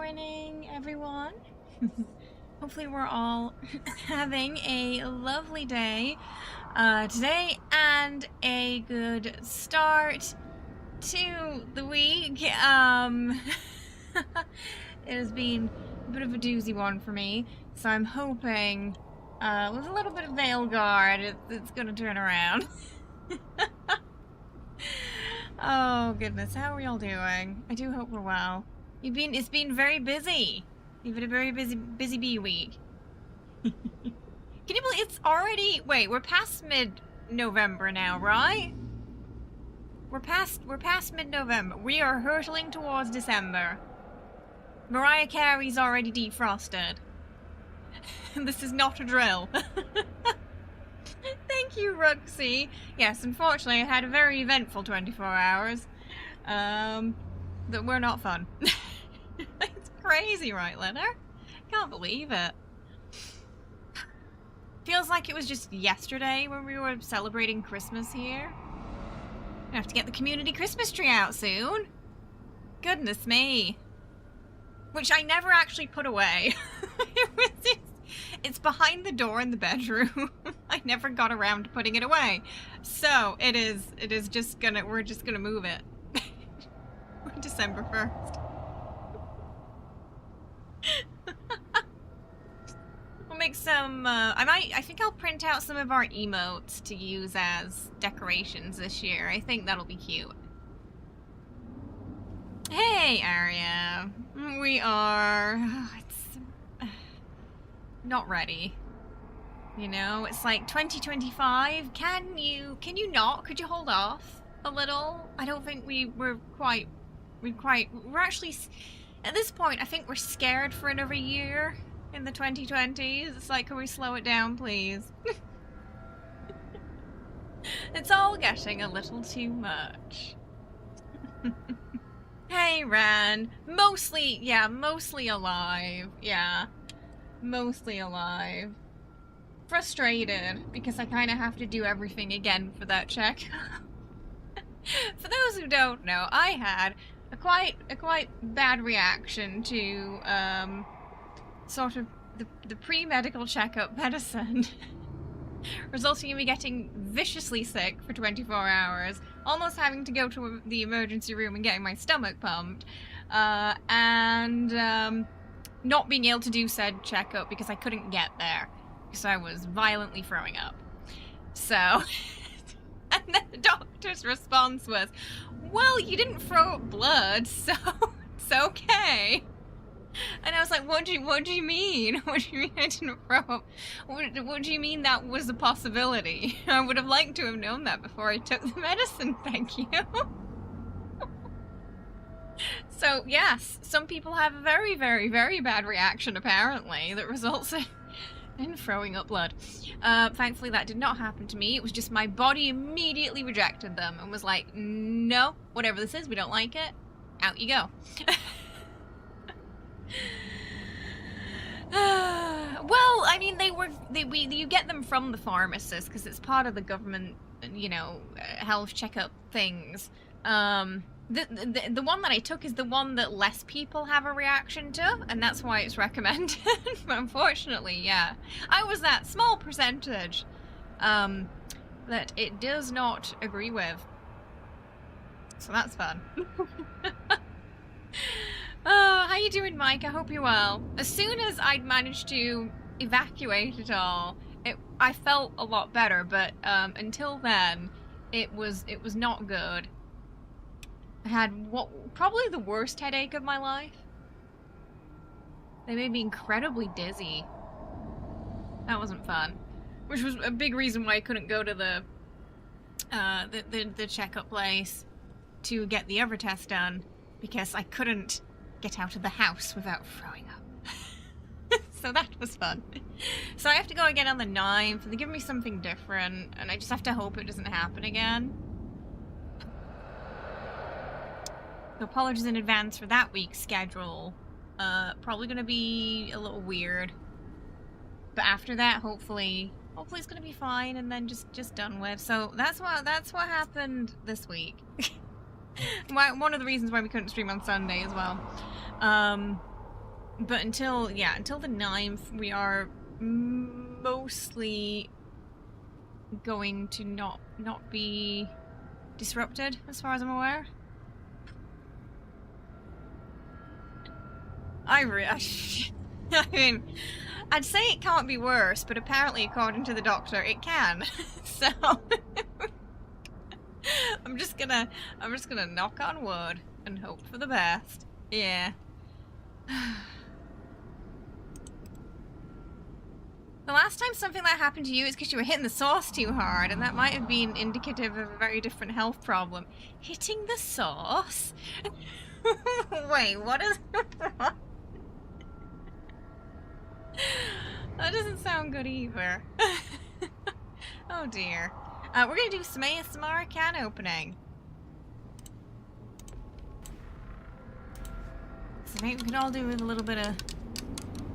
morning, everyone. Hopefully we're all having a lovely day today and a good start to the week. It has been a bit of a doozy one for me, so I'm hoping with a little bit of Veilguard it's gonna turn around. Oh goodness, how are we all doing? I do hope we're well. It's been very busy. You've had a very busy bee week. Can you believe it's already, wait, we're past mid-November now, right? We're past mid-November. We are hurtling towards December. Mariah Carey's already defrosted. This is not a drill. Thank you, Roxy. Yes, unfortunately, I had a very eventful 24 hours. That were not fun. It's crazy, right, Leonard? Can't believe it. Feels like it was just yesterday when we were celebrating Christmas here. I have to get the community Christmas tree out soon. Goodness me. Which I never actually put away. It's behind the door in the bedroom. I never got around to putting it away. So it is just gonna, we're just gonna move it. December 1st. We'll make some, I think I'll print out some of our emotes to use as decorations this year. I think that'll be cute. Hey, Arya. We are, it's not ready. You know, it's like 2025. Can you not? Could you hold off a little? I don't think we're actually, at this point, I think we're scared for another year in the 2020s. It's like, can we slow it down, please? It's all getting a little too much. Hey, Ran. Mostly alive. Yeah. Mostly alive. Frustrated, because I kind of have to do everything again for that check. For those who don't know, I had a quite bad reaction to sort of the pre-medical checkup medicine, resulting in me getting viciously sick for 24 hours, almost having to go to the emergency room and getting my stomach pumped, and not being able to do said checkup because I couldn't get there because I was violently throwing up. So. And then the doctor's response was, well, you didn't throw up blood, so it's okay. And I was like, what do you mean? What do you mean I didn't throw up? What do you mean that was a possibility? I would have liked to have known that before I took the medicine, thank you. So, yes, some people have a very, very, very bad reaction, apparently, that results in throwing up blood. Thankfully that did not happen to me. It was just my body immediately rejected them and was like, no, whatever this is, we don't like it. Out you go. Well, I mean, you get them from the pharmacist because it's part of the government, you know, health checkup things. The one that I took is the one that less people have a reaction to, and that's why it's recommended. But unfortunately, yeah, I was that small percentage that it does not agree with. So that's fun. Oh, how you doing, Mike? I hope you're well. As soon as I'd managed to evacuate it all, I felt a lot better, but until then, it was not good. I had probably the worst headache of my life. They made me incredibly dizzy. That wasn't fun. Which was a big reason why I couldn't go to the checkup place to get the other test done, because I couldn't get out of the house without throwing up. So that was fun. So I have to go again on the 9th, and they give me something different, and I just have to hope it doesn't happen again. So apologies in advance for that week's schedule. Probably gonna be a little weird. But after that, hopefully it's gonna be fine, and then just done with. So that's what happened this week. One of the reasons why we couldn't stream on Sunday as well. But until the 9th, we are mostly going to not be disrupted, as far as I'm aware. I mean, I'd say it can't be worse, but apparently, according to the doctor, it can. So I'm just gonna knock on wood and hope for the best. Yeah. The last time something like that happened to you, it's because you were hitting the sauce too hard, and that might have been indicative of a very different health problem. Hitting the sauce? Wait, what is... That doesn't sound good either. Oh dear. We're gonna do some ASMR can opening. So maybe we could all do with a little bit of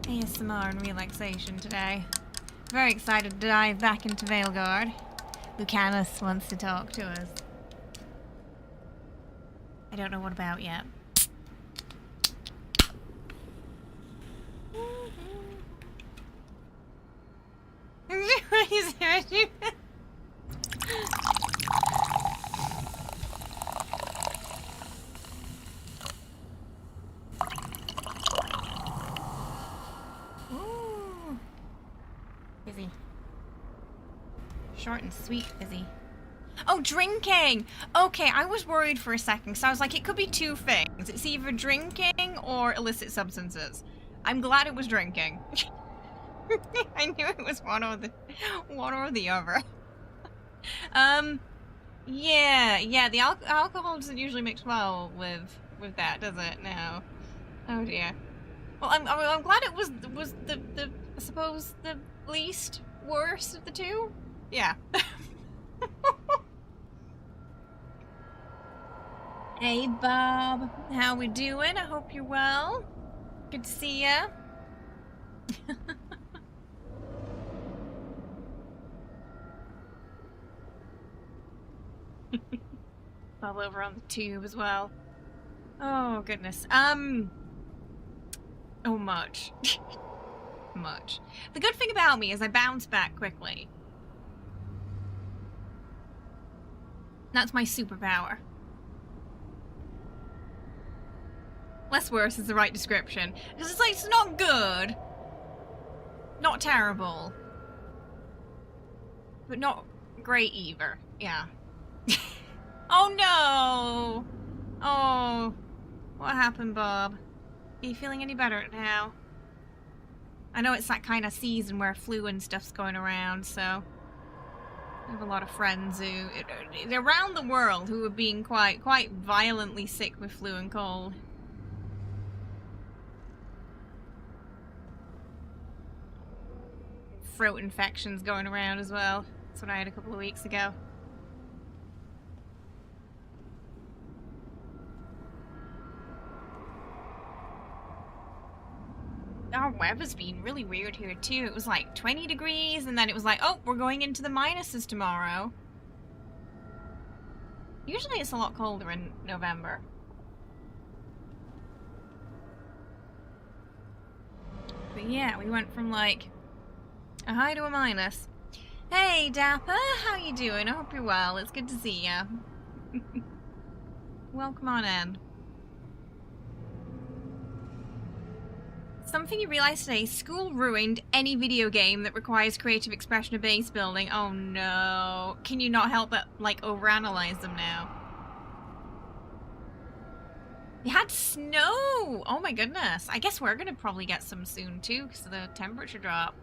ASMR and relaxation today. Very excited to dive back into Veilguard. Lucanis wants to talk to us. I don't know what about yet. Ooh. Fizzy. Short and sweet fizzy. Oh, drinking! Okay, I was worried for a second, so I was like, it could be two things. It's either drinking or illicit substances. I'm glad it was drinking. I knew it was one or the other. Yeah, the alcohol doesn't usually mix well with that, does it? No. Oh dear. Well, I'm glad it was the I suppose the least worst of the two. Yeah. Hey Bob, how we doing? I hope you're well. Good to see ya. Bob over on the tube as well. Oh goodness. Oh, much. Much. The good thing about me is I bounce back quickly. That's my superpower. Less worse is the right description. Because it's like, it's not good. Not terrible. But not great either. Yeah. Oh no! Oh. What happened, Bob? Are you feeling any better now? I know it's that kind of season where flu and stuff's going around, so... I have a lot of friends who... around the world who are being quite violently sick with flu and cold. Throat infections going around as well. That's what I had a couple of weeks ago. Our weather's been really weird here too. It was like 20 degrees and then it was like, oh, we're going into the minuses tomorrow. Usually it's a lot colder in November. But yeah, we went from like a high to a minus. Hey Dapper, how you doing? I hope you're well. It's good to see ya. Welcome on in. Something you realized today, school ruined any video game that requires creative expression or base building. Oh no. Can you not help but, like, overanalyze them now? You had snow! Oh my goodness. I guess we're gonna probably get some soon too, because of the temperature drop.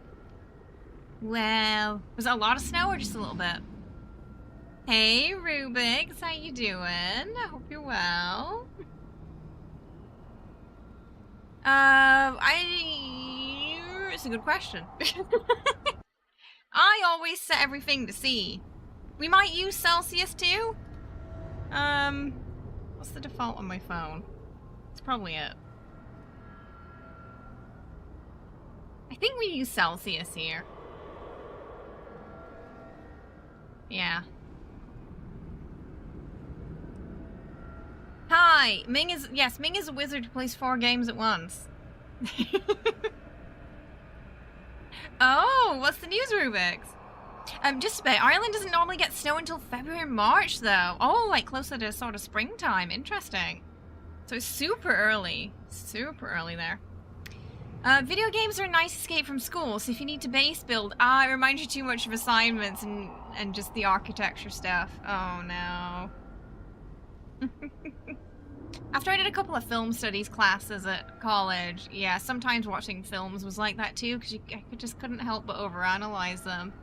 Well, was it a lot of snow or just a little bit? Hey Rubix, how you doing? I hope you're well. It's a good question. I always set everything to C. We might use Celsius too. What's the default on my phone? It's probably it. I think we use Celsius here. Yeah. Hi! Ming is a wizard who plays 4 games at once. Oh, what's the news, Rubik's? Just a bit. Ireland doesn't normally get snow until February, March, though. Oh, like closer to sort of springtime. Interesting. So it's super early. Super early there. Video games are a nice escape from school, so if you need to base build, it reminds you too much of assignments and just the architecture stuff. Oh, no. After I did a couple of film studies classes at college, yeah, sometimes watching films was like that too, because I just couldn't help but overanalyze them.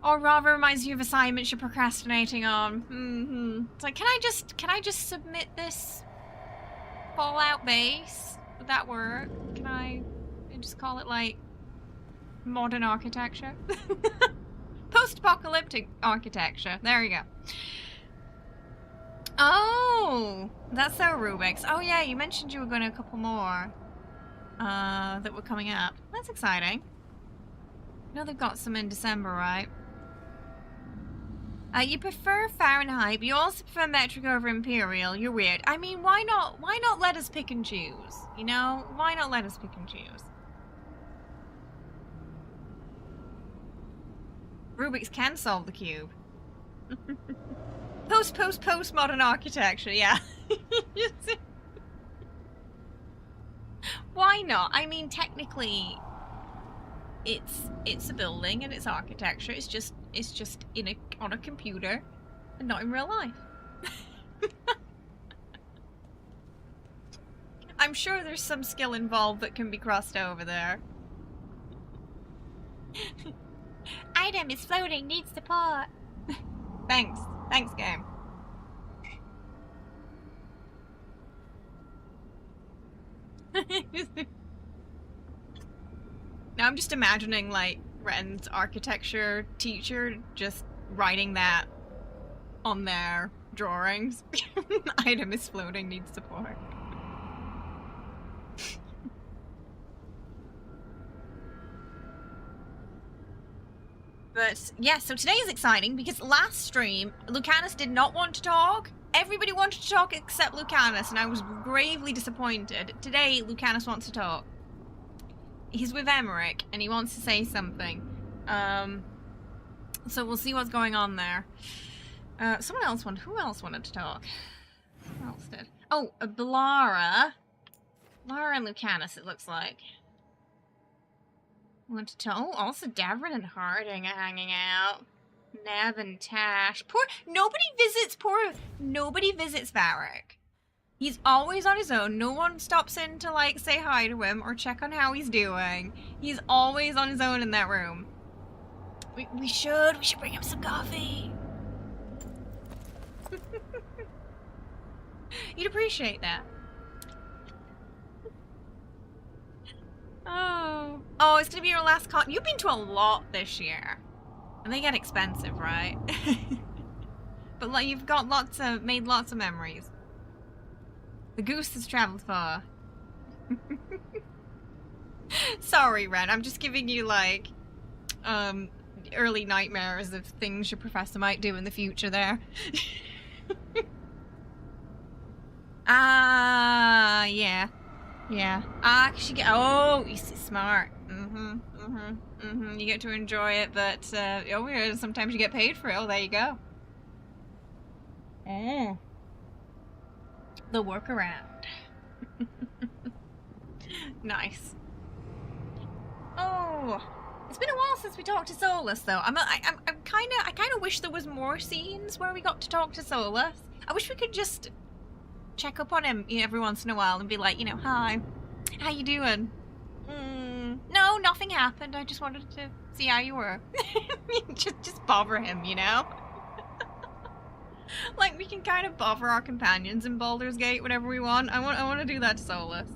Or rather reminds you of assignments you're procrastinating on. It's like, can I just submit this Fallout base? Would that work? Can I just call it like modern architecture? Post-apocalyptic architecture. There you go. Oh, that's our Rubik's. Oh yeah, you mentioned you were going to a couple more that were coming up. That's exciting. I know they've got some in December, right? You prefer Fahrenheit, but you also prefer metric over imperial. You're weird. I mean, why not let us pick and choose? You know? Why not let us pick and choose? Rubik's can solve the cube. Post modern architecture, yeah. Why not? I mean, technically it's a building and it's architecture. It's just on a computer and not in real life. I'm sure there's some skill involved that can be crossed over there. Item is floating, needs support. Thanks, game. Now I'm just imagining, like, Ren's architecture teacher just writing that on their drawings. Item is floating, needs support. But, yeah, so today is exciting because last stream, Lucanis did not want to talk. Everybody wanted to talk except Lucanis, and I was gravely disappointed. Today, Lucanis wants to talk. He's with Emmerich, and he wants to say something. So we'll see what's going on there. Who else wanted to talk? Who else did? Oh, Lara and Lucanis, it looks like. Want to talk? Oh, also Davrin and Harding are hanging out. Nev and Tash. Nobody visits Varric. He's always on his own. No one stops in to, like, say hi to him or check on how he's doing. He's always on his own in that room. We should bring him some coffee. You'd appreciate that. Oh, it's gonna be your last con. You've been to a lot this year. And they get expensive, right? But like, you've got made lots of memories. The goose has traveled far. Sorry, Ren. I'm just giving you, like, early nightmares of things your professor might do in the future there. Yeah. Yeah. Oh, he's smart. You get to enjoy it, but, sometimes you get paid for it. Oh, there you go. The workaround. Nice. Oh, it's been a while since we talked to Solus, though. I kind of wish there was more scenes where we got to talk to Solus. I wish we could just check up on him every once in a while and be like, hi, how you doing? No, nothing happened. I just wanted to see how you were. just bother him, Like, we can kind of bother our companions in Baldur's Gate whenever we want. I want to do that to Solus.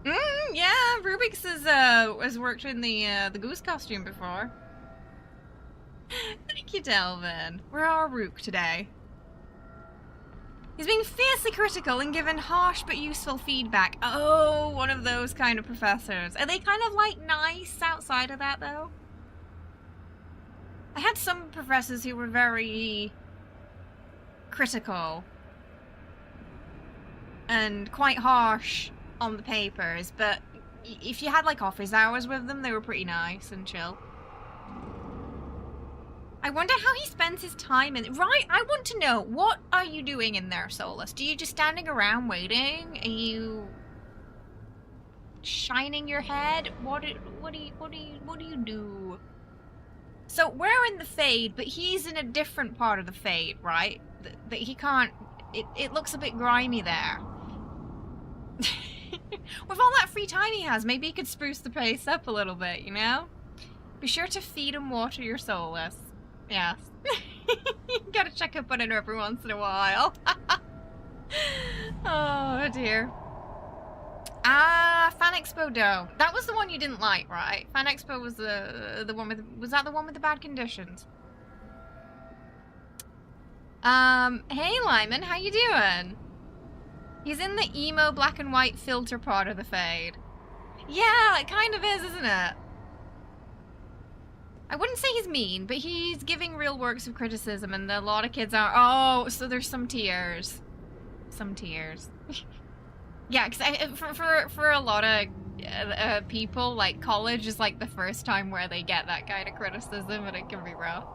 Yeah, Rubik's has worked in the goose costume before. Thank you, Delvin. We're our Rook today. He's being fiercely critical and given harsh but useful feedback. Oh, one of those kind of professors. Are they kind of, like, nice outside of that, though? I had some professors who were very critical. and quite harsh on the papers, but if you had like office hours with them, they were pretty nice and chill. I wonder how he spends his time in... Right, I want to know, what are you doing in there, Solus? Do you just standing around waiting? Are you shining your head? What do you do? So we're in the Fade, but he's in a different part of the Fade, right? That he can't... It looks a bit grimy there. With all that free time he has, maybe he could spruce the place up a little bit, you know? Be sure to feed and water your Solus. Yes. You gotta check up on it every once in a while. Oh dear. Ah, Fan Expo Dough. That was the one you didn't like, right? Fan Expo was the one with... Was that the one with the bad conditions? Hey Lyman, how you doing? He's in the emo black and white filter part of the Fade. Yeah, it kind of is, isn't it? I wouldn't say he's mean, but he's giving real works of criticism, and a lot of kids are... Oh, so there's some tears. Some tears. Yeah, because for a lot of people, like, college is like the first time where they get that kind of criticism, and it can be rough.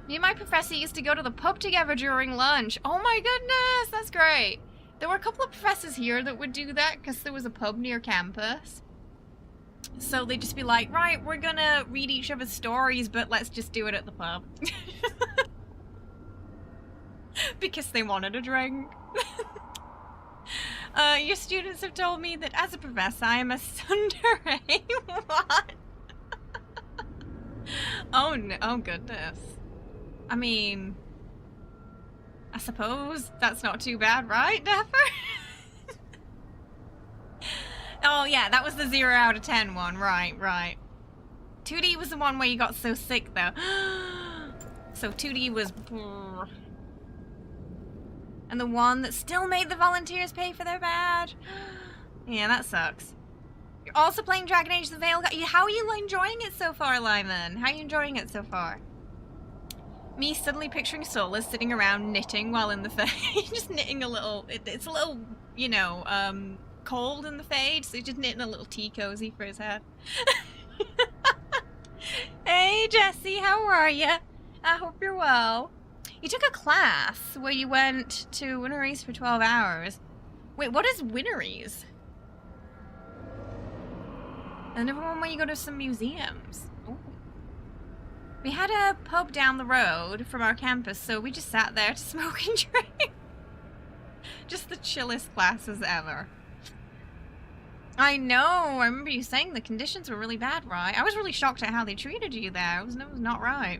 Me and my professor used to go to the pub together during lunch. Oh my goodness, that's great. There were a couple of professors here that would do that because there was a pub near campus. So they'd just be like, right, we're gonna read each other's stories, but let's just do it at the pub. Because they wanted a drink. Your students have told me that as a professor, I am a tsundere. What? Oh no, oh goodness. I mean, I suppose that's not too bad, right, Dapper? Oh yeah, that was the 0 out of 10 one, right, right. 2D was the one where you got so sick, though. So 2D was... And the one that still made the volunteers pay for their badge. Yeah, that sucks. You're also playing Dragon Age the Veilguard. How are you enjoying it so far, Lyman? How are you enjoying it so far? Me suddenly picturing Solus sitting around knitting while in the Fade. Just knitting a little... It's a little, you know, cold in the Fade, so he's just knitting a little tea cozy for his head. Hey, Jesse, how are you? I hope you're well. You took a class where you went to Winneries for 12 hours. Wait, what is Winneries? Another one where you go to some museums. Ooh. We had a pub down the road from our campus, so we just sat there to smoke and drink. Just the chillest classes ever. I know, I remember you saying the conditions were really bad, right? I was really shocked at how they treated you there. It was not right.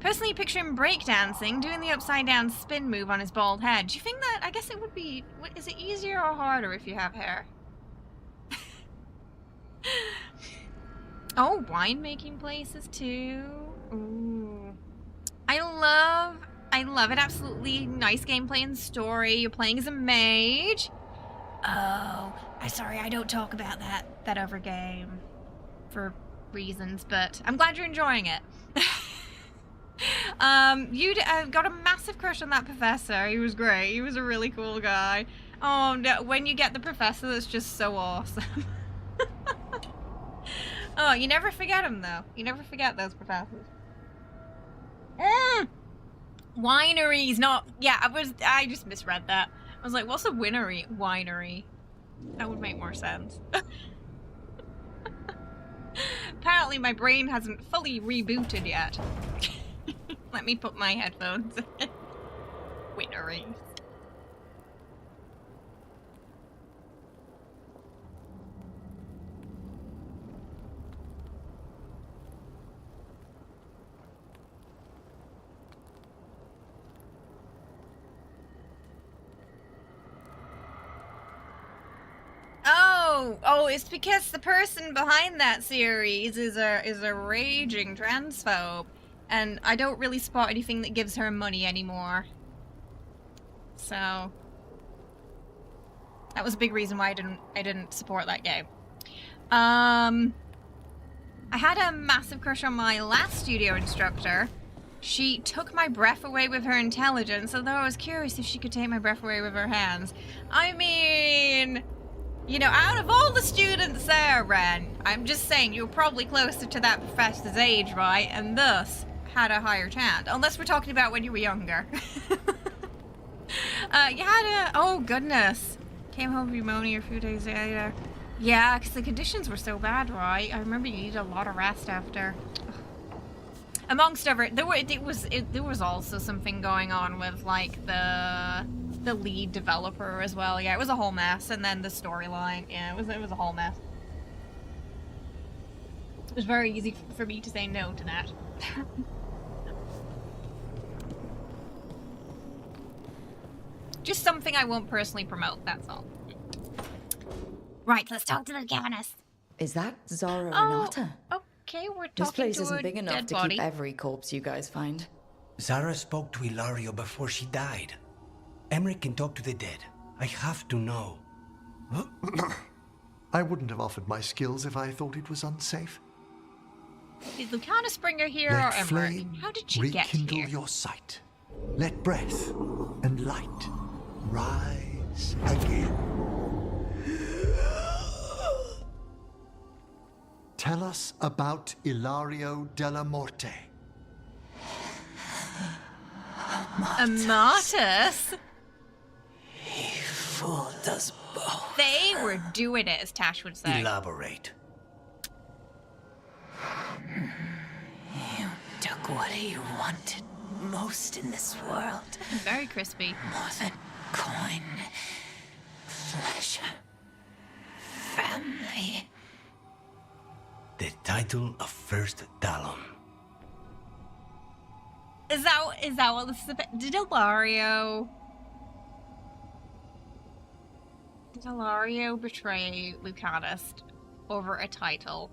Personally picture him breakdancing, doing the upside down spin move on his bald head. Do you think that, I guess it would be, is it easier or harder if you have hair? Oh, winemaking places too. Ooh. I love it, absolutely. Nice gameplay and story. You're playing as a mage. Oh, I'm sorry, I don't talk about that other game for reasons, but I'm glad you're enjoying it. You got a massive crush on that professor. He was great. He was a really cool guy. Oh, no, when you get the professor, that's just so awesome. Oh, you never forget him, though. You never forget those professors. Wineries, not... Yeah, I just misread that. I was like, what's a winery? Winery. That would make more sense. Apparently my brain hasn't fully rebooted yet. Let me put my headphones in. Wineries. Oh, it's because the person behind that series is a raging transphobe, and I don't really spot anything that gives her money anymore. So that was a big reason why I didn't support that game. I had a massive crush on my last studio instructor. She took my breath away with her intelligence, although I was curious if she could take my breath away with her hands. I mean, you know, out of all the students there, Ren, I'm just saying you're probably closer to that professor's age, right? And thus had a higher chance. Unless we're talking about when you were younger. You had a... Oh, goodness. Came home with pneumonia a few days later. Yeah, because the conditions were so bad, right? I remember you needed a lot of rest after. Amongst other, there was also something going on with like the lead developer as well. Yeah, it was a whole mess, and then the storyline. Yeah, it was a whole mess. It was very easy for me to say no to that. Just something I won't personally promote. That's all. Right, let's talk to the Lucanis. Is that Zara Renata? Okay, we're talking This place to isn't a big enough dead to body. keep every corpse you guys find. Zara spoke to Ilario before she died. Emmerich can talk to the dead. I have to know. I wouldn't have offered my skills if I thought it was unsafe. Did Lucanis bring her here Let or Emmerich? flame How did she get rekindle here? your sight. Let breath and light rise again. Tell us about Ilario della Morte. Amatus? He fooled us both. They were doing it, as Tash would say. Elaborate. You took what you wanted most in this world. Very crispy. More than coin, pleasure, family. The title of First Talon. Is that what this is about? Did Ilario betray Lucanis over a title?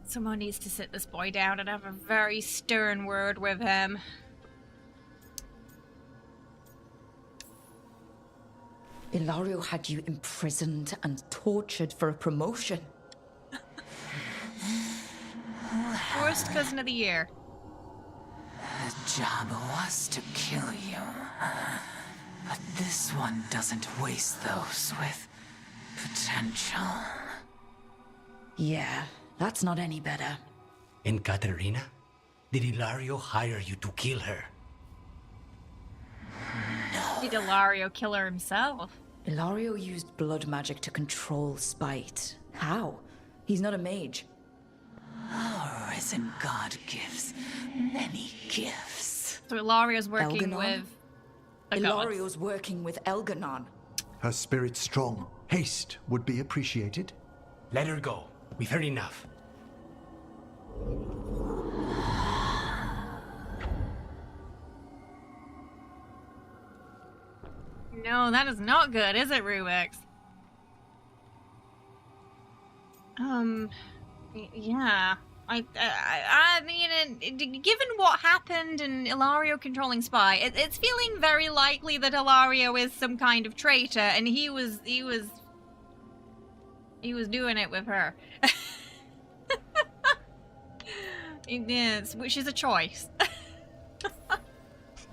Someone needs to sit this boy down and have a very stern word with him. Ilario had you imprisoned and tortured for a promotion. Worst cousin of the year. The job was to kill you. But this one doesn't waste those with potential. Yeah, that's not any better. And Katerina? Did Ilario hire you to kill her? Did Ilario kill her himself? Ilario used blood magic to control spite. How? He's not a mage. Our risen god gives many gifts. So Ilario's working Elganon? with a god. Ilario's working with Elganon. Her spirit strong. Haste would be appreciated. Let her go. We've heard enough. No, that is not good, is it, Rubix? Yeah. I mean, given what happened and Ilario controlling Spy, it's feeling very likely that Ilario is some kind of traitor, and he was doing it with her. Yes, which is a choice.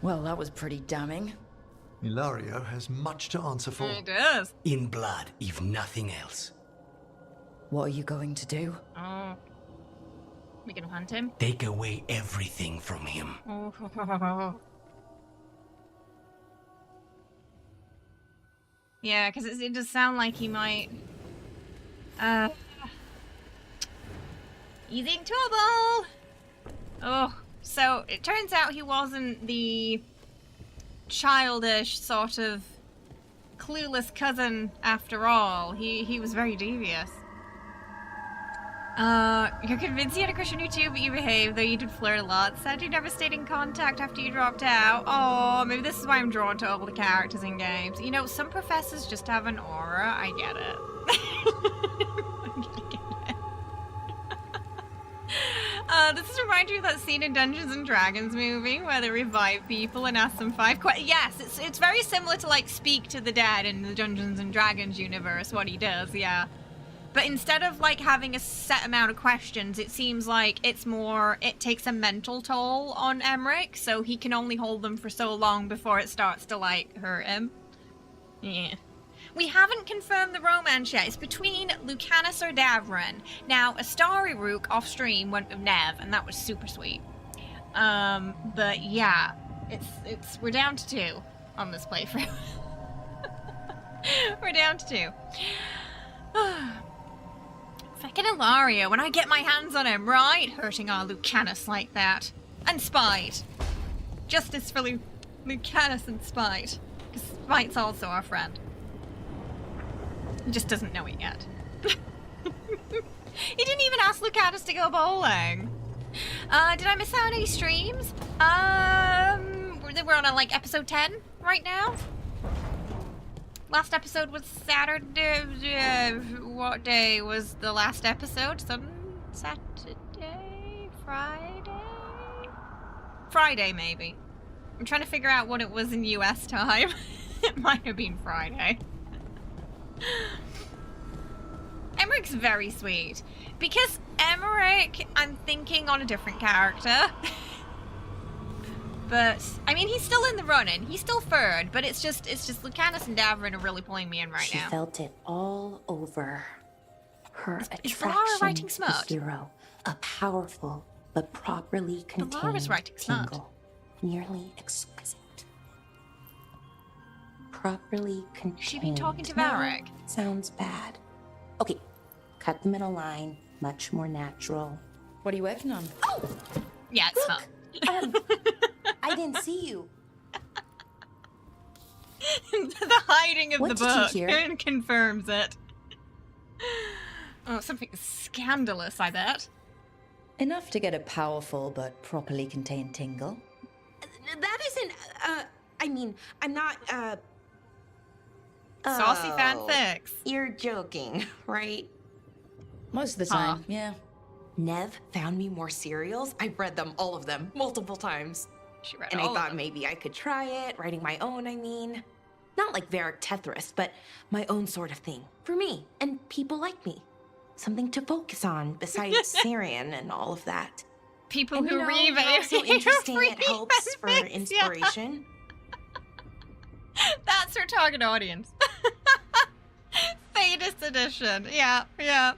Well, that was pretty damning. Ilario has much to answer for. It does. In blood, if nothing else. What are you going to do? Oh. We can hunt him. Take away everything from him. Oh. Yeah, because it does sound like he might... He's in trouble! Oh, so it turns out he wasn't the childish sort of clueless cousin after all. He was very devious. You're convinced you had a crush on you too, but you behaved, though you did flirt a lot. Said you never stayed in contact after you dropped out. Oh, maybe this is why I'm drawn to all the characters in games. You know, some professors just have an aura. I get it. I get it. Does this remind you of that scene in Dungeons and Dragons movie where they revive people and ask them 5 questions? Yes, it's very similar to like Speak to the Dead in the Dungeons and Dragons universe, what he does, yeah. But instead of like having a set amount of questions, it seems like it takes a mental toll on Emmerich, so he can only hold them for so long before it starts to like hurt him. Yeah. We haven't confirmed the romance yet. It's between Lucanis or Davrin. Now, a starry Rook off stream went with Nev, and that was super sweet. But yeah, we're down to 2 on this playthrough. We're down to 2. Fucking Ilario, when I get my hands on him, right? Hurting our Lucanis like that. And Spite. Justice for Lucanis and Spite. Because Spite's also our friend. He just doesn't know it yet. He didn't even ask Lucanis to go bowling. Did I miss out on any streams? We're on like episode 10 right now. Last episode was Saturday. What day was the last episode? Saturday? Friday, maybe. I'm trying to figure out what it was in US time. It might have been Friday. Emmerich's very sweet. Because Emmerich, I'm thinking on a different character. But, I mean, he's still in the running. He's still Frid, but it's just Lucanis and Davrin are really pulling me in right now. She felt it all over. Her Is Valara writing attraction to smart? Hero, a powerful but properly contained Valara's writing smart. tingle, nearly exquisite. Properly contained. She been talking to No, Varric? sounds bad. Okay, cut the middle line. Much more natural. What are you working on? Oh! Yeah, it's fun. I didn't see you. The hiding of What the did you book hear? confirms it. Oh, something scandalous, I bet. Enough to get a powerful but properly contained tingle. That isn't, I mean, I'm not, Saucy Oh, fanfics. You're joking, right? Most of the time, yeah. Nev found me more serials. I've read them, all of them, multiple times. She read And all I of thought them. maybe I could try it, writing my own, I mean. Not like Varric Tethris, but my own sort of thing. For me, and people like me. Something to focus on, besides Syrian and all of that. People And who you know, read they're also interesting, read it helps for fanfics, yeah. inspiration. That's her target audience. Fatus edition. Yeah, yeah.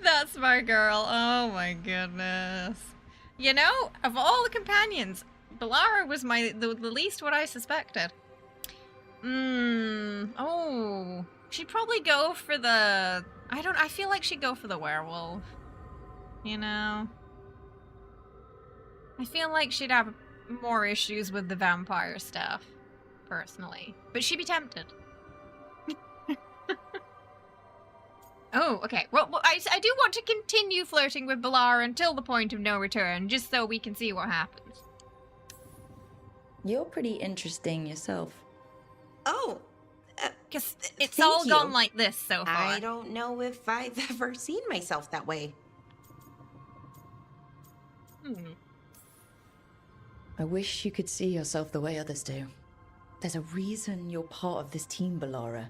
That's my girl. Oh my goodness. You know, of all the companions, Valara was the least what I suspected. Oh. She'd probably go for the... I feel like she'd go for the werewolf. You know? I feel like she'd have more issues with the vampire stuff, personally. But she'd be tempted. Oh, okay. Well, I do want to continue flirting with Valara until the point of no return, just so we can see what happens. You're pretty interesting yourself. Oh, Because it's thank all you. gone like this so far. I don't know if I've ever seen myself that way. I wish you could see yourself the way others do. There's a reason you're part of this team, Valara.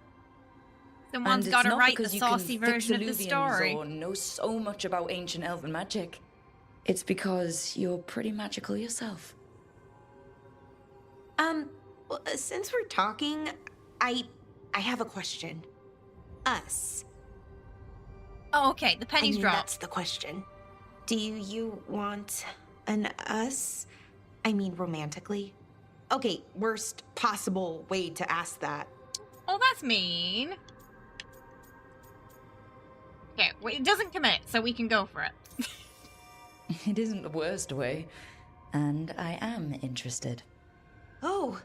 Someone's And got it's to not write the because you can saucy fix version of the illusions story. or know so much about ancient elven magic. It's because you're pretty magical yourself. Well, since we're talking, I have a question. Us. Oh, okay. The penny's dropped. That's the question. Do you want an us? I mean, romantically? Okay, worst possible way to ask that. Oh, that's mean. Okay, well, it doesn't commit, so we can go for it. It isn't the worst way, and I am interested. Oh,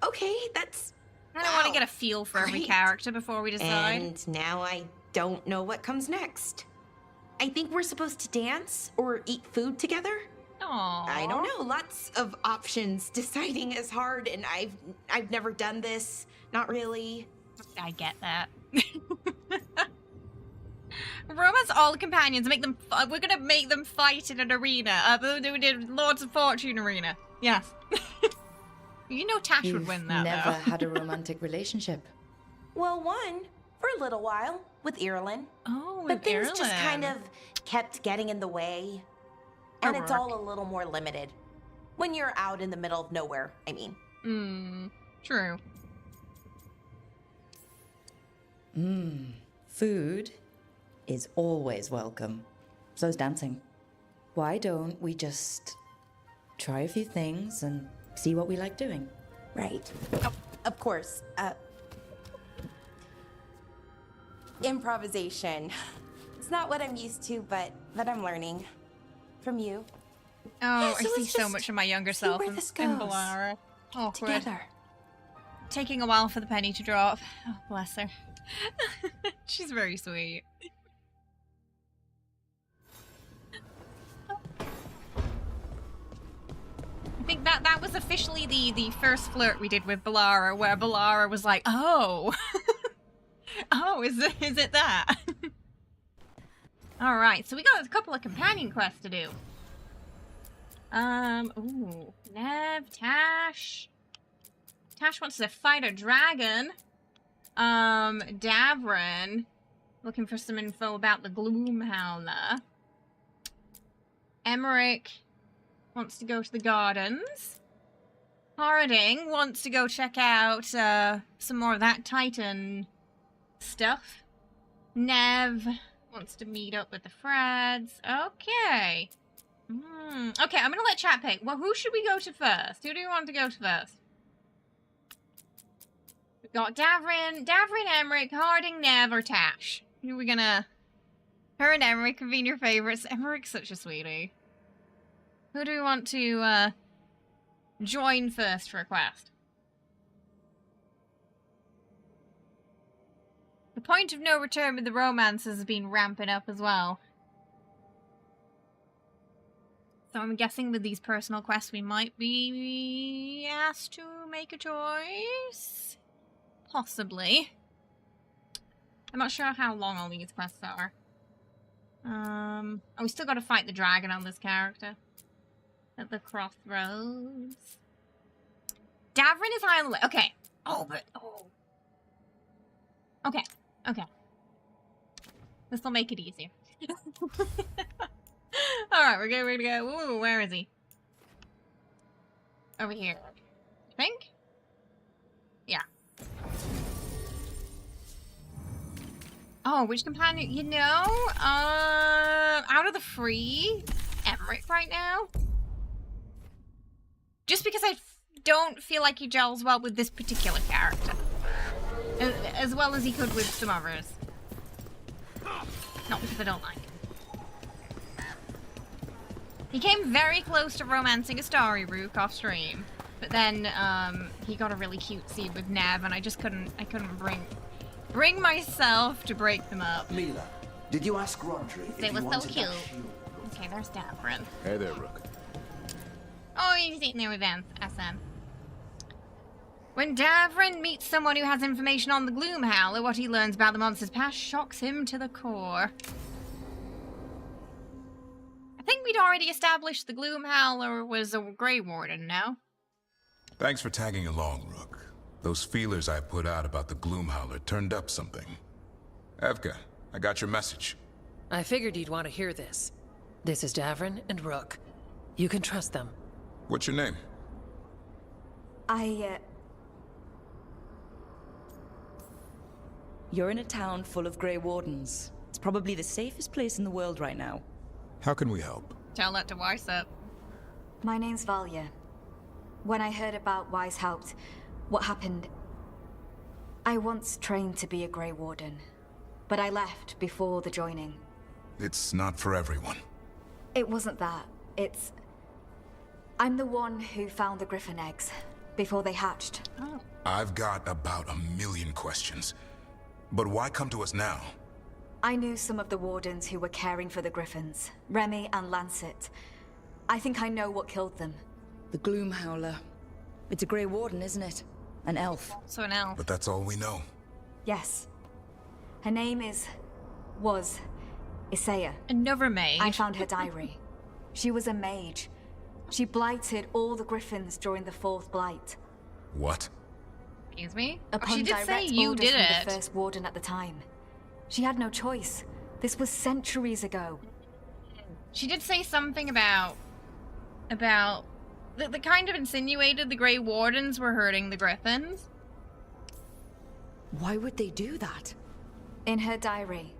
okay, that's... I don't want to wow, get a feel for every great. character before we decide. And now I don't know what comes next. I think we're supposed to dance or eat food together. Aww. I don't know. Lots of options. Deciding is hard, and I've never done this. Not really. I get that. Romance all the companions. Make them. We're gonna make them fight in an arena. We did Lords of Fortune arena. Yes. You know Tash would You've win that never though. had a romantic relationship. Well, one, For a little while, with Irulan. Oh, But with things just Irulan. kind of kept getting in the way. And it's all a little more limited. When you're out in the middle of nowhere, I mean. True. Food is always welcome. So's dancing. Why don't we just try a few things and see what we like doing? Right. Oh, of course. Improvisation. It's not what I'm used to, but I'm learning. From you. Oh, Yeah, so I see let's so just much of my younger see self where in this in goes. Balara. Awkward. Together. Taking a while for the penny to drop. Oh, bless her. She's very sweet. I think that was officially the first flirt we did with Balara, where Balara was like, "Oh, oh, is it that?" All right, so we got a couple of companion quests to do. Ooh, Nev, Tash. Tash wants to fight a dragon. Davrin, looking for some info about the Gloomhowler. Emmerich wants to go to the gardens. Harding wants to go check out, some more of that Titan stuff. Nev wants to meet up with the Freds. Okay. Okay, I'm gonna let chat pick. Well, who should we go to first? Who do you want to go to first? We've got Davrin, Emmerich, Harding, Nev, or Tash. Who are we gonna... Her and Emmerich have been your favorites. Emmerich's such a sweetie. Who do we want to, join first for a quest? The point of no return with the romances has been ramping up as well. So I'm guessing with these personal quests we might be asked to make a choice. Possibly. I'm not sure how long all these quests are. Oh, we still gotta fight the dragon on this character. At the crossroads. Davrin is high on the list. Okay. Okay. Okay. This'll make it easier. Alright, we're gonna go. Ooh, where is he? Over here. I think? Yeah. Oh, which companion? You know, out of the three, Emmerich right now. Just because I don't feel like he gels well with this particular character. As well as he could with some others. Not because I don't like him. He came very close to romancing a starry Rook off stream. But then, he got a really cute scene with Nev, and I couldn't bring myself to break them up. Mila, did you ask Rodri if They he were so wanted cute. that shield? Okay, there's Davrin. Hey there, Rook. Oh, he's eating their events, SM. When Davrin meets someone who has information on the Gloomhowler, what he learns about the monster's past shocks him to the core. I think we'd already established the Gloomhowler was a Grey Warden, no? Thanks for tagging along, Rook. Those feelers I put out about the Gloomhowler turned up something. Evka, I got your message. I figured you'd want to hear this. This is Davrin and Rook. You can trust them. What's your name? You're in a town full of Grey Wardens. It's probably the safest place in the world right now. How can we help? Tell that to Weishaupt. My name's Valia. When I heard about Weishaupt, what happened... I once trained to be a Grey Warden, but I left before the joining. It's not for everyone. It wasn't that. It's... I'm the one who found the griffin eggs before they hatched. Oh. I've got about 1,000,000 questions. But why come to us now? I knew some of the wardens who were caring for the griffins, Remy and Lancet. I think I know what killed them. The Gloomhowler. It's a Grey Warden, isn't it? An elf. So an elf. But that's all we know. Yes. Her name was Isaiah. Another mage. I found her diary. She was a mage. She blighted all the griffins during the fourth blight. What? Excuse me? Upon She did say direct you orders did from it. the first warden at the time. She had no choice. This was centuries ago. She did say something about the kind of insinuated the Grey Wardens were hurting the Griffins. Why would they do that? In her diary,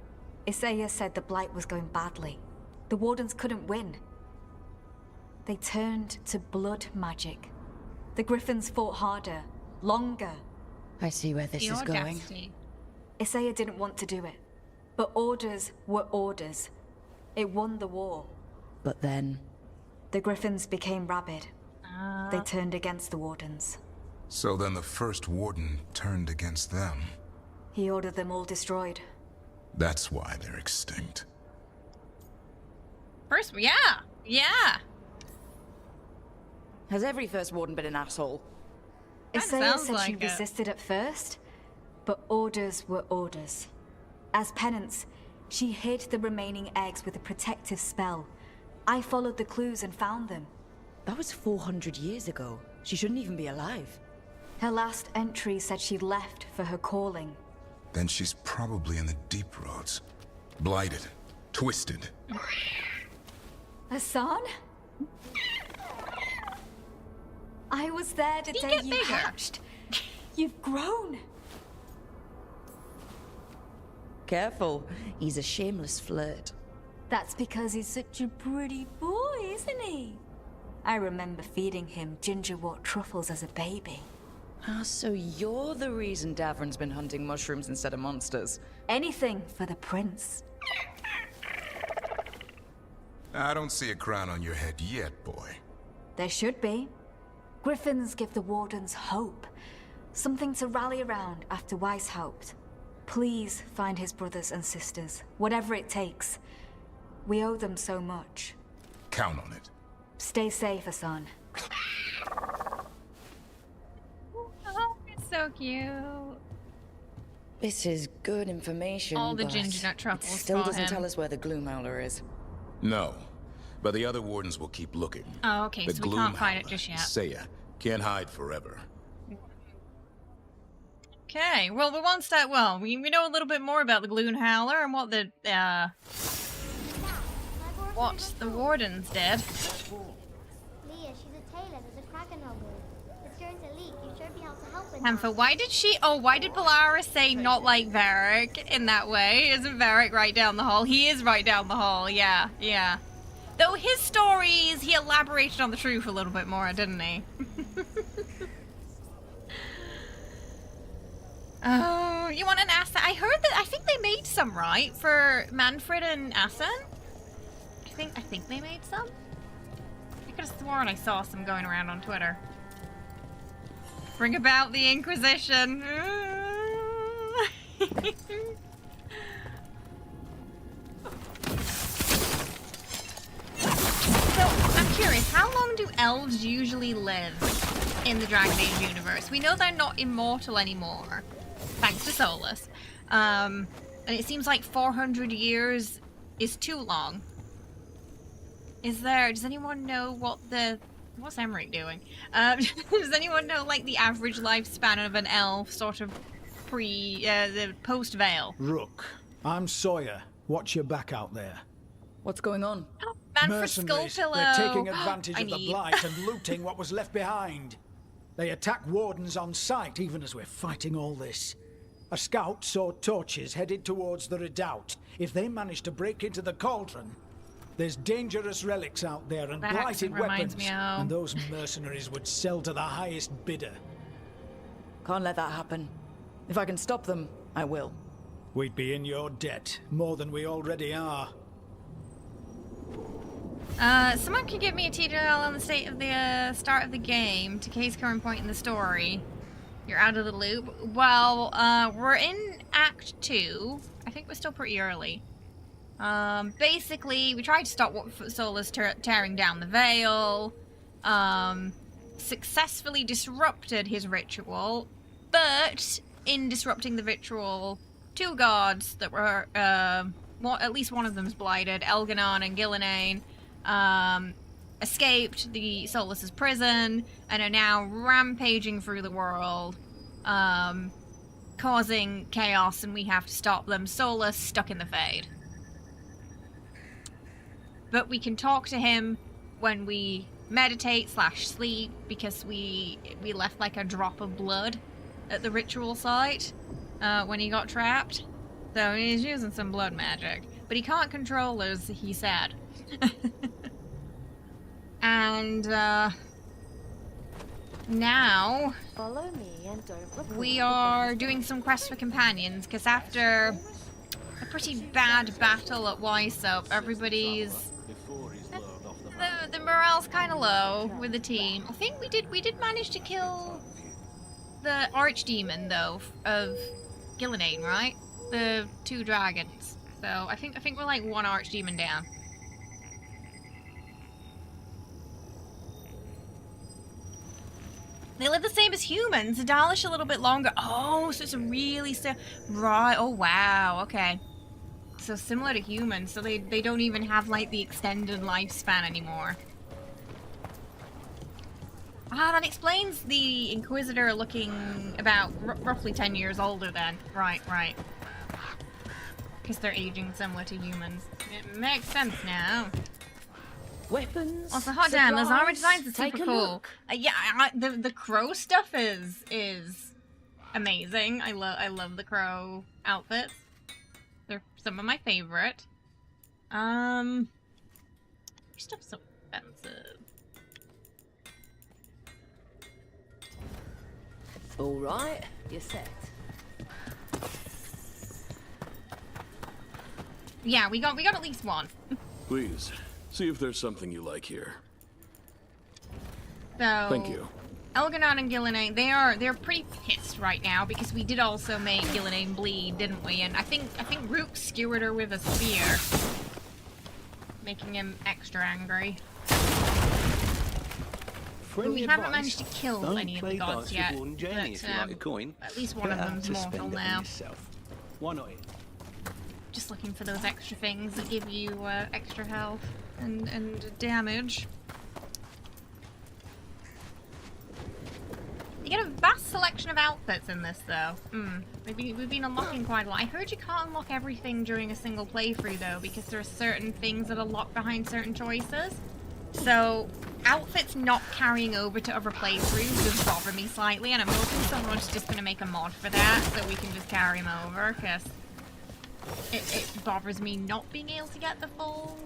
Isaiah said the Blight was going badly. The Wardens couldn't win. They turned to blood magic. The Griffins fought harder, longer. I see where this is going. Audacity. Isaiah didn't want to do it. But orders were orders. It won the war. But then... The Griffins became rabid. They turned against the Wardens. So then the first warden turned against them. He ordered them all destroyed. That's why they're extinct. First, yeah. Has every first warden been an asshole? That Isaiah sounds said she like it. resisted at first, but orders were orders. As penance, she hid the remaining eggs with a protective spell. I followed the clues and found them. That was 400 years ago. She shouldn't even be alive. Her last entry said she'd left for her calling. Then she's probably in the deep roads. Blighted. Twisted. Hassan? I was there the He day get you bigger. hatched. You've grown. Careful. He's a shameless flirt. That's because he's such a pretty boy, isn't he? I remember feeding him gingerwort truffles as a baby. Ah, so you're the reason Davrin's been hunting mushrooms instead of monsters. Anything for the prince. I don't see a crown on your head yet, boy. There should be. Griffins give the Wardens hope. Something to rally around after Weishaupt. Please find his brothers and sisters, whatever it takes. We owe them so much. Count on it. Stay safe, Hassan. Oh, it's so cute. This is good information, All the but ginger nut truffles it still for doesn't him. tell us where the Gloomhowler is. No. But the other wardens will keep looking. Oh, okay, The so we can't find it Gloomhowler, just yet. Saya, can't hide forever. Okay, well, we know a little bit more about the Gloomhowler and what the Wardens did. Leah, she's a tailor. There's a crack in her wood. It's starting to leak. You should be able to help with Hamfa, that. why did Polaris say not like Varric in that way? Isn't Varric right down the hall? He is right down the hall, yeah. Though his stories, he elaborated on the truth a little bit more, didn't he? Oh, you want an Assen? I heard that, I think they made some, right? For Manfred and Assen? I think they made some? I could have sworn I saw some going around on Twitter. Bring about the Inquisition. So, I'm curious, how long do elves usually live in the Dragon Age universe? We know they're not immortal anymore, thanks to Solus. And it seems like 400 years is too long. Does anyone know what's Emmerich doing? Does anyone know, like, the average lifespan of an elf, sort of the post-Veil? Rook, I'm Sawyer. Watch your back out there. What's going on? Oh, Manfred Mercenaries, Skullpillow! they're taking advantage of the need- Blight and looting what was left behind. They attack wardens on sight, even as we're fighting all this. A scout saw torches headed towards the redoubt. If they manage to break into the cauldron, there's dangerous relics out there and That blighted accent reminds weapons. me of- And those mercenaries would sell to the highest bidder. Can't let that happen. If I can stop them, I will. We'd be in your debt, more than we already are. Someone could give me a tutorial on the state of the start of the game to Kay's current point in the story. You're out of the loop. Well, we're in Act 2. I think we're still pretty early. Basically, we tried to stop Solus tearing down the Veil. Successfully disrupted his ritual, but in disrupting the ritual, two gods that were, at least one of them's blighted, Elganon and Gillinane, escaped the Solus's prison and are now rampaging through the world, causing chaos and we have to stop them. Solus stuck in the Fade. But we can talk to him when we meditate / sleep, because we left like a drop of blood at the ritual site when he got trapped. So he's using some blood magic. But he can't control us, he said. And now Follow me and don't we are doing some quests for companions, because after a pretty bad battle at Weisop, everybody's the morale's kind of low with the team. I think we did manage to kill the archdemon though of Gillinane, right? The 2 dragons. So I think we're like 1 archdemon down. They live the same as humans. Dalish a little bit longer. Oh, so it's a really right. Oh wow. Okay. So similar to humans. So they don't even have like the extended lifespan anymore. Ah, that explains the Inquisitor looking about roughly 10 years older then. Right. Because they're aging similar to humans. It makes sense now. Weapons. Also, hot damn, those armor designs are Take super a cool. look. Yeah, the crow stuff is amazing. I love the crow outfits. They're some of my favorite. Stuff's so expensive. All right, you're set. Yeah, we got at least one. Please, see if there's something you like here. So Thank you. Elganon and Gillinane, they're pretty pissed right now because we did also make Gillinane bleed, didn't we? And I think Rook skewered her with a spear, making him extra angry. But we haven't managed to kill any of the gods yet. But, at least one of them's mortal now. Why not? Just looking for those extra things that give you extra health and damage. You get a vast selection of outfits in this, though. We've been unlocking quite a lot. I heard you can't unlock everything during a single playthrough, though, because there are certain things that are locked behind certain choices. So, outfits not carrying over to other playthroughs does bother me slightly, and I'm hoping someone's just going to make a mod for that, so we can just carry them over, because it bothers me not being able to get the full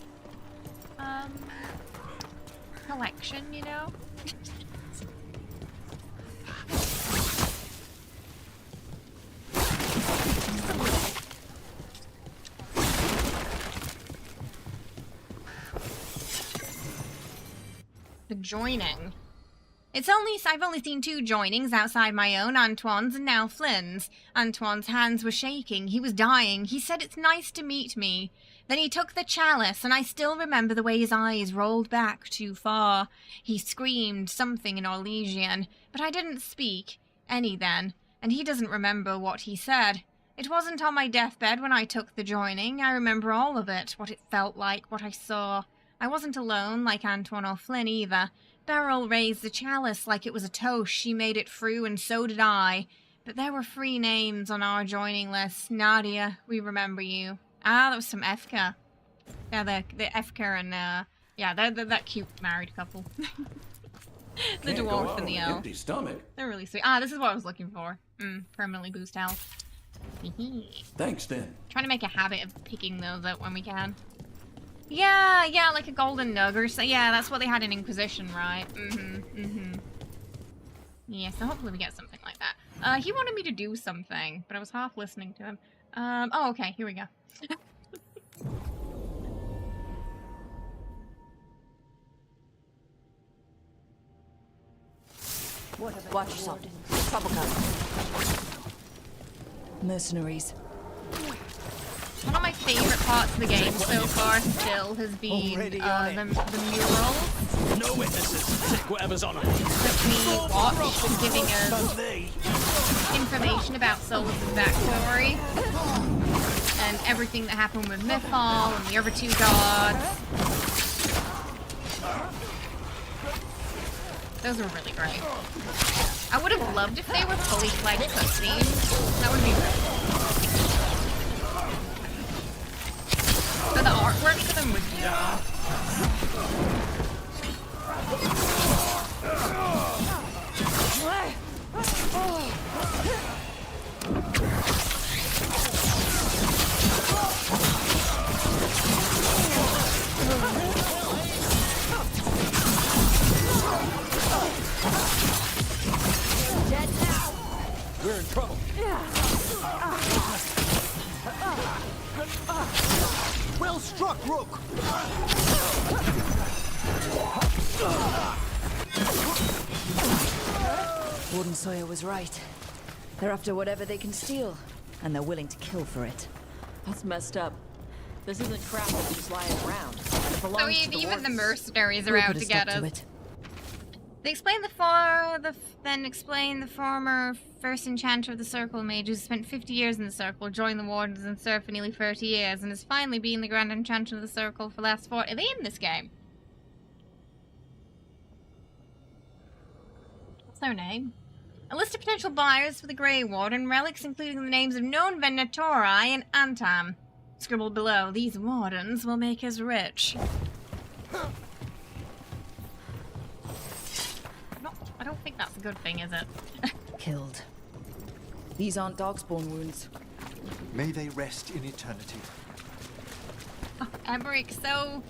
collection, you know? The joining. I've only seen 2 joinings outside my own, Antoine's and now Flynn's. Antoine's hands were shaking. He was dying. He said it's nice to meet me. Then he took the chalice, and I still remember the way his eyes rolled back too far. He screamed something in Orlesian, but I didn't speak any then, and he doesn't remember what he said. It wasn't on my deathbed when I took the joining. I remember all of it, what it felt like, what I saw. I wasn't alone like Antoine or Flynn either. Beryl raised the chalice like it was a toast. She made it through, and so did I. But there were 3 names on our joining list. Nadia, we remember you. Ah, that was some Efka. Yeah, the Efka and, yeah, they're that cute married couple. The dwarf and the elf. Empty stomach. They're really sweet. Ah, this is what I was looking for. Permanently boost health. Thanks, then. Trying to make a habit of picking those out when we can. Yeah, like a golden nug or so. Yeah, that's what they had in Inquisition, right? Yeah, so hopefully we get something like that. He wanted me to do something, but I was half listening to him. Oh, okay, here we go. Watch yourself. Trouble coming. Mercenaries. One of my favorite parts of the game so far still has been the murals. No witnesses. Take whatever's on them. That we watched, giving us information about Solus' backstory and everything that happened with Mythal and the other 2 gods. Those were really great. I would have loved if they were fully fledged cutscenes. That would be great. But the artwork for them was beautiful. We're in trouble. Well struck, Rook! Warden Sawyer was right. They're after whatever they can steal, and they're willing to kill for it. That's messed up. This isn't crap that's just lying around. It belongs So to the even the wardens. mercenaries are We'll out put a to stop get to us. it. They explain then explain the former first enchanter of the Circle Mage who spent 50 years in the Circle, joined the Wardens and served for nearly 30 years, and has finally been the Grand Enchanter of the Circle for the last 40. Are they in this game? What's their name? A list of potential buyers for the Grey Warden, relics including the names of known Venatori and Antam. Scribbled below, these Wardens will make us rich. I don't think that's a good thing, is it? Killed. These aren't Darkspawn wounds. May they rest in eternity. Oh, Emmerich, so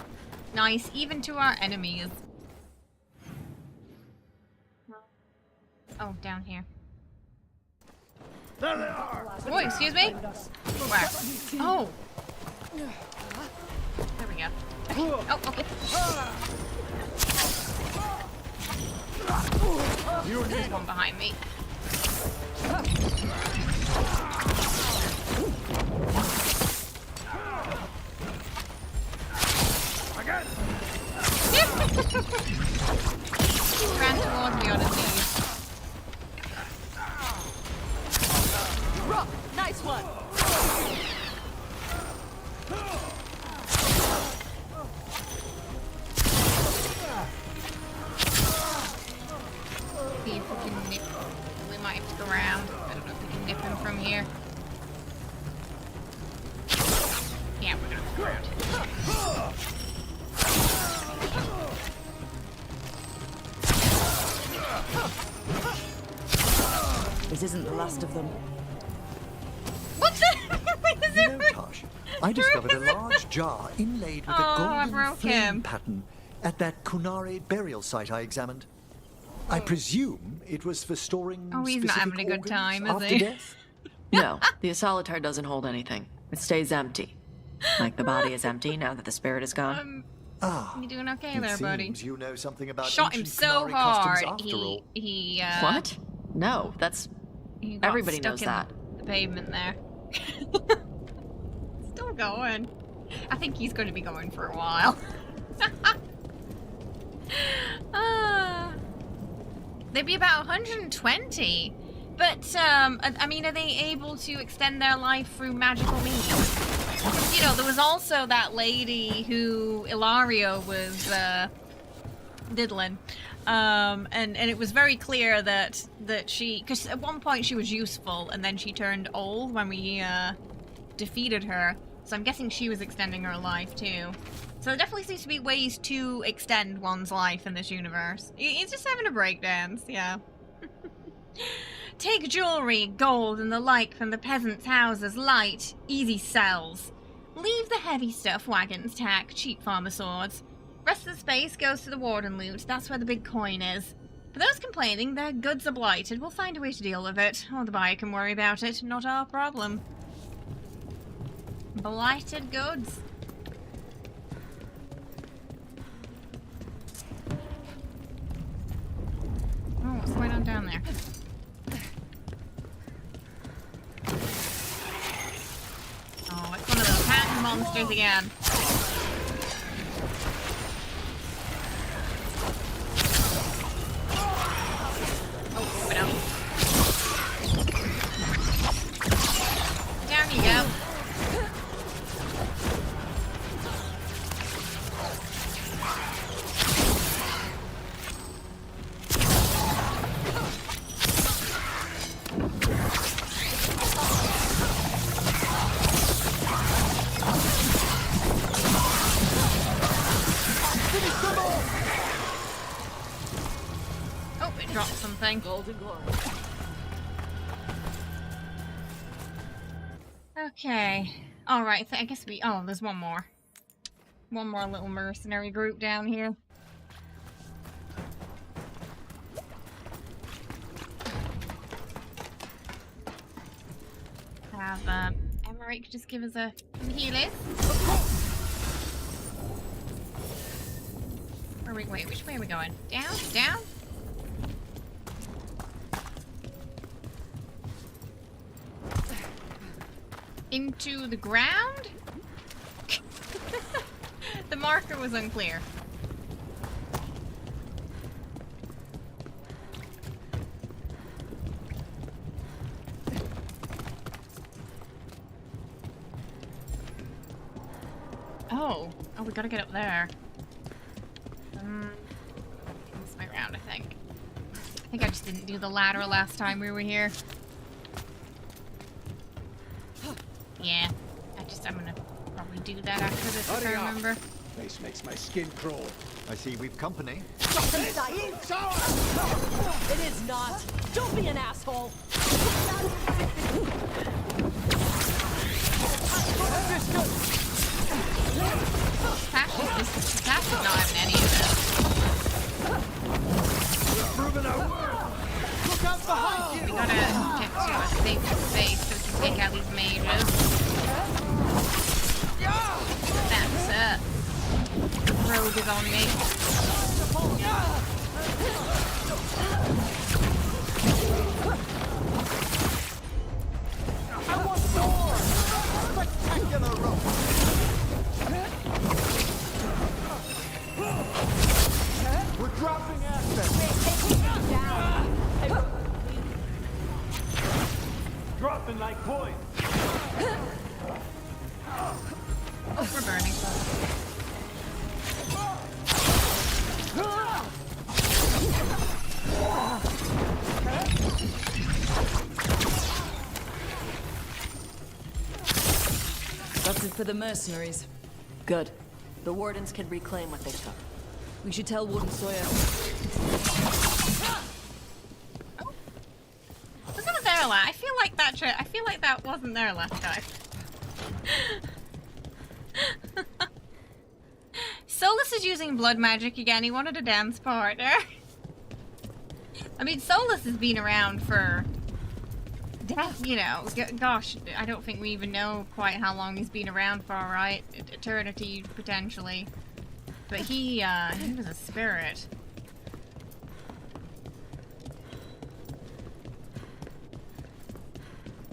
nice, even to our enemies. Oh, down here. There they are! Oh, excuse me? Where? Oh! There we go. Oh, okay. There's one behind me. Again! Ran towards me on his knees. Rook, nice one. See if we can nip. We might have to go around. I don't know if we can nip him from here. Yeah, we're gonna go around. This isn't the last of them. What the? Is You it? know, Tosh, I discovered a large jar inlaid with Oh, a I golden broke flame him. pattern at that Kunare burial site I examined. I presume it was for storing Oh, he's not specific having a good organs time, is after he? death. No, the Asolitar doesn't hold anything. It stays empty. Like the body is empty now that the spirit is gone. You doing okay it there, buddy? seems you know something about Shot him ancient so Kunari hard. customs after all. What? No, that's... He got Everybody stuck knows in that. the pavement there. Still going. I think he's going to be going for a while. They'd be about 120. But, I mean, are they able to extend their life through magical means? Because, you know, there was also that lady who Ilario was, diddling. And it was very clear that she... Because at one point she was useful, and then she turned old when we, defeated her. So I'm guessing she was extending her life, too. So there definitely seems to be ways to extend one's life in this universe. He's just having a breakdance, yeah. Take jewelry, gold, and the like from the peasants' houses. Light, easy sells. Leave the heavy stuff, wagons, tack, cheap farmer swords. Rest of the space goes to the warden loot. That's where the big coin is. For those complaining, their goods are blighted. We'll find a way to deal with it. Or the buyer can worry about it. Not our problem. Blighted goods. Oh, what's going on down there? Oh, it's one of those patent monsters again. Oh, but down you go. something. Golden glory. Okay. Alright, I guess we... Oh, there's one more. One more little mercenary group down here. Have, Emmerich just give us a healing. Wait, which way are we going? Down? Down? Into the ground? The marker was unclear. Oh, we gotta get up there. This way around, I think. I think I just didn't do the ladder last time we were here. Yeah, I'm gonna probably do that after this if I remember. Face makes my skin crawl. I see we've company. It is not. Don't be an asshole. Tash is not having any of this. Look out behind you! We gotta get to a safe space so we can take out these mages. That's it. Rogue is on me. I want more! Spectacular rope! We're dropping assets! Dropping like coins! We're burning. That's it for the mercenaries. Good. The wardens can reclaim what they took. We should tell Warden Sawyer. Wasn't it there last? I feel like that wasn't there last time. Solus is using blood magic again. He wanted a dance partner. I mean, Solus has been around for, you know, gosh, I don't think we even know quite how long he's been around for, right? Eternity, potentially. But he was a spirit.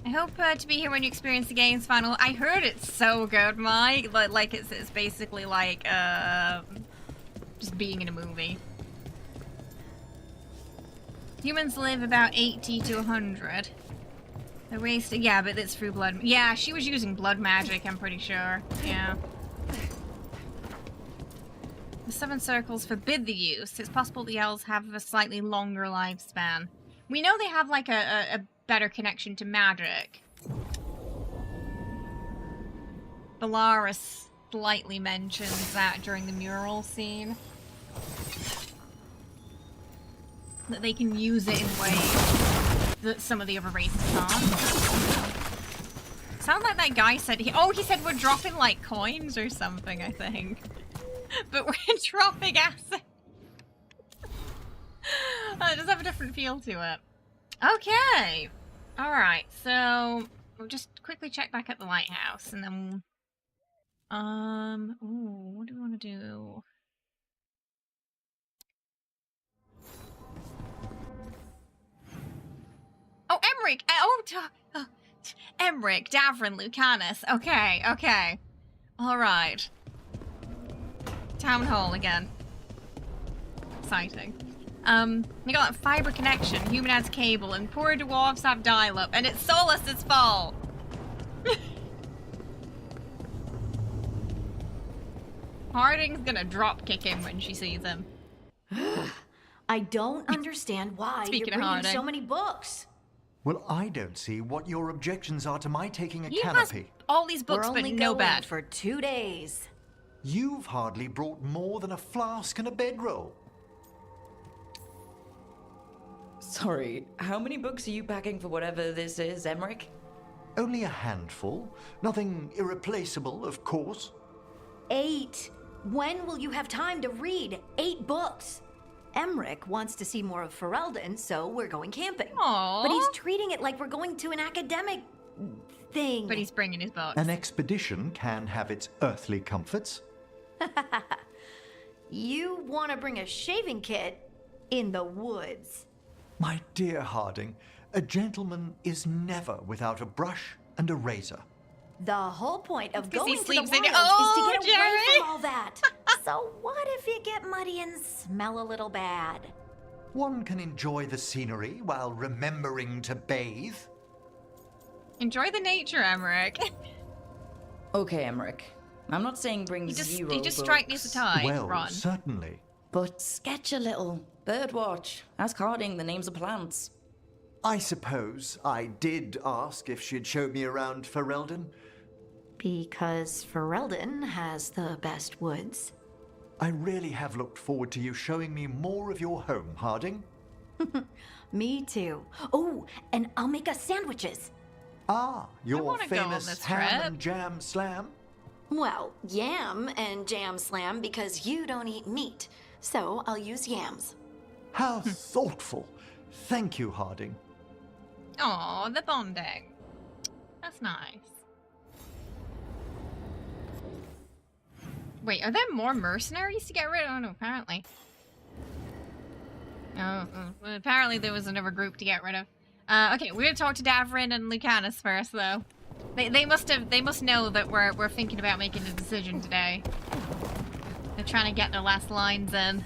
I hope to be here when you experience the game's final. I heard it's so good, Mike. Like it's basically like just being in a movie. Humans live about 80 to 100. They're wasted. Yeah, but it's through blood. Yeah, she was using blood magic. I'm pretty sure. Yeah. The 7 circles forbid the use. It's possible the elves have a slightly longer lifespan. We know they have like a better connection to magic. Bellaris slightly mentions that during the mural scene. That they can use it in ways that some of the other races can't. Sound like that guy said he said we're dropping like coins or something, I think. But we're dropping acid. It does have a different feel to it. Okay. Alright, so we'll just quickly check back at the lighthouse and then ooh, what do we want to do? Oh, Emmerich! Emmerich, Davrin, Lucanis. Okay, okay. Alright. Town hall again. Exciting. We got that fiber connection, human adds cable, and poor dwarves have dial-up, and it's Solus' fault! Harding's gonna drop kick him when she sees him. I don't understand why you're bringing so many books. Well, I don't see what your objections are to my taking a He canopy. has all these books, but no bed. For 2 days. You've hardly brought more than a flask and a bedroll. Sorry, how many books are you packing for whatever this is, Emmerich? Only a handful. Nothing irreplaceable, of course. 8. When will you have time to read 8 books? Emmerich wants to see more of Ferelden, so we're going camping. Aww. But he's treating it like we're going to an academic thing. But he's bringing his books. An expedition can have its earthly comforts. You want to bring a shaving kit in the woods. My dear Harding, a gentleman is never without a brush and a razor. The whole point of Because he going to the sleeps in wild it. is to Oh, get away Jerry! from all that. So what if you get muddy and smell a little bad? One can enjoy the scenery while remembering to bathe. Enjoy the nature, Emmerich. Okay, Emmerich. I'm not saying bring zero You just books. strike me as a tie, Well, Ron. certainly. But sketch a little. Birdwatch. Ask Harding the names of plants. I suppose I did ask if she'd show me around Ferelden. Because Ferelden has the best woods. I really have looked forward to you showing me more of your home, Harding. Me too. Oh, and I'll make us sandwiches. Ah, your wanna go on famous this ham trip. and jam slam? Well, yam and jam slam because you don't eat meat. So I'll use yams. How thoughtful. Thank you, Harding. Aw, the bonding. That's nice. Wait, are there more mercenaries to get rid of? Oh, no, apparently. Well, apparently there was another group to get rid of. Okay, we're gonna talk to Davrin and Lucanis first, though. They must know that we're thinking about making a decision today. They're trying to get their last lines in.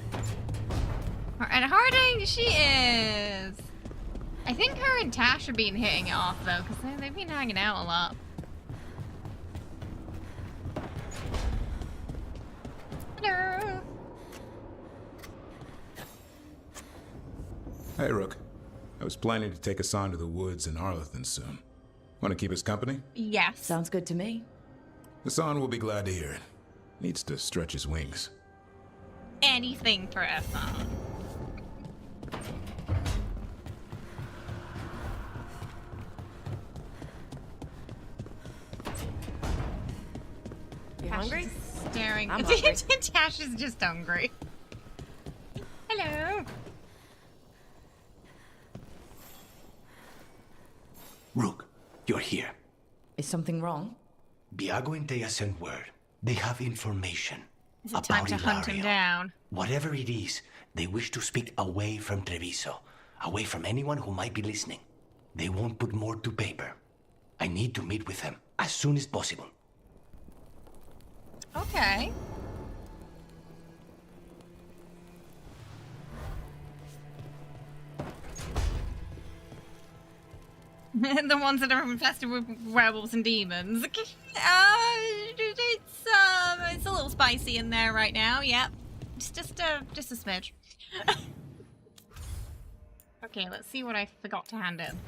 And Harding, she is. I think her and Tash are being hitting it off though, because they've been hanging out a lot. Hello. Hey, Rook. I was planning to take us on to the woods in Arlethan soon. Want to keep us company? Yes. Sounds good to me. Hassan will be glad to hear it. Needs to stretch his wings. Anything for Hassan. You Tash hungry? is staring. I'm hungry. Tash is just hungry. Hello. Rook, you're here. Is something wrong? Viago and Thea sent word. They have information Is it about time to hunt him Ilario. down? Whatever it is, they wish to speak away from Treviso, away from anyone who might be listening. They won't put more to paper. I need to meet with them as soon as possible. Okay. The ones that are infested with werewolves and demons. It's a little spicy in there right now. Yep, just a smidge. Okay, let's see what I forgot to hand in.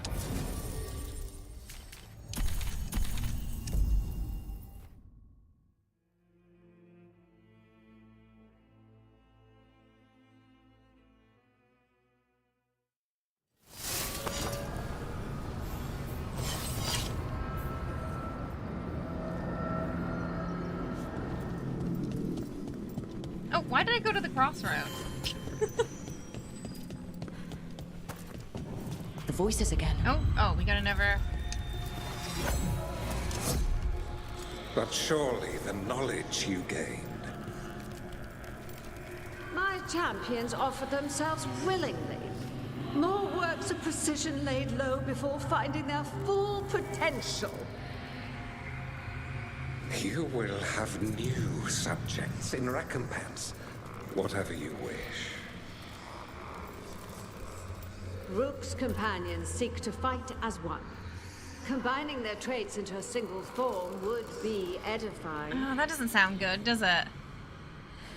Oh, why did I go to the crossroad? The voices again. Oh, we got another. But surely the knowledge you gained. My champions offered themselves willingly. More works of precision laid low before finding their full potential. You will have new subjects in recompense, whatever you wish. Rook's companions seek to fight as one. Combining their traits into a single form would be edifying. Oh, that doesn't sound good, does it?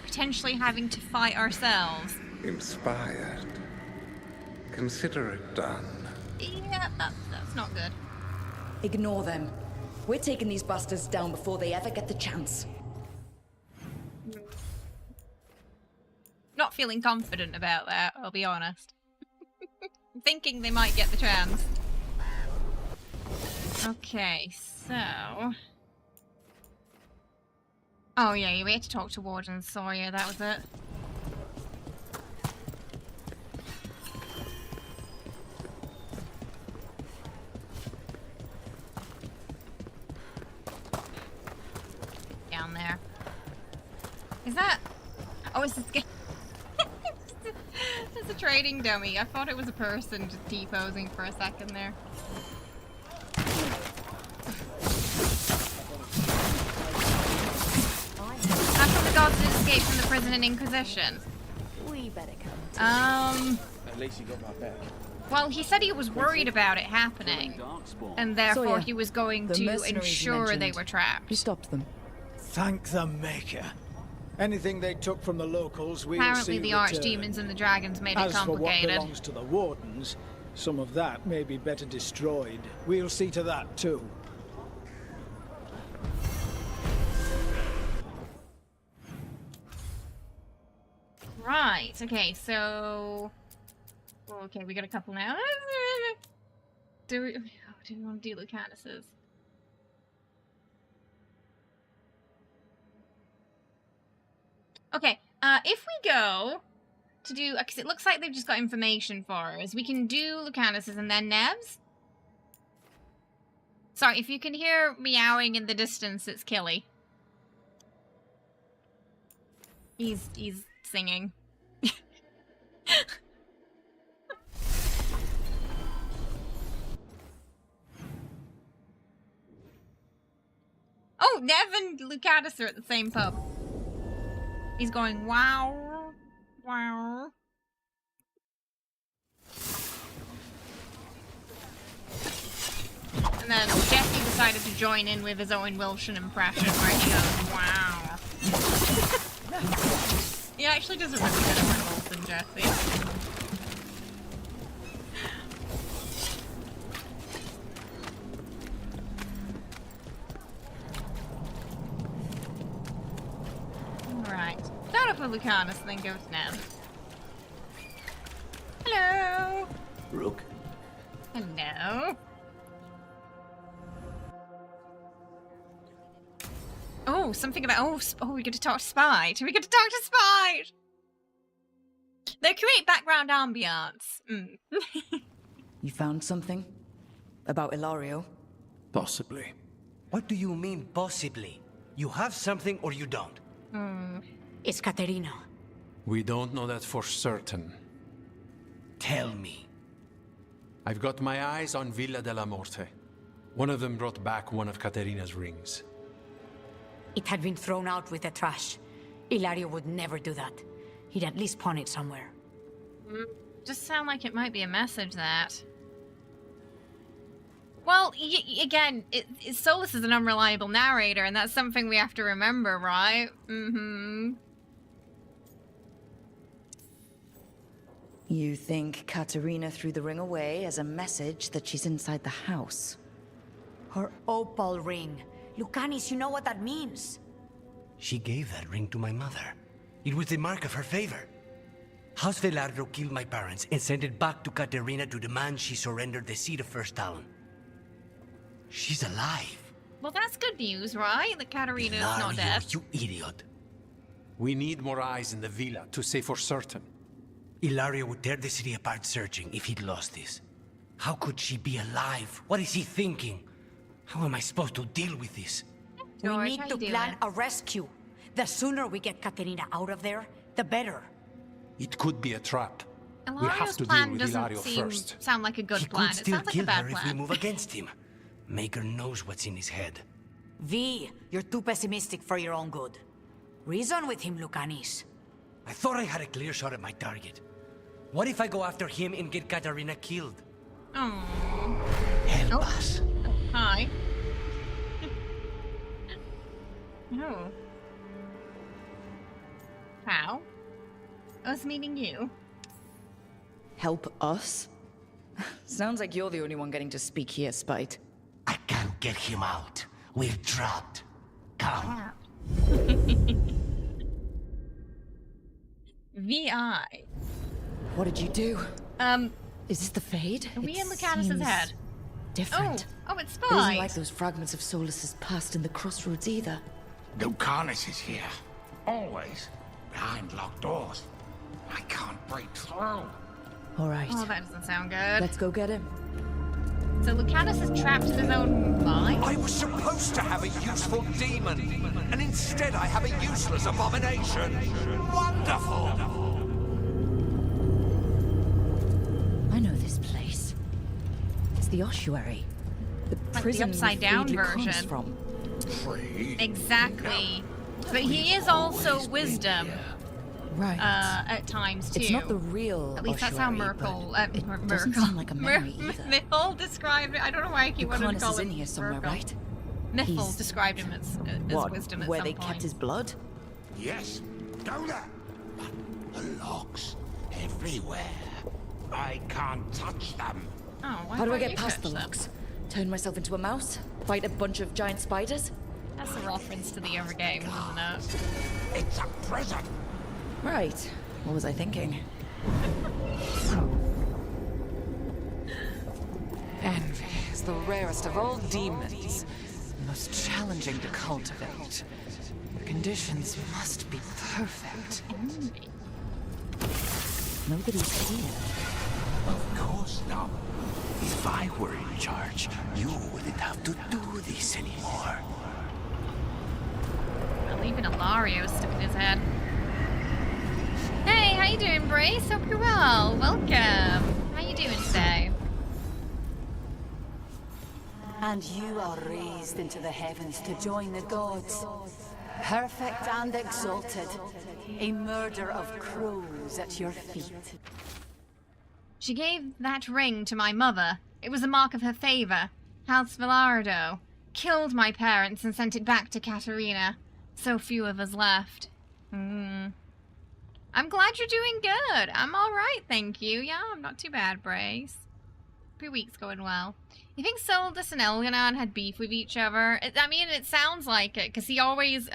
Potentially having to fight ourselves. Inspired. Consider it done. Yeah, that's not good. Ignore them. We're taking these bastards down before they ever get the chance. Not feeling confident about that, I'll be honest. thinking they might get the chance. Okay, so... Oh yeah, we had to talk to Warden Sawyer, that was it. Down there. Is that... Oh, is this... It's a trading dummy. I thought it was a person just T-posing for a second there. How come the gods did escape from the prison in Inquisition? We better come. At least you got my back. Well, he said he was worried about it happening, and therefore Sawyer, he was going the to mercenaries you ensure they mentioned, were trapped. You stopped them. Thank the Maker. Anything they took from the locals, we'll Apparently see the return. archdemons and the dragons made it As for what complicated. belongs to the Wardens, some of that may be better destroyed. We'll see to that too. Right, okay, so... Okay, we got a couple now. Do we want to do Lucanis's? Okay, if we go to do... Because it looks like they've just got information for us. We can do Lucanis's and then Neb's. Sorry, if you can hear meowing in the distance, it's Killy. He's singing. Oh, Nev and Lucanis are at the same pub. He's going, wow, wow. And then Jesse decided to join in with his Owen Wilson impression where he goes, wow. He actually does a really good Owen Wilson, Jesse. Alright. Start off with Lucanis and then go to Nev. Hello! Rook? Hello? Oh, something about... Oh, we get to talk to Spite. We get to talk to Spite! They create background ambiance. You found something? About Ilario? Possibly. What do you mean, possibly? You have something or you don't? It's Caterina. We don't know that for certain. Tell me. I've got my eyes on Villa della Morte. One of them brought back one of Caterina's rings. It had been thrown out with the trash. Ilario would never do that. He'd at least pawn it somewhere. Just sound like it might be a message that... Well, again, Solus is an unreliable narrator, and that's something we have to remember, right? You think Katerina threw the ring away as a message that she's inside the house? Her opal ring. Lucanis, you know what that means. She gave that ring to my mother. It was the mark of her favor. House Veilguard killed my parents and sent it back to Caterina to demand she surrender the seat of First Talon. She's alive. Well, that's good news, right? That Katerina is not dead. You idiot. We need more eyes in the villa to say for certain. Ilario would tear the city apart searching if he'd lost this. How could she be alive? What is he thinking? How am I supposed to deal with this? We need to plan a rescue. The sooner we get Caterina out of there, the better. It could be a trap. We have Ilario's to deal plan with doesn't Ilario first. sound like a good He plan. could It still sounds like a kill bad her if we plan. move against him. Maker knows what's in his head. V, you're too pessimistic for your own good. Reason with him, Lucanis. I thought I had a clear shot at my target. What if I go after him and get Caterina killed? Oh. Help us. Hi. Oh. How? Us meeting you? Help us? Sounds like you're the only one getting to speak here, Spite. I can't get him out. We're trapped. Come. VI. What did you do? Is this the Fade? Are we in Lucanis' head? Different. Oh, it's It isn't fine. like those fragments of Solus's past in the crossroads either. Lucanis is here. Always. Behind locked doors. I can't break through. All right. Oh, that doesn't sound good. Let's go get him. So Lucanis is trapped in his own mind? I was supposed to have a useful demon, and instead I have a useless abomination. Wonderful! I know this place. It's the ossuary. The Like prison the upside down Frid comes version. from. Exactly. But he is also wisdom. Right. At times too. It's not the real At least that's how ossuary, Merkel. but it doesn't seem like a memory either. Miffle described it. I don't know why I keep wanting to Lucanis call is him in here somewhere, Merkel. right? Miffle He's- described him as What? wisdom at Where some they point. kept his blood? Yes, go there. But the locks everywhere. I can't touch them. Oh, why How do I can't get you past touch the them? locks? Turn myself into a mouse? Fight a bunch of giant spiders? That's a reference to the other game, isn't it? It's a prison. Right. What was I thinking? Envy is the rarest of all demons, most challenging to cultivate. The conditions must be perfect. Nobody's here. Of course not. If I were in charge, you wouldn't have to do this anymore. Well, even Ilario stuck in his head. Hey, how you doing, Brace? Hope you're well. Welcome. How you doing today? And you are raised into the heavens to join the gods. Perfect and exalted. A murder of crows at your feet. She gave that ring to my mother. It was a mark of her favor. House Veilguard killed my parents and sent it back to Katerina. So few of us left. I'm glad you're doing good. I'm alright, thank you. Yeah, I'm not too bad, Brace. Hope your week's going well. You think Solus and Elganon had beef with each other? I mean, it sounds like it, because he always,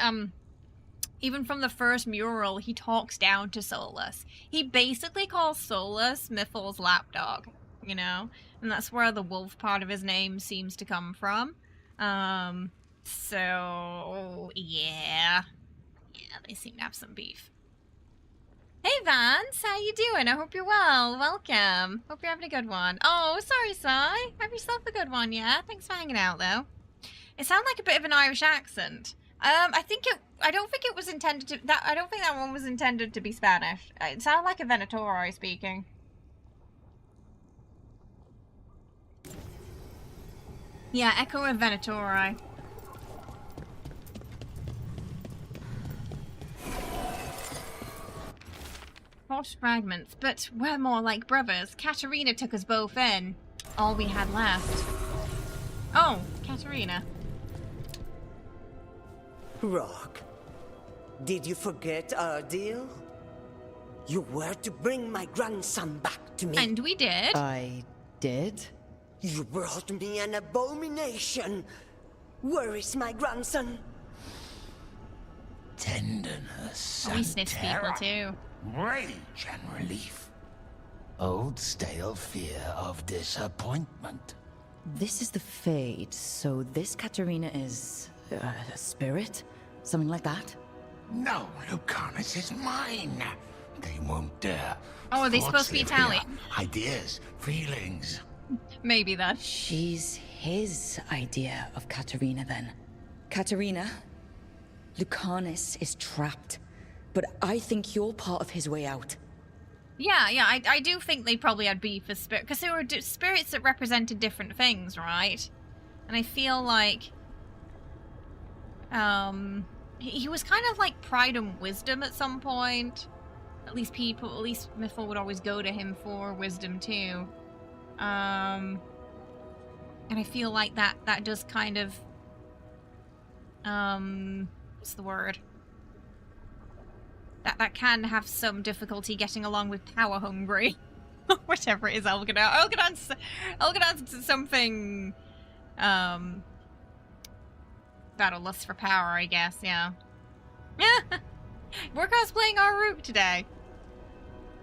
even from the first mural, he talks down to Solus. He basically calls Solus Miffle's lapdog, you know? And that's where the wolf part of his name seems to come from. So, yeah. Yeah, they seem to have some beef. Hey Vance, how you doing? I hope you're well. Welcome. Hope you're having a good one. Oh, sorry, Sai. Have yourself a good one, yeah? Thanks for hanging out, though. It sounded like a bit of an Irish accent. I don't think it was intended to, I don't think that one was intended to be Spanish. It sounded like a Venatori speaking. Yeah, echo of Venatori. Horse fragments, but we're more like brothers. Katerina took us both in. All we had left. Oh, Katerina. Rook, did you forget our deal? You were to bring my grandson back to me. And we did. I did? You brought me an abomination. Where is my grandson? Tenderness Oh, he and sniffs terror. people too. Rage and relief. Old stale fear of disappointment. This is the Fade, so this Katerina is a spirit? Something like that? No, Lucanis is mine. They won't dare. Oh, are they supposed to be Thoughts live here. Italian? Ideas, feelings. Maybe then. She's his idea of Katerina then. Katerina, Lucanis is trapped, but I think you're part of his way out. Yeah, I do think they probably had beef as spirit, because there were spirits that represented different things, right? And I feel like, he was kind of like pride and wisdom at some point. At least Miffle would always go to him for wisdom too. And I feel like that does kind of, what's the word? That can have some difficulty getting along with power hungry. Whatever it is, Elganon. Elganon's something, about a lust for power, I guess, yeah. We're cosplaying our Rook today.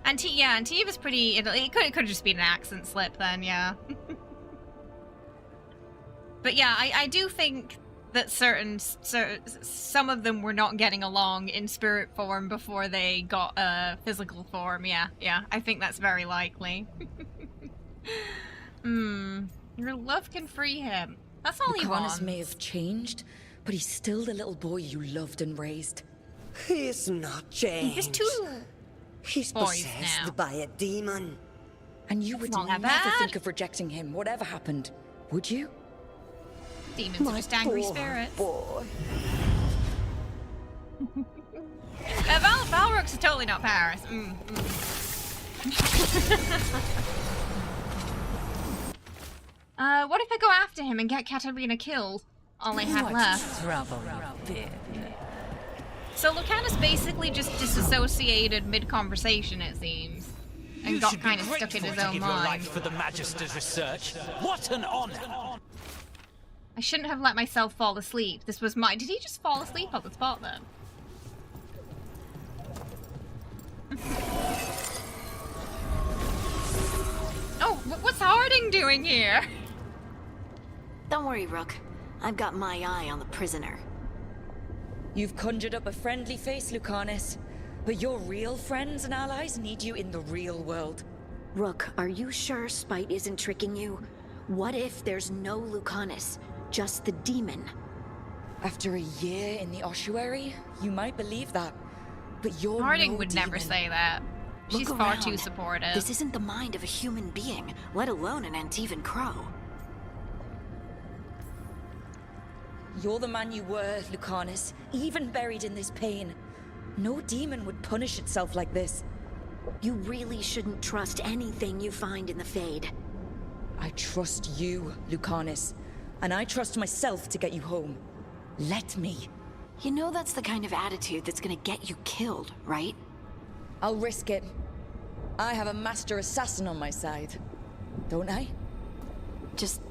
Antieva's pretty. It could have just been an accent slip then, yeah. But yeah, I do think that some of them were not getting along in spirit form before they got physical form. Yeah, I think that's very likely. Your love can free him. That's all he wants. Lucanis may have changed, but he's still the little boy you loved and raised. He's not changed. He's two He's boys possessed now. by a demon. And you would not never that bad. think of rejecting him, whatever happened, would you? Demons are just angry spirits. Boy. Veilguard's totally not Paris. What if I go after him and get Katarina killed? All I have left. So Lucanis basically just disassociated mid-conversation, it seems, and got kind of stuck in his own mind. For the Magister's research. What an honor! I shouldn't have let myself fall asleep. This was my. Did he just fall asleep on the spot then? Oh, what's Harding doing here? Don't worry, Rook. I've got my eye on the prisoner. You've conjured up a friendly face, Lucanis. But your real friends and allies need you in the real world. Rook, are you sure Spite isn't tricking you? What if there's no Lucanis, just the demon? After a year in the ossuary, you might believe that. But you're Harding no would demon. never say that. She's Look far around. too supportive. This isn't the mind of a human being, let alone an Antivan crow. You're the man you were, Lucanis, even buried in this pain. No demon would punish itself like this. You really shouldn't trust anything you find in the Fade. I trust you, Lucanis. And I trust myself to get you home. Let me. You know that's the kind of attitude that's gonna get you killed, right? I'll risk it. I have a master assassin on my side. Don't I? Just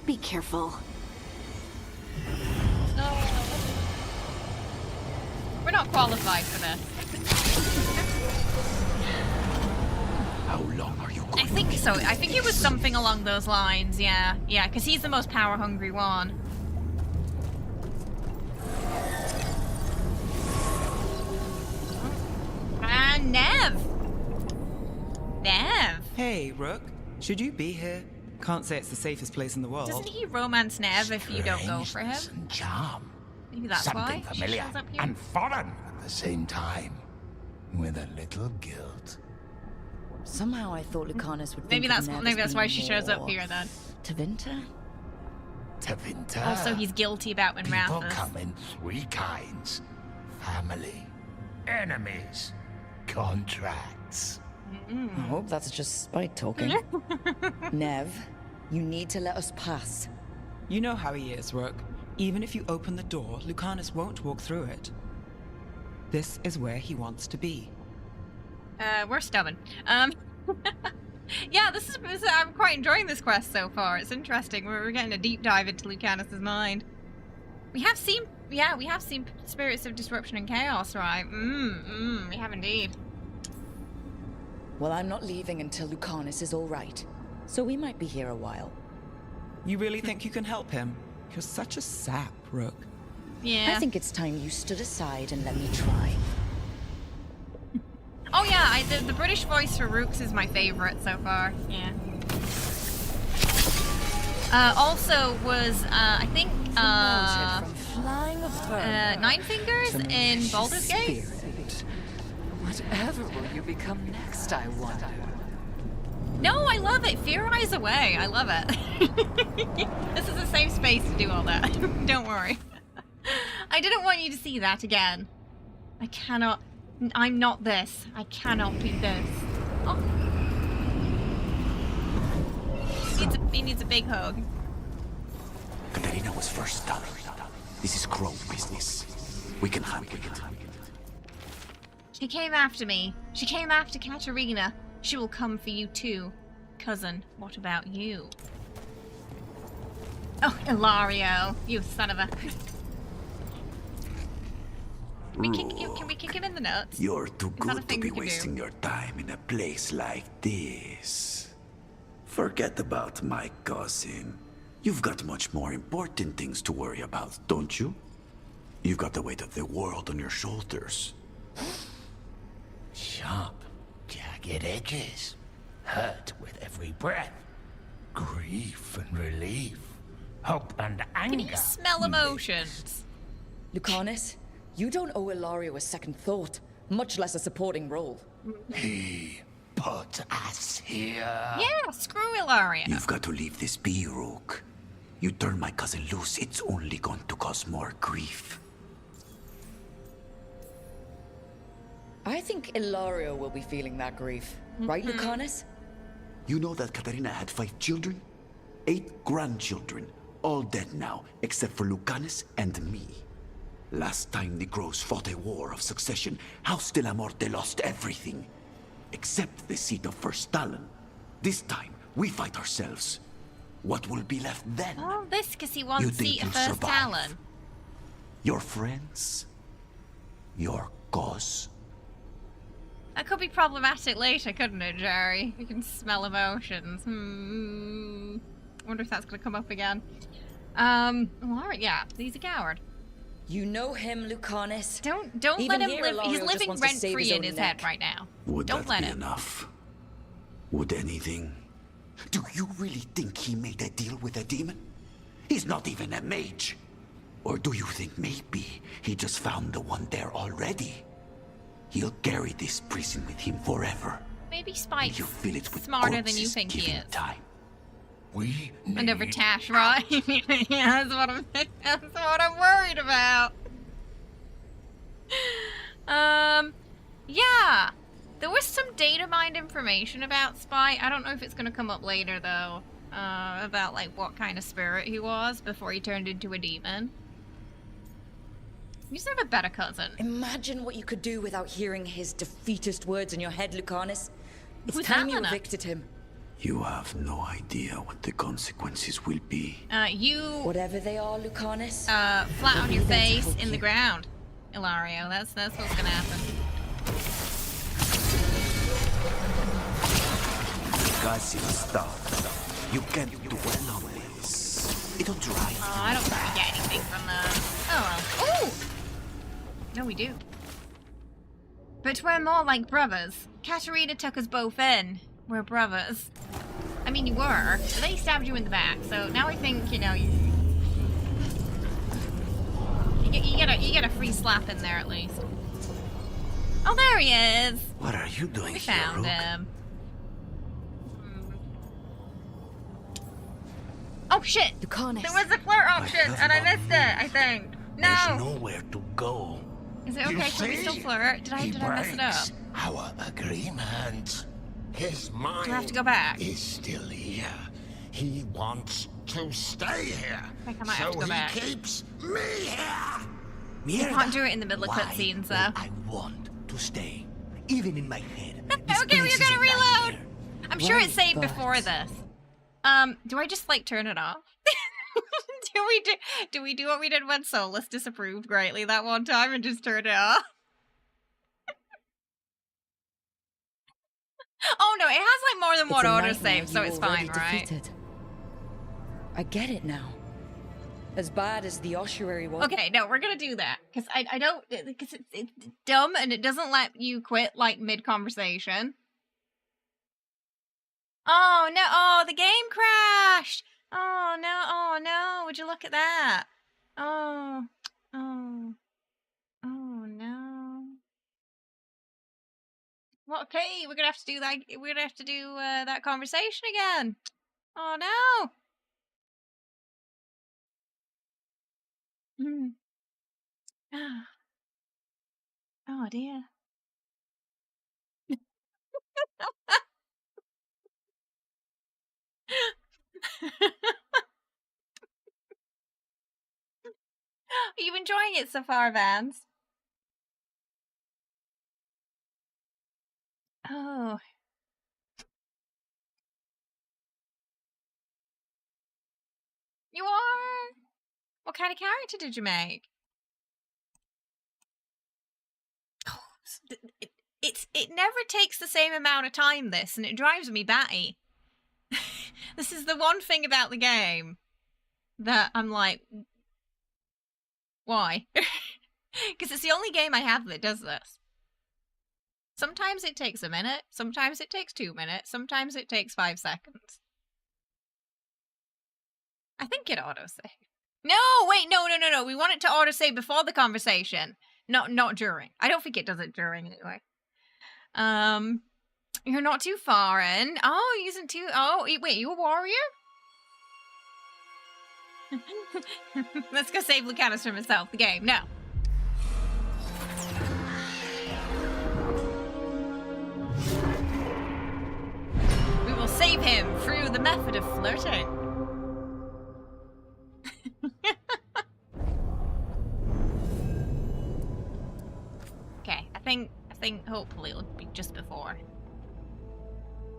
be careful. We're not qualified for this. How long are you going? I think so. I think it was something along those lines, yeah. Yeah, because he's the most power-hungry one. And Nev! Hey, Rook. Should you be here? Can't say it's the safest place in the world. Doesn't he romance Nev if you don't go for him? Strangeness and charm. Maybe that's Something why familiar she shows up here. and foreign at the same time. With a little guilt. Somehow I thought Lucanis would Maybe think of that's Nev as why being she shows up more here then. Tevinter? Tevinter. Also, he's guilty about People Winrathus. come in three kinds. Family, enemies, contracts. I hope that's just Spite talking. Nev, you need to let us pass. You know how he is, Rook. Even if you open the door, Lucanis won't walk through it. This is where he wants to be. We're stubborn. Yeah, this is I'm quite enjoying this quest so far. It's interesting. We're getting a deep dive into Lucanis' mind. We have seen spirits of disruption and chaos, right? We have indeed. Well, I'm not leaving until Lucanis is all right. So we might be here a while. You really think you can help him? You're such a sap, Rook. Yeah. I think it's time you stood aside and let me try. Oh yeah, the British voice for Rooks is my favorite so far. Yeah. Also was I think Nine Fingers in Baldur's Gate. Whatever will you become next, I wonder? No, I love it. Fear Eyes Away. I love it. This is a safe space to do all that. Don't worry. I didn't want you to see that again. I cannot. I'm not this. I cannot be this. Oh. He needs a big hug. Katarina was first done. This is crow business. We can handle it. She came after me. She came after Katarina. She will come for you too. Cousin, what about you? Oh, Ilario, you son of a... Can we kick him in the nuts? You're too Is that a good to thing be we can do? wasting your time in a place like this. Forget about my cousin. You've got much more important things to worry about, don't you? You've got the weight of the world on your shoulders. Sharp, jagged edges. Hurt with every breath. Grief and relief. Hope and anger. Can you smell emotions? Lucanis, you don't owe Ilario a second thought, much less a supporting role. He put us here. Yeah, screw Ilaria. You've got to leave this be, Rook. You turn my cousin loose, it's only going to cause more grief. I think Ilario will be feeling that grief. Right, Lucanis? You know that Katarina had 5 children? 8 grandchildren. All dead now, except for Lucanis and me. Last time the Grows fought a war of succession, House de la Morte lost everything. Except the seat of First Talon. This time, we fight ourselves. What will be left then? Oh, this because he You wants think seat of you'll First survive? Talon. Your friends? Your cause? That could be problematic later, couldn't it, Jerry? You can smell emotions. Wonder if that's gonna come up again. Alright, yeah, he's a coward. You know him, Lucanis. Don't Even let him here, live. He's Ilario just living wants to rent save free in own his neck. head right now. Would Don't that let be him. enough? Would anything? Do you really think he made a deal with a demon? He's not even a mage. Or do you think maybe he just found the one there already? He'll carry this prison with him forever. Maybe Spike's You fill it with smarter than you corpses think he given is. time. We And over Tash, right? Yeah, that's what I'm worried about. Yeah. There was some data mined information about Spike. I don't know if it's gonna come up later though. About like what kind of spirit he was before he turned into a demon. You just have a better cousin. Imagine what you could do without hearing his defeatist words in your head, Lucanis. It's Who's time you Helena? evicted him. You have no idea what the consequences will be. You Whatever they are, Lucanis. flat on your We'll be there to face help in the you. ground, Ilario. That's what's gonna happen. Gassy stuff. You can't dwell on this. It'll dry. Oh, I don't think we get anything from the. Oh well. Ooh! No, we do. But we're more like brothers. Katarina took us both in. We're brothers. I mean, you were, but they stabbed you in the back. So now I think you know you get a free slap in there at least. Oh, there he is. What are you doing We here, found Rook? him. Oh shit! Lucanis. There was a flirt option, and I missed it. I think. There's No. nowhere to go. Is it okay? Can we still flirt? Did I mess it up? Our agreement. His mind Do I have to go back? is still here. He wants to stay here. I think I might so have to go he back. keeps me here. You can't do it in the middle of Why cutscenes, would though. I want to stay, even in my head. This Okay, we're place is gonna a reload. nightmare. I'm sure it's saved but- before this. Do I just like turn it off? do we do what we did when Solus disapproved greatly that one time and just turn it off? Oh no, it has like more than one It's a autosave, nightmare so you it's already fine, right? defeated. I get it now. As bad as the ossuary was. Okay, no, we're gonna do that because I don't because it's dumb and it doesn't let you quit like mid conversation. Oh no! Oh, the game crashed. Oh no! Oh no! Would you look at that? Oh oh oh no! Well, okay, we're gonna have to do that. We're gonna have to do that conversation again. Oh no! Hmm. Ah. Oh dear. Are you enjoying it so far, Vans? Oh. You are? What kind of character did you make? hours. It never takes the same amount of time, this, and it drives me batty. This is the one thing about the game that I'm like, why? Because it's the only game I have that does this. Sometimes it takes a minute, sometimes it takes 2 minutes, sometimes it takes 5 seconds. I think it autosave. No, wait, no. We want it to autosave before the conversation, not during. I don't think it does it during anyway. You're not too far in. Oh, he isn't too. Oh, wait, you a warrior? Let's go save Lucanis from himself. The game, no. We will save him through the method of flirting. Okay, I think hopefully it'll be just before.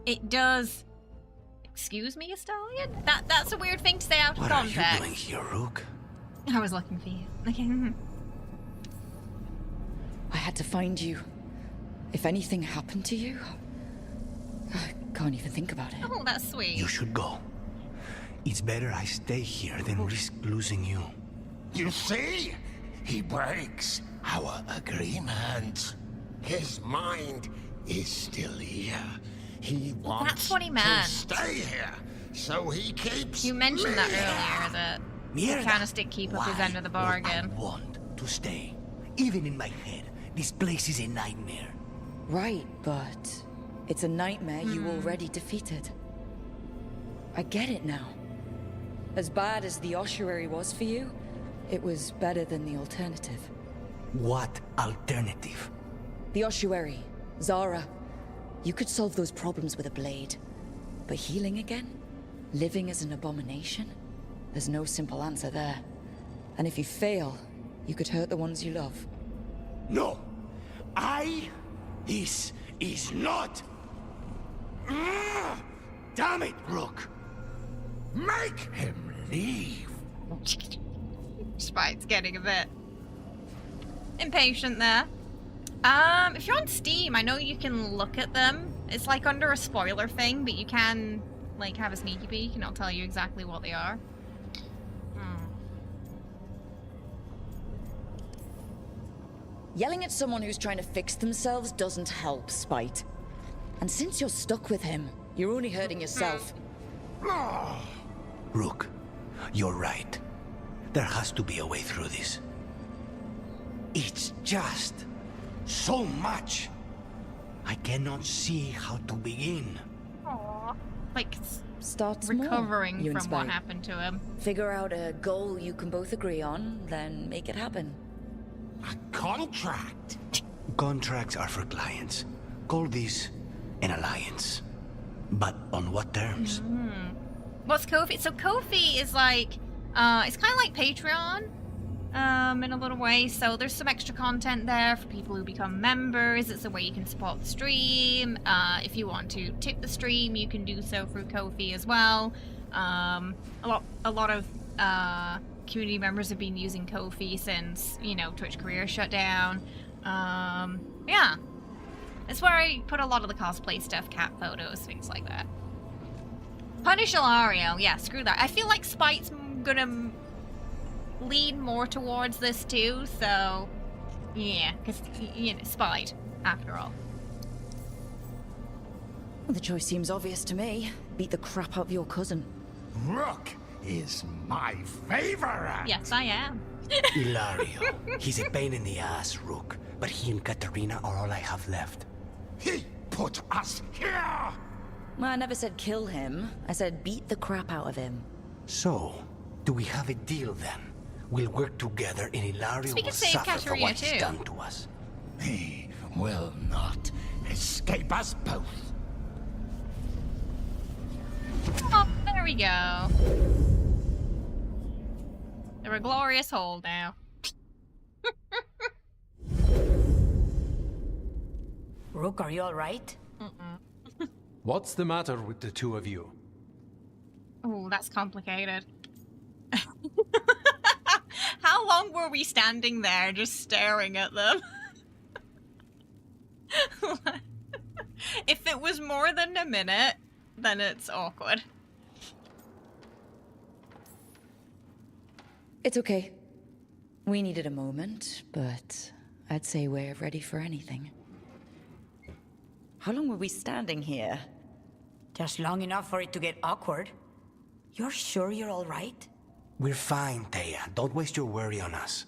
It does. Excuse me, Estalion? That's a weird thing to say out of context. What are you doing here, Rook? I was looking for you. Okay. I had to find you. If anything happened to you, I can't even think about it. Oh, that's sweet. You should go. It's better I stay here than risk losing you. You see? He breaks our agreement. His mind is still here. He wants That's what he meant. to stay here, so he keeps. You mentioned that earlier, that Lucanis did keep up his end of the bargain. I want to stay. Even in my head, this place is a nightmare. Right, but it's a nightmare you already defeated. I get it now. As bad as the ossuary was for you, it was better than the alternative. What alternative? The ossuary, Zara. You could solve those problems with a blade. But healing again? Living as an abomination? There's no simple answer there. And if you fail, you could hurt the ones you love. No! This is not... Damn it, Rook! Make him leave! Spite's getting a bit impatient there. If you're on Steam, I know you can look at them. It's like under a spoiler thing, but you can like have a sneaky peek and I'll tell you exactly what they are. Yelling at someone who's trying to fix themselves doesn't help, Spite. And since you're stuck with him, you're only hurting yourself. Rook, you're right. There has to be a way through this. It's just so much. I cannot see how to begin. Aww. Like, Start recovering small, from what happened to him. Figure out a goal you can both agree on, then make it happen. A contract? Contracts are for clients. Call this an alliance. But on what terms? What's Ko-fi? So Ko-fi is like, it's kind of like Patreon, in a little way. So there's some extra content there for people who become members. It's a way you can support the stream. If you want to tip the stream, you can do so through Ko-fi as well. A lot of community members have been using Ko-fi since, you know, Twitch career shut down. Yeah. It's where I put a lot of the cosplay stuff, cat photos, things like that. Punish Ilario. Yeah, screw that. I feel like Spite's gonna lean more towards this too, so... Yeah, because, you know, Spite, after all. The choice seems obvious to me. Beat the crap out of your cousin. Rook is my favorite! Yes, I am. Ilario. He's a pain in the ass, Rook. But he and Katarina are all I have left. He put us here! I never said kill him. I said beat the crap out of him. So, do we have a deal then? We'll work together and Ilario will save suffer for Katarina what he's too. done to us. He will not escape us both. Oh, there we go. They're a glorious hole now. Rook, are you alright? What's the matter with the two of you? Oh, that's complicated. How long were we standing there just staring at them? If it was more than a minute, then it's awkward. It's okay. We needed a moment, but I'd say we're ready for anything. How long were we standing here? Just long enough for it to get awkward. You're sure you're all right? We're fine, Thea. Don't waste your worry on us.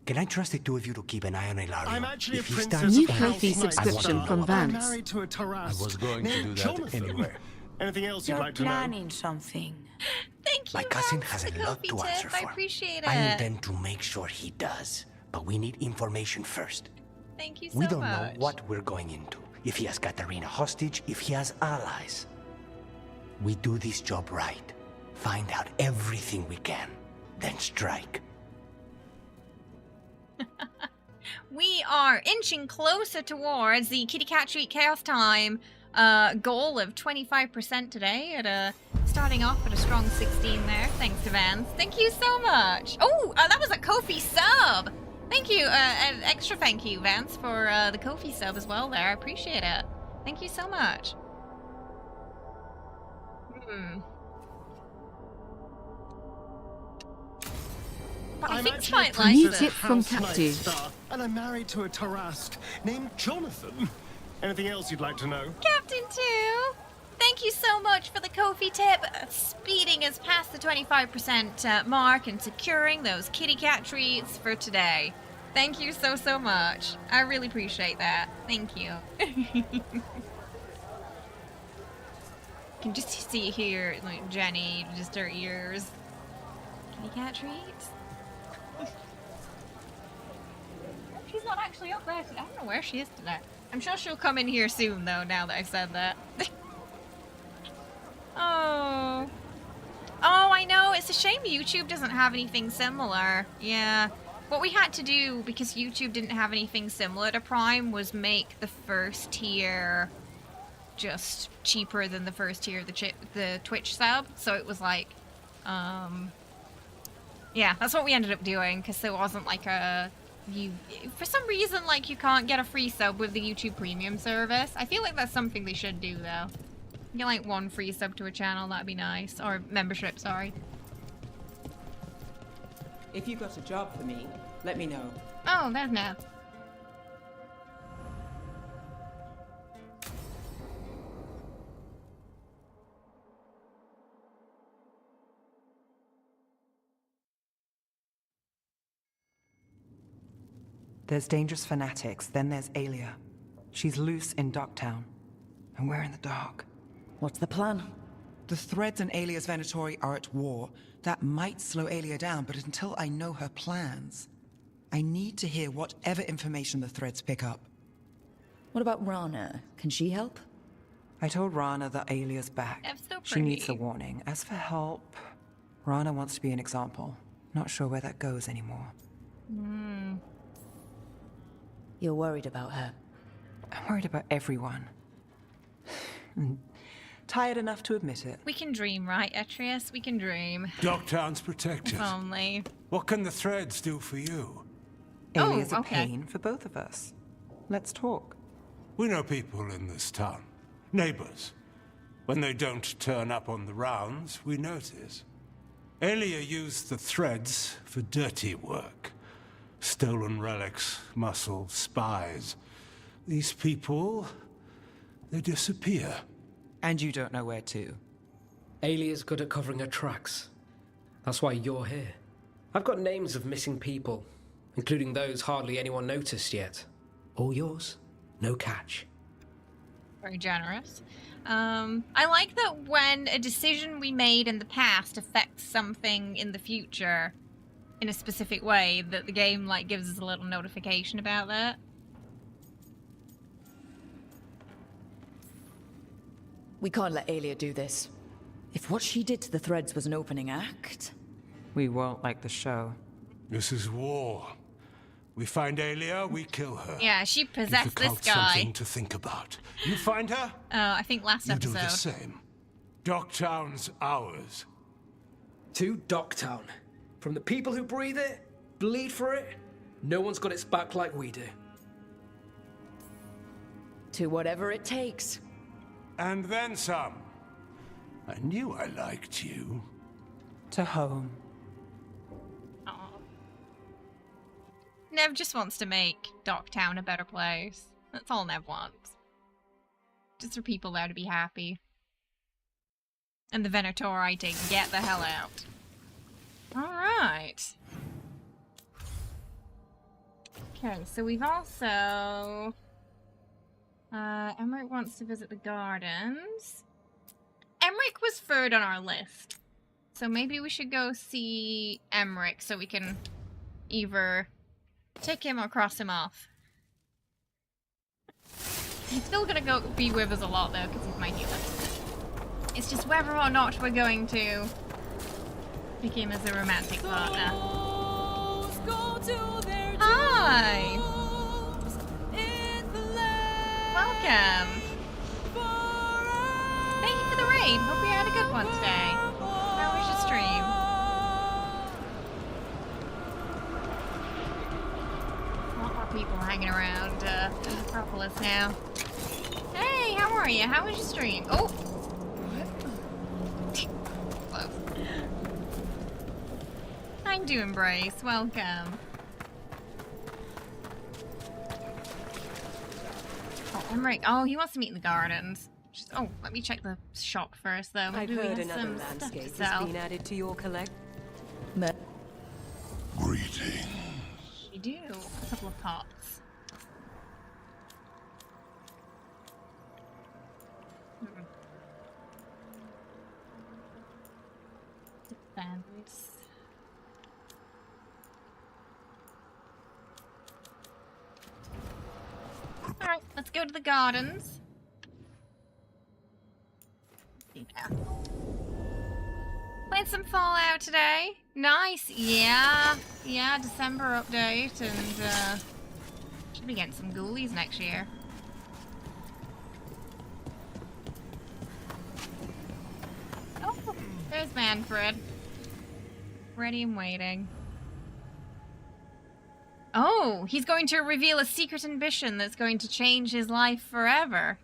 Can I trust the two of you to keep an eye on Ilario? I'm actually If a he princess stands of out, House I want subscription to from know. Vance. I'm married to a Tarrasque. I was going to named do that Jonathan. anyway. Anything else you'd You're like to know? planning something. Thank you, My cousin Vance, has for a the lot coffee to tip. answer I for. appreciate it. I intend to make sure he does, but we need information first. Thank you so We don't much. know what we're going into. If he has Katarina hostage, if he has allies. We do this job right. Find out everything we can, then strike. We are inching closer towards the Kitty Cat Treat Chaos Time goal of 25% today, at starting off at a strong 16 there, thanks to Vance. Thank you so much. Oh, that was a Ko-fi sub. Thank you, an extra thank you, Vance, for the Ko-fi sub as well there. I appreciate it. Thank you so much. But I I'm think actually a Spite likes princess it. of House Nightstar, and I'm married to a Tarrasque named Jonathan. Anything else you'd like to know? Captain 2, thank you so much for the Ko-fi tip. Speeding us past the 25% mark and securing those kitty cat treats for today. Thank you so, so much. I really appreciate that. Thank you. You can just see here, like, Jenny, just her ears. Kitty cat treats? She's not actually up there today. I don't know where she is today. I'm sure she'll come in here soon, though, now that I've said that. Oh. Oh, I know. It's a shame YouTube doesn't have anything similar. Yeah. What we had to do, because YouTube didn't have anything similar to Prime, was make the first tier just cheaper than the first tier of the Twitch sub. So it was like, yeah, that's what we ended up doing, because there wasn't like for some reason, like, you can't get a free sub with the YouTube Premium service. I feel like that's something they should do, though. Get like one free sub to a channel, that'd be nice. Or membership, sorry. If you've got a job for me, let me know. Oh, there's Nat. There's dangerous fanatics, then there's Aelia. She's loose in Docktown, and we're in the dark. What's the plan? The Threads and Aelia's Venatori are at war. That might slow Aelia down, but until I know her plans, I need to hear whatever information the Threads pick up. What about Rana? Can she help? I told Rana that Aelia's back. That's so She needs pretty. the warning. As for help, Rana wants to be an example. Not sure where that goes anymore. You're worried about her. I'm worried about everyone. Tired enough to admit it. We can dream, right, Atreus? We can dream. Docktown's protected. If only. What can the Threads do for you? Aelia's a okay. pain for both of us. Let's talk. We know people in this town. Neighbors. When they don't turn up on the rounds, we notice. Aelia used the Threads for dirty work. Stolen relics, muscle, spies. These people, they disappear. And you don't know where to. Aelia's good at covering her tracks. That's why you're here. I've got names of missing people, including those hardly anyone noticed yet. All yours, no catch. Very generous. I like that when a decision we made in the past affects something in the future in a specific way, that the game like gives us a little notification about that. We can't let Aelia do this. If what she did to the Threads was an opening act... We won't like the show. This is war. We find Aelia, we kill her. Yeah, she possessed Give the this cult guy. something to think about. You find her, I think last you do episode. the same. Docktown's ours. To Docktown. From the people who breathe it, bleed for it, no one's got its back like we do. To whatever it takes. And then some. I knew I liked you. To home. Nev just wants to make Docktown a better place. That's all Nev wants. Just for people there to be happy. And the Venatori to get the hell out. Alright. Okay, so we've also... Emmerich wants to visit the gardens. Emmerich was third on our list. So maybe we should go see Emmerich so we can either take him or cross him off. He's still gonna be with us a lot though, because he's my healer. It's just whether or not we're going to pick him as a romantic partner. Hi! Welcome! Thank you for the raid. Hope you had a good one today. How was your stream? A lot more people hanging around Acropolis now. Hey, how are you? How was your stream? Oh! Close. I'm doing Brace. Welcome. Oh, Emmerich. Oh, he wants to meet in the gardens. Oh, let me check the shop first, though. I've Maybe we heard have another some stuff to landscape sell. has been added to your collect. Greetings. We do. A couple of pots. Defense. Alright, let's go to the gardens. Yeah. Played some Fallout today. Nice, yeah. Yeah, December update, and should be getting some ghoulies next year. Oh, there's Manfred. Ready and waiting. Oh, he's going to reveal a secret ambition that's going to change his life forever.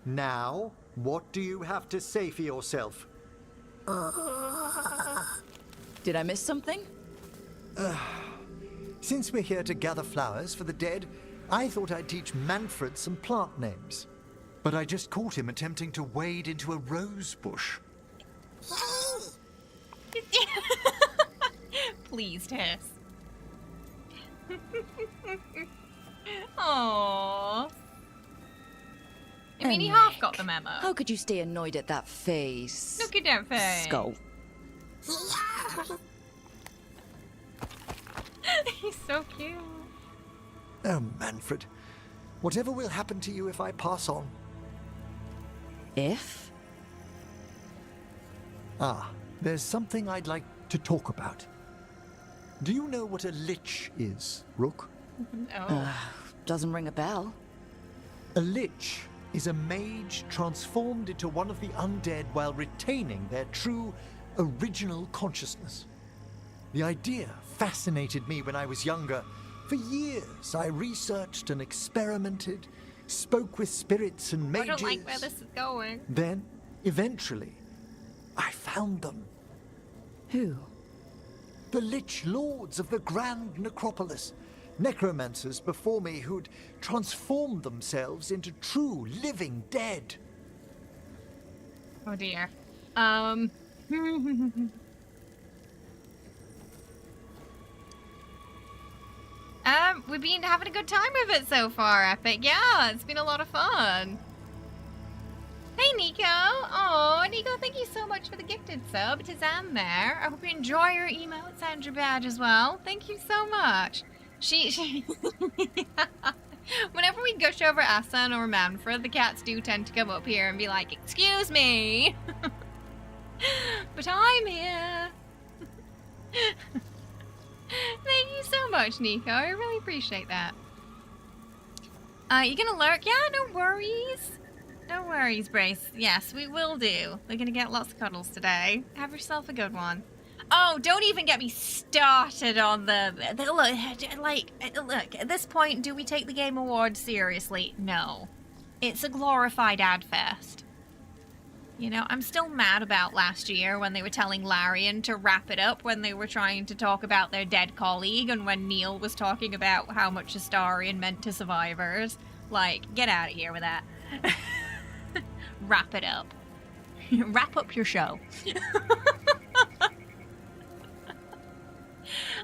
Now, what do you have to say for yourself? Did I miss something? Since we're here to gather flowers for the dead, I thought I'd teach Manfred some plant names. But I just caught him attempting to wade into a rose bush. Please, Tess. Aww. I mean, he half got the memo. How could you stay annoyed at that face? Look at that face. Skull. He's so cute. Oh, Manfred. Whatever will happen to you if I pass on? If? Ah, there's something I'd like to talk about. Do you know what a lich is, Rook? No. Doesn't ring a bell. A lich is a mage transformed into one of the undead while retaining their true, original consciousness. The idea fascinated me when I was younger. For years, I researched and experimented, spoke with spirits and mages. I don't like where this is going. Then, eventually, I found them. Who? The Lich Lords of the Grand Necropolis. Necromancers before me who'd transformed themselves into true living dead. Oh dear. We've been having a good time with it so far, Epic. Yeah, it's been a lot of fun. Hey, Nico. Oh, Nico, thank you so much for the gifted sub to Zan there. I hope you enjoy your email with Sandra Badge as well. Thank you so much. She Whenever we gush over Asan or Manfred, the cats do tend to come up here and be like, excuse me. But I'm here. Thank you so much, Nico. I really appreciate that. You gonna lurk? Yeah, no worries. No worries, Brace. Yes, we will do. We're gonna get lots of cuddles today. Have yourself a good one. Oh, don't even get me started on the look, at this point, do we take the Game Awards seriously? No. It's a glorified ad fest. You know, I'm still mad about last year when they were telling Larian to wrap it up when they were trying to talk about their dead colleague and when Neil was talking about how much Astarion meant to survivors. Like, get out of here with that. Wrap it up. Wrap up your show.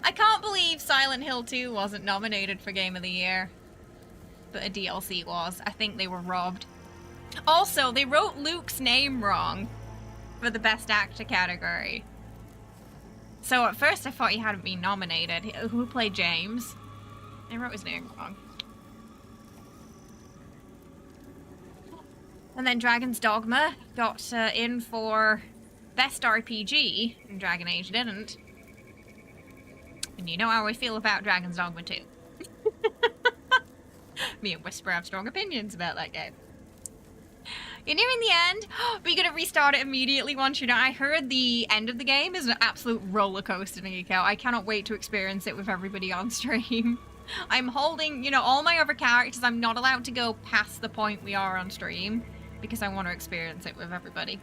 I can't believe Silent Hill 2 wasn't nominated for Game of the Year. But a DLC was. I think they were robbed. Also, they wrote Luke's name wrong for the Best Actor category. So at first I thought he hadn't been nominated. Who played James? They wrote his name wrong. And then Dragon's Dogma got in for Best RPG, and Dragon Age didn't. And you know how I feel about Dragon's Dogma 2. Me and Whisper have strong opinions about that game. You're nearing the end, but you're gonna restart it immediately once you're done. I heard the end of the game is an absolute roller coaster to geek out. I cannot wait to experience it with everybody on stream. I'm holding, you know, all my other characters. I'm not allowed to go past the point we are on stream because I want to experience it with everybody.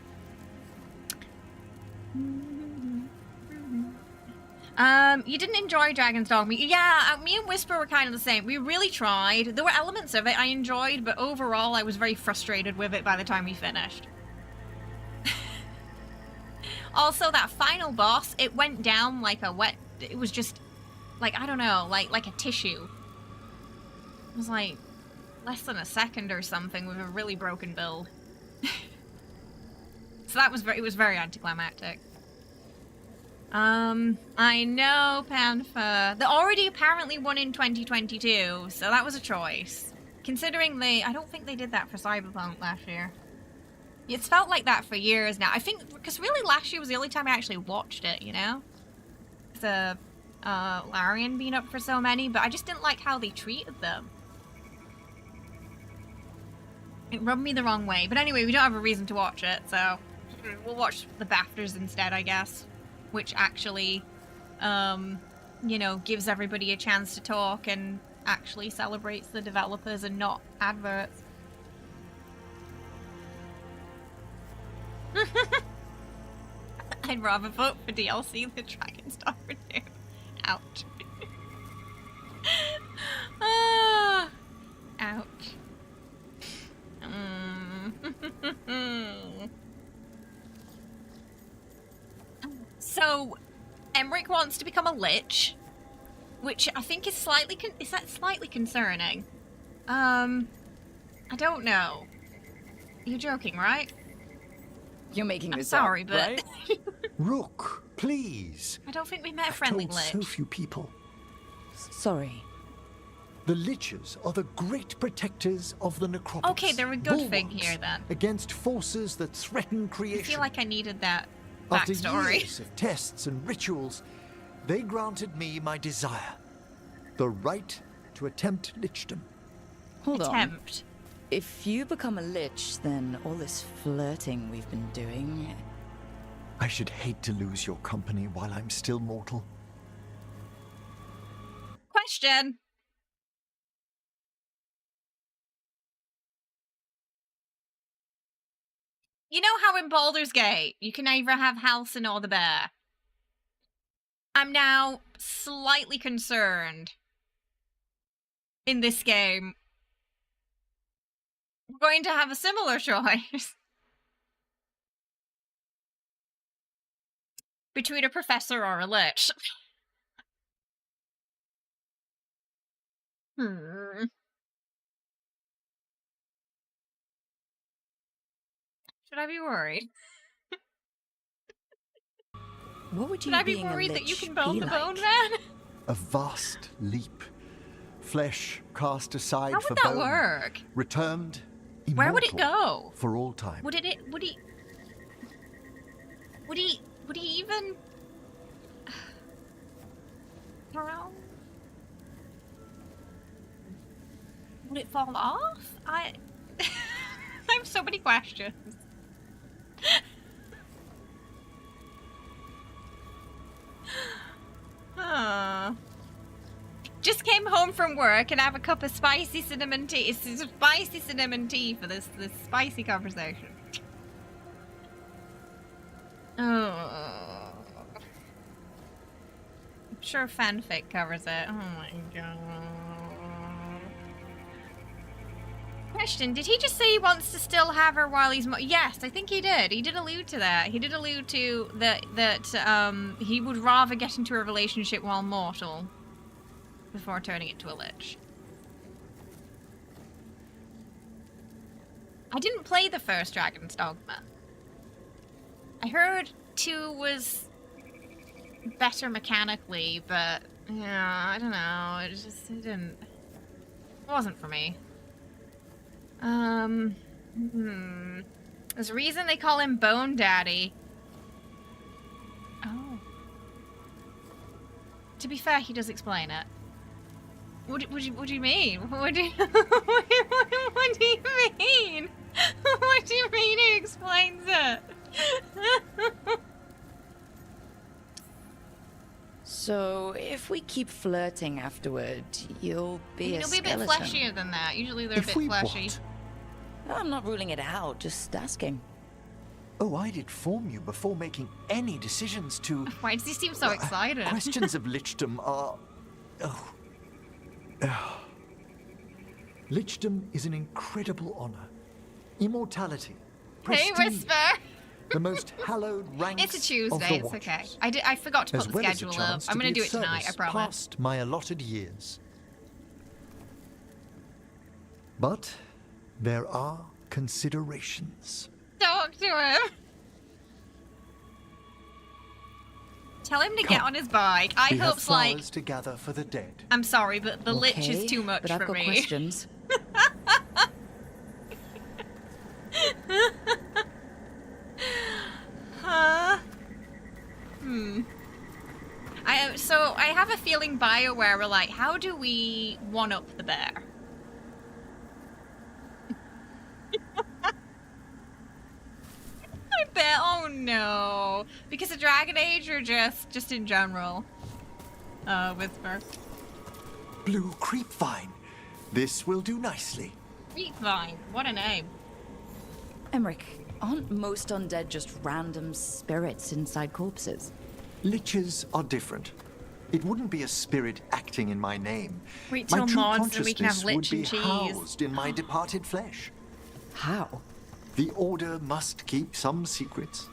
You didn't enjoy Dragon's Dogma. Yeah, me and Whisper were kind of the same. We really tried. There were elements of it I enjoyed, but overall I was very frustrated with it by the time we finished. Also, that final boss, it went down like a wet... It was just, like, I don't know, like a tissue. It was like less than a second or something with a really broken build. So that was it was very anticlimactic. I know, Panther. They already apparently won in 2022, so that was a choice. Considering I don't think they did that for Cyberpunk last year. It's felt like that for years now. I think, because really last year was the only time I actually watched it, you know? The, Larian being up for so many, but I just didn't like how they treated them. It rubbed me the wrong way. But anyway, we don't have a reason to watch it, so we'll watch the BAFTAs instead, I guess. Which actually, you know, gives everybody a chance to talk and actually celebrates the developers and not adverts. I'd rather vote for DLC than Dragon's Dogma 2. Ouch. Ah, ouch. So, Emmerich wants to become a lich, which I think is slightly slightly concerning? I don't know. You're joking, right? You're making this sorry, up, but right? Rook, please. I don't think we met a friendly Told lich. so few people. Sorry. The liches are the great protectors of the necropolis. Okay, they're a good thing bulwarks here then. Against forces that threaten I creation. feel like I needed that After backstory. years of tests and rituals, they granted me my desire. The right to attempt lichdom. Hold Attempt. on. If you become a lich, then all this flirting we've been doing... I should hate to lose your company while I'm still mortal. Question. You know how in Baldur's Gate, you can either have Halsin or the bear? I'm now slightly concerned in this game. We're going to have a similar choice between a professor or a lich. Should I be worried? What would you Should I be being a worried that you lich can bone be the like? bone man? A vast leap. Flesh cast aside How for would that bone. work? Returned immortal. Where would it go? For all time. Would he even... I don't know. Would it fall off? I have so many questions. just came home from work and have a cup of spicy cinnamon tea. It's spicy cinnamon tea for this spicy conversation. Oh. I'm sure fanfic covers it. Oh my god. Question, did he just say he wants to still have her while he's yes, I think he did. He did allude to that. He did allude to that he would rather get into a relationship while mortal before turning into a lich. I didn't play the first Dragon's Dogma. I heard 2 was better mechanically, but yeah, I don't know. It didn't. It wasn't for me. There's a reason they call him Bone Daddy. Oh. To be fair, he does explain it. What do you mean? What do you mean? What do you mean he explains it? So, if we keep flirting afterward, you'll be a You'll be a bit skeleton. fleshier than that. Usually they're a bit fleshy. I'm not ruling it out, just asking. Oh, I'd inform you before making any decisions to... Why does he seem so excited? Questions of lichdom are... Lichdom is an incredible honor. Immortality. Hey, Prestige, Whisper! the most hallowed ranks It's a Tuesday, of the it's okay. Watchers, I forgot to as put the well as a schedule up. chance I'm to gonna be do of it tonight, I service promise. past my allotted years. But there are considerations. Talk to him! Tell him to get on his bike. I we have hope's like... flowers to gather for the dead. I'm sorry, but the lich Okay, is too much but I've for got me. questions. Huh? So I have a feeling BioWare were like, how do we one-up the bear? I bet. Oh no, because of Dragon Age or just in general. Whisper. Blue creepvine. This will do nicely. Creepvine. What a name. Emmerich, aren't most undead just random spirits inside corpses? Liches are different. It wouldn't be a spirit acting in my name. Wait My till true mods and we can have consciousness would lich be and cheese. housed in my departed flesh. How? The Order must keep some secrets.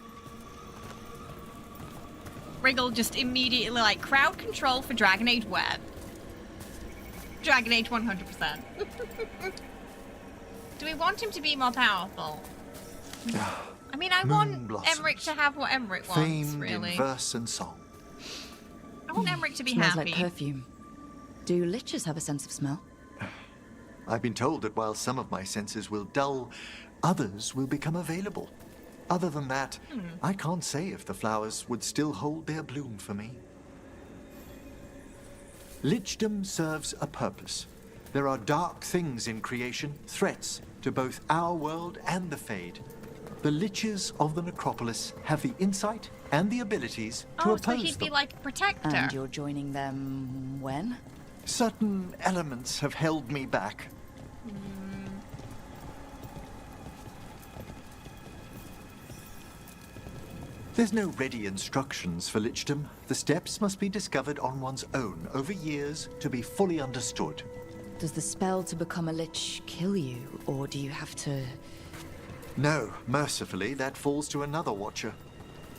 Wriggle just immediately like crowd control for Dragon Age web. Dragon Age 100%. Do we want him to be more powerful? I mean, I want blossoms, Emmerich to have what Emmerich wants, famed really. in verse and song. I want Emmerich to be Smells happy. like perfume. Do liches have a sense of smell? I've been told that while some of my senses will dull, others will become available. Other than that, I can't say if the flowers would still hold their bloom for me. Lichdom serves a purpose. There are dark things in creation, threats to both our world and the Fade. The Liches of the Necropolis have the insight and the abilities to Oh, oppose so he'd them. be like a protector. And you're joining them when? Certain elements have held me back. There's no ready instructions for Lichdom. The steps must be discovered on one's own over years to be fully understood. Does the spell to become a lich kill you, or do you have to... No, mercifully, that falls to another Watcher.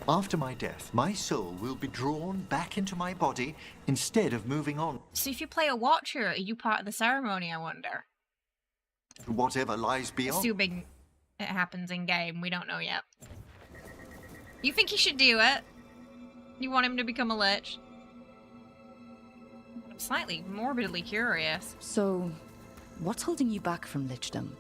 After my death, my soul will be drawn back into my body instead of moving on. So if you play a Watcher, are you part of the ceremony, I wonder? Whatever lies beyond. Assuming it happens in game, we don't know yet. You think he should do it? You want him to become a lich? I'm slightly morbidly curious. So, what's holding you back from lichdom?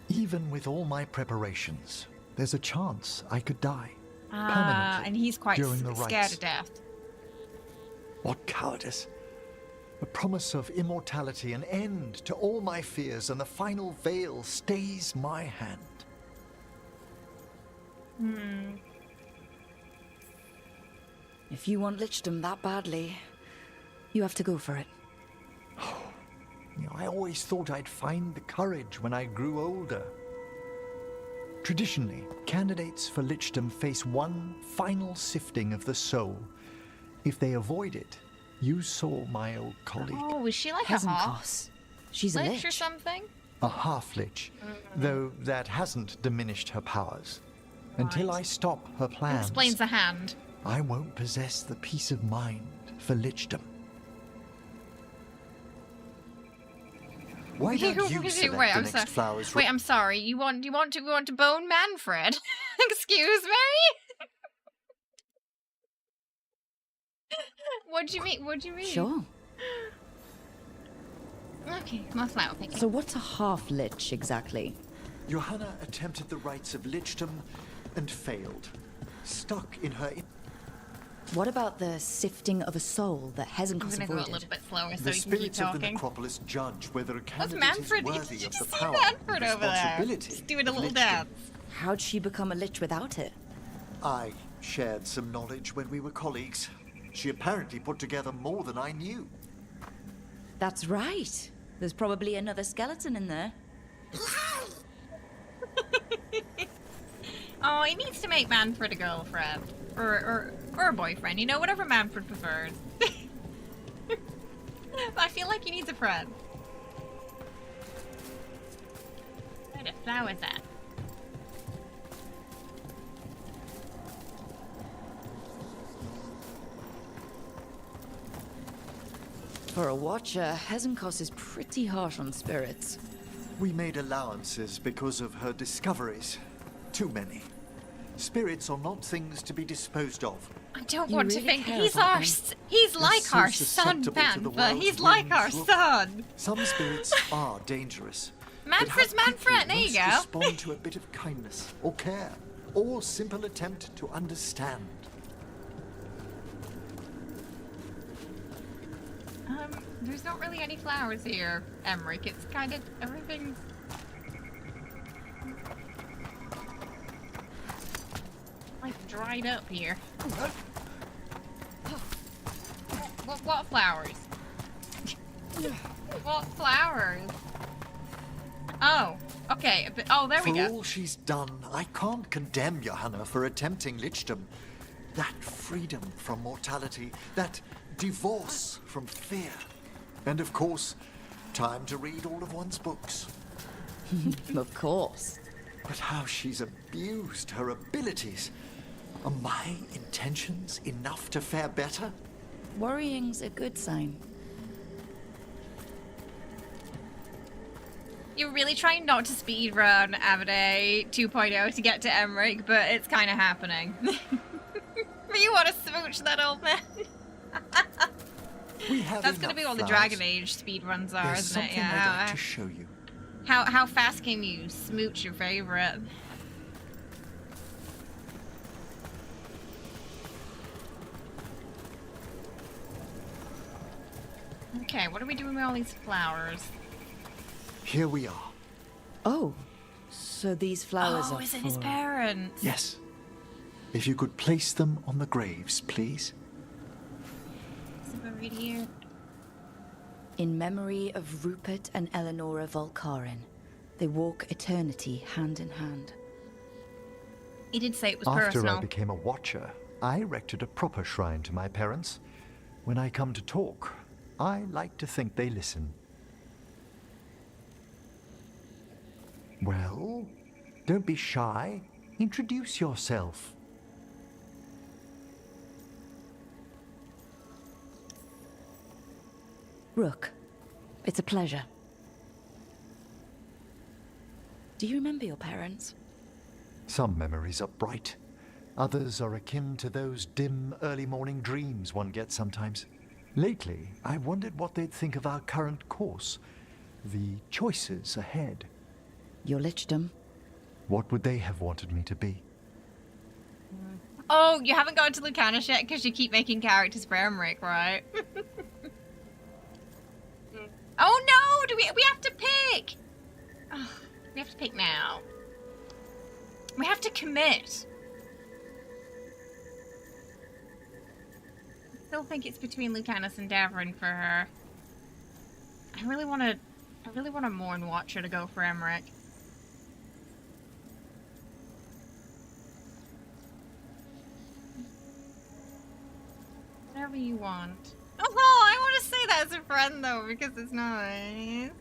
Even with all my preparations, there's a chance I could die. Ah, and he's quite during the scared rites. to death. What cowardice. A promise of immortality, an end to all my fears, and the final veil stays my hand. If you want lichdom that badly, You have to go for it. You know, I always thought I'd find the courage when I grew older. Traditionally, candidates for lichdom face one final sifting of the soul. If they avoid it, you saw my old colleague. Oh, is she like a half? She's a lich or lich. something? A half-lich, though that hasn't diminished her powers. Until I stop her plans, Explains the hand. I won't possess the peace of mind for lichdom. Why don't you select Wait, the I'm next sorry. flowers? Wait, I'm sorry. You want to bone Manfred? Excuse me. What do you mean? What do you mean? Sure. Okay, more flower picking. So what's a half-lich exactly? Johanna attempted the rites of lichdom and failed. Stuck in her... What about the sifting of a soul that I'm Hezenkos gonna go a avoided? little bit slower so The we can keep spirits of the talking. necropolis judge whether a What's candidate Manfred? is worthy Did you of just the see power Manfred and over there? responsibility Just doing a of little lichdom. dance. How'd she become a lich without it? I shared some knowledge when we were colleagues. She apparently put together more than I knew. That's right. There's probably another skeleton in there. Oh, he needs to make Manfred a girlfriend. Or a boyfriend, you know, whatever Manfred prefers. I feel like he needs a friend. Where the flowers at? For a watcher, Hezenkos is pretty harsh on spirits. We made allowances because of her discoveries. Too many. Spirits are not things to be disposed of. I don't You want to really think care he's about our them. he's They're like so our son, susceptible to the Panther. world's He's like whims, our Rook. son. Some spirits are dangerous. Manfred's but how quickly Manfred, there you most go. respond to a bit of kindness or care or simple attempt to understand. There's not really any flowers here, Emmerich. It's kind of everything's like dried up here. What flowers? What flowers? Oh, okay. Oh, there we For go. all she's done, I can't condemn Johanna for attempting lichdom. That freedom from mortality, that divorce from fear. And of course, time to read all of one's books. Of course. But how she's abused her abilities. Are my intentions enough to fare better? Worrying's a good sign. You're really trying not to speedrun Avade 2.0 to get to Emmerich, but it's kind of happening. You want to smooch that old man? That's going to be what the Dragon Age speedruns are, There's isn't it? something Yeah. I'd like to show you. How fast can you smooch your favorite? Okay, what are we doing with all these flowers? Here we are. Oh, so these flowers Oh, are is it his for- parents? Yes. If you could place them on the graves, please. Is it right here? In memory of Rupert and Eleonora Volcarin, they walk eternity hand in hand. He did say it was After personal. I became a watcher, I erected a proper shrine to my parents. When I come to talk, I like to think they listen. Well, don't be shy. Introduce yourself. Rook, it's a pleasure. Do you remember your parents? Some memories are bright. Others are akin to those dim early morning dreams one gets sometimes. Lately, I wondered what they'd think of our current course, the choices ahead. Your lichdom. What would they have wanted me to be? Oh, you haven't gotten to Lucanis yet because you keep making characters for Emmerich, right? Oh no! Do we have to pick? Oh, we have to pick now. We have to commit. So still think it's between Lucanis and Davrin for her. I really want to mourn Watcher to go for Emmerich. Whatever you want. Oh, I want to say that as a friend though, because it's nice.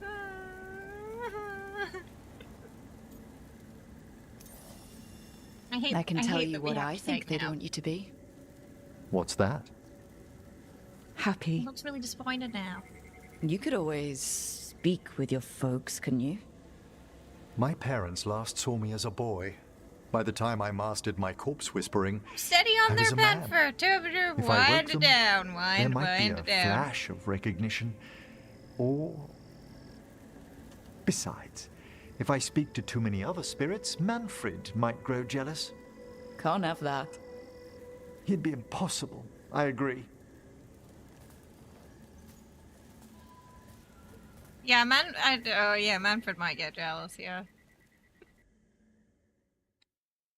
I can tell you that we what have I to think take they'd now. want you to be. What's that? Happy. He looks really disappointed now. You could always speak with your folks, couldn't you? My parents last saw me as a boy. By the time I mastered my corpse whispering, Steady on I there, was a man. Benford. If I woke Wind it them, down. there Wind might it be a down. flash of recognition. Or... Besides, if I speak to too many other spirits, Manfred might grow jealous. Can't have that. He'd be impossible. I agree. Yeah, Manfred might get jealous, yeah.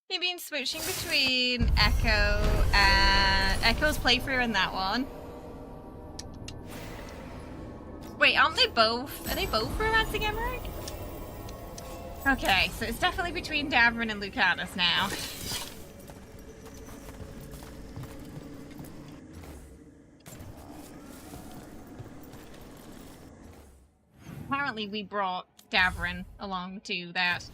You've been switching between Echo and... Echo's playthrough and that one. Wait, aren't they both... Are they both romancing Emmerich? Okay, so it's definitely between Davrin and Lucanis now. Apparently we brought Davrin along to that.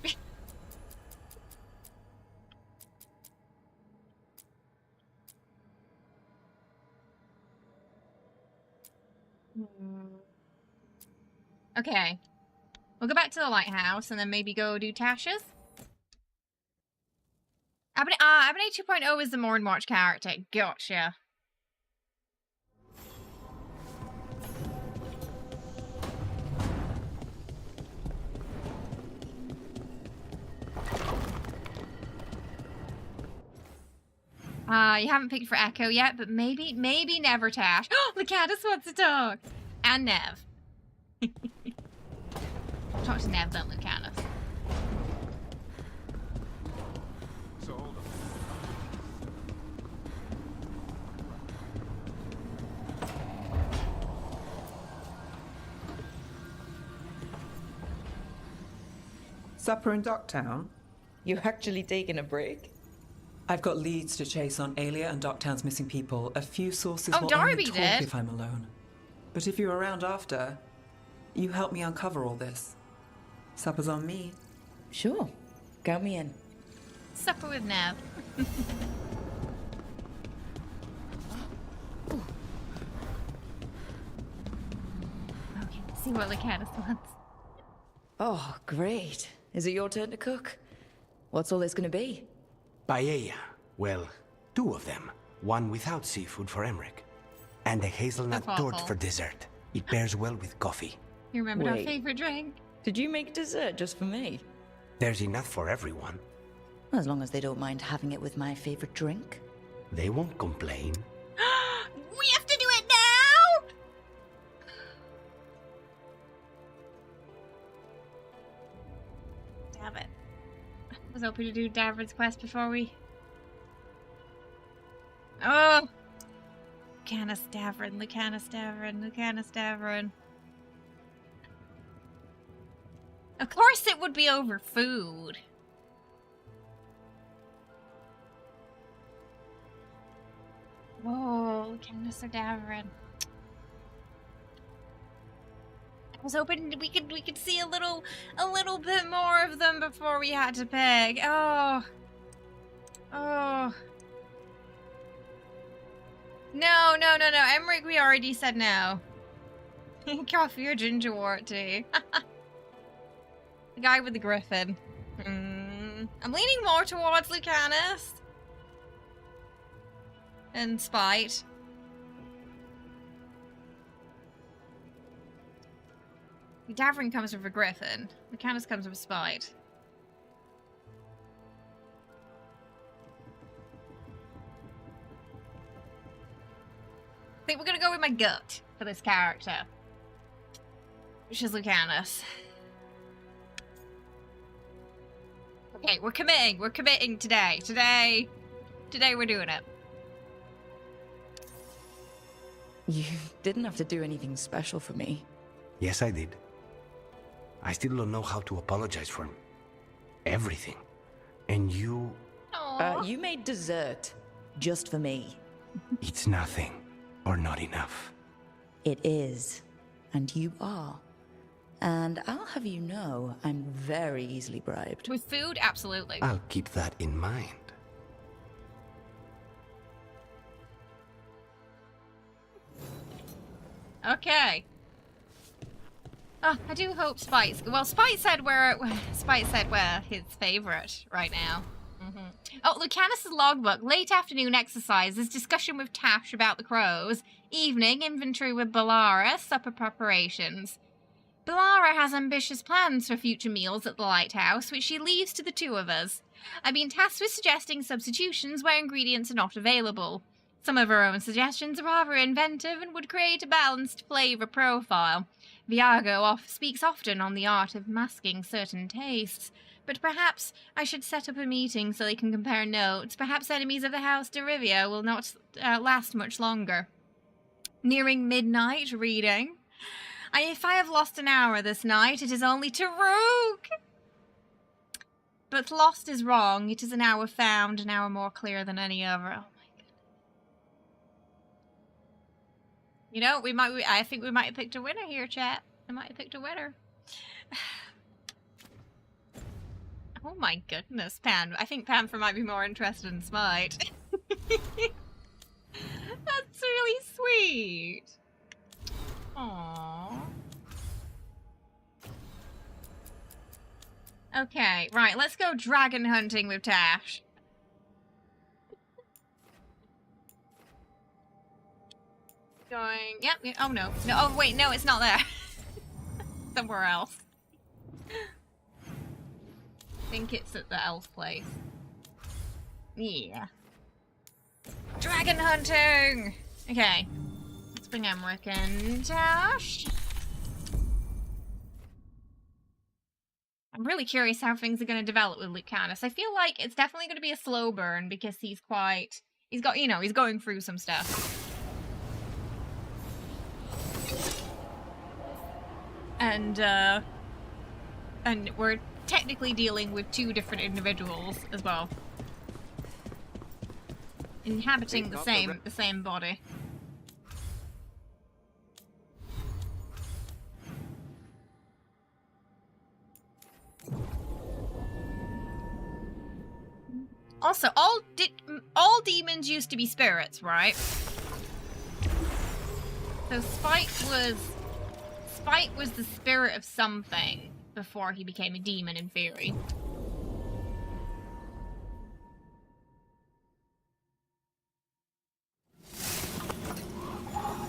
Okay. We'll go back to the lighthouse and then maybe go do Tasha's. Abonate 2.0 is the Mourn Watch character. Gotcha. You haven't picked for Echo yet, but maybe never Tash. Oh, Lucanis wants to talk! And Nev. Talk to Nev, then Lucanis. So hold Supper in Docktown? You're actually taking a break? I've got leads to chase on Aelia and Docktown's missing people. A few sources Oh, will Darby only talk did. if I'm alone. But if you're around after, you help me uncover all this. Supper's on me. Sure. Count me in. Supper with Nev. Okay, let's see what Lucanis wants. Oh, great. Is it your turn to cook? What's all this gonna be? Paella. Well, 2 of them. One without seafood for Emmerich. And a hazelnut That's torte awful. for dessert. It pairs well with coffee. You remembered our Wait. favorite drink? Did you make dessert just for me? There's enough for everyone. As long as they don't mind having it with my favorite drink. They won't complain. We have to do it now! Damn it. I was hoping to do Davrin's quest before we... Oh! Lucanis Davrin, Lucanis Davrin, Lucanis Davrin. Of course it would be over food. Whoa, Lucanis or Davrin. I was hoping we could see a little bit more of them before we had to pick. Oh. Oh. No. Emmerich, we already said no. Coffee or ginger wort tea. The guy with the griffin. I'm leaning more towards Lucanis. And spite. Davrin comes with a griffin. Lucanis comes with spite. I think we're gonna go with my gut for this character. Which is Lucanis. Okay, we're committing. We're committing today. Today we're doing it. You didn't have to do anything special for me. Yes, I did. I still don't know how to apologize for everything. And you... You made dessert. Just for me. It's nothing. Or not enough. It is. And you are. And I'll have you know, I'm very easily bribed. With food, absolutely. I'll keep that in mind. Okay. Oh, I do hope Spite's... Well, Spite said we're his favourite right now. Oh, Lucanis' logbook. Late afternoon exercises, discussion with Tash about the crows. Evening, inventory with Balara, supper preparations. Balara has ambitious plans for future meals at the lighthouse, which she leaves to the two of us. I've been tasked with suggesting substitutions where ingredients are not available. Some of her own suggestions are rather inventive and would create a balanced flavour profile. Viago speaks often on the art of masking certain tastes, but perhaps I should set up a meeting so they can compare notes. Perhaps enemies of the House de Rivia will not last much longer. Nearing midnight, reading. If I have lost an hour this night, it is only to Rook! But lost is wrong. It is an hour found, an hour more clear than any other. Oh my goodness. You know, I think we might have picked a winner here, chat. I might have picked a winner. Oh my goodness, Pan. I think Panther might be more interested in Smite. That's really sweet. Aww. Okay, right, let's go dragon hunting with Tash. Going, yep, oh no. No, oh wait, no, it's not there. Somewhere else. I think it's at the elf place. Yeah. Dragon hunting! Okay. Let's bring Emmerich and Tash. I'm really curious how things are going to develop with Lucanis. I feel like it's definitely going to be a slow burn because he's got, you know, he's going through some stuff. And we're technically dealing with two different individuals as well. Inhabiting the same body. Also, all demons used to be spirits, right? So Spite was the spirit of something before he became a demon in theory.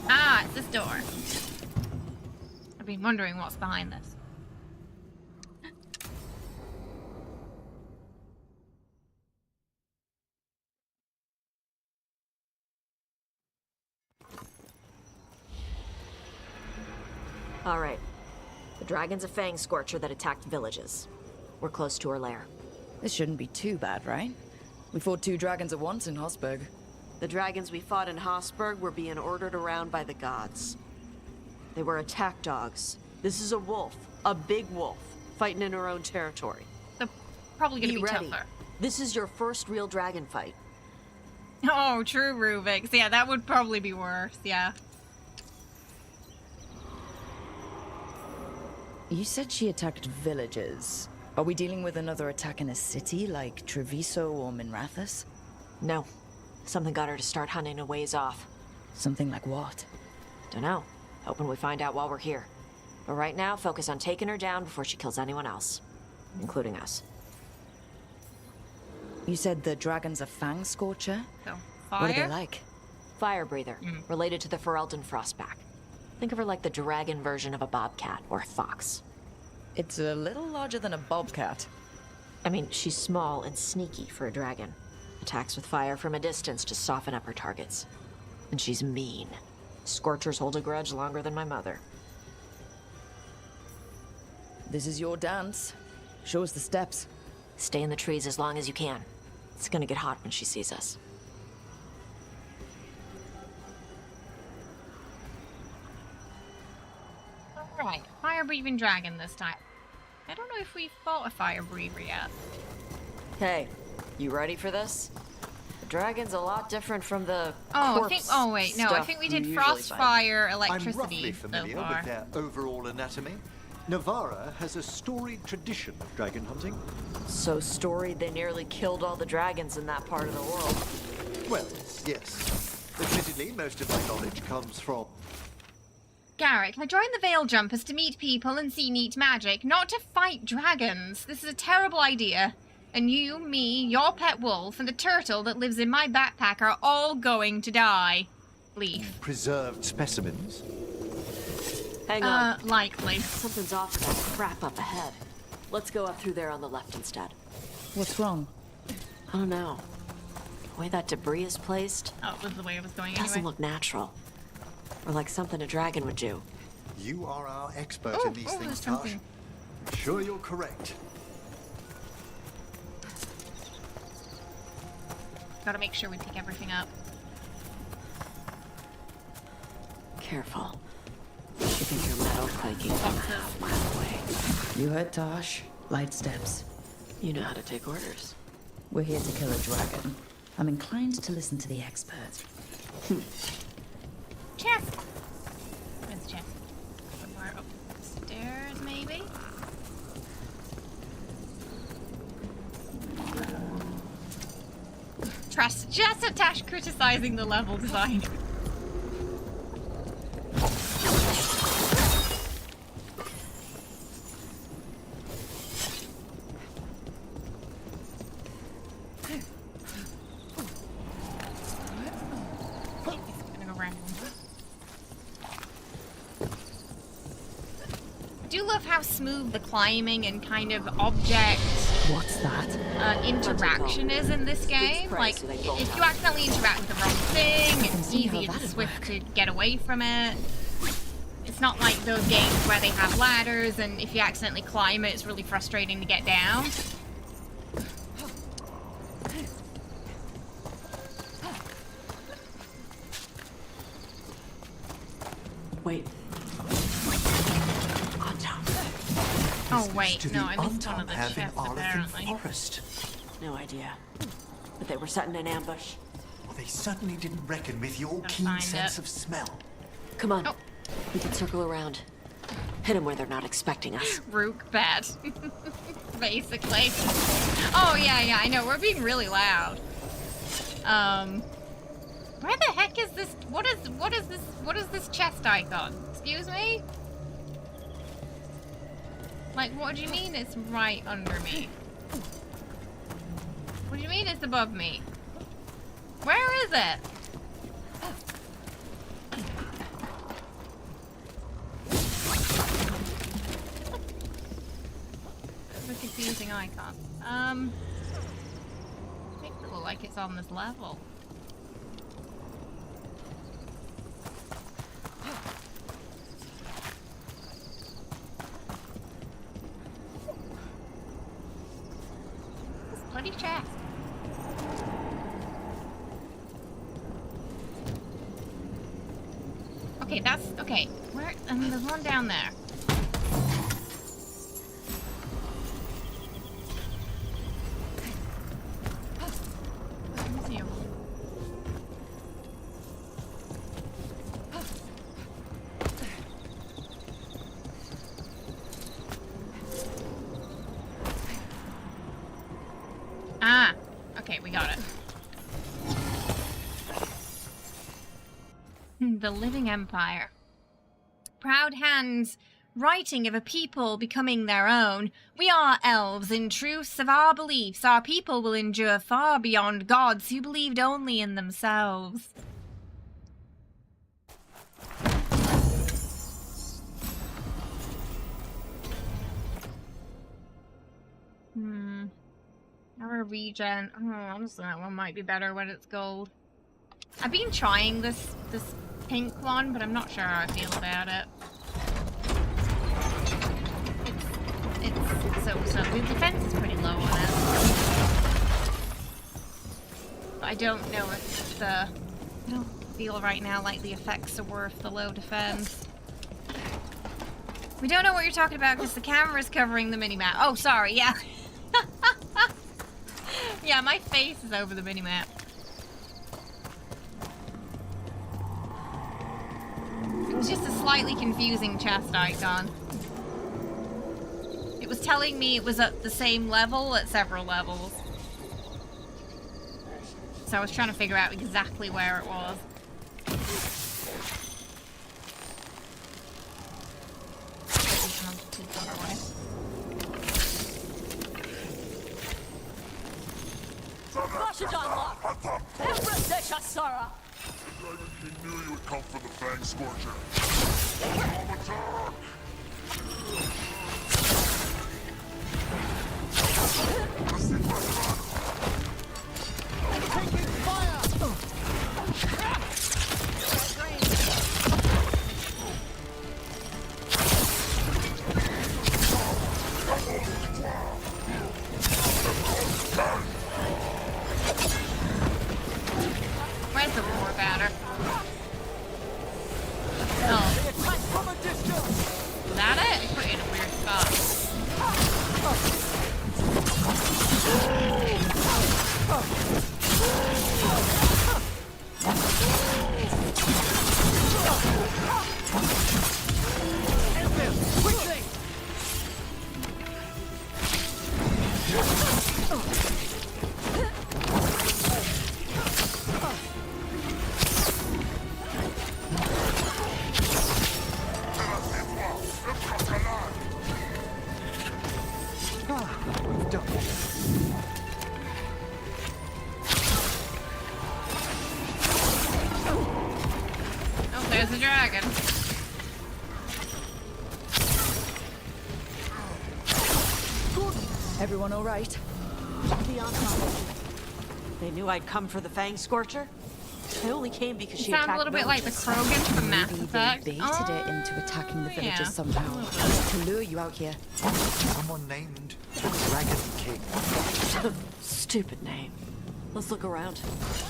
Ah, it's this door. I've been wondering what's behind this. Alright. The dragon's a fang scorcher that attacked villages. We're close to her lair. This shouldn't be too bad, right? We fought two dragons at once in Hosberg. The dragons we fought in Hosberg were being ordered around by the gods. They were attack dogs. This is a wolf. A big wolf. Fighting in her own territory. They're probably gonna be ready. tougher. This is your first real dragon fight. Oh, true, Rubik. Yeah, that would probably be worse, yeah. You said she attacked villages. Are we dealing with another attack in a city like Treviso or Minrathous? No. Something got her to start hunting a ways off. Something like what? Dunno. Hoping we find out while we're here. But right now, focus on taking her down before she kills anyone else. Including us. You said the dragon's a fang scorcher? So, fire? What are they like? Fire breather. Related to the Ferelden Frostback. Think of her like the dragon version of a bobcat or a fox. It's a little larger than a bobcat. I mean, she's small and sneaky for a dragon. Attacks with fire from a distance to soften up her targets. And she's mean. Scorchers hold a grudge longer than my mother. This is your dance. Show us the steps. Stay in the trees as long as you can. It's gonna get hot when she sees us. breathing dragon this time. I don't know if we've fought a fire breather yet. Hey, you ready for this? The dragon's a lot different from the I think we did frost, fire, electricity I'm roughly familiar so far. with their overall anatomy. Navarra has a storied tradition of dragon hunting. So storied they nearly killed all the dragons in that part of the world. Well, yes. Admittedly, most of my knowledge comes from... Garrick, I joined the Veil Jumpers to meet people and see neat magic, not to fight dragons. This is a terrible idea. And you, me, your pet wolf, and the turtle that lives in my backpack are all going to die. Leaf. Preserved specimens? Hang on. Likely. Something's off with that crap up ahead. Let's go up through there on the left instead. What's wrong? I don't know. The way that debris is placed... Oh, it was the way it was going doesn't anyway. look natural. Or like something a dragon would do. You are our expert in these things, Tash. I'm sure you're correct. Gotta make sure we pick everything up. Careful. You think your metal clanking from a half mile away. You heard Tosh. Light steps. You know how to take orders. We're here to kill a dragon. I'm inclined to listen to the expert. Chest! Where's the chest? Somewhere upstairs, maybe? Trust just a Tash criticizing the level design. I do love how smooth the climbing and kind of object What's that? Interaction is in this game. Like, if you accidentally interact with the wrong thing, it's easy and swift to get away from it. It's not like those games where they have ladders and if you accidentally climb it, it's really frustrating to get down. Wait. Oh wait, no, I missed one of the chests apparently. Forest. No idea. But they were setting an ambush. Well, they certainly didn't reckon with your keen sense of smell. Come on. We can circle around. Hit them where they're not expecting us. Rook bad. Basically. Oh yeah, I know, we're being really loud. Where the heck is this? What is this chest icon? Excuse me? Like, what do you mean it's right under me? What do you mean it's above me? Where is it? That's a confusing icon. Makes it look like it's on this level. Bloody chest. Okay, that's okay. Where? There's one down there. Where's you? Ah, okay, we got it. The Living Empire. Proud hands, writing of a people becoming their own. We are elves in truths of our beliefs. Our people will endure far beyond gods who believed only in themselves. Our regen. Oh, honestly, that one might be better when it's gold. I've been trying this pink one, but I'm not sure how I feel about it. It's so. The defense is pretty low on it. But I don't know if I don't feel right now like the effects are worth the low defense. We don't know what you're talking about because the camera's covering the minimap. Oh, sorry, yeah. Yeah, my face is over the minimap. It was just a slightly confusing chest icon. It was telling me it was at the same level at several levels. So I was trying to figure out exactly where it was. The Dragon King knew you would come for the Fang Scorcher. Taking fire! Where's the war batter? Oh. Is that it? I put you in a weird spot. Oh, there's a dragon. Everyone all right? The Ensemble. They knew I'd come for the Fang Scorcher. I only came because she Sounds attacked a little bit like the villages. Krogan from Mass Maybe Effect. they baited it into attacking the villagers yeah. somehow to lure you out here. Someone named the Dragon King. Stupid name. Let's look around.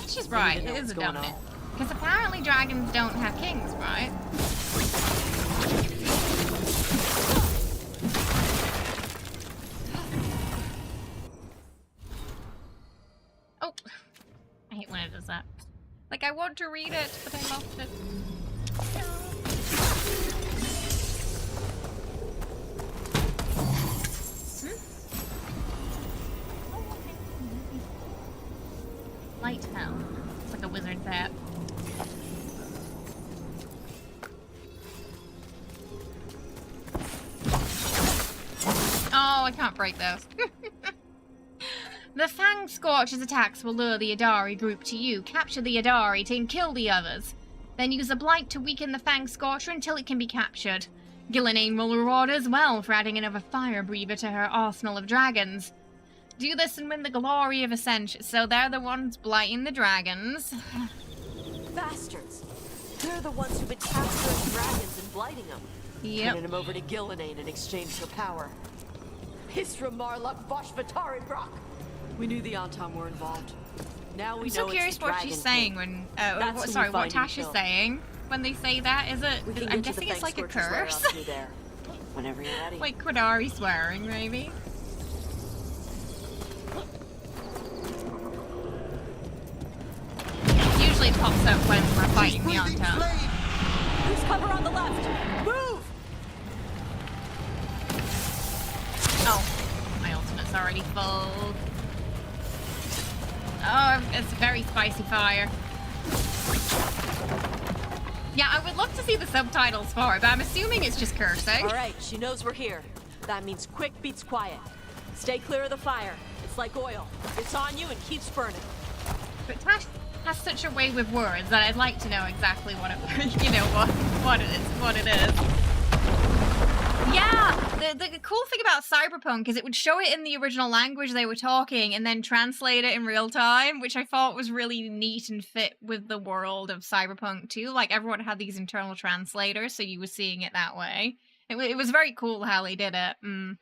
She's We right, need to it know is a what's going dumb name. on. Because apparently dragons don't have kings, right? Oh, I hate when it does that. Like, I want to read it, but I lost it. Light Helm. It's like a wizard's hat. Oh, I can't break those. The Fang Scorcher's attacks will lure the Adari group to you. Capture the Adari to kill the others. Then use a blight to weaken the Fang Scorcher until it can be captured. Gillenane will reward as well for adding another fire breather to her arsenal of dragons. Do this and win the glory of Ascension. So they're the ones blighting the dragons. Bastards! They're the ones who've been capturing dragons and blighting them. Yep. Turning them over to Gillenane in exchange for power. Hisra Marluk Voshvatari Brock! We knew the Antam were involved. Now we I'm know so curious it's the what Dragon she's saying King. when... That's who sorry, we what find and Tasha's kill. saying when they say that. Is We can it... get I'm to the guessing it's Fang like a Scorcher's lair curse. up through there. Whenever you're ready. Like Quadari swearing, maybe? Usually it pops up when we're fighting the Antam. Who's cover on the left? Move! Oh, my ultimate's already full. Oh, it's very spicy fire. Yeah, I would love to see the subtitles for it, but I'm assuming it's just cursing. All right, she knows we're here. That means quick beats quiet. Stay clear of the fire. It's like oil. It's on you and keeps burning. But Tash has such a way with words that I'd like to know exactly what it, you know, what it is. Yeah, the cool thing about Cyberpunk is it would show it in the original language they were talking and then translate it in real time, which I thought was really neat and fit with the world of Cyberpunk too. Like, everyone had these internal translators, so you were seeing it that way. It was very cool how they did it. I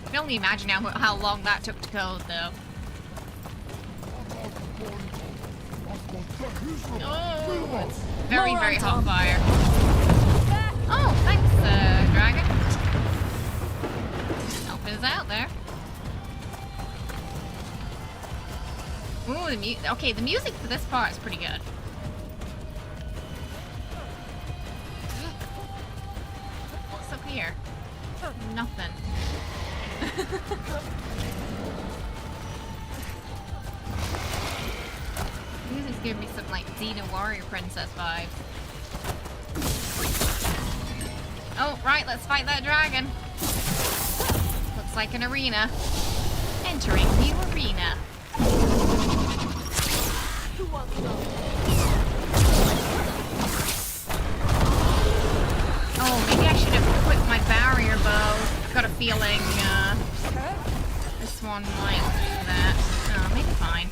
can only imagine how long that took to code, though. Oh, it's very, very hot fire. Oh, thanks, Dragon. Helping us out there. Ooh, the music for this part is pretty good. What's up here? Nothing. Music's giving me some like Xena Warrior Princess vibes. Oh, right, let's fight that dragon. Looks like an arena. Entering the arena. Oh, maybe I should have equipped my barrier bow. I've got a feeling this one might do that. Oh, maybe fine.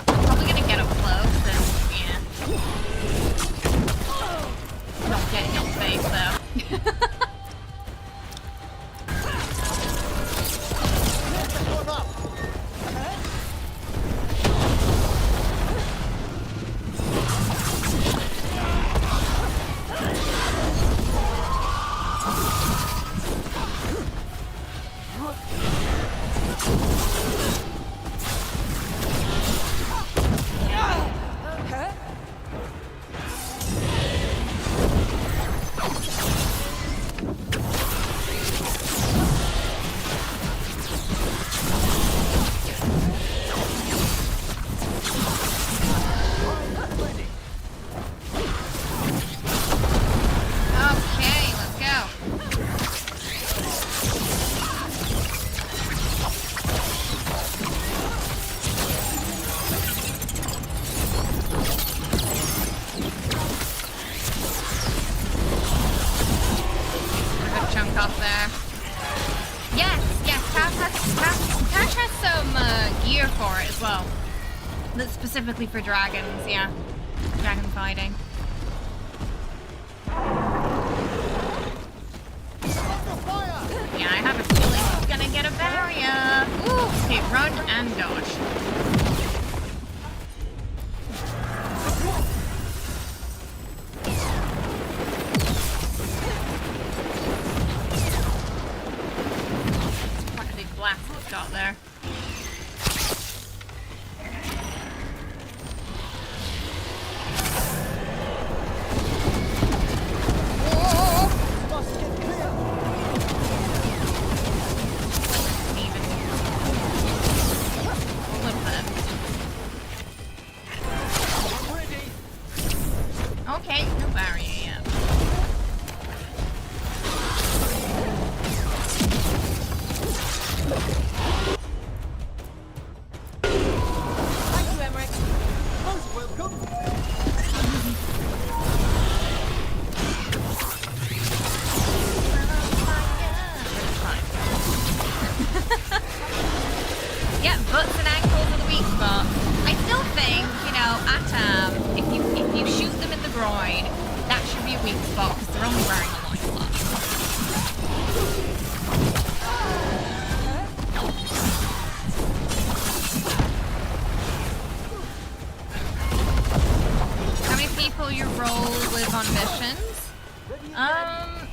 I'm probably gonna get up close and yeah. Not get in your face though. Specifically for dragons, yeah. Dragon fighting. Yeah, I have a feeling he's gonna get a barrier. Ooh, okay, run and dodge. Quite a big blast it's got there.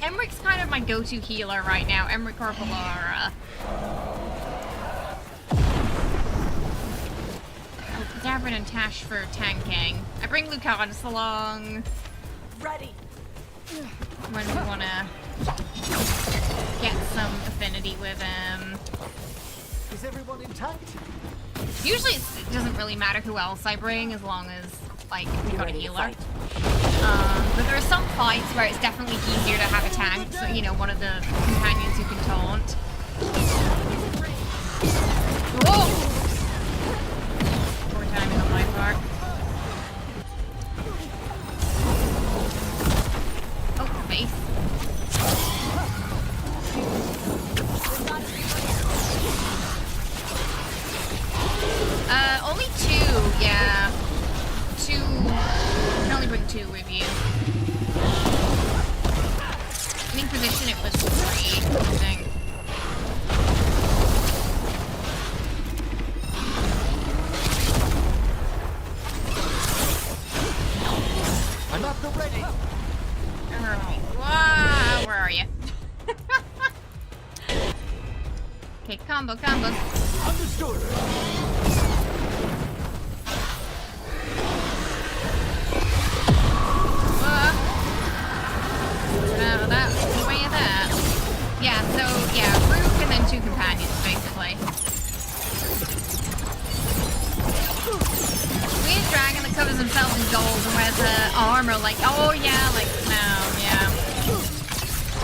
Emmeric's kind of my go-to healer right now. Emric or Valara. Davrin and Tash for tanking. I bring Lucanis along. Ready. When we want to get some affinity with him. Is everyone intact? Usually it doesn't really matter who else I bring as long as, like, we got a healer. But there are some fights where it's definitely easier to have a tank, so, you know, one of the companions who can taunt. Whoa! Poor timing on my part. Oh, face. Only two, yeah. Two. I can only bring two with you. In Inquisition it was 3, I think. Okay, combo. Understood. No, that's the way of that. Yeah, so, yeah, Rook and then 2 companions, basically. Weird dragon that covers himself in gold and wears armor like, oh yeah, like, no, yeah.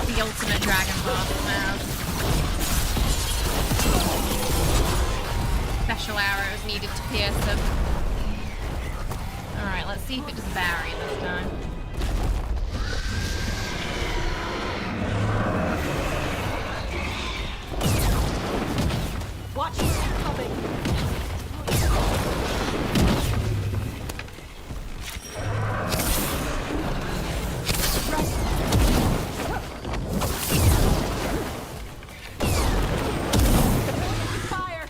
The ultimate dragon buff, no. Special arrows needed to pierce them. Alright, let's see if it does Barry this time. Watch who's coming. Fire.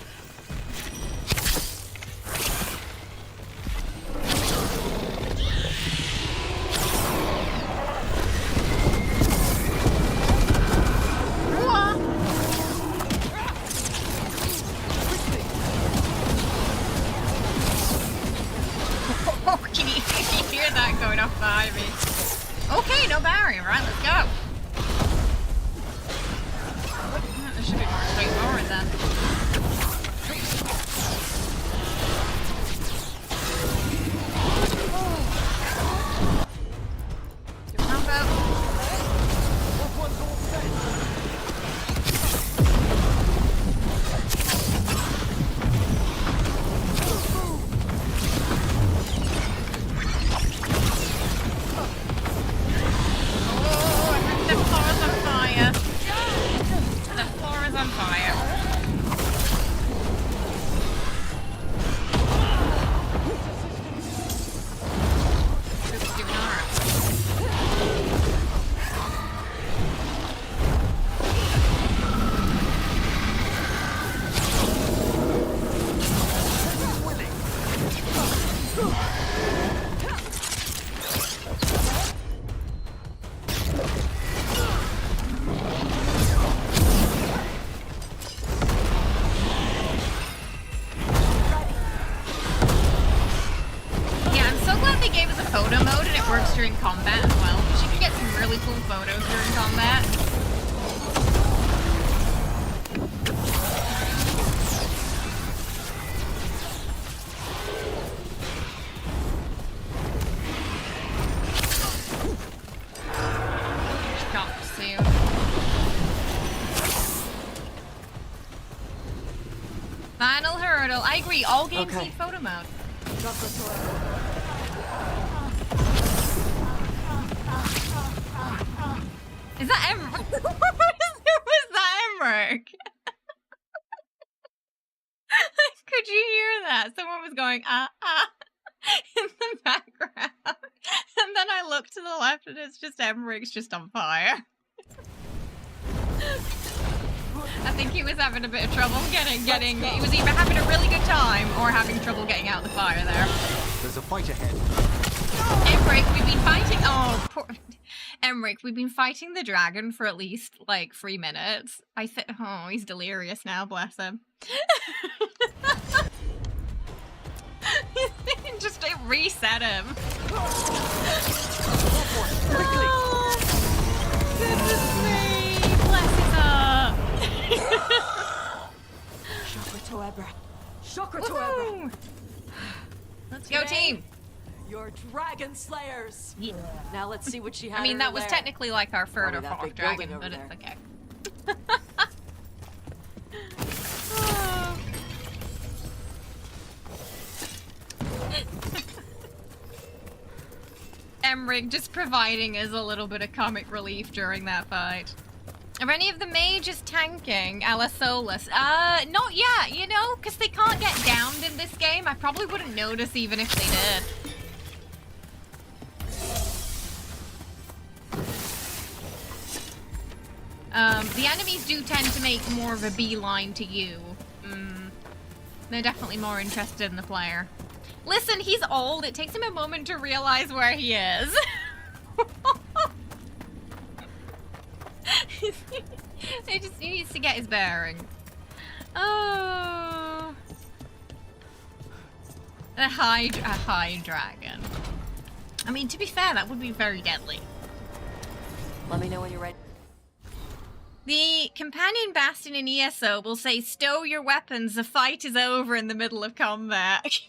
Can you hear that going off behind me? Okay, no barrier, right, let's go. This should be more straightforward then. During combat as well. She could get some really cool photos during combat. Shocked soon. Final hurdle. I agree. All games need photo mode. Is that Emmerich? Was that Emmerich? Could you hear that? Someone was going, in the background. And then I looked to the left and it's just Emmerich's just on fire. I think he was having a bit of trouble getting, he was either having a really good time or having trouble getting out of the fire there. There's a fight ahead. Emmerich, we've been fighting, Emmerich, we've been fighting the dragon for at least, like, 3 minutes. Oh, he's delirious now, bless him. Just reset him. Oh, goodness me, bless his heart. Shocker to Ebra. Let's go, team. You're dragon slayers. Yeah. Now let's see what she had. I mean, that was there. technically like our third or Probably that fourth big dragon, building but over it's okay. Emmerich just providing us a little bit of comic relief during that fight. Are any of the mages tanking a la Solus? Not yet, you know, because they can't get downed in this game. I probably wouldn't notice even if they did. The enemies do tend to make more of a beeline to you. They're definitely more interested in the player. Listen, he's old. It takes him a moment to realize where he is. He just needs to get his bearings. Oh. A high dragon. I mean, to be fair, that would be very deadly. Let me know when you're ready. The companion bastion in ESO will say, stow your weapons, the fight is over in the middle of combat.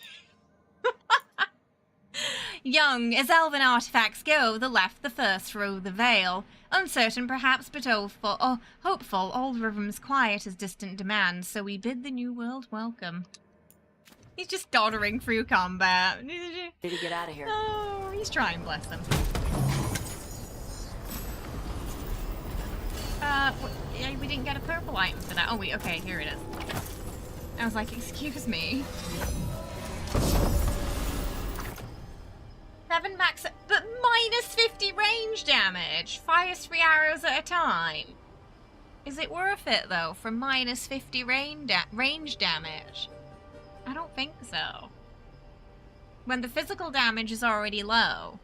Young, as elven artifacts go, the left the first through the veil. Uncertain perhaps, but hopeful, old rhythms quiet as distant demands, so we bid the new world welcome. He's just doddering through combat. Need to get out of here. Oh, he's trying, bless him. Yeah, we didn't get a purple item for that. Oh wait, okay, here it is. I was like, excuse me. 7 max, but minus 50 range damage. Fires 3 arrows at a time. Is it worth it though for minus 50 range damage? I don't think so. When the physical damage is already low.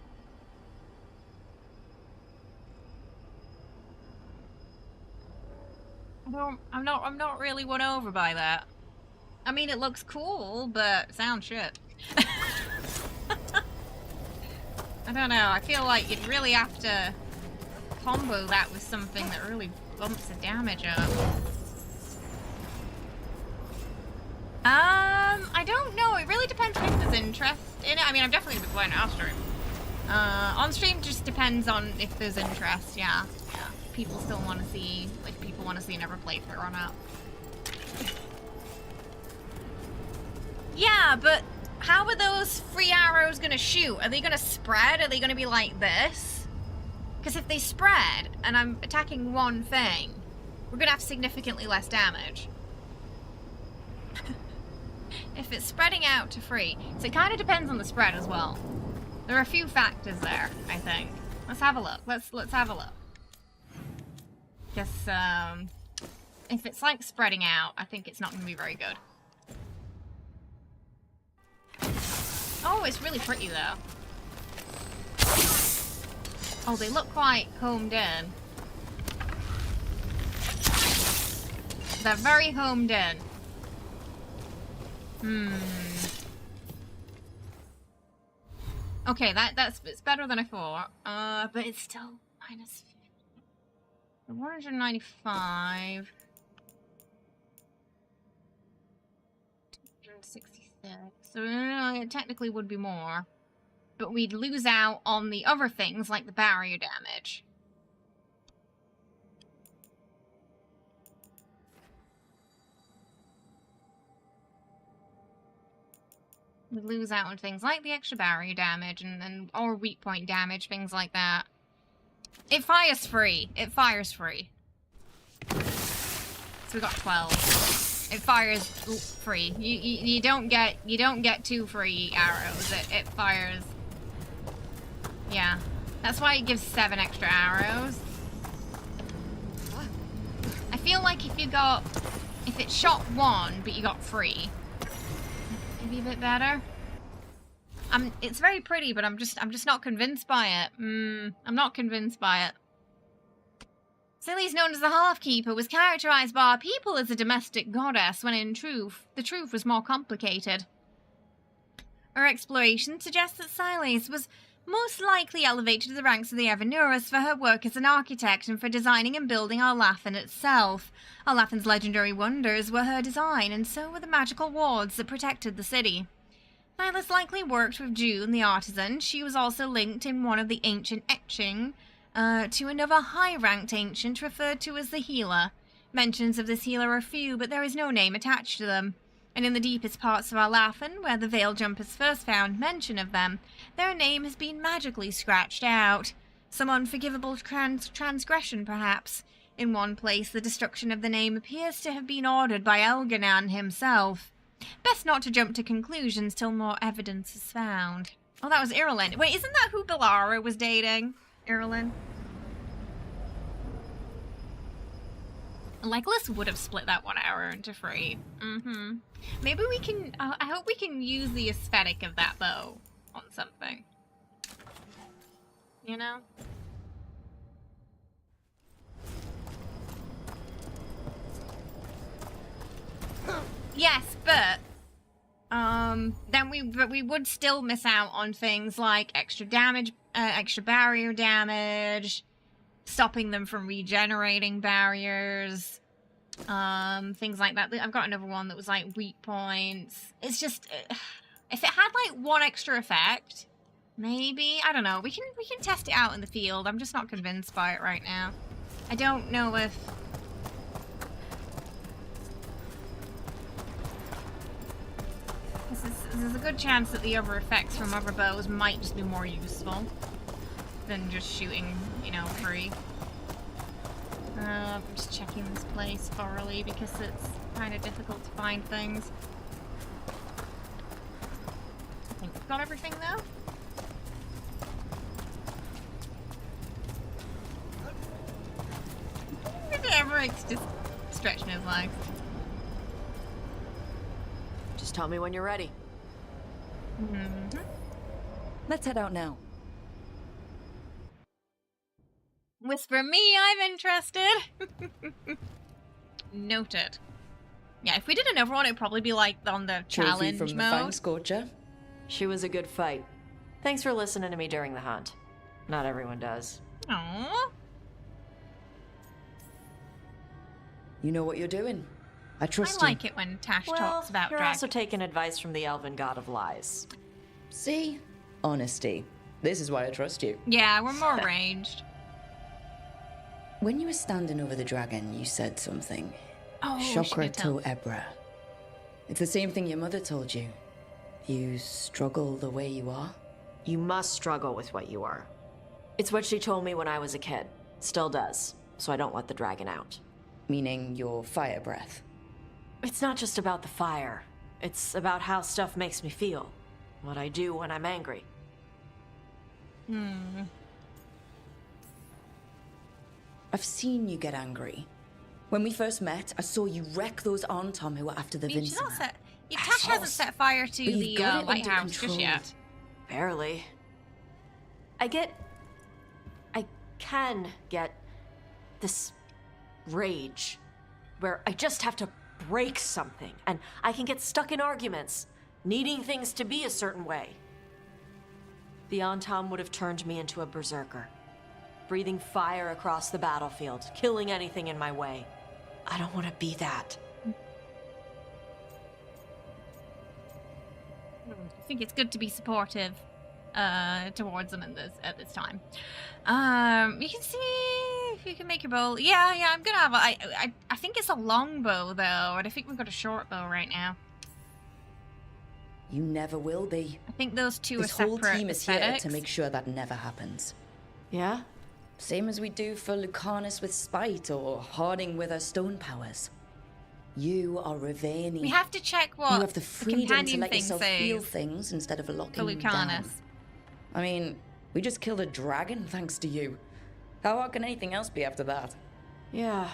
I'm not really won over by that. I mean, it looks cool, but it sounds shit. I don't know, I feel like you'd really have to combo that with something that really bumps the damage up. I don't know, it really depends if there's interest in it. I mean, I'm definitely gonna be playing it off stream. On stream just depends on if there's interest, yeah. People still want to see, like, people want to see another playthrough or not. Yeah, but how are those 3 arrows gonna shoot? Are they gonna spread? Are they gonna be like this? Because if they spread, and I'm attacking one thing, we're gonna have significantly less damage. If it's spreading out to 3. So it kind of depends on the spread as well. There are a few factors there, I think. Let's have a look. Let's have a look. Because, if it's like spreading out, I think it's not going to be very good. Oh, it's really pretty though. Oh, they look quite homed in. They're very homed in. Okay, it's better than I thought. But it's still minus 195. 266. So it technically would be more. But we'd lose out on the other things like the barrier damage. We lose out on things like the extra barrier damage and or weak point damage, things like that. It fires free. It fires free. So we got 12. It fires free. You don't get 2 free arrows. It fires. Yeah. That's why it gives 7 extra arrows. I feel like if it shot 1 but you got 3, maybe a bit better. It's very pretty, but I'm just not convinced by it. I'm not convinced by it. Cilli's, known as the Half-Keeper, was characterized by our people as a domestic goddess, when in truth, the truth was more complicated. Our exploration suggests that Cilli's was most likely elevated to the ranks of the Evanurus for her work as an architect and for designing and building our Lathan itself. Our Lathan's legendary wonders were her design, and so were the magical wards that protected the city. Silas likely worked with June, the artisan. She was also linked in one of the ancient etching to another high-ranked ancient referred to as the Healer. Mentions of this healer are few, but there is no name attached to them. And in the deepest parts of our Lathan, where the Veil Jumpers first found mention of them, their name has been magically scratched out. Some unforgivable transgression, perhaps. In one place, the destruction of the name appears to have been ordered by Elganan himself. Best not to jump to conclusions till more evidence is found. Oh, that was Irulan. Wait, isn't that who Belara was dating? Irulan? Legolas would have split that 1 arrow into 3. Maybe we can... I hope we can use the aesthetic of that bow on something. You know? Yes, but then we would still miss out on things like extra damage, extra barrier damage, stopping them from regenerating barriers, things like that. I've got another one that was like weak points. It's just if it had like one extra effect, maybe, I don't know. We can test it out in the field. I'm just not convinced by it right now. I don't know if there's a good chance that the other effects from other bows might just be more useful than just shooting, you know, free. I'm just checking this place thoroughly because it's kind of difficult to find things. I think we've got everything though. Maybe Everett's just stretching his legs. Just tell me when you're ready. Mm-hmm. Let's head out now. Whisper me, I'm interested. Noted. Yeah, if we did another one, it'd probably be like on the challenge from mode. The Fang Scorcher. She was a good fight. Thanks for listening to me during the hunt. Not everyone does. Aww. You know what you're doing. I trust I you. like it when Tash Well, talks about you're dragons. also taking advice from the elven god of lies. See? Honesty. This is why I trust you. Yeah, we're more ranged. When you were standing over the dragon, you said something. Oh, Chakra to Ebra. It's the same thing your mother told you. You struggle the way you are? You must struggle with what you are. It's what she told me when I was a kid. Still does. So I don't let the dragon out. Meaning your fire breath? It's not just about the fire. It's about how stuff makes me feel. What I do when I'm angry. I've seen you get angry. When we first met, I saw you wreck those Arntom who were after the She's not Vincima. set. Yeah, Tash hasn't set fire to But the you've got it under lighthouse just control. yet. Barely. I can get this rage where I just have to break something and I can get stuck in arguments, needing things to be a certain way. The Antam would have turned me into a berserker, breathing fire across the battlefield, killing anything in my way. I don't want to be that. I think it's good to be supportive towards them at this time. You can see if you can make your bow. Yeah, I'm gonna have I think it's a long bow though, and I think we've got a short bow right now. You never will be. I think those two This are separate whole team is here aesthetics. to make sure that never happens. Yeah? Same as we do for Lucanis with spite or Harding with her stone powers. You are Ravani. We have to check what you have the freedom to companion let thing yourself feel says things instead of for locking them Lucanis. down. I mean, we just killed a dragon thanks to you. How hard can anything else be after that? Yeah,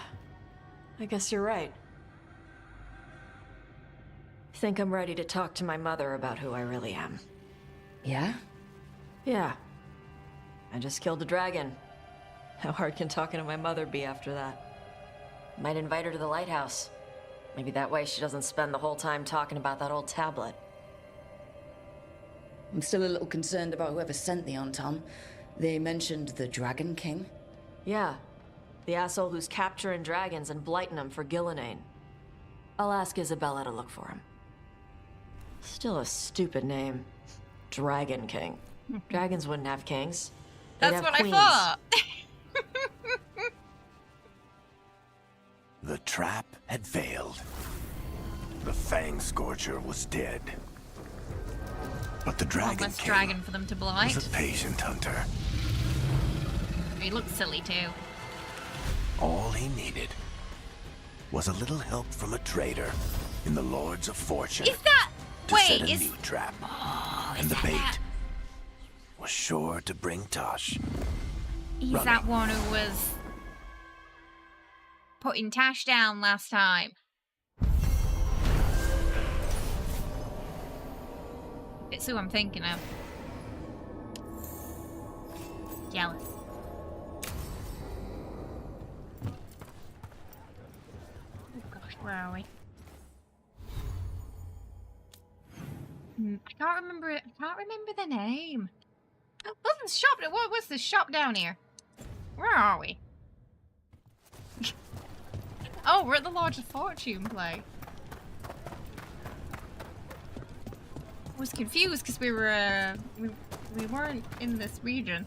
I guess you're right. Think I'm ready to talk to my mother about who I really am. Yeah? Yeah. I just killed a dragon. How hard can talking to my mother be after that? Might invite her to the lighthouse. Maybe that way she doesn't spend the whole time talking about that old tablet. I'm still a little concerned about whoever sent the Antam. They mentioned the Dragon King. Yeah. The asshole who's capturing dragons and blighting them for Gillinane. I'll ask Isabella to look for him. Still a stupid name. Dragon King. Dragons wouldn't have kings. They'd That's have what queens. I thought. The trap had failed. The Fang Scorcher was dead. But the Dragon Less King dragon for them to blight. was a patient hunter. He looks silly too. All he needed was a little help from a trader in the Lords of Fortune Is that? to Wait, set a is new trap. Oh, And is the that bait that? was sure to bring Tosh. He's running. that one who was putting Tash down last time. It's who I'm thinking of. Jealous. Oh gosh, where are we? I can't remember it. I can't remember the name. Oh, what's the shop? What's the shop down here? Where are we? Oh, we're at the Lodge of Fortune play. I was confused because we weren't in this region.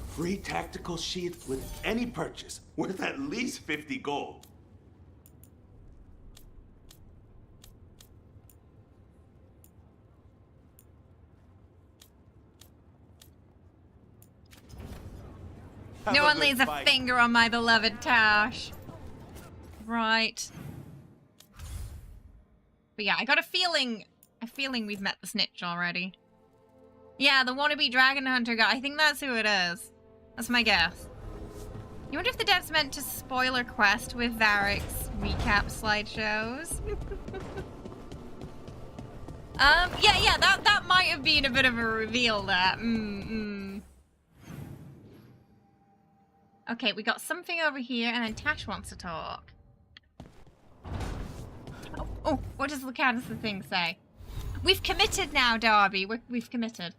Free tactical sheath with any purchase, worth at least 50 gold. No one lays a finger on my beloved Tash. Right. But yeah, I got a feeling we've met the snitch already. Yeah, the wannabe dragon hunter guy. I think that's who it is. That's my guess. You wonder if the devs meant to spoiler quest with Varric's recap slideshows? Yeah, that might have been a bit of a reveal there. Okay, we got something over here, and then Tash wants to talk. Oh, what does Lucanis the thing say? We've committed now, Darby. We've committed.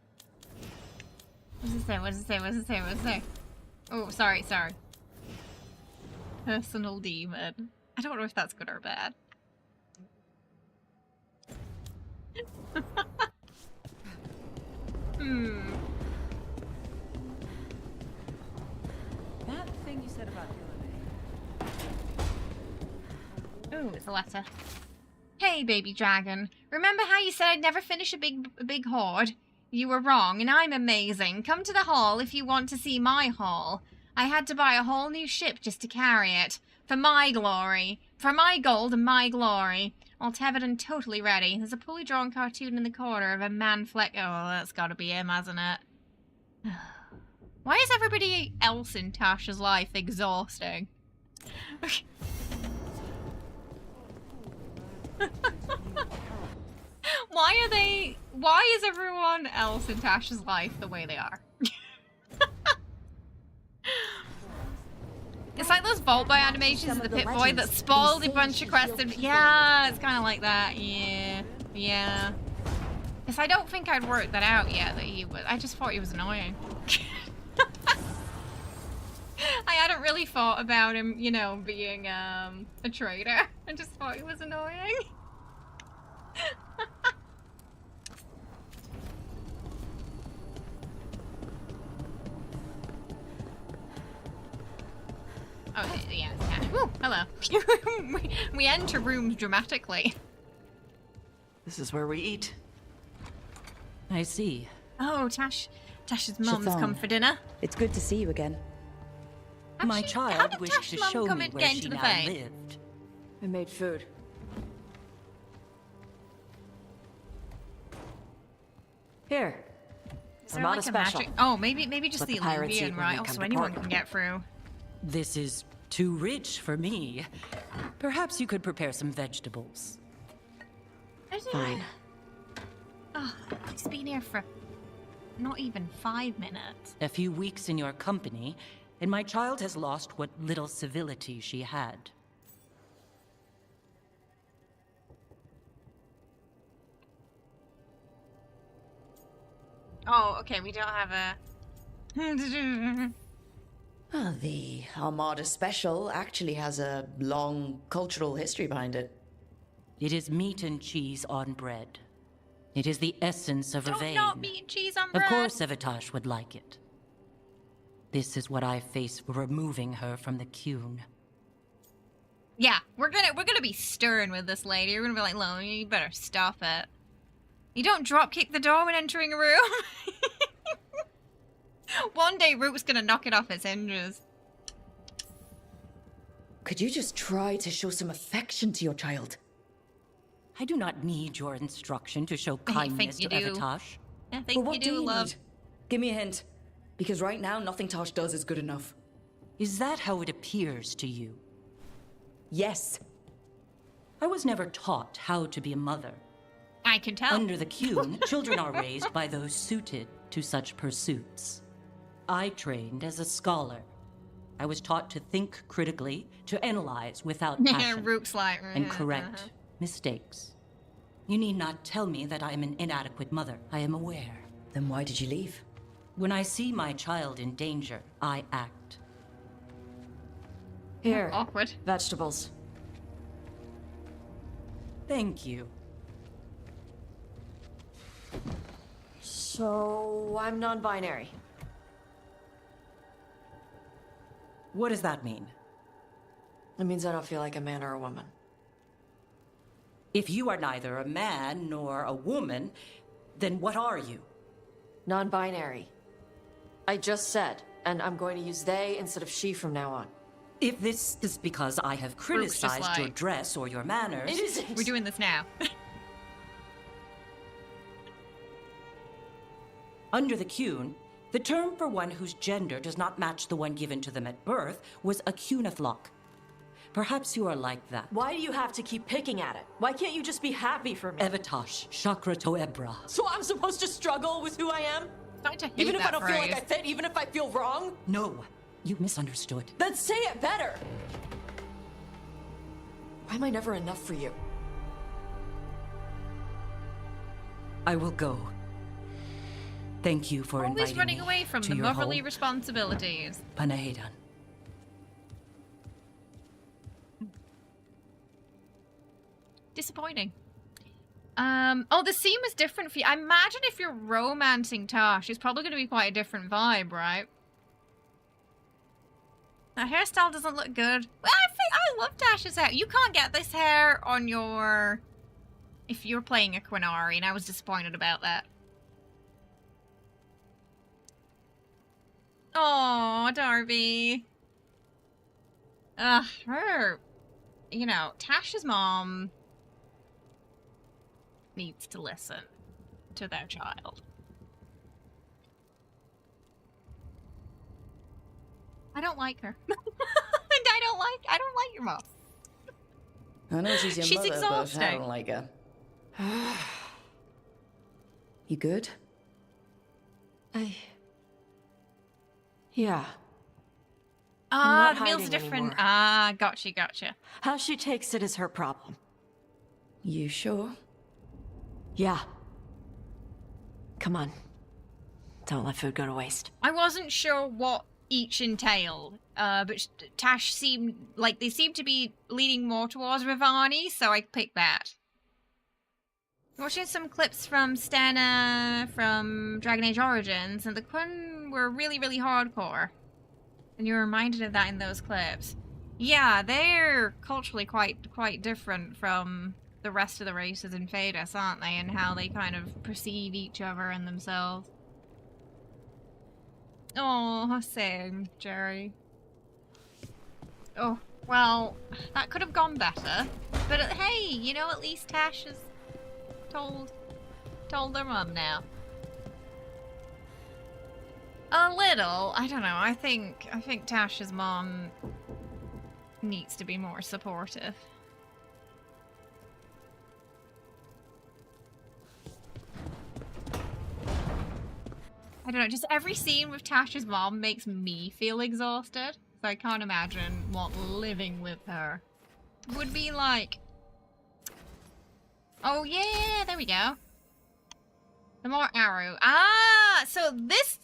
What does it say? What does it say? What does it say? What does it say? Oh, sorry. Personal demon. I don't know if that's good or bad. That thing you said about Ooh, it's a letter. Hey, baby dragon. Remember how you said I'd never finish a big hoard? You were wrong, and I'm amazing. Come to the hall if you want to see my haul. I had to buy a whole new ship just to carry it. For my glory. For my gold and my glory. All tethered and totally ready. There's a poorly drawn cartoon in the corner of a man fleck. Oh, that's gotta be him, hasn't it? Why is everybody else in Tasha's life exhausting? Why is everyone else in Tasha's life the way they are? It's like those Vault Boy animations of the Pip-Boy that spoiled a bunch of quests. Yeah, it's kind of like that. Yeah. Because I don't think I'd worked that out yet, that he was. I just thought he was annoying. I hadn't really thought about him, you know, being a traitor. I just thought he was annoying. Oh, yeah. Ooh, hello. we enter rooms dramatically. This is where we eat. I see. Oh, Tash's mum's come for dinner. It's good to see you again. My child wished to show me where she now lived. I made food. Here. Is there like a magic? Oh, maybe just the Illuvian, right? Also, anyone can get through. This is too rich for me. Perhaps you could prepare some vegetables. Fine. Oh, I've just been here for not even 5 minutes. A few weeks in your company, and my child has lost what little civility she had. Oh, okay, we don't have a... The Armada Special actually has a long cultural history behind it. It is meat and cheese on bread. It is the essence of a vein. Not meat and cheese on bread. Of course Evitash would like it. This is what I face for removing her from the Qun. Yeah, we're gonna be stern with this lady. We're gonna be like, "Lo, you better stop it. You don't drop kick the door when entering a room." One day Rook's gonna knock it off its hinges. Could you just try to show some affection to your child? I do not need your instruction to show kindness to Evitash. I think you do, love. Give me a hint. Because right now, nothing Tosh does is good enough. Is that how it appears to you? Yes. I was never taught how to be a mother. I can tell. Under the Qun, children are raised by those suited to such pursuits. I trained as a scholar. I was taught to think critically, to analyze without passion, Rook's like, and correct mistakes. You need not tell me that I am an inadequate mother. I am aware. Then why did you leave? When I see my child in danger, I act. Here. Awkward. Vegetables. Thank you. So, I'm non-binary. What does that mean? It means I don't feel like a man or a woman. If you are neither a man nor a woman, then what are you? Non-binary. I just said, and I'm going to use they instead of she from now on. If this is because I have criticized your dress or your manners... It isn't! We're doing this now. Under the Cune, the term for one whose gender does not match the one given to them at birth was a cunithlock. Perhaps you are like that. Why do you have to keep picking at it? Why can't you just be happy for me? Evatash, Chakra Toebra. So I'm supposed to struggle with who I am? Even if I don't feel like I fit, even if I feel wrong? No, you misunderstood. Then say it better! Why am I never enough for you? I will go. Thank you for Always inviting running me away from to the your motherly home. responsibilities. Panahedan. Disappointing. Oh, the scene was different for you. I imagine if you're romancing Tash, it's probably going to be quite a different vibe, right? That hairstyle doesn't look good. Well, I love Tash's hair. You can't get this hair on your... If you're playing a Quinari, and I was disappointed about that. Oh, Darby. Her... You know, Tash's mom... needs to listen to their child. I don't like her. And I don't like your mom. I know she's your She's mother, exhausting. but I don't like her. You good? Yeah. Ah, I'm the not meal's hiding different. anymore. Ah, gotcha. How she takes it is her problem. You sure? Yeah. Come on. Don't let food go to waste. I wasn't sure what each entailed, but Tash seemed like they seemed to be leaning more towards Ravani, so I picked that. Watching some clips from Stena from Dragon Age Origins, and the Quen were really, really hardcore. And you're reminded of that in those clips. Yeah, they're culturally quite different from the rest of the races in Phaedus, aren't they? And how they kind of perceive each other and themselves. Oh, same, Jerry. Oh, well, that could have gone better. But hey, you know, at least Tash has told their mum now. A little. I don't know. I think Tash's mom needs to be more supportive. I don't know, just every scene with Tash's mom makes me feel exhausted. So I can't imagine what living with her would be like. Oh yeah, there we go. The more arrow. Ah, so this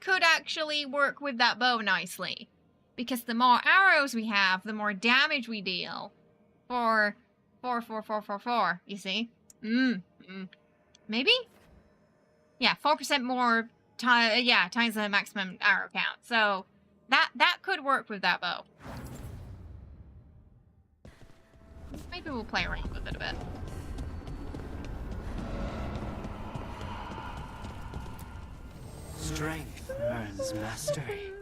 could actually work with that bow nicely. Because the more arrows we have, the more damage we deal. For 4, you see? Maybe? Yeah, 4% more times the maximum arrow count. So that could work with that bow. Maybe we'll play around with it a bit. Strength earns mastery.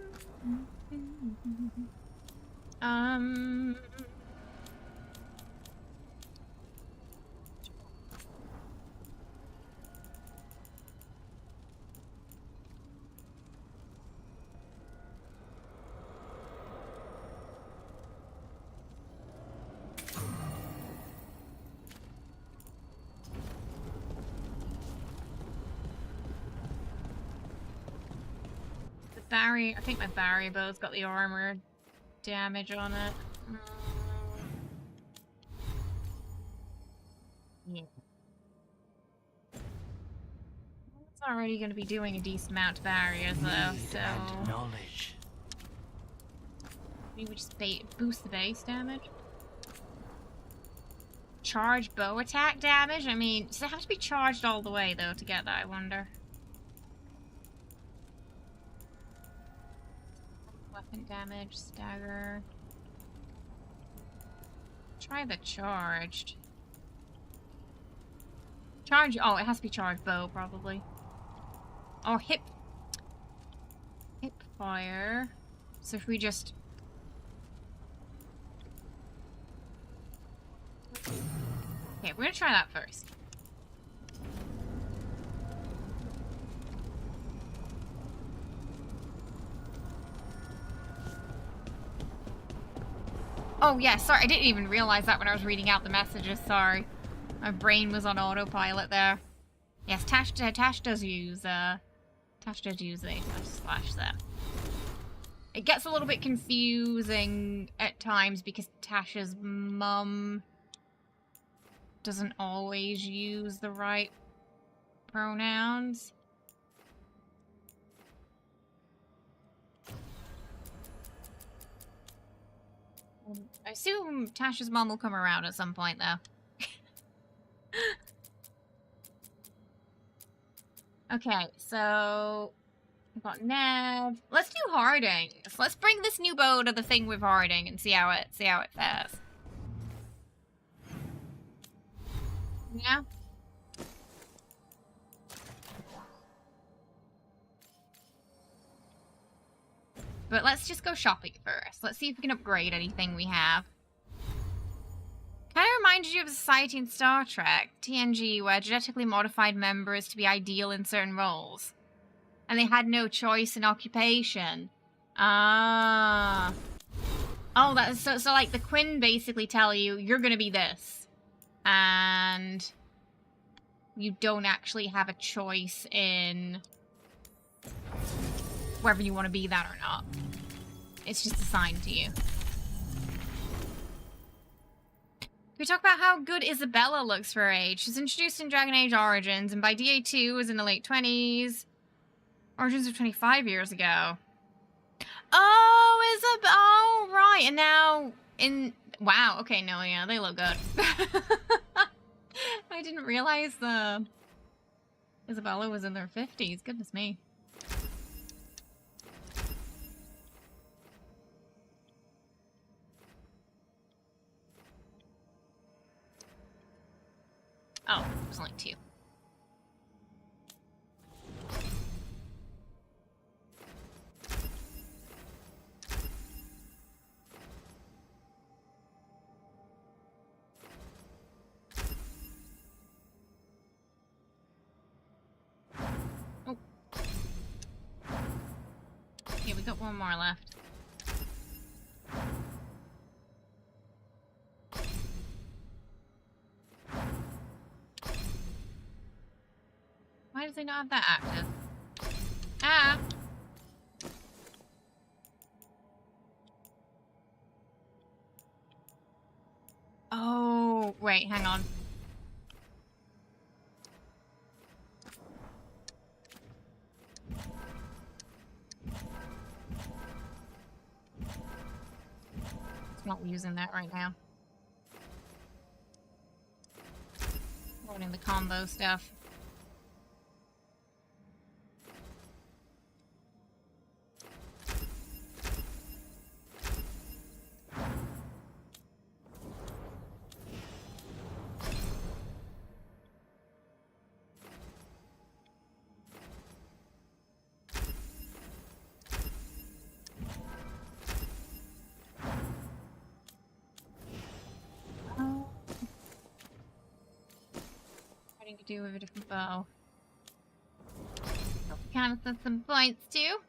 I think my Barry bow's got the armor damage on it. Yeah. already going to be doing a decent amount of barriers though, so And knowledge. maybe we just boost the base damage. Charge bow attack damage? I mean, does it have to be charged all the way though to get that, I wonder? Weapon damage, stagger. Try the charged. Charge, oh, it has to be charged bow probably. Or hip fire. So if we just... Okay, we're gonna try that first. Oh yeah, sorry, I didn't even realize that when I was reading out the messages, sorry. My brain was on autopilot there. Yes, Tash does use the slash there. It gets a little bit confusing at times because Tasha's mum doesn't always use the right pronouns. I assume Tasha's mom will come around at some point, though. Okay, so we've got Nev. Let's do Harding. So let's bring this new bow to the thing with Harding and see how it fares. Yeah. But let's just go shopping first. Let's see if we can upgrade anything we have. Kind of reminds you of society in Star Trek, TNG, where genetically modified members to be ideal in certain roles. And they had no choice in occupation. Ah. Oh, that's so like the Quinn basically tell you, you're gonna be this. And you don't actually have a choice in whether you want to be that or not. It's just assigned to you. We talk about how good Isabella looks for her age. She's introduced in Dragon Age Origins, and by DA2 was in the late 20s. Origins of 25 years ago. Oh, Isabella! Oh, right. And now in... Wow, okay, no, yeah, they look good. I didn't realize Isabella was in their 50s. Goodness me. Oh, there's only two. Oh. Yeah, we got one more left. Why does they not have that active? Ah! Oh, wait, hang on. It's not using that right now. Loading the combo stuff. To do with a different bow. Hope we can set some points too.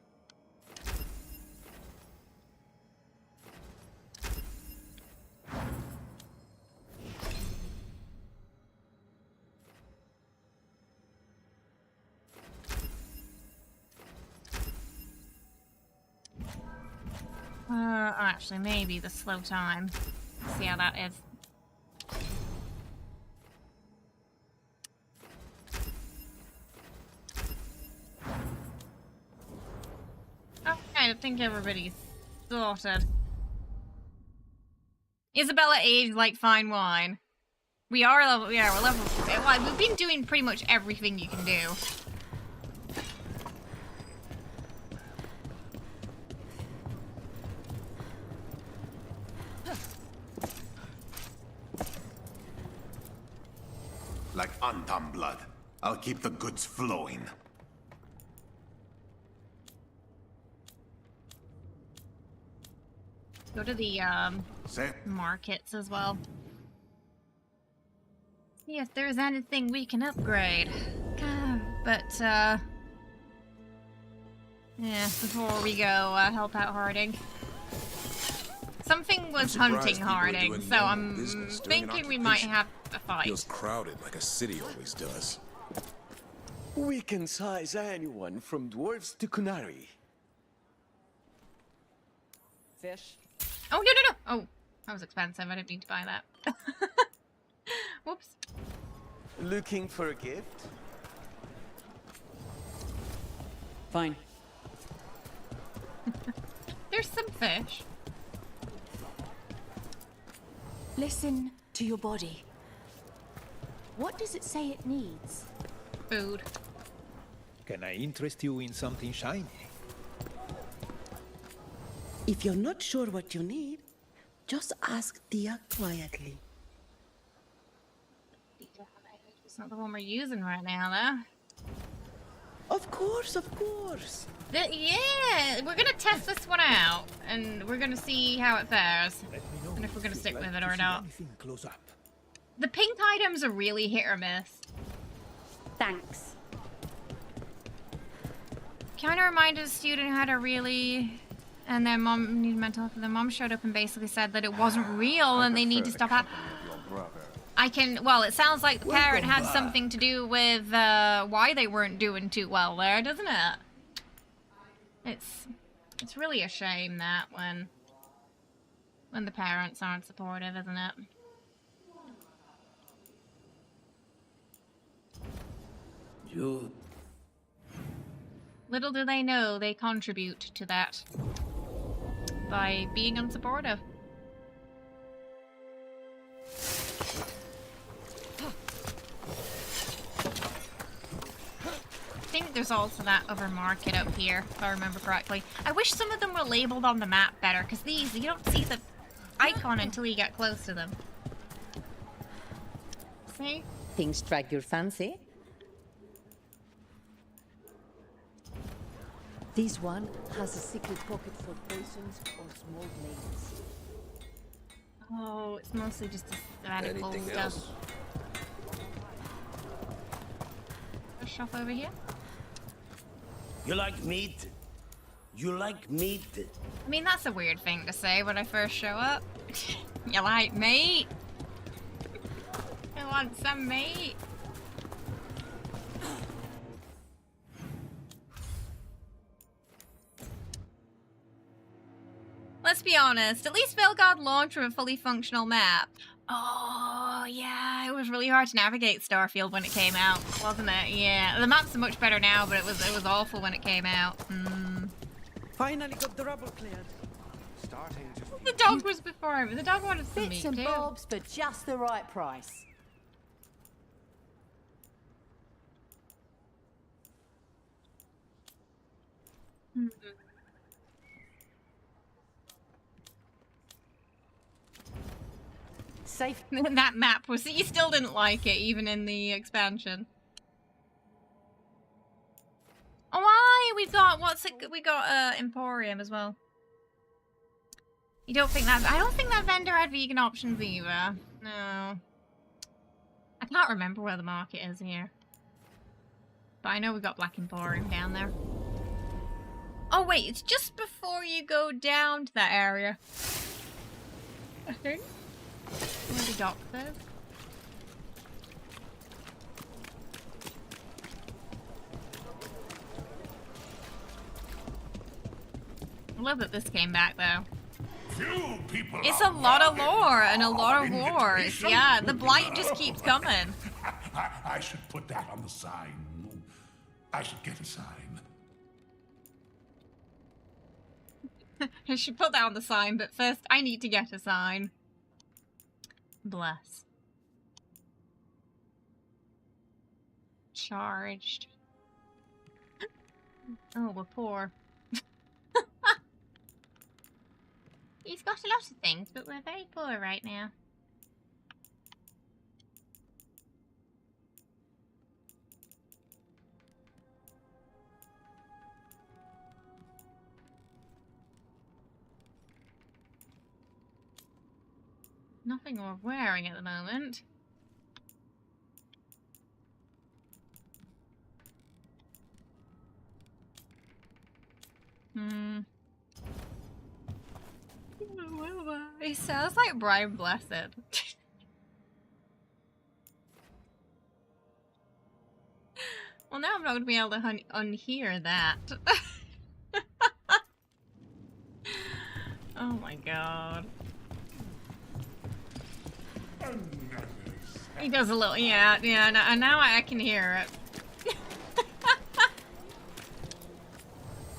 Actually, maybe the slow time. Let's see how that is. think everybody's sorted. Isabella aged like fine wine. We are level, yeah, we're level, well, we've been doing pretty much everything you can do. Like Antam blood. I'll keep the goods flowing. Go to the, markets as well. See if there's anything we can upgrade. But, yeah, before we go, help out Harding. Something was hunting Harding, so I'm thinking we might have a fight. Feels crowded like a city always does. We can size anyone from dwarves to Kunari. Fish. Oh, no. Oh, that was expensive. I didn't mean to buy that. Whoops. Looking for a gift? Fine. There's some fish. Listen to your body. What does it say it needs? Food. Can I interest you in something shiny? If you're not sure what you need, just ask Tia quietly. It's not the one we're using right now, though. Of course, of course. Yeah, we're gonna test this one out, and we're gonna see how it fares, and if we're gonna stick with it or not. Close up. The pink items are really hit or miss. Thanks. Kind of reminded a student who had a really... And their mom needed mental health. Their mom showed up and basically said that it wasn't real and they need to stop well, it sounds like the parent had something to do with why they weren't doing too well there, doesn't it? It's really a shame that when the parents aren't supportive, isn't it? You... Little do they know they contribute to that by being unsupportive. I think there's also that other market up here, if I remember correctly. I wish some of them were labeled on the map better, because these, you don't see the icon until you get close to them. See? Things strike your fancy? This one has a secret pocket for poisons or small blades. Oh, it's mostly just radical Anything stuff. else? A shop over here. You like meat? You like meat? I mean, that's a weird thing to say when I first show up. You like meat? I want some meat. Let's be honest, at least Veilguard launched with a fully functional map. Oh, yeah, it was really hard to navigate Starfield when it came out, wasn't it? Yeah, the maps are much better now, but it was awful when it came out. Finally got the rubble cleared. Starting to The dog was before him. The dog wanted some meat, Bits and too. bobs for just the right price. Safe. That map was... You still didn't like it, even in the expansion. Oh, why? We've got... What's it? We got Emporium as well. You don't think that... I don't think that vendor had vegan options either. No. I can't remember where the market is here. But I know we've got Black Emporium down there. Oh, wait. It's just before you go down to that area. I think. Where the dock is. I love that this came back though. Few people It's a lot of lore and a lot of wars. Yeah, the blight just keeps coming. I should put that on the sign. I should get a sign. I should put that on the sign, but first I need to get a sign. Bless. Charged. Oh, we're poor. He's got a lot of things, but we're very poor right now. Nothing worth wearing at the moment. He sounds like Brian Blessed. Well, now I'm not going to be able to unhear that. Oh my god. He does a little, yeah, now I can hear it.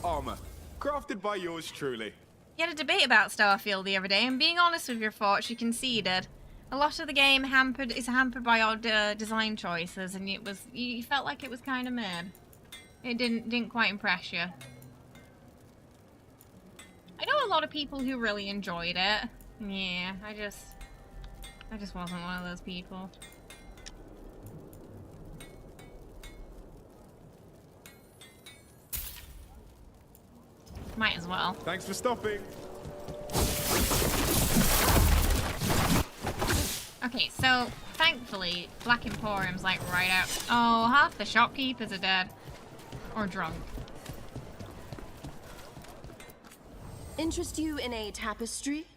Armor, crafted by yours truly. You had a debate about Starfield the other day, and being honest with your thoughts, you conceded. A lot of the game is hampered by odd design choices, and you felt like it was kind of mid. It didn't quite impress you. I know a lot of people who really enjoyed it. Yeah, I just wasn't one of those people. Might as well. Thanks for stopping. Okay, so thankfully, Black Emporium's like right out. Oh, half the shopkeepers are dead. Or drunk. Interest you in a tapestry?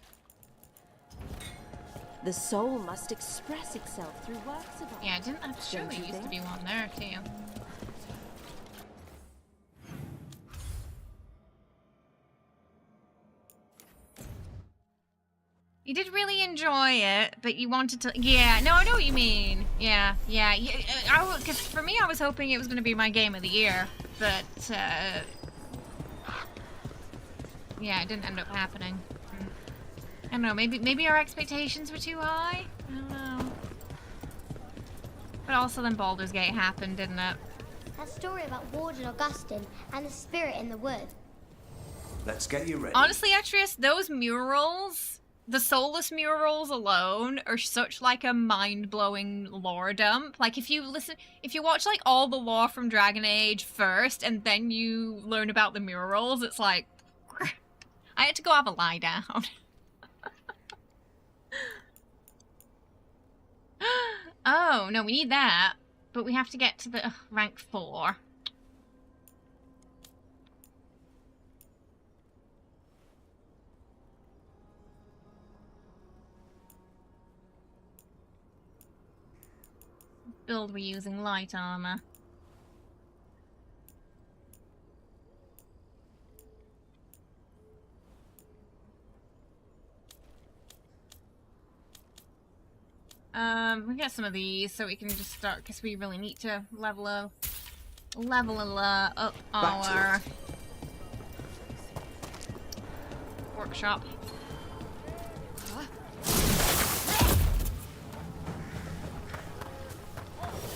The soul must express itself through works of art. Yeah, I'm sure there used to be one there too. You did really enjoy it, but you wanted to. Yeah, no, I know what you mean. Yeah. Because for me, I was hoping it was going to be my game of the year, but yeah, it didn't end up happening. I don't know. Maybe our expectations were too high. I don't know. But also, then Baldur's Gate happened, didn't it? That story about Warden Augustine and the spirit in the wood. Let's get you ready. Honestly, Atreus, those murals. The soulless murals alone are such like a mind-blowing lore dump. Like if you watch like all the lore from Dragon Age first and then you learn about the murals, it's like I had to go have a lie down. Oh, no, we need that. But we have to get to the rank 4. Build we're using light armor. We get some of these so we can just start because we really need to level up our workshop.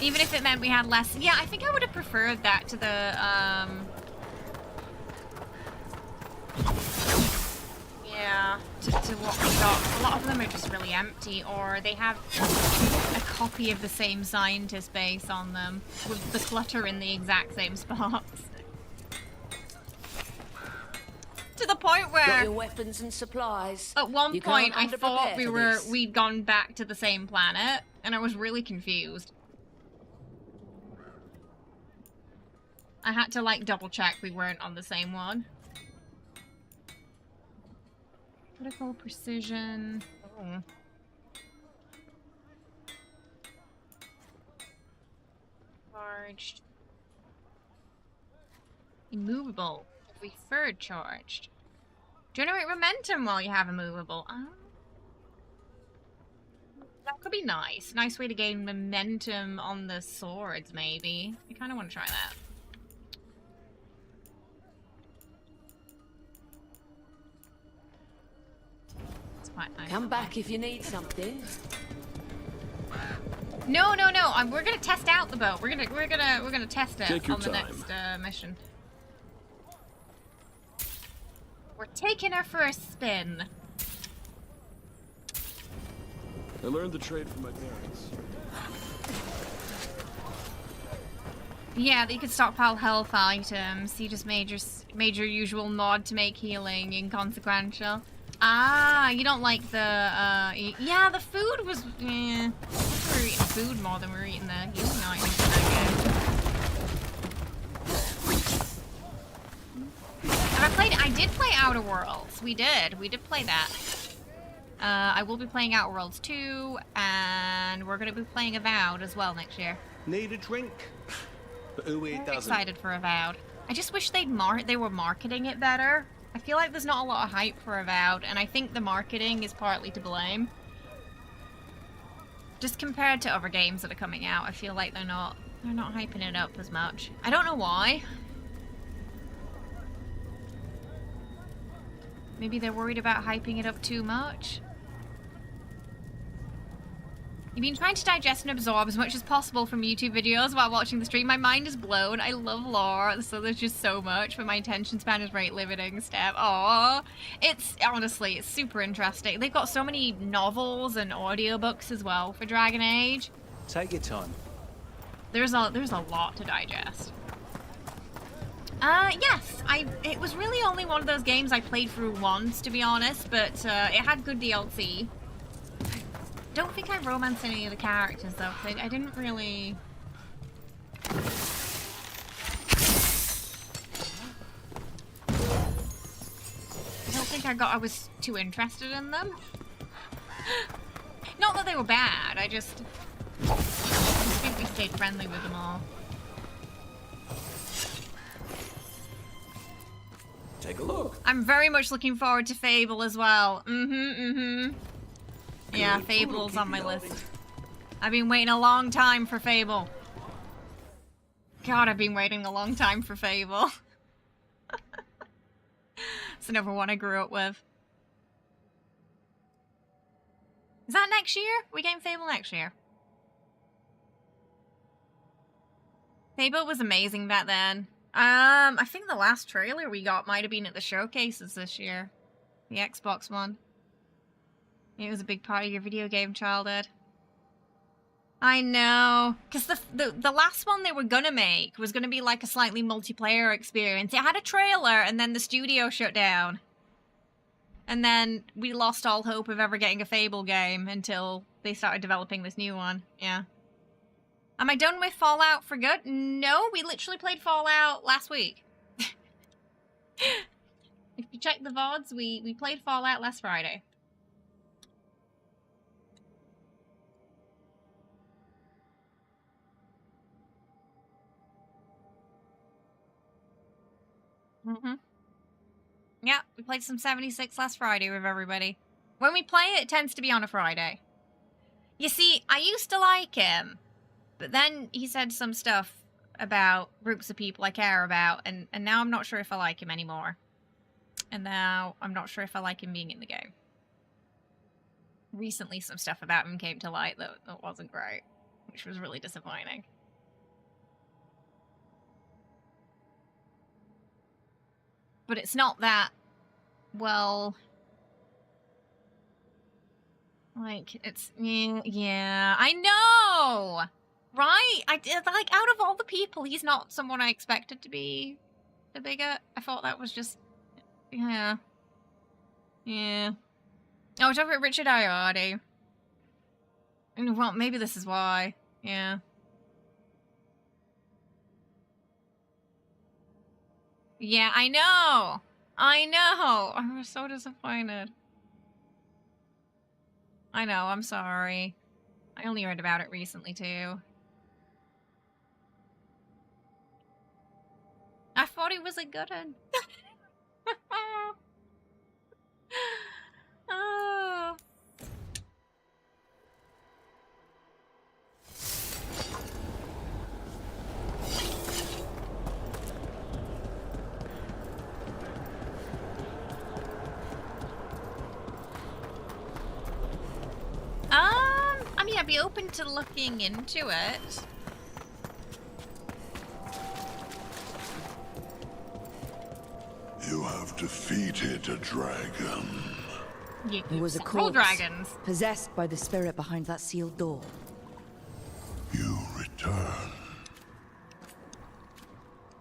Even if it meant we had less. Yeah, I think I would have preferred that to the, yeah, to what we got. A lot of them are just really empty, or they have a copy of the same scientist base on them, with the clutter in the exact same spots. To the point where... Got your weapons and supplies. At one You point, can't I thought underprepare for this. we'd gone back to the same planet, and I was really confused. I had to, like, double-check we weren't on the same one. Critical precision. Oh. Charged. Immovable. Third charged. Generate momentum while you have immovable. Oh. That could be nice. Nice way to gain momentum on the swords, maybe. I kind of want to try that. quite nice. Come back if you need something. No. We're gonna test out the boat. We're gonna test it Take your on the time. next mission. We're taking her for a spin. I learned the trade from my parents. Yeah, that you could stockpile health items. You just made your usual mod to make healing inconsequential. Ah, you don't like the, yeah, the food was, yeah. I think we were eating food more than we were eating the healing items in that game. I did play Outer Worlds. We did play that. I will be playing Outer Worlds 2, and we're gonna be playing Avowed as well next year. Need a drink? But who here I'm doesn't? excited for Avowed. I just wish they were marketing it better. I feel like there's not a lot of hype for Avowed, and I think the marketing is partly to blame. Just compared to other games that are coming out, I feel like they're not hyping it up as much. I don't know why. Maybe they're worried about hyping it up too much. You've been trying to digest and absorb as much as possible from YouTube videos while watching the stream. My mind is blown. I love lore, so there's just so much, but my attention span is rate limiting, Steph. Aww. It's, honestly, it's super interesting. They've got so many novels and audiobooks as well for Dragon Age. Take your time. There's a lot to digest. Yes, it was really only one of those games I played through once, to be honest, but it had good DLC. Don't think I romanced any of the characters though, because I didn't really... I don't think I was too interested in them. Not that they were bad, I think we stayed friendly with them all. Take a look. I'm very much looking forward to Fable as well. Yeah, Fable's on my list. I've been waiting a long time for Fable. God, I've been waiting a long time for Fable. It's another one I grew up with. Is that next year? We getting Fable next year. Fable was amazing back then. I think the last trailer we got might have been at the showcases this year. The Xbox one. It was a big part of your video game childhood. I know. Because the last one they were gonna make was gonna be like a slightly multiplayer experience. It had a trailer and then the studio shut down. And then we lost all hope of ever getting a Fable game until they started developing this new one. Yeah. Am I done with Fallout for good? No, we literally played Fallout last week. If you check the VODs, we played Fallout last Friday. Yeah, we played some 76 last Friday with everybody. When we play it, it tends to be on a Friday. You see, I used to like him, but then he said some stuff about groups of people I care about, and now I'm not sure if I like him anymore. And now I'm not sure if I like him being in the game. Recently, some stuff about him came to light that wasn't great, which was really disappointing. But it's not that, well, like, it's, yeah, I know, right? Like, out of all the people, he's not someone I expected to be the bigot. I thought that was just, yeah. Oh, it's over at Richard Ayoade. Well, maybe this is why, yeah. Yeah, I know! I know! I was so disappointed. I know, I'm sorry. I only heard about it recently, too. I thought he was a good one. Oh. I'd be open to looking into it. You have defeated a dragon. It was a Several corpse, dragons. possessed by the spirit behind that sealed door. You return.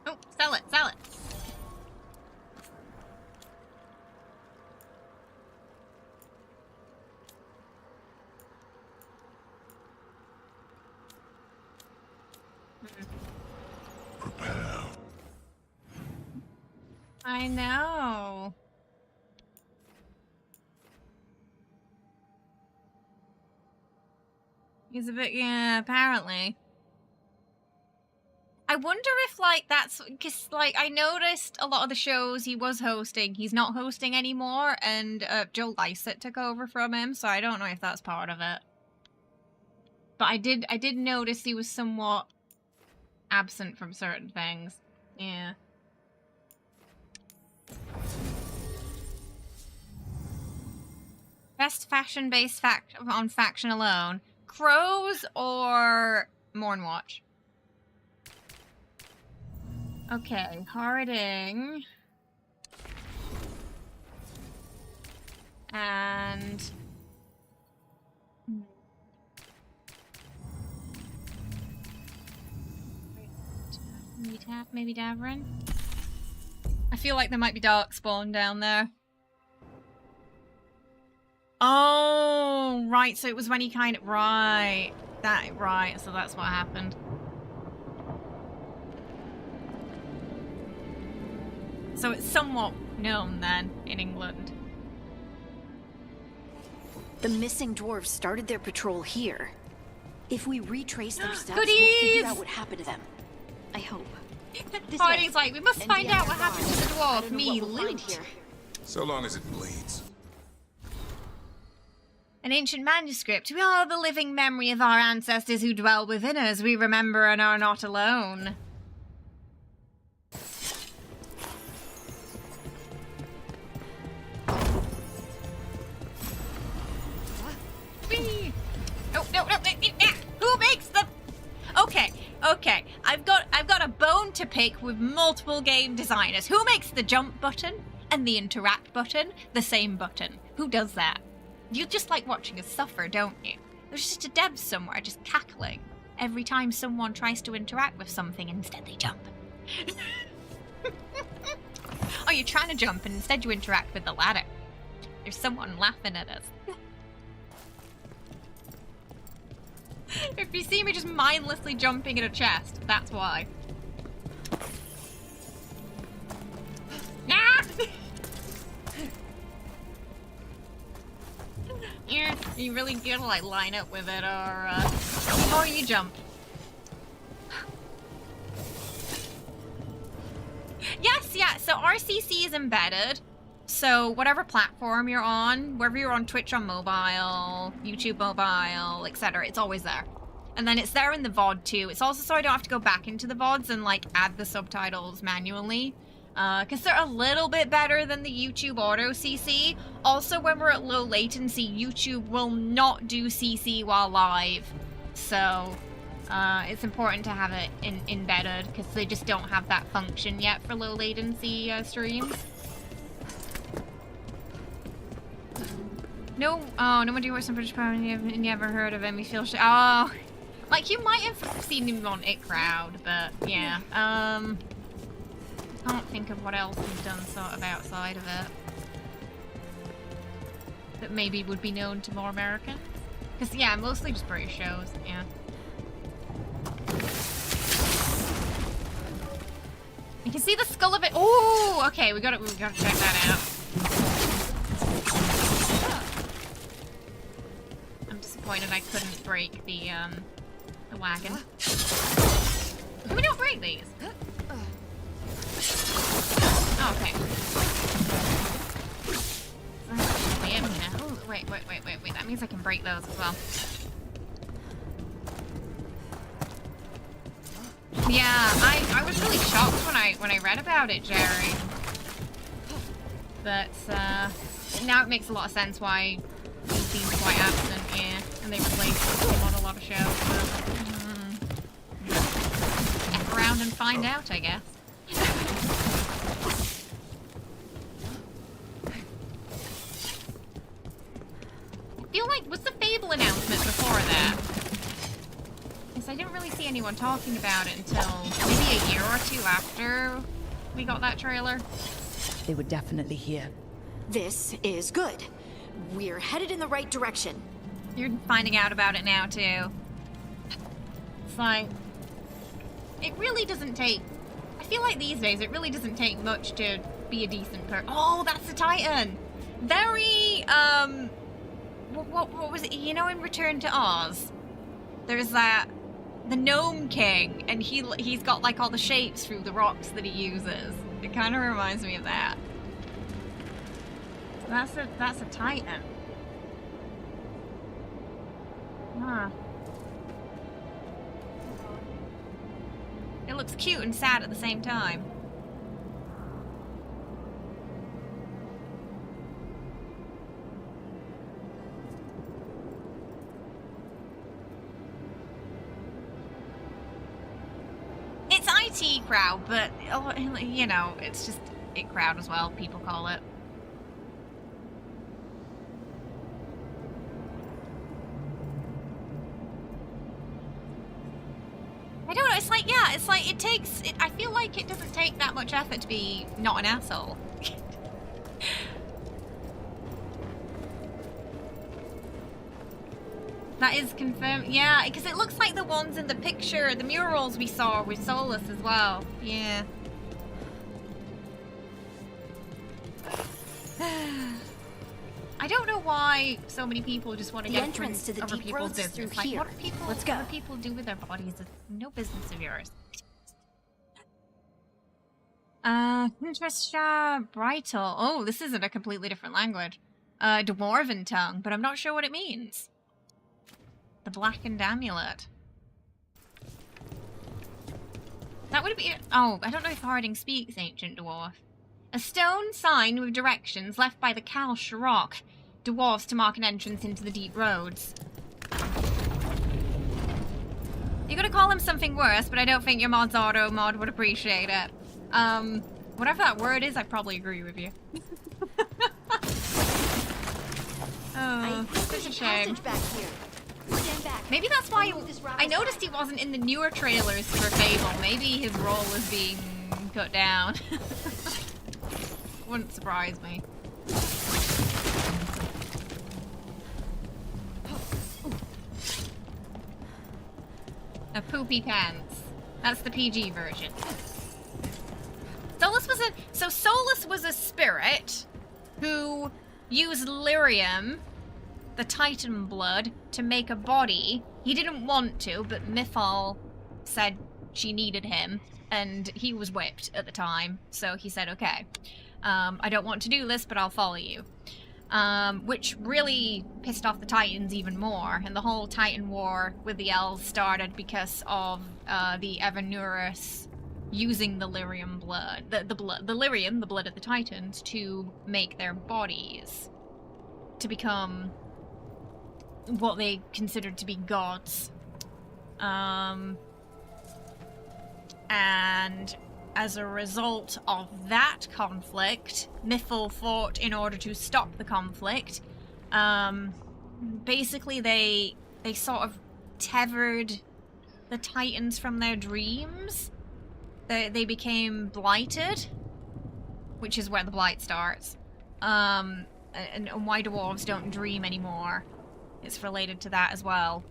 Oh, sell it, sell it. Prepare. I know. He's a bit, yeah, apparently. I wonder if, like, that's, because, like, I noticed a lot of the shows he was hosting, he's not hosting anymore, and Joe Lycett took over from him, so I don't know if that's part of it. But I did notice he was somewhat absent from certain things. Yeah. Best fashion-based on faction alone. Crows or Mournwatch? Okay, Harding. And... maybe Davrin? I feel like there might be Darkspawn down there. Oh, right, so it was when he kind of... Right. Right, so that's what happened. So it's somewhat known then in England. The missing dwarves started their patrol here. If we retrace their steps, Goodies! we'll figure out what happened to them. I hope. Harding's like, we must find out what happened to the dwarf. Me, loot. So long as it bleeds. An ancient manuscript. We are the living memory of our ancestors who dwell within us. We remember and are not alone. Whee! Oh, no. Who makes the... Okay. I've got a bone to pick with multiple game designers. Who makes the jump button and the interact button the same button? Who does that? You just like watching us suffer, don't you? There's just a dev somewhere just cackling every time someone tries to interact with something and instead they jump. Oh, you're trying to jump and instead you interact with the ladder. There's someone laughing at us. If you see me just mindlessly jumping at a chest, that's why. Ah! Yeah, you really gotta like line up with it, or you jump. Yes, yeah. So RCC is embedded. So whatever platform you're on, whether you're on Twitch on mobile, YouTube mobile, etc., it's always there. And then it's there in the VOD too. It's also so I don't have to go back into the VODs and like add the subtitles manually. Because they're a little bit better than the YouTube auto CC. Also, when we're at low latency, YouTube will not do CC while live. So, it's important to have it embedded because they just don't have that function yet for low latency streams. No, oh, no one do some British power and you ever heard of him. We feel oh, like you might have seen him on It Crowd, but yeah. Can't think of what else he's done sort of outside of it that maybe would be known to more Americans. Because yeah, mostly just British shows. Yeah. You can see the skull of it. Oh, okay, we gotta check that out. I'm disappointed I couldn't break the wagon. Can we not break these? Oh, okay. Wait. That means I can break those as well. Yeah, I was really shocked when I read about it, Jerry. But now it makes a lot of sense why he seems quite absent, yeah. And they replaced the model lot of shows. F around and find out, I guess. I feel like, was the Fable announcement before that? Because I didn't really see anyone talking about it until maybe a year or two after we got that trailer. They were definitely here. This is good. We're headed in the right direction. You're finding out about it now, too. It's like... It really doesn't take... I feel like these days it really doesn't take much to be a decent person. Oh, that's the Titan! Very, What was it? You know, in Return to Oz, there's that... The Gnome King, and he's got, like, all the shapes through the rocks that he uses. It kind of reminds me of that. That's a Titan. Huh. It looks cute and sad at the same time. It's IT crowd, but, you know, it's just IT crowd as well, people call it. I don't know, it's like, yeah, it's like, I feel like it doesn't take that much effort to be not an asshole. That is confirmed, yeah, because it looks like the ones in the picture, the murals we saw with Solus as well, yeah. I don't know why so many people just want to get entrance to the other deep people's roads is business. through Like, here. what do people, Let's go. What do people do with their bodies? It's no business of yours. Interesting. Breitel. Oh, this isn't a completely different language. Dwarven tongue, but I'm not sure what it means. The blackened amulet. That would be... Oh, I don't know if Harding speaks Ancient Dwarf. A stone sign with directions left by the Cal Sharok dwarves to mark an entrance into the deep roads. You're gonna call him something worse, but I don't think your mod's auto mod would appreciate it. Whatever that word is, I probably agree with you. Oh, such a shame. Back here. Stand back. Maybe that's why I noticed he wasn't in the newer trailers for Fable. Maybe his role was being cut down. Wouldn't surprise me. A poopy pants. That's the PG version. Solus was a spirit who used lyrium, the Titan blood, to make a body. He didn't want to, but Mythal said she needed him, and he was whipped at the time, so he said, okay, I don't want to do this, but I'll follow you. Which really pissed off the Titans even more, and the whole Titan war with the elves started because of the Evanurus using the lyrium blood, the lyrium, the blood of the Titans, to make their bodies to become what they considered to be gods. And as a result of that conflict, Mythal fought in order to stop the conflict. Basically, they sort of tethered the Titans from their dreams. They became blighted, which is where the blight starts. And why dwarves don't dream anymore. It's related to that as well.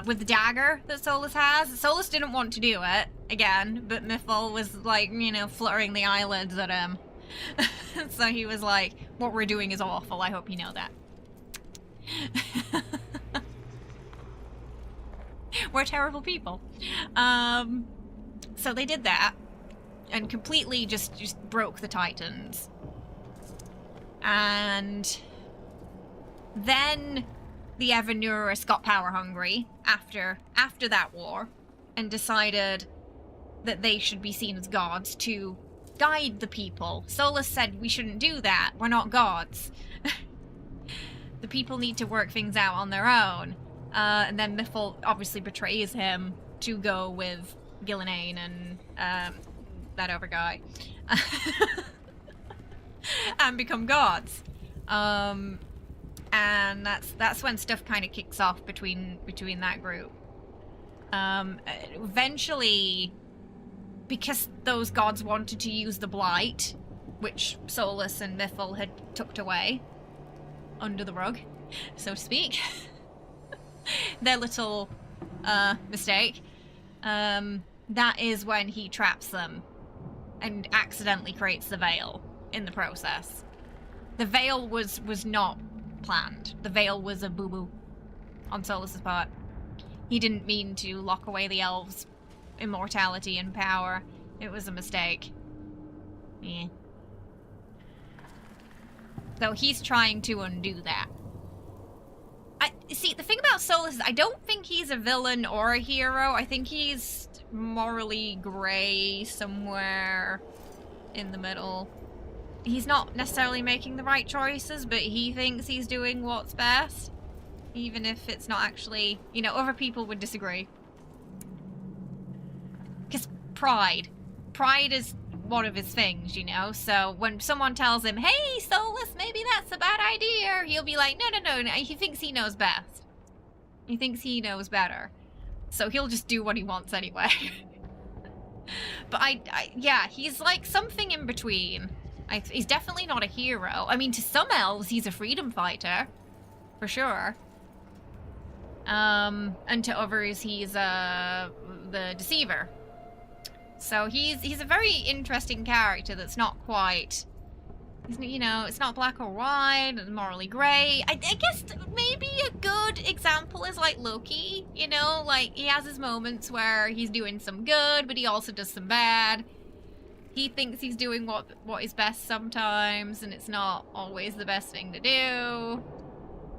With the dagger that Solus has. Solus didn't want to do it, again, but Mythal was, like, you know, fluttering the eyelids at him. So he was like, what we're doing is awful, I hope you know that. We're terrible people. So they did that, and completely just broke the Titans. And then the Evanurus got power hungry after that war, and decided that they should be seen as gods to guide the people. Solus said we shouldn't do that, we're not gods. The people need to work things out on their own. And then Miffle obviously betrays him to go with Gillenane and that other guy. And become gods. And that's when stuff kind of kicks off between that group. Eventually, because those gods wanted to use the Blight, which Solus and Miffle had tucked away under the rug, so to speak, their little mistake, that is when he traps them and accidentally creates the Veil in the process. The Veil was not planned. The Veil was a boo-boo on Solus's part. He didn't mean to lock away the elves' immortality and power. It was a mistake. Yeah. So he's trying to undo that. See, the thing about Solus is I don't think he's a villain or a hero. I think he's morally grey somewhere in the middle. He's not necessarily making the right choices, but he thinks he's doing what's best. Even if it's not actually, you know, other people would disagree. Because pride is one of his things, you know? So when someone tells him, hey, Solus, maybe that's a bad idea, he'll be like, no. He thinks he knows best. He thinks he knows better. So he'll just do what he wants anyway. But yeah, he's like something in between. He's definitely not a hero. I mean, to some elves, he's a freedom fighter. For sure. And to others, he's the deceiver. So he's a very interesting character that's not quite, you know, it's not black or white and morally grey. I guess maybe a good example is like Loki, you know, like he has his moments where he's doing some good, but he also does some bad. He thinks he's doing what is best sometimes, and it's not always the best thing to do.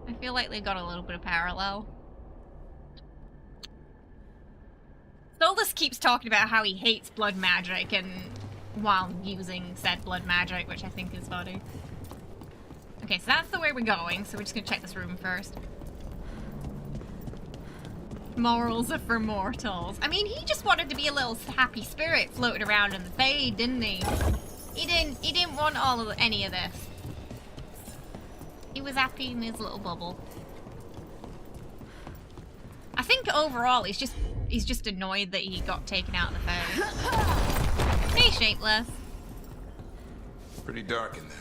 I feel like they've got a little bit of parallel. Solus keeps talking about how he hates blood magic and while using said blood magic, which I think is funny. Okay, so that's the way we're going, so we're just gonna check this room first. Morals are for mortals. I mean, he just wanted to be a little happy spirit floating around in the Fade, didn't he? He didn't want any of this. He was happy in his little bubble. I think overall he's just annoyed that he got taken out of the Fade. Hey, Shapeless. Pretty dark in there.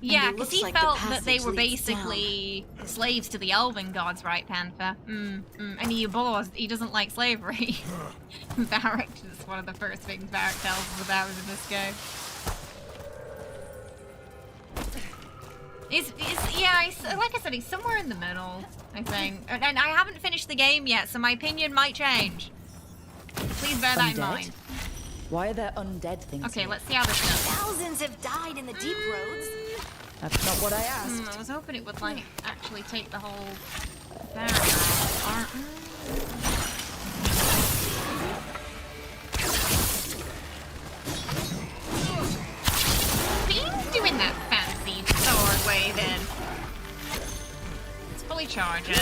Yeah, because he felt that they were basically slaves to the elven gods, right, Panther? And he doesn't like slavery. Varric is one of the first things Varric tells us about in this game. Yeah, like I said, he's somewhere in the middle, I think. And I haven't finished the game yet, so my opinion might change. Please bear that in mind. Why are there undead things Okay, here? let's see how this goes. Thousands have died in the deep roads. That's not what I asked. I was hoping it would, like, actually take the whole barrier. Bean's doing that fancy sword wave in. Let's fully charge it.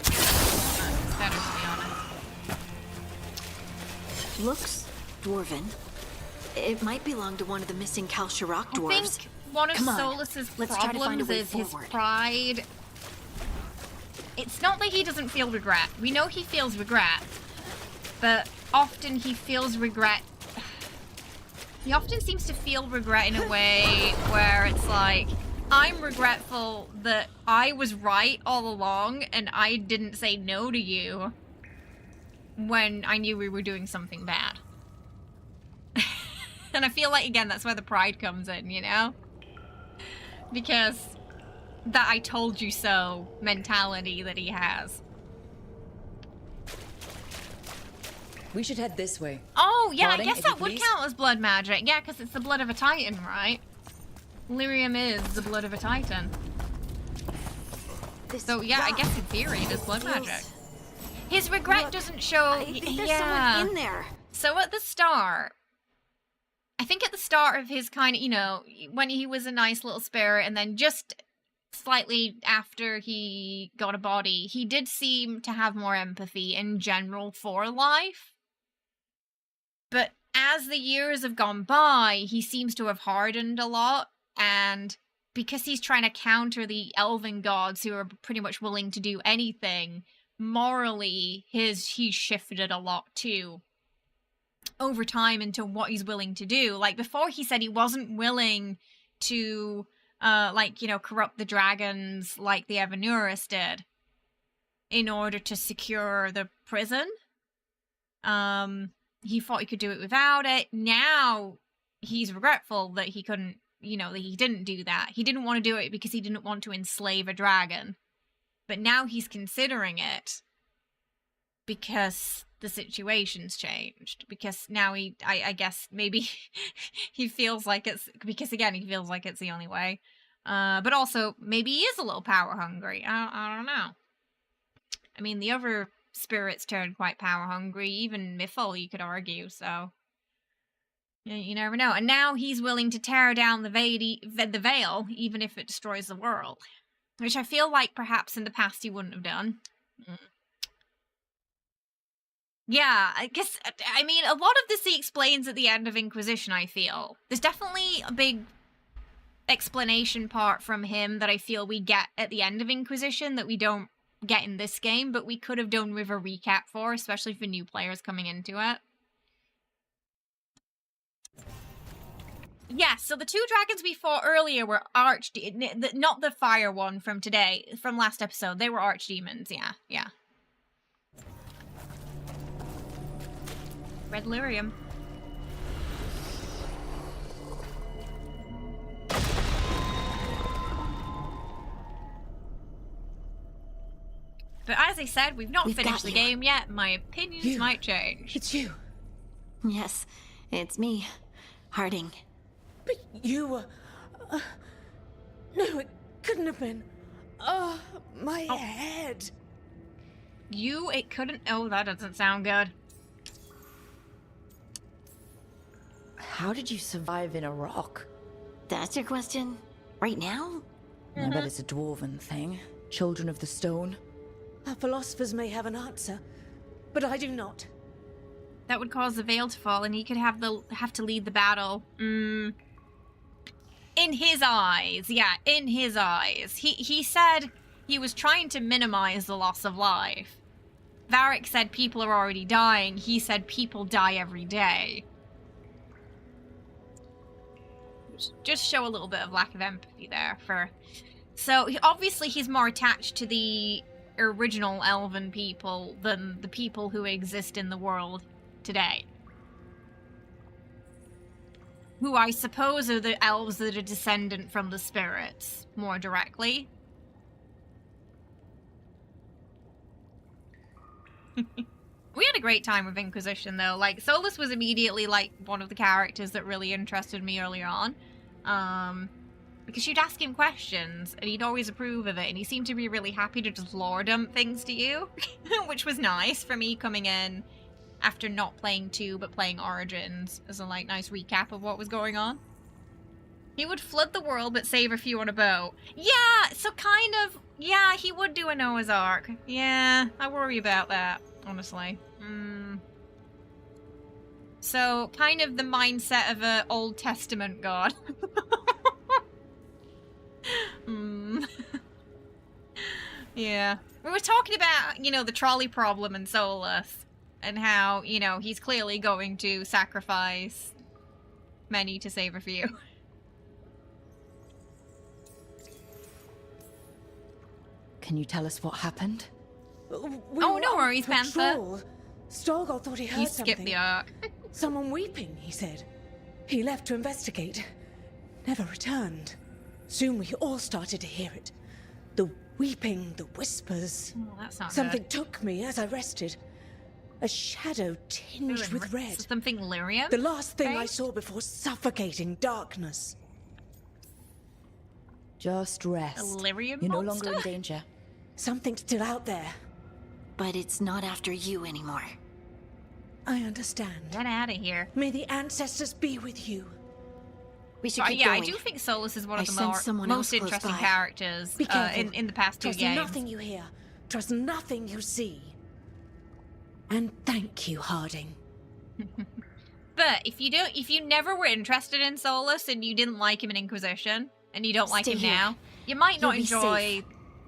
It's better, to be honest. Looks dwarven. It might belong to one of the missing Kalsharak dwarves. I think one of Solus's problems is his pride. It's not that he doesn't feel regret. We know he feels regret, but often he feels regret. He often seems to feel regret in a way where it's like, I'm regretful that I was right all along and I didn't say no to you when I knew we were doing something bad. And I feel like, again, that's where the pride comes in, you know? Because that I told you so mentality that he has. We should head this way. Oh, yeah, Nodding, I guess if that you would please. count as blood magic. Yeah, because it's the blood of a titan, right? Lyrium is the blood of a titan. So, yeah, I guess in theory it is blood magic. His regret doesn't show... I think there's someone in there. So at the start, I think at the start of his kind of, you know, when he was a nice little spirit, and then just slightly after he got a body, he did seem to have more empathy in general for life. But as the years have gone by, he seems to have hardened a lot, and because he's trying to counter the elven gods who are pretty much willing to do anything, morally, he's shifted a lot too over time into what he's willing to do. Like, before he said he wasn't willing to, like, you know, corrupt the dragons like the Evanuris did in order to secure the prison. He thought he could do it without it. Now he's regretful that he couldn't, you know, that he didn't do that. He didn't want to do it because he didn't want to enslave a dragon. But now he's considering it because the situation's changed. Because now I guess maybe he feels like it's, because again, he feels like it's the only way. But also, maybe he is a little power hungry. I don't know. I mean, the other spirits turned quite power hungry, even Mythal, you could argue, so you never know. And now he's willing to tear down the veil, even if it destroys the world, which I feel like perhaps in the past he wouldn't have done. Yeah, I guess, I mean, a lot of this he explains at the end of Inquisition, I feel. There's definitely a big explanation part from him that I feel we get at the end of Inquisition that we don't get in this game, but we could have done with a recap for, especially for new players coming into it. Yeah, so the 2 dragons we fought earlier were not the fire one from today, from last episode. They were archdemons, yeah. Red lyrium. But as I said, we've not finished the game yet. My opinions might change. It's you. Yes, it's me, Harding. But you were... no, it couldn't have been. Oh, my head. It couldn't... Oh, that doesn't sound good. How did you survive in a rock? That's your question? Right now? I bet it's a dwarven thing. Children of the stone. Our philosophers may have an answer, but I do not. That would cause the veil to fall, and he could have to lead the battle. In his eyes, yeah, in his eyes. He said he was trying to minimize the loss of life. Varric said people are already dying. He said people die every day. Just show a little bit of lack of empathy there. So obviously he's more attached to the original elven people than the people who exist in the world today. Who I suppose are the elves that are descendant from the spirits, more directly. We had a great time with Inquisition, though. Like, Solus was immediately, like, one of the characters that really interested me earlier on. Because you'd ask him questions, and he'd always approve of it, and he seemed to be really happy to just lore dump things to you. Which was nice for me coming in after not playing 2, but playing Origins, as a, like, nice recap of what was going on. He would flood the world, but save a few on a boat. Yeah, so kind of, yeah, he would do a Noah's Ark. Yeah, I worry about that, honestly. So, kind of the mindset of an Old Testament god. Yeah. We were talking about, you know, the trolley problem in Solus. And how, you know, he's clearly going to sacrifice many to save a few. Can you tell us what happened? Oh, no worries, Panther. Storgol thought he heard something. He skipped the arc. Someone weeping, he said. He left to investigate. Never returned. Soon we all started to hear it. The weeping, the whispers. Oh, that's not Something good. took me as I rested. A shadow tinged with red. Something lyrium? The last thing I saw before suffocating darkness. Just rest. A lyrium You're no monster? longer in danger. Something's still out there. But it's not after you anymore. I understand. Get out of here. May the ancestors be with you. We should keep I going. do think Solus is one of I the sense someone most else close interesting by. characters Be careful. in the past 2 Trust games. nothing you hear. Trust nothing you see. And thank you, Harding. But if you never were interested in Solus and you didn't like him in Inquisition, and you don't like Stay him here. now, you might not You'll be enjoy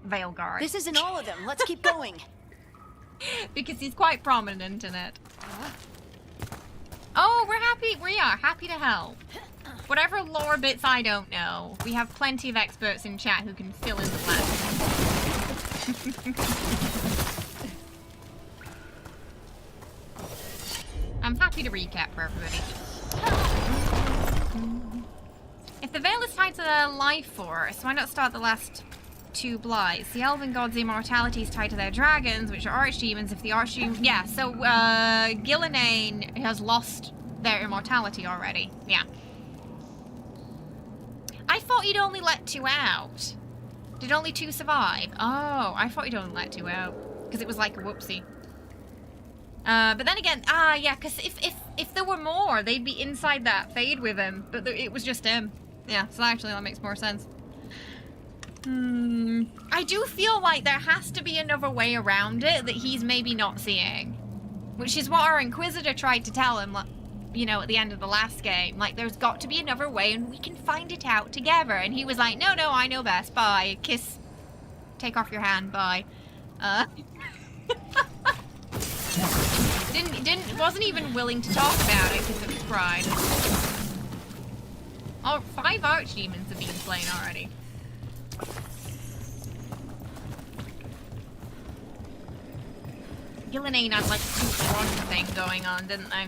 Veilguard. This isn't all of them. Let's keep going. Because he's quite prominent in it. Oh, we are happy to help. Whatever lore bits I don't know, we have plenty of experts in chat who can fill in the blanks. I'm happy to recap for everybody. If the veil is tied to their life force, why not start the last 2 blights? The elven gods' immortality is tied to their dragons, which are archdemons. If the archdemons... Yeah, so Gillenane has lost their immortality already. Yeah. I thought you'd only let 2 out. Did only 2 survive? Oh, I thought you'd only let 2 out. Because it was like a whoopsie. But then again, yeah, because if there were more, they'd be inside that fade with him. But it was just him. Yeah, so actually that makes more sense. I do feel like there has to be another way around it that he's maybe not seeing. Which is what our Inquisitor tried to tell him, like, you know, at the end of the last game. Like, there's got to be another way and we can find it out together. And he was like, no, I know best. Bye. Kiss. Take off your hand. Bye. Wasn't even willing to talk about it because of his pride. Oh, 5 archdemons have been slain already. Gillenane had like a 2-for-1 thing going on, didn't they?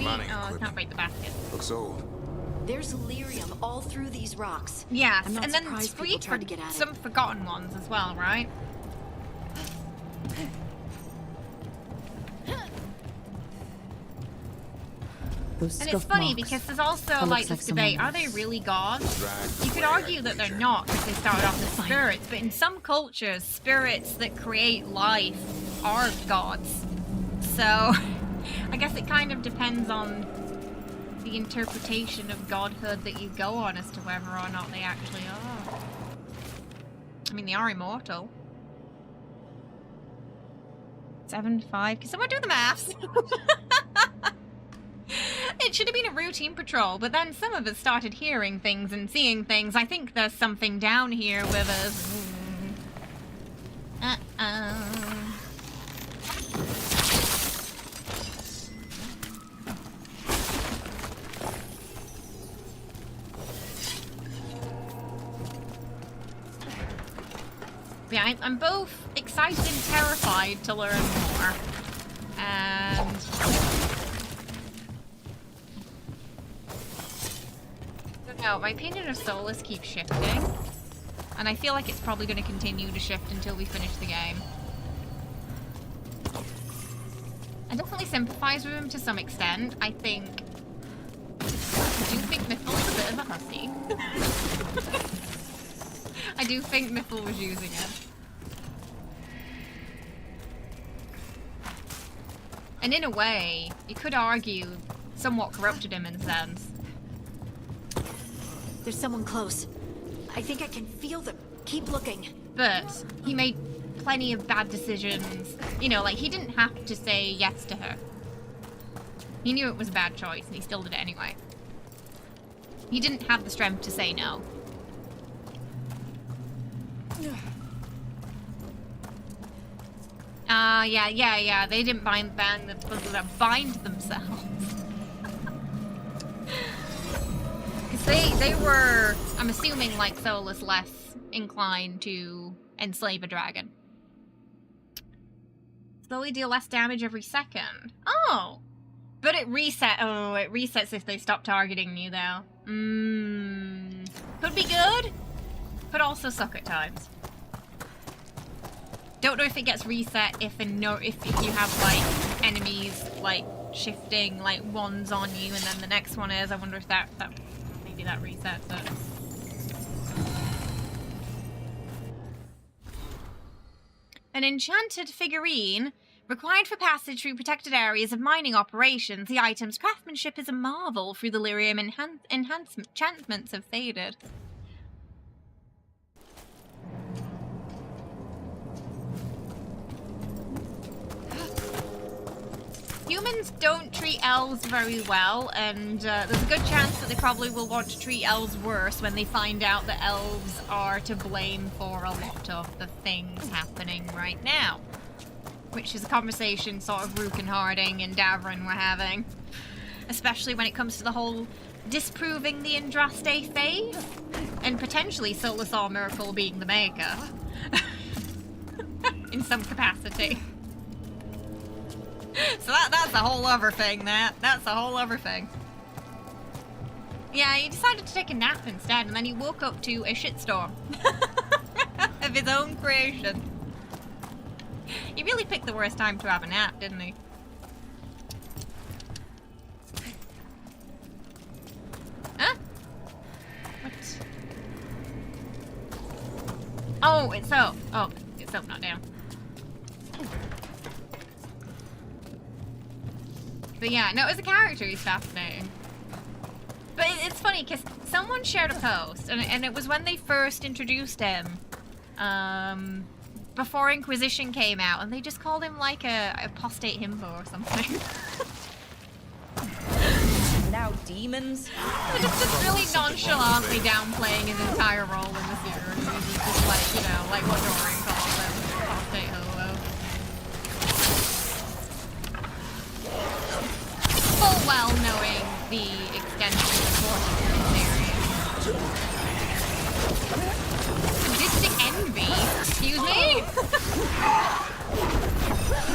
Oh, I can't break the basket. Looks old. There's lyrium all through these rocks. Yes, I'm not and then surprised people Frid tried to get at some forgotten ones as well, right? Those And it's scuff funny marks. because there's also That like looks this like debate, someone- are they really gods? You could argue that they're not because they started off as spirits, but in some cultures, spirits that create life are gods. So, I guess it kind of depends on the interpretation of godhood that you go on as to whether or not they actually are. I mean, they are immortal. 7-5. Can someone do the maths? It should have been a routine patrol, but then some of us started hearing things and seeing things. I think there's something down here with us. Yeah, I'm both excited and terrified to learn more. And... no, my opinion of Solus keeps shifting. And I feel like it's probably going to continue to shift until we finish the game. I definitely sympathize with him to some extent. I do think Mythil is a bit of a hussy. I do think Mythil was using it. And in a way, you could argue somewhat corrupted him in a sense. There's someone close. I think I can feel them. Keep looking. But he made plenty of bad decisions. You know, like, he didn't have to say yes to her. He knew it was a bad choice, and he still did it anyway. He didn't have the strength to say no. Yeah. They didn't bind themselves. Because they were, I'm assuming, like Solus, less inclined to enslave a dragon. Slowly deal less damage every second. Oh! But it resets if they stop targeting you, though. Could be good, but also suck at times. Don't know if it gets reset if you have, like, enemies, like, shifting, like, one's on you and then the next one is. I wonder if that maybe that resets it. An enchanted figurine Required for passage through protected areas of mining operations, the item's craftsmanship is a marvel. Through the lyrium, enchantments have faded. Humans don't treat elves very well, and there's a good chance that they probably will want to treat elves worse when they find out that elves are to blame for a lot of the things happening right now. Which is a conversation sort of Rook and Harding and Davrin were having. Especially when it comes to the whole disproving the Andraste faith, and potentially Solasar Miracle being the maker. In some capacity. So that's a whole other thing, that's a whole other thing. Yeah, he decided to take a nap instead, and then he woke up to a shitstorm. Of his own creation. He really picked the worst time to have a nap, didn't he? Huh? What? Oh, it's up. Oh, it's up, not down. But yeah, no, as a character, he's fascinating. But it's funny, because someone shared a post, and it was when they first introduced him, before Inquisition came out, and they just called him like a apostate himbo or something. Now demons? They're just really nonchalantly downplaying his entire role in the series. He's just like, you know, like what Doran calls him, apostate hobo. Full well knowing the extent of the importance of the series. Sadistic envy? Excuse me?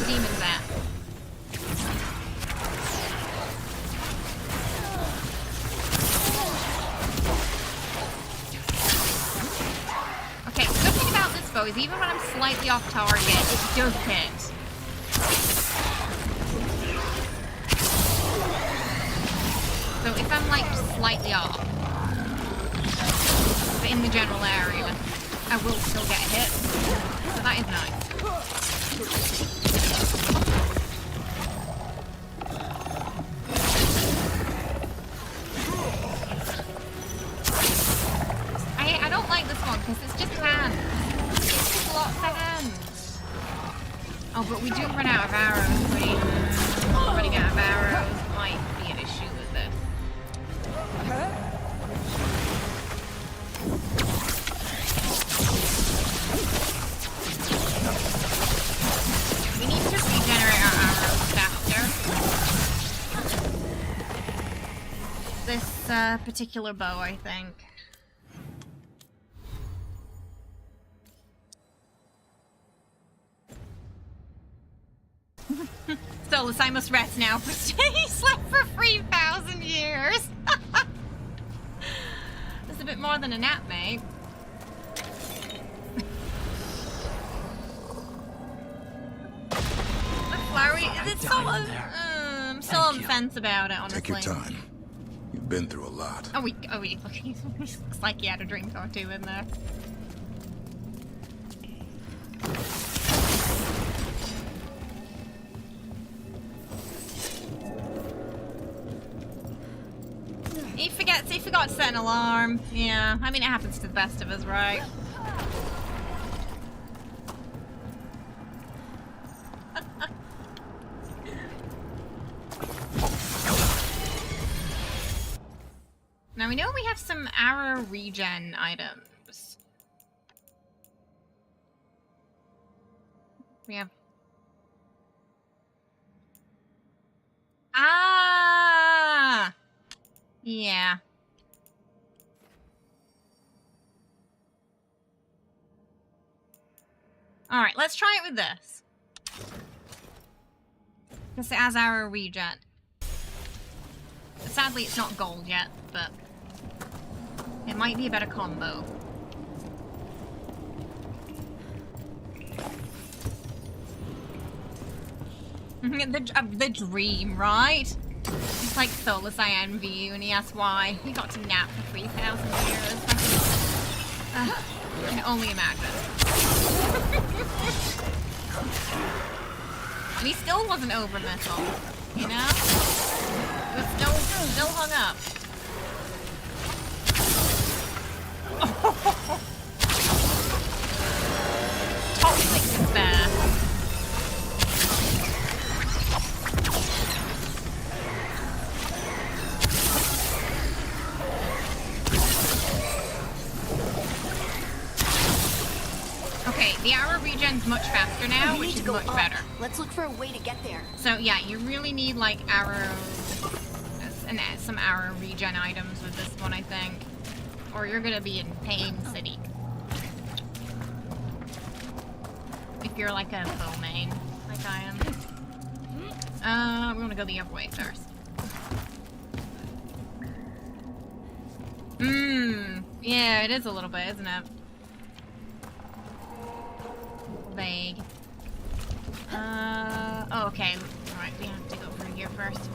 Demon's at. Okay, the good thing about this bow is even when I'm slightly off target, it does hit. So if I'm like slightly off, but in the general area, I will still get hit. So that is nice. I don't like this one because it's just hands. It's just lots of hands. Oh, but we do run out of arrows pretty. Running out of arrows might be an issue with this. We need to regenerate our arrows faster. This particular bow, I think. Solus, I must rest now. He slept for 3,000 years. That's a bit more than a nap, mate. The flowery. It's so. I'm still on the fence about it, honestly. Take your time. You've been through a lot. Oh, he looks like he had a drink or two in there. He forgot to set an alarm. Yeah, I mean, it happens to the best of us, right? Now we know we have some arrow regen items. We have... Ah! Yeah. Alright, let's try it with this. Because it has arrow regen. Sadly, it's not gold yet, but it might be a better combo. the dream, right? It's like Solus, I envy you, and he asks why. He got to nap for 3,000 years. I can only imagine. And he still wasn't over metal, you know? He was still hung up. Toxic despair. Okay, the arrow regen's much faster now, which is much better. Let's look for a way to get there. So yeah, you really need like arrows and some arrow regen items with this one, I think. Or you're gonna be in Pain City. If you're like a bow main, like I am. We're gonna go the other way first. Yeah, it is a little bit, isn't it? Vague. Oh, okay. Alright, we have to go through here first.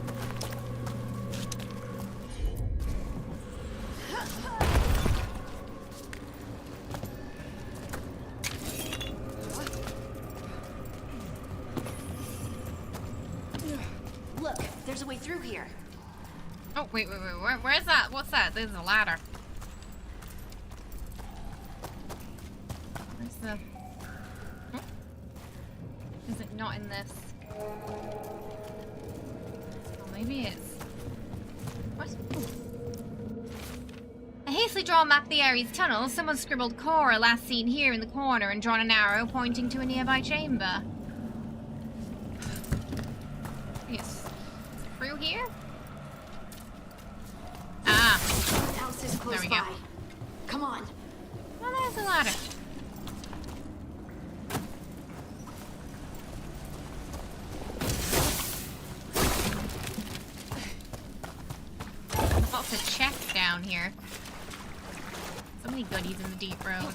Look, there's a way through here. Oh, wait. Where's that? What's that? There's a ladder. Where's the... Oh. Is it not in this? Oh, maybe it's... What? Ooh. A hastily drawn map of the Ares tunnel. Someone scribbled Cora, last seen here in the corner, and drawn an arrow pointing to a nearby chamber. Yes. Through here? Ah. House is close there we go. by. Come on. Well, there's a ladder. Lots of chests down here. So many goodies in the deep road.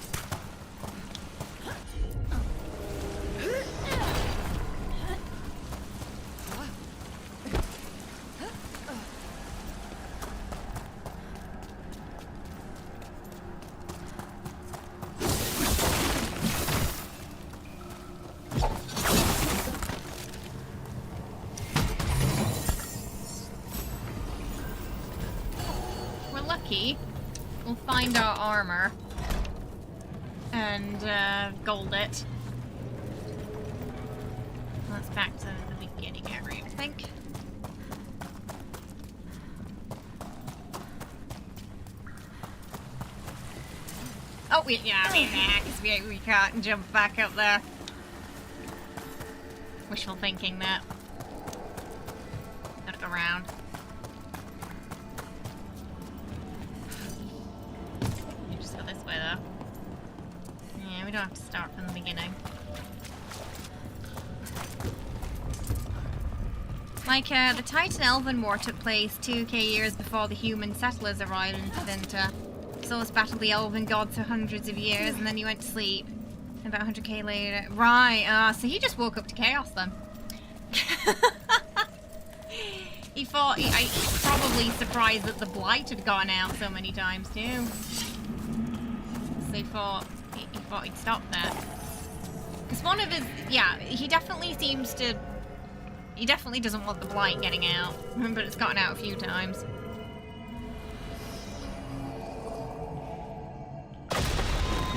We'll find our armor and gold it. That's back to the beginning area, I think. Oh, yeah, because we can't jump back up there. Wishful thinking that. Gotta go around. Yeah, we don't have to start from the beginning. Like, the Titan Elven War took place 2k years before the human settlers arrived in Tevinter. Souls battled the Elven gods for hundreds of years, and then he went to sleep. About 100k later. Right, so he just woke up to chaos then. He thought, he's probably surprised that the Blight had gone out so many times too. So he thought he'd stop that. Because one of his, yeah, he definitely seems to, he definitely doesn't want the Blight getting out. But it's gotten out a few times.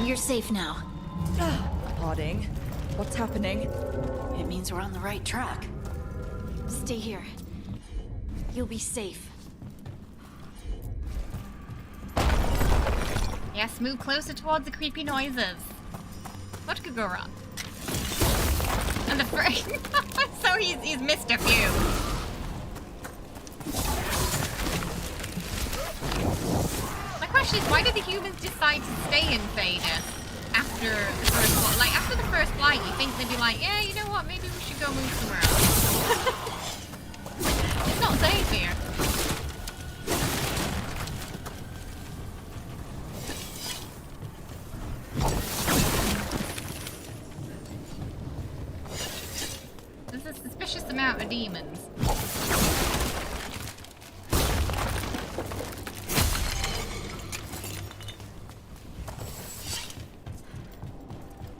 You're safe now. Harding, what's happening? It means we're on the right track. Stay here. You'll be safe. Yes, move closer towards the creepy noises. What could go wrong? And the frame. So he's missed a few. My question is, why did the humans decide to stay in Thedas after the first one? Like, after the first flight, you think they'd be like, yeah, you know what, maybe we should go move somewhere else. It's not safe here. There's a suspicious amount of demons.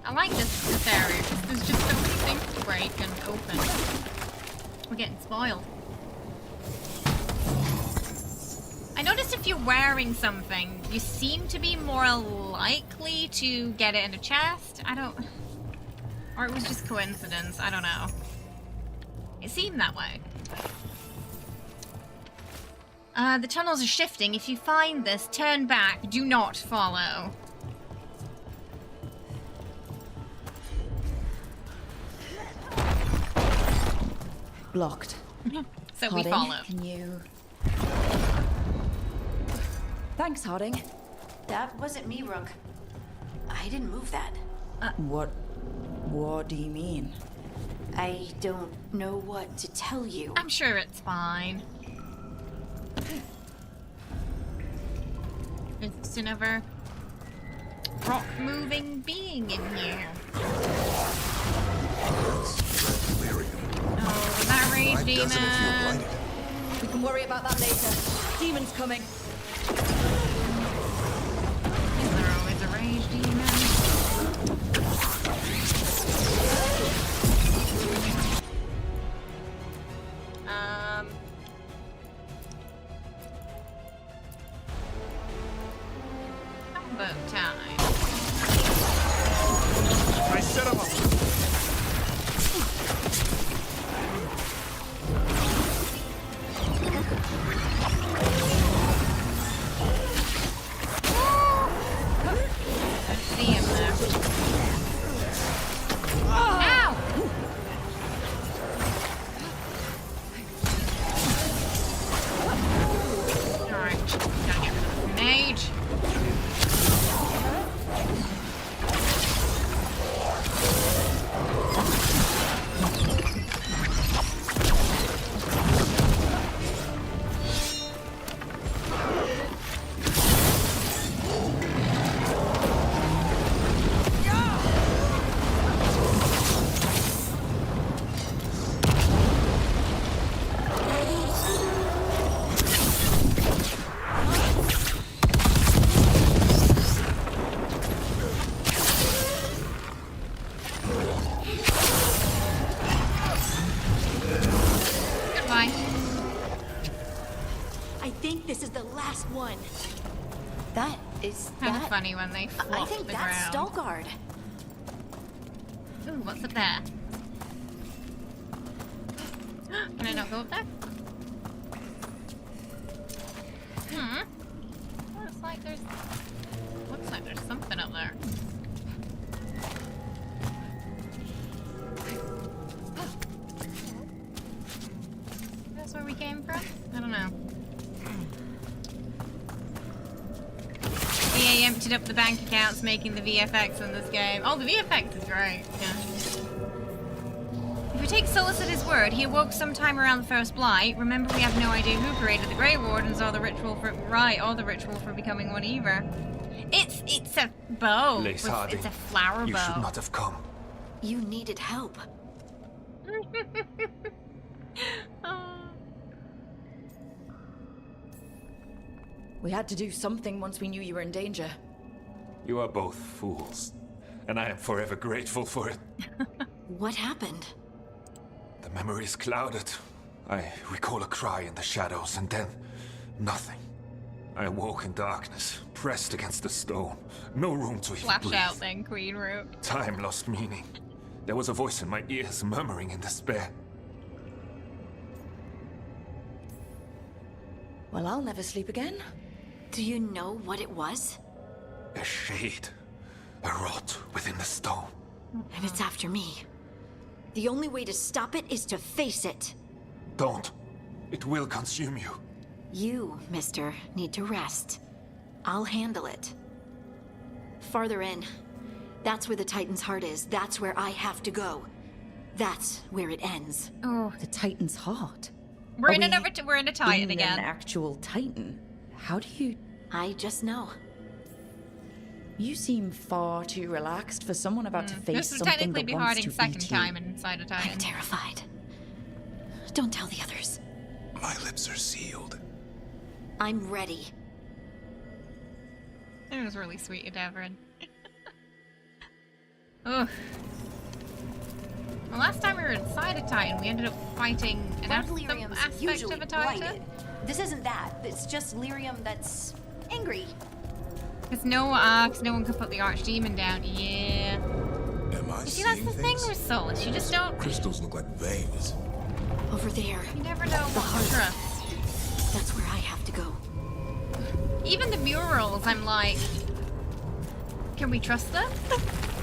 I like this area. There's just so many things to break and open. We're getting spoiled. I noticed if you're wearing something, you seem to be more likely to get it in a chest. Or it was just coincidence. I don't know. It seemed that way. The tunnels are shifting. If you find this, turn back. Do not follow. Blocked. So Harding, we follow. Can you... Thanks, Harding. That wasn't me, Rook. I didn't move that. What do you mean? I don't know what to tell you. I'm sure it's fine. There's another rock-moving being in here. Oh, that rage demon. We can worry about that later. Demon's coming. Is there always a rage demon? Combo time. I set him up. See him there. Ow! Alright, gotta get rid of the mage. Kind of funny when they flop I think the that's ground. Veilguard. Ooh, what's up there? Can I not go up there? Looks like there's something up there. That's where we came from? I don't know. EA emptied up the bank accounts, making the VFX in this game. Oh, the VFX is great. Yeah. If we take Solus at his word, he awoke sometime around the First Blight. Remember, we have no idea who created the Grey Wardens or the ritual for becoming one either. It's a bow. Lace Harding, it's a flower you bow. should not have come. You needed help. Oh. We had to do something once we knew you were in danger. You are both fools, and I am forever grateful for it. What happened? The memory is clouded. I recall a cry in the shadows, and then nothing. I awoke in darkness, pressed against the stone. No room to even Flash breathe. out then, Queen Rook. Time lost meaning. There was a voice in my ears murmuring in despair. Well, I'll never sleep again. Do you know what it was? A shade. A rot within the stone. And it's after me. The only way to stop it is to face it. Don't. It will consume you. You, mister, need to rest. I'll handle it. Farther in. That's where the Titan's heart is. That's where I have to go. That's where it ends. Oh, the Titan's heart. We're in a Titan again. An actual Titan. How do you... I just know. You seem far too relaxed for someone about to face This would something technically that be wants Harding's to second eat you. time inside a Titan. I'm terrified. Don't tell the others. My lips are sealed. I'm ready. It was really sweet, Devrin. Ugh. Well, last time we were inside a Titan, we ended up fighting an aspect of a Titan. Blighted. This isn't that. It's just lyrium that's angry. Because no one could put the Archdemon down. Yeah. Am I You see, that's the thing things? with Solus. You just don't. Crystals look like veins. Over there. You never know what to trust. That's where I have to go. Even the murals, I'm like, can we trust them?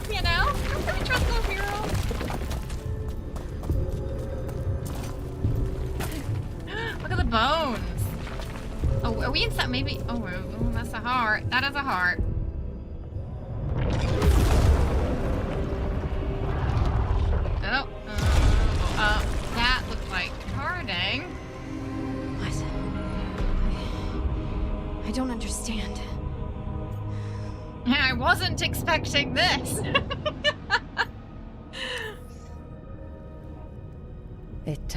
You know? Can we trust those murals? Look at the bones. Oh, are we inside? Maybe. Oh, that's a heart. That is a heart. That looks like Harding. What? I don't understand. I wasn't expecting this. It,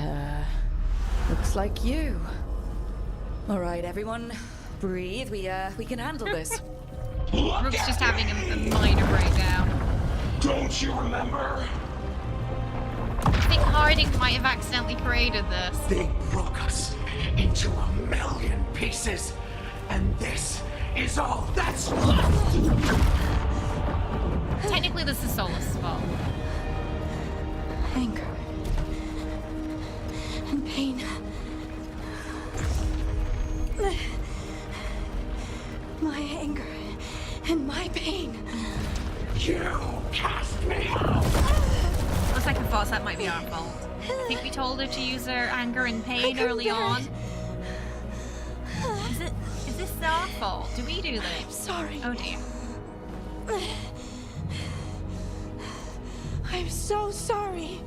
looks like you. All right, everyone, breathe. We can handle this. Rook's just having a minor breakdown. Don't you remember? I think Harding might have accidentally created this. They broke us into 1,000,000 pieces, and this is all that's left. Technically, this is Solus' fault. Anger. And pain. My anger and my pain. You cast me out. Looks like a thought that might be our fault. I think we told her to use her anger and pain early on. Is this our fault? Do we do this? I'm sorry. Oh dear. I'm so sorry.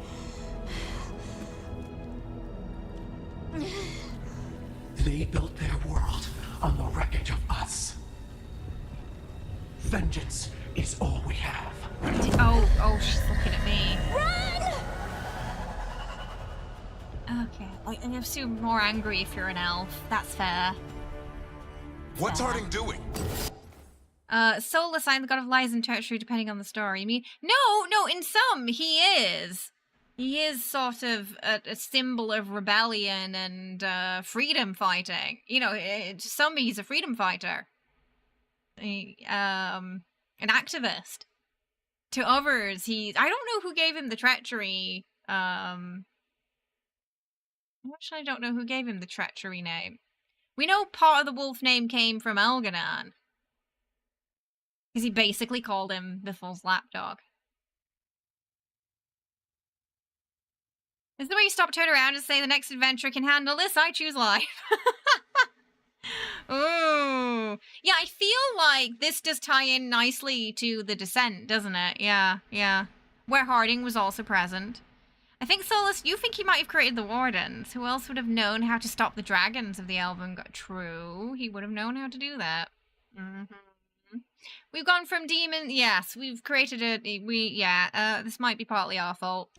They built their world on the wreckage of us. Vengeance is all we have. Oh, she's looking at me. Run! Okay, I assume more angry if you're an elf. That's fair. What's Harding doing? Solus, I'm the god of lies and treachery, depending on the story. I mean, no, in some, he is. He is sort of a symbol of rebellion and freedom fighting. You know, to some he's a freedom fighter. An activist. To others, I don't know who gave him the treachery. Actually, I don't know who gave him the treachery name. We know part of the wolf name came from Elganon. Because he basically called him Bithel's lapdog. Is the way you stop, turn around and say the next adventurer can handle this? I choose life. Ooh. Yeah, I feel like this does tie in nicely to the Descent, doesn't it? Yeah. Where Harding was also present. I think, Solus, you think he might have created the Wardens. Who else would have known how to stop the dragons of the Elven God? True, he would have known how to do that. We've gone from demon. Yes, we've created this might be partly our fault.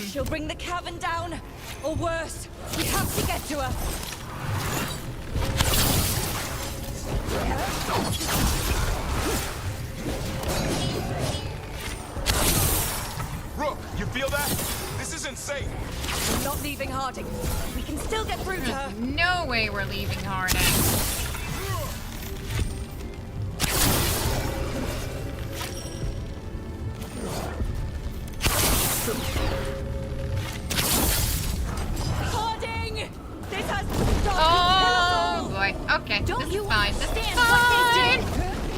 She'll bring the cavern down, or worse, we have to get to her. Rook, you feel that? This isn't safe. We're not leaving Harding. We can still get through to her. No way we're leaving Harding. Harding! This has Oh boy. Okay, this is fine. This is fine.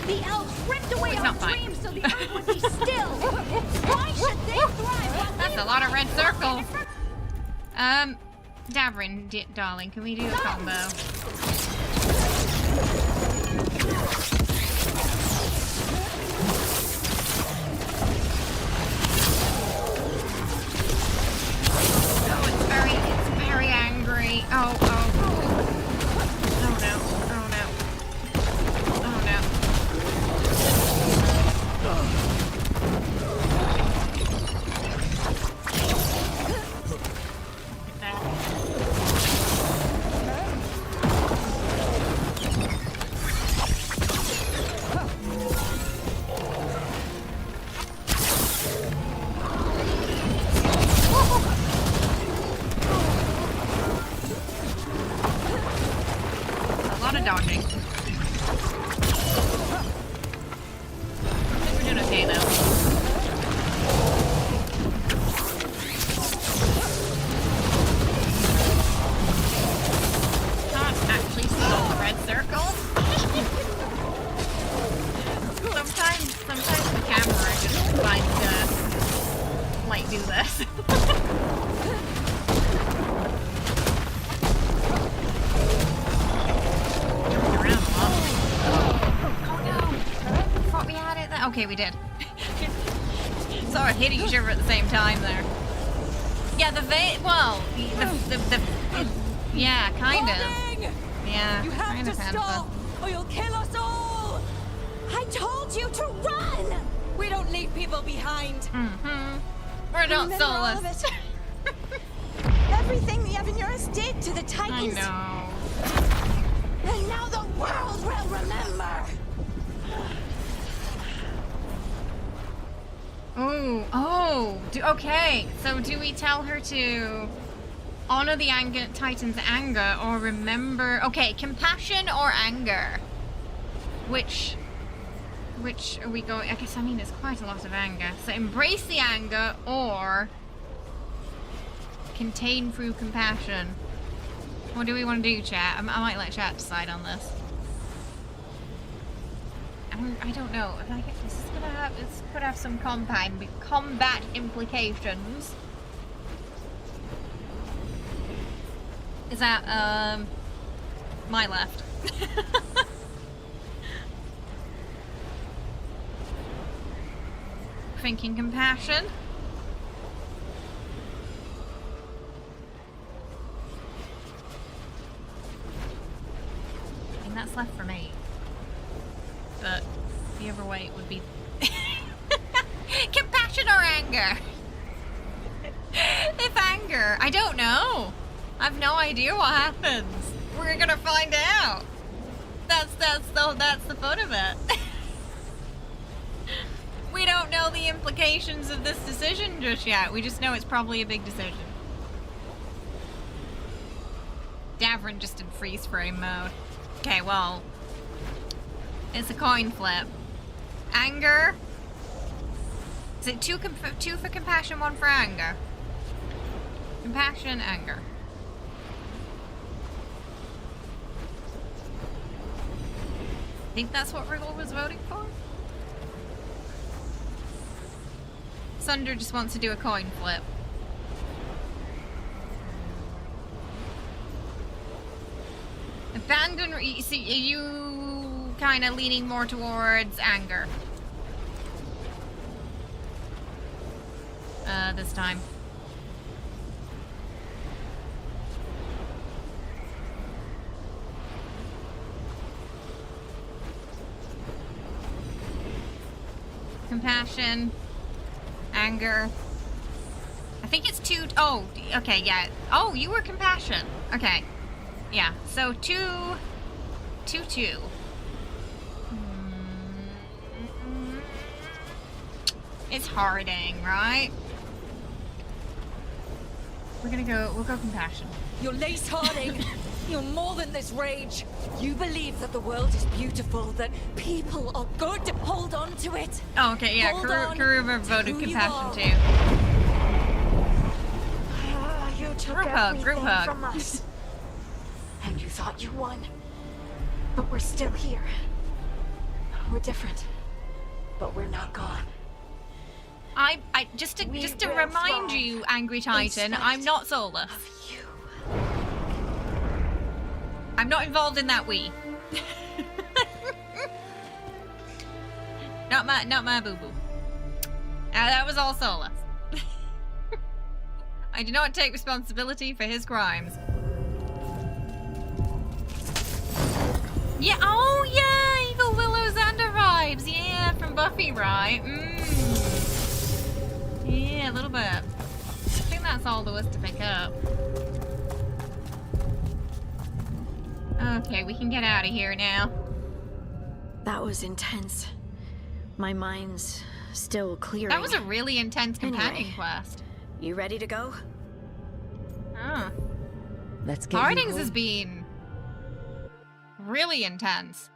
The elves ripped away It's our not fine. dreams so the earth would be still. Why should they thrive while That's a lot of red circles. Davrin, darling, can we do a combo? Oh, it's very angry. Oh no. Okay, we did. Sort of hitting each other at the same time there. Yeah, yeah, kind of. Yeah, You have kind to of stop, or you'll kill us all! I told you to run! We don't leave people behind. We're not Remember all of soulless. it? Everything the Avenurus did to the Titans. I know. And now the world will remember! Okay. So do we tell her to honor the Titan's anger or remember? Okay, compassion or anger? Which are we going? I guess, I mean, it's quite a lot of anger. So embrace the anger or contain through compassion. What do we want to do, chat? I might let chat decide on this. I don't know. This could have some combat implications. Is that my left? Thinking compassion. And that's left for me. But the other way it would be compassion or anger. If anger, I don't know. I've no idea what happens. We're gonna find out. That's the fun of it. We don't know the implications of this decision just yet. We just know it's probably a big decision. Davrin just in freeze frame mode. Okay, well, it's a coin flip. Anger. Is it two for compassion, one for anger? Compassion, anger. I think that's what Wriggle was voting for. Sunder just wants to do a coin flip. Abandon. See, you kind of leaning more towards anger. This time. Compassion. Anger. I think it's two. Oh, okay, yeah. Oh, you were compassion. Okay. Yeah, so 2, 2, 2. It's Harding, right? We'll go compassion. You're Lace Harding. You're more than this rage. You believe that the world is beautiful, that people are good. Hold on to it. Oh, okay, yeah. Karuma voted compassion too. You took Group hug, group everything hug. from us. And you thought you won. But we're still here. We're different. But we're not gone. Just to remind you, Angry Titan, I'm not soulless. I'm not involved in that we. Not my boo boo. That was all soulless. I do not take responsibility for his crimes. Yeah, oh yeah, Evil Willow Xander vibes. Yeah, from Buffy, right? Yeah, a little bit. I think that's all there was to pick up. Okay, we can get out of here now. That was intense. My mind's still clearing. That was a really intense companion Anyway, quest. You ready to go? Oh. Let's get Harding's has been really intense.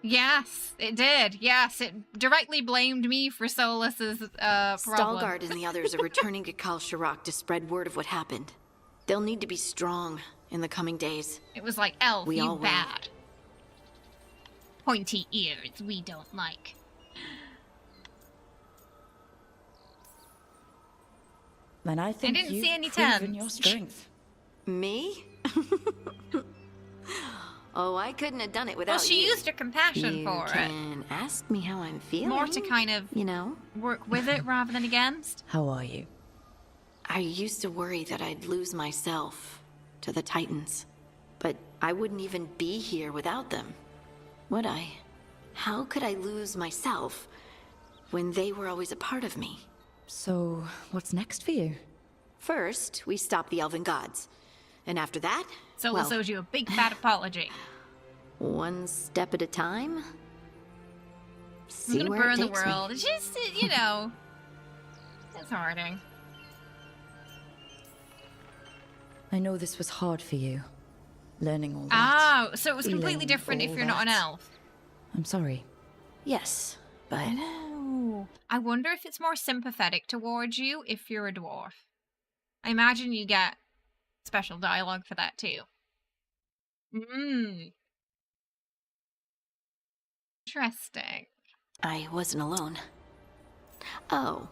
Yes, it did. Yes, it directly blamed me for Solus's problem. Stalgard and the others are returning to Kal Shirak to spread word of what happened. They'll need to be strong in the coming days. It was like, Elf, We you all will. bad. Pointy ears we don't like. And I think didn't you've see any proven tens. your strength. Me? Oh, I couldn't have done it without Well, she you. used her compassion You for it. can ask me how I'm feeling. More to kind of, you know, work with it rather than against. How are you? I used to worry that I'd lose myself to the Titans. But I wouldn't even be here without them, would I? How could I lose myself when they were always a part of me? So, what's next for you? First, we stop the Elven Gods. And after that, Sola owes you a big fat apology. One step at a time. I'm See gonna where burn it the takes me. world. It's just, you know, it's Harding. I know this was hard for you, learning all that. Oh, so it was completely feeling different if all you're not an that. elf. I'm sorry. Yes, but No. I wonder if it's more sympathetic towards you if you're a dwarf. I imagine you get special dialogue for that too. Interesting. I wasn't alone. Oh,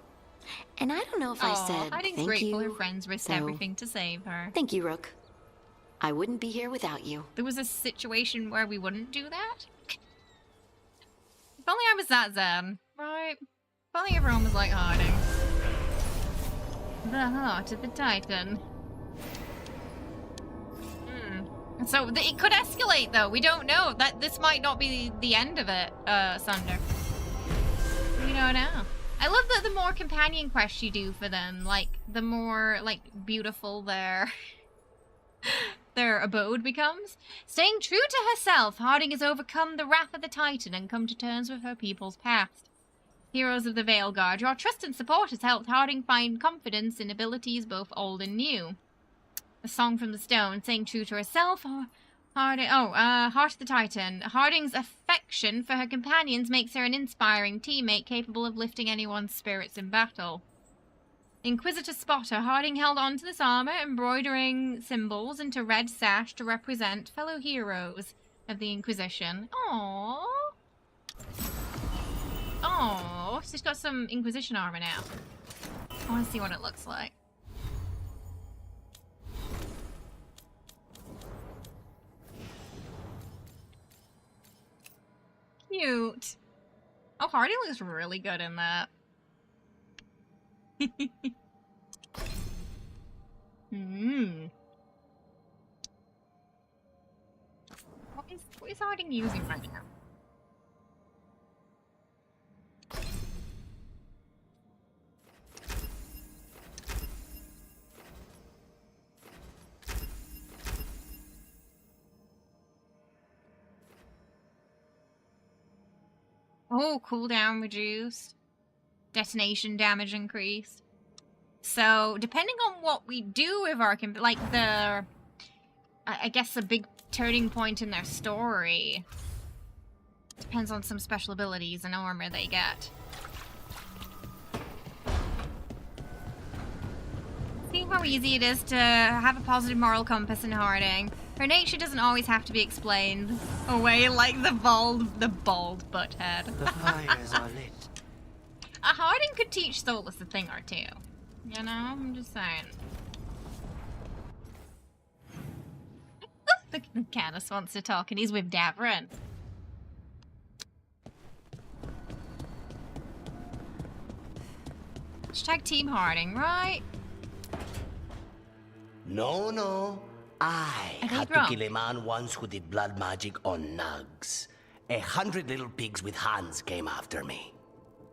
and I don't know if I said Harding's thank grateful you. her friends risked so everything to save her. Thank you, Rook. I wouldn't be here without you. There was a situation where we wouldn't do that? If only I was that zen, right? If only everyone was like Harding. The heart of the Titan. So it could escalate, though. We don't know. That this might not be the end of it, Sunder. We don't know. I love that the more companion quests you do for them, like, the more, like, beautiful their abode becomes. Staying true to herself, Harding has overcome the wrath of the Titan and come to terms with her people's past. Heroes of the Veilguard, your trust and support has helped Harding find confidence in abilities both old and new. A song from the stone, staying true to herself. Heart of the Titan. Harding's affection for her companions makes her an inspiring teammate capable of lifting anyone's spirits in battle. Inquisitor Spotter. Harding held on to this armor, embroidering symbols into red sash to represent fellow heroes of the Inquisition. Aww. Oh, she's got some Inquisition armor now. I want to see what it looks like. Cute. Oh, Harding looks really good in that. What is Harding using right now? Oh, cooldown reduced. Detonation damage increased. So, depending on what we do with our... like, the... I guess a big turning point in their story. Depends on some special abilities and armor they get. See how easy it is to have a positive moral compass in Harding. Her nature doesn't always have to be explained away like the bald butthead. The fires are lit. Harding could teach Solus a thing or two. You know, I'm just saying. Look, Lucanis wants to talk and he's with Davrin. Hashtag Team Harding, right? No. I had to kill a man once who did blood magic on nugs. 100 little pigs with hands came after me.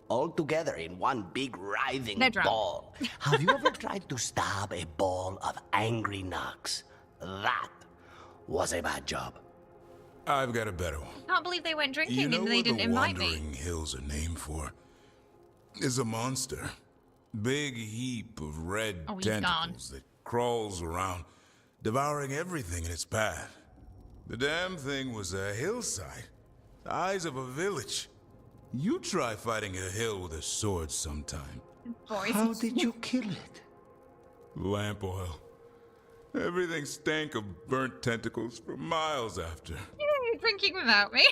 All together in one big writhing ball. Have you ever tried to stab a ball of angry nugs? That was a bad job. I've got a better one. I can't believe they went drinking You know and they what didn't the invite me. Wandering Hills are named for? Is a monster. Big heap of red tentacles that crawls around, devouring everything in its path. The damn thing was a hillside, the eyes of a village. You try fighting a hill with a sword sometime. How did you kill it? Lamp oil. Everything stank of burnt tentacles for miles after. You're drinking without me.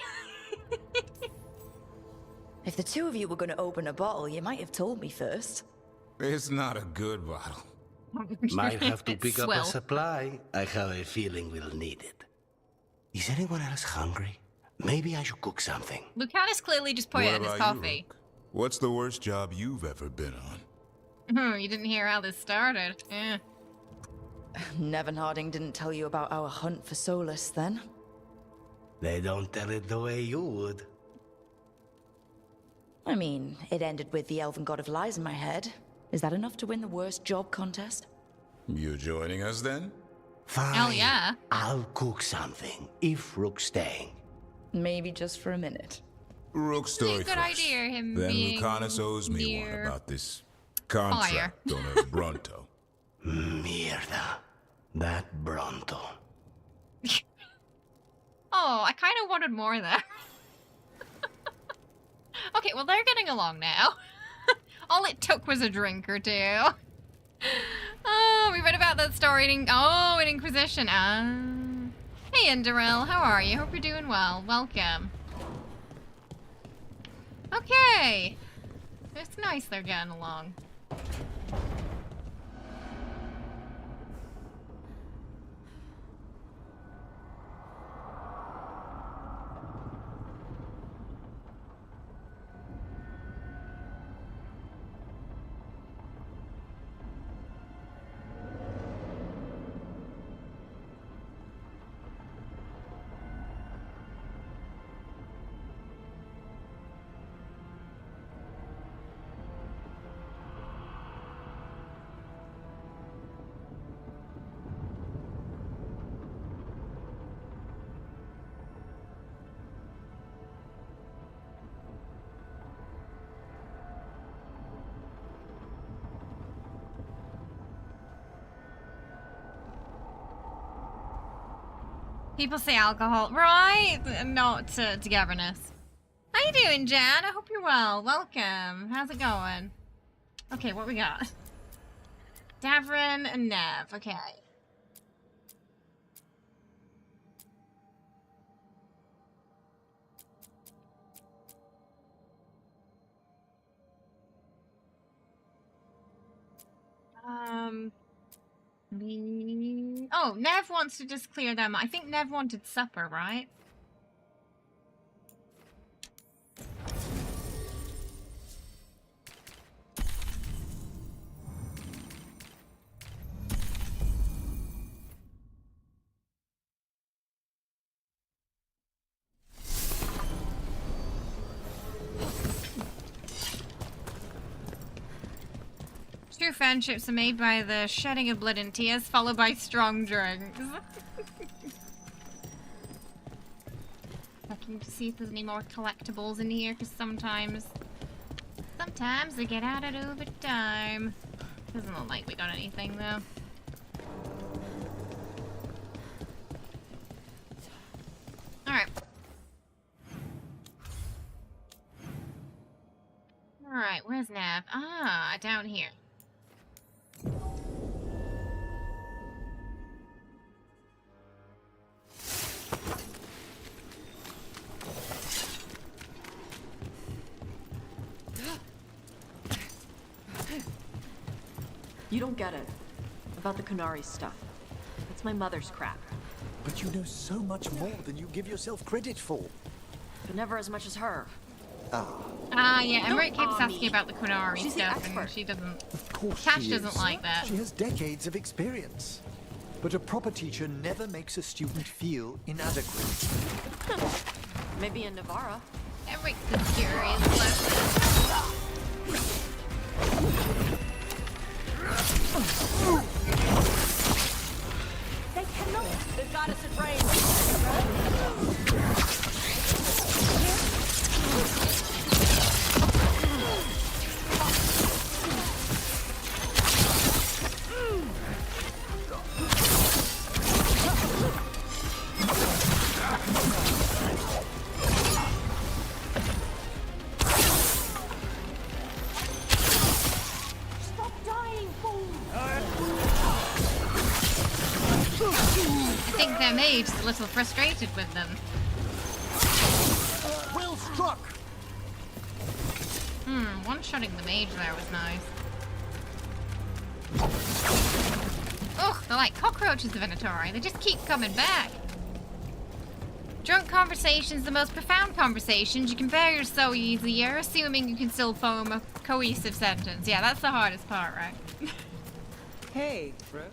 If the two of you were going to open a bottle, you might have told me first. It's not a good bottle. Might have to pick up a supply. I have a feeling we'll need it. Is anyone else hungry? Maybe I should cook something. Lucanis clearly just put it in his coffee. Rook? What's the worst job you've ever been on? You didn't hear how this started. Eh. Nevin Harding didn't tell you about our hunt for Solus, then? They don't tell it the way you would. I mean, it ended with the Elven God of Lies in my head. Is that enough to win the worst job contest? You joining us, then? Fine. Hell yeah. I'll cook something, if Rook's staying. Maybe just for a minute. Rook story Good first. idea, him Then being Lucanis owes me one about this contract on Earth Bronto. Mierda. That Bronto. Oh, I kind of wanted more there. Okay, well, they're getting along now. All it took was a drink or two. Oh, we read about that story in Inquisition. Hey, Indoril, how are you? Hope you're doing well. Welcome. Okay. It's nice they're getting along. People say alcohol, right? Not togetherness. How you doing, Jan? I hope you're well. Welcome. How's it going? Okay, what we got? Davrin and Nev. Okay. Oh, Nev wants to just clear them. I think Nev wanted supper, right? True friendships are made by the shedding of blood and tears, followed by strong drinks. Looking to see if there's any more collectibles in here, because sometimes they get added over time. Doesn't look like we got anything though. Alright. Alright, where's Nav? Ah, down here. You don't get it. About the Qunari stuff. It's my mother's crap. But you know so much more than you give yourself credit for. But never as much as her. Yeah, Emmerich keeps asking about the Qunari She's stuff, the and expert. she doesn't... Of course Cash she doesn't is. like that. She has decades of experience. But a proper teacher never makes a student feel inadequate. Maybe in Navarra. Emmerich's the curious lesson. They cannot! They've got us at range! I think their mage is a little frustrated with them. Well struck! One-shotting the mage there was nice. Ugh, they're like cockroaches of Venatori. They just keep coming back. Drunk conversations, the most profound conversations. You can bear so easier, assuming you can still form a cohesive sentence. Yeah, that's the hardest part, right? Hey, Rook.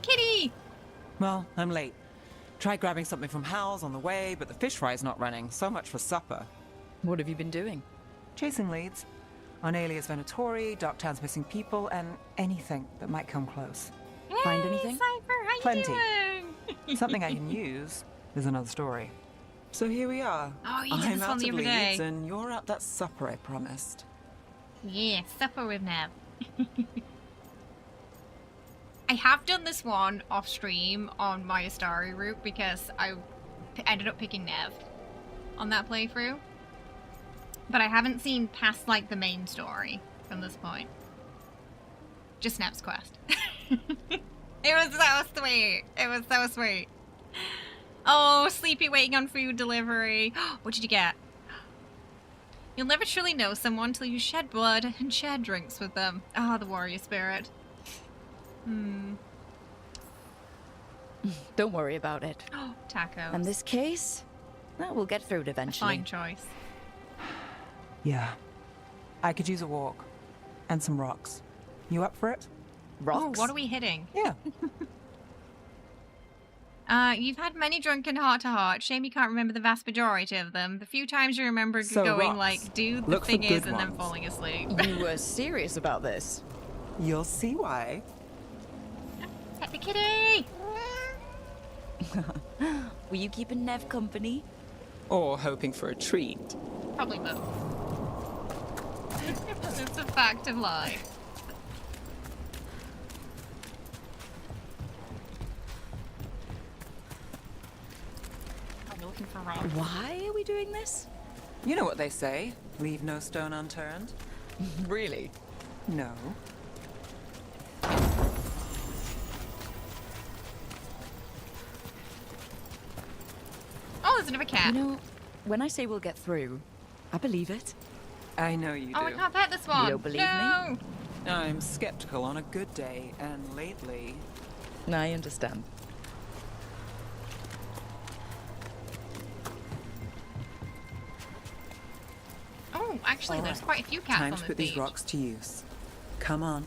Kitty! Well, I'm late. Tried grabbing something from Hal's on the way, but the fish fry's not running. So much for supper. What have you been doing? Chasing leads. On Alias Venatori, Darktown's missing people, and anything that might come close. Hey, Find anything? Cypher, how you Plenty. doing? Something I can use is another story. So here we are. Oh, you did I'm this out one the of other leads, day. and you're at that supper I promised. Yeah, supper with Nev. I have done this one off stream on my Astari route because I ended up picking Nev on that playthrough. But I haven't seen past like the main story from this point. Just Nev's quest. It was so sweet. It was so sweet. Oh, Sleepy waiting on food delivery. What did you get? You'll never truly know someone till you shed blood and share drinks with them. Ah, the warrior spirit. Don't worry about it. Tacos. And this case, well, we'll get through it eventually. Fine choice. Yeah. I could use a walk. And some rocks. You up for it? Rocks? Oh, what are we hitting? Yeah. You've had many drunken heart-to-heart. Shame you can't remember the vast majority of them. The few times you remember So going rocks. like, dude, the Look for thing is, good and then ones. falling asleep. You were serious about this? You'll see why. Pet the kitty! Were you keeping Nev company? Or hoping for a treat. Probably both. It's a fact of life. I'm looking for rocks. Why are we doing this? You know what they say. Leave no stone unturned. Really? No. Oh, there's another cat. You know, when I say we'll get through, I believe it. I know you do. Oh, I can't pet this one. You don't believe no. me? I'm skeptical on a good day, and lately... I understand. Oh, actually, All there's right. quite a few cats Time on to this put beach. these rocks to use. Come on.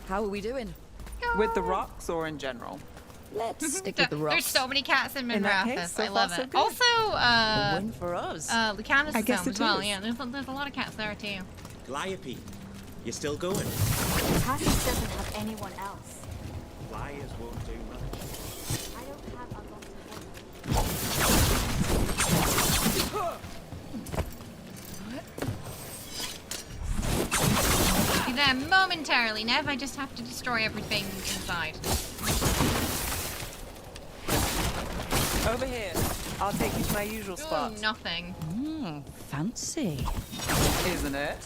How are we doing? With the rocks or in general? Let's stick with the rocks. There's so many cats in In that Minrathis. case, so I far, love so it. good. Also, A win for us. Lucanis I is guess home it as well. is. Yeah, there's a lot of cats there too. Calliope, you still going? Cassis doesn't have anyone else. Liars won't do much. I don't have a lot Be there momentarily, Nev. I just have to destroy everything inside. Over here. I'll take you to my usual spot. Ooh, nothing. Fancy. Isn't it?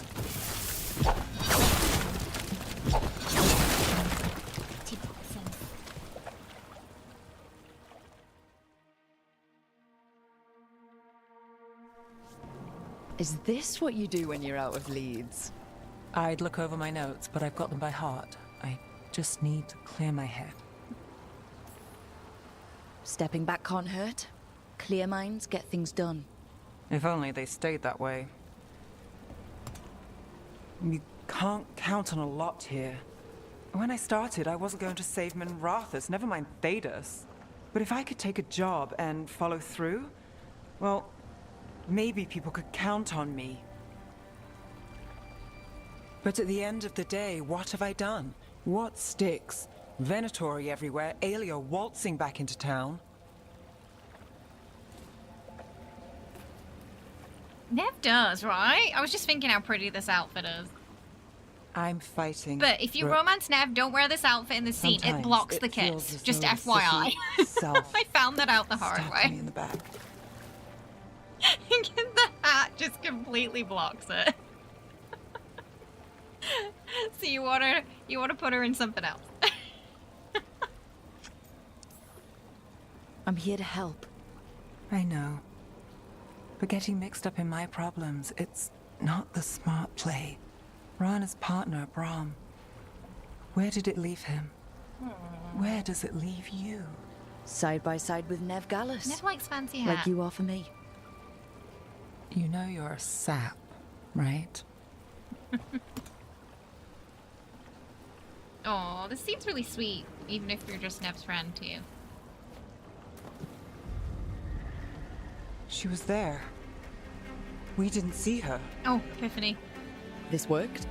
Is this what you do when you're out of leads? I'd look over my notes, but I've got them by heart. I just need to clear my head. Stepping back can't hurt. Clear minds get things done. If only they stayed that way. You can't count on a lot here. When I started, I wasn't going to save Minrathis, never mind Thedas. But if I could take a job and follow through, well, maybe people could count on me. But at the end of the day, what have I done? What sticks? Venatori everywhere, Aelia waltzing back into town. Nev does, right? I was just thinking how pretty this outfit is. I'm fighting. But if you Rook. romance Nev, don't wear this outfit in the scene. It Sometimes blocks it the feels kiss. as Just though the FYI. city itself I found that out the hard stabbed me way. in the back. The hat just completely blocks it. So you wanna put her in something else. I'm here to help. I know. But getting mixed up in my problems, it's not the smart play. Rana's partner, Brahm. Where did it leave him? Where does it leave you? Side by side with Nev Gallus. Nev likes fancy hat. Like you are for me. You know you're a sap, right? Oh, this seems really sweet, even if you're just Nev's friend too. She was there. We didn't see her. Oh, Epiphany. This worked?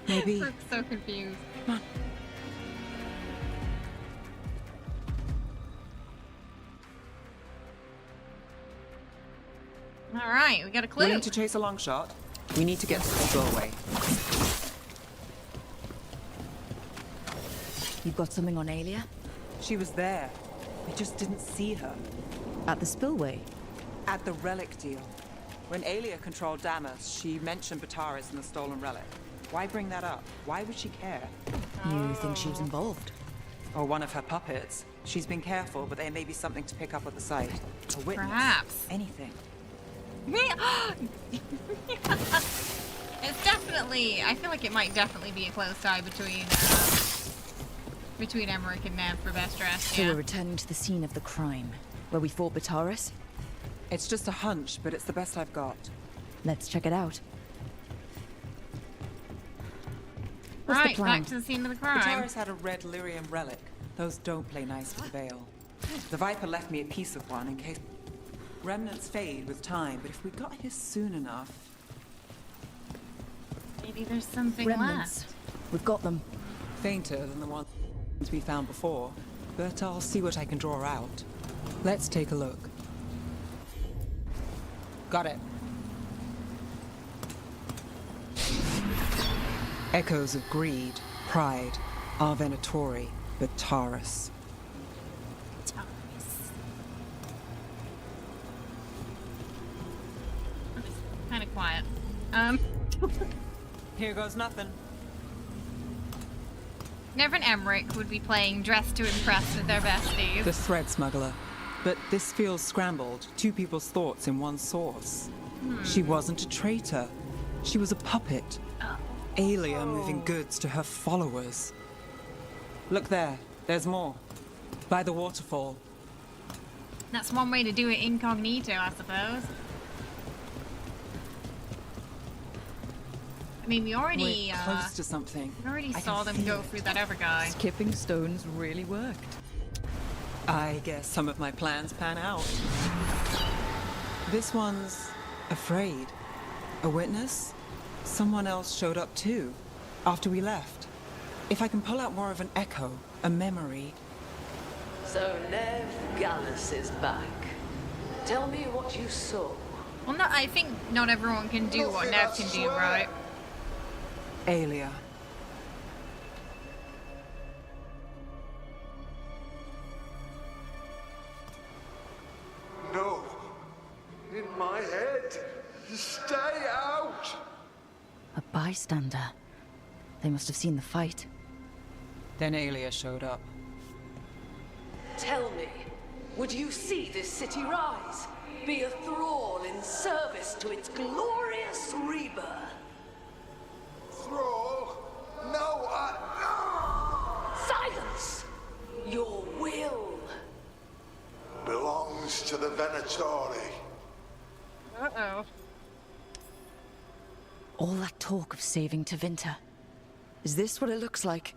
Maybe. I'm so confused. Come on. All right, we got a clue. Willing to chase a long shot? We need to get to the spillway. You've got something on Aelia? She was there. We just didn't see her. At the spillway? At the relic deal. When Aelia controlled Damas, she mentioned Bataris and the stolen relic. Why bring that up? Why would she care? You think she was involved? Or one of her puppets. She's been careful, but there may be something to pick up at the site. A witness. Perhaps. Anything. It's definitely. I feel like it might definitely be a close tie between Emmerich and Nev for best dressed. So Yeah. we're returning to the scene of the crime, where we fought Bataris? It's just a hunch, but it's the best I've got. Let's check it out. What's Right, the plan? back to the scene of the crime. Bataris had a red lyrium relic. Those don't play nice with the Veil. The Viper left me a piece of one in case... Remnants fade with time, but if we got here soon enough... Maybe there's something Remnants. left. We've got them. Fainter than the ones we found before, but I'll see what I can draw out. Let's take a look. Got it. Echoes of greed, pride, Arvenatori, Bataris. Kind of quiet. Here goes nothing. Nev and Emmerich would be playing dress to impress with their besties. The thread smuggler. But this feels scrambled. Two people's thoughts in one source. She wasn't a traitor. She was a puppet. Aelia moving goods to her followers. Look there. There's more. By the waterfall. That's one way to do it incognito, I suppose. I mean, we already We're close to something. we already I saw can them feel go it. through that other guy. Skipping stones really worked. I guess some of my plans pan out. This one's afraid. A witness? Someone else showed up too, after we left. If I can pull out more of an echo, a memory. So Nev Gallus is back. Tell me what you saw. Well, no, I think not everyone can do what Nev can do, right? Aelia. No. In my head. Stay out! A bystander. They must have seen the fight. Then Aelia showed up. Tell me, would you see this city rise? Be a thrall in service to its glorious rebirth? Thrall? No, Silence! Your will belongs to the Venatori. Uh-oh. All that talk of saving Tevinter. Is this what it looks like?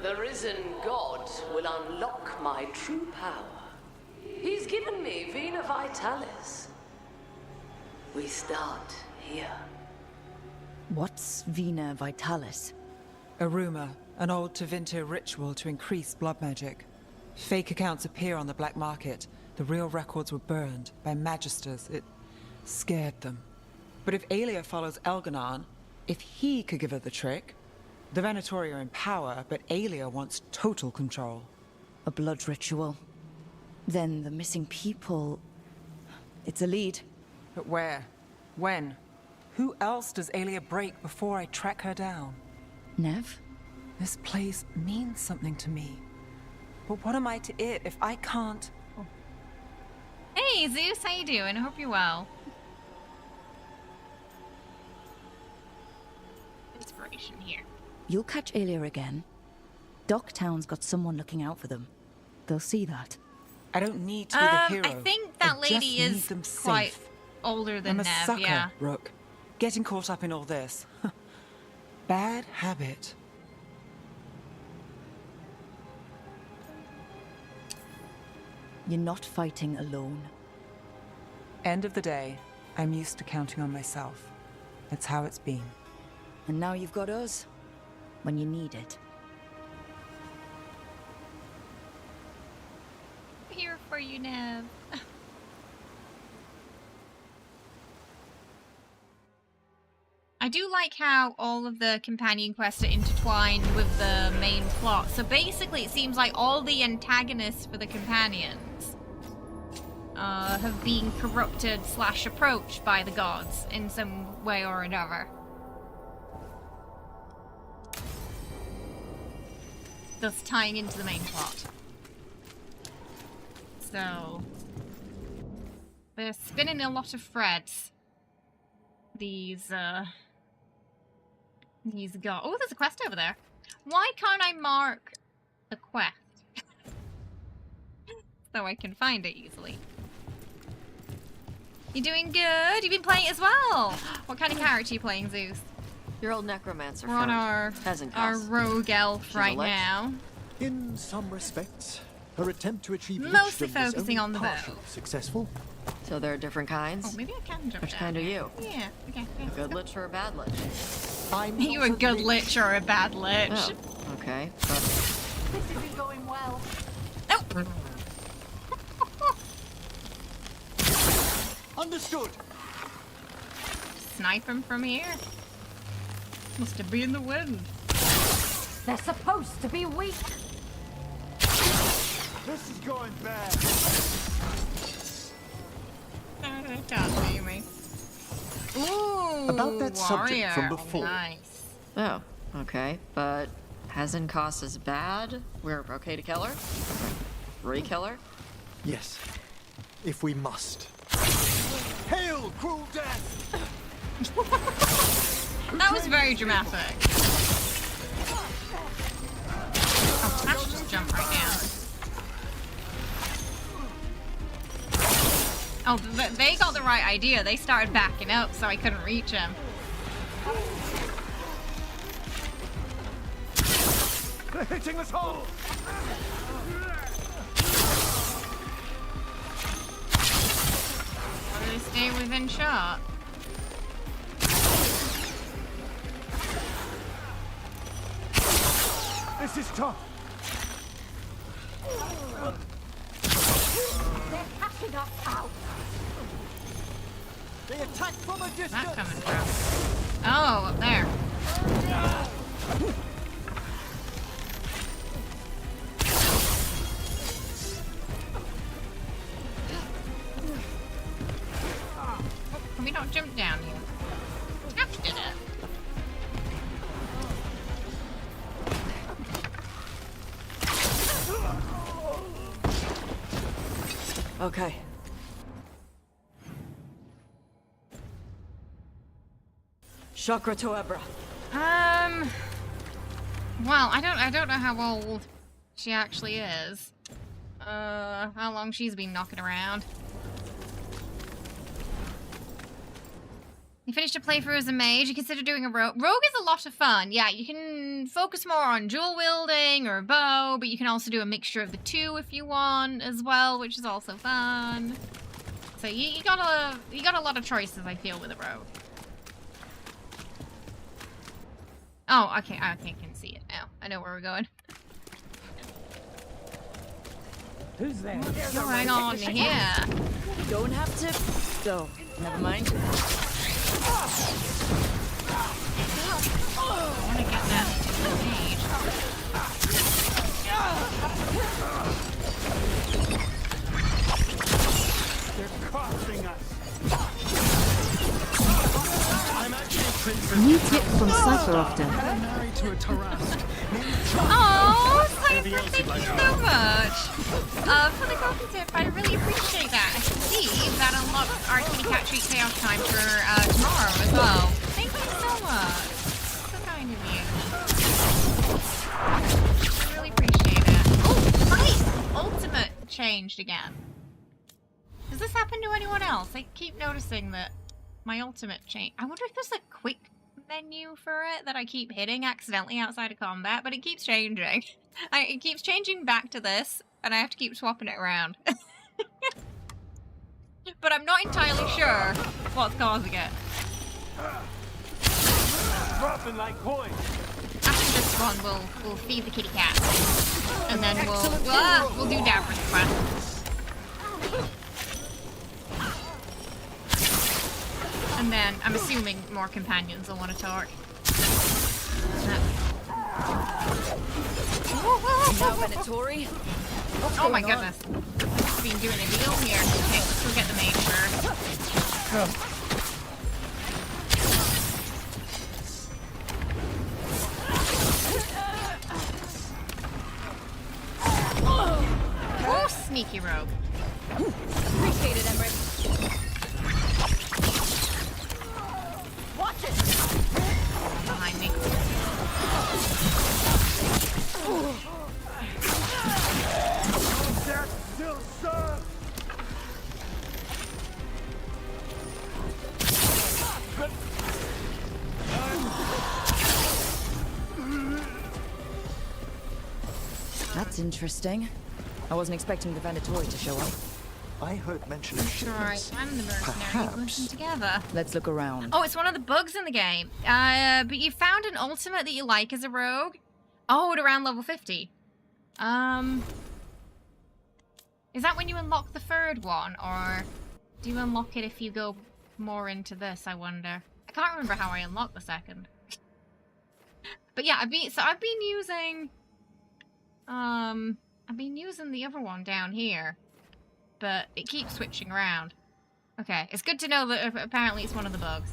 The risen god will unlock my true power. He's given me Vena Vitalis. We start here. What's Vena Vitalis? A rumor, an old Tevinter ritual to increase blood magic. Fake accounts appear on the black market. The real records were burned by magisters. It scared them. But if Aelia follows Elganon, if he could give her the trick, the Venatori are in power, but Aelia wants total control. A blood ritual. Then the missing people... It's a lead. But where? When? Who else does Aelia break before I track her down? Nev? This place means something to me. But what am I to it if I can't... Hey, Zeus, how you doing? I hope you're well. Inspiration here. You'll catch Aelia again. Docktown's got someone looking out for them. They'll see that. I don't need to be the hero. I think that lady is quite older than I'm a Nev, sucker, yeah. Rook. Getting caught up in all this. Bad habit. You're not fighting alone. End of the day, I'm used to counting on myself. It's how it's been. And now you've got us. When you need it. Here for you, Nev. I do like how all of the companion quests are intertwined with the main plot. So basically, it seems like all the antagonists for the companions have been corrupted / approached by the gods in some way or another. Thus tying into the main plot. So they're spinning a lot of threads. These gods. Oh, there's a quest over there. Why can't I mark the quest? So I can find it easily. You doing good? You've been playing as well. What kind of character are you playing, Zeus? Your old necromancer. We're on our rogue elf right now. In some respects, her attempt to achieve mostly lichdom was focusing only on the bow. partially successful. So there are different kinds? Oh, maybe I can jump Which down kind are here. you? Yeah, okay. A good lich or a bad lich? I'm you a good lich or a bad lich? Oh, okay. This isn't going well. Nope. Understood. Snipe him from here. Must have been the wind. They're supposed to be weak. This is going bad. They can't see me. Ooh, About that subject warrior. from before. Nice. Oh, okay. But Hazenkos is bad? We're okay to kill her? Re-kill her? Yes, if we must. Hail, cruel death! That was very dramatic. Oh, Tash just jumped right down. Oh, they got the right idea. They started backing up, so I couldn't reach him. They're hitting us hard! Or they stay within shot. This is tough. They're cashing us out. They attack from a distance. Where's that coming from? Oh, up there. Can we not jump down here? Tash did it. Okay. Chakra Toebra. Well, I don't know how old she actually is. How long she's been knocking around. You finished a playthrough as a mage, you consider doing a rogue. Rogue is a lot of fun. Yeah, you can focus more on dual wielding or a bow, but you can also do a mixture of the two if you want as well, which is also fun. So you got a lot of choices, I feel, with a rogue. Oh, okay, I can see it now. I know where we're going. Who's there? Going on here. Don't have to... Oh, never mind. want to get that mage. They're costing us. I'm actually New tip from Cypher often. married to a Tarask. Oh, Cypher, thank you so much for the coffee tip. I really appreciate that. I can see that unlocks our Kitty Cat Treat Chaos time for tomorrow as well. Thank you so much. So kind of you. I really appreciate it. Oh, my ultimate changed again. Does this happen to anyone else? I keep noticing that my ultimate change. I wonder if there's a quick menu for it that I keep hitting accidentally outside of combat, but it keeps changing. It keeps changing back to this, and I have to keep swapping it around. But I'm not entirely sure what's causing it. Dropping like coins. After this one, we'll feed the kitty cat, and then we'll do Davrin's quest. And then, I'm assuming more companions will want to talk. Now, Venatori. Oh my goodness. I've been doing a deal here. Okay, let's go get the mage first. Oh, sneaky rogue. Appreciate it, Emmerich. Watch it! Behind me. That still serves. That's interesting. I wasn't expecting the Venatori to show up. I heard mention of shipments. Alright, I'm the mercenary working together. Let's look around. Oh, it's one of the bugs in the game. But you found an ultimate that you like as a rogue? Oh, at around level 50. Is that when you unlock the third one, or do you unlock it if you go more into this, I wonder? I can't remember how I unlocked the second. But yeah, I've been using the other one down here, but it keeps switching around. Okay, it's good to know that apparently it's one of the bugs.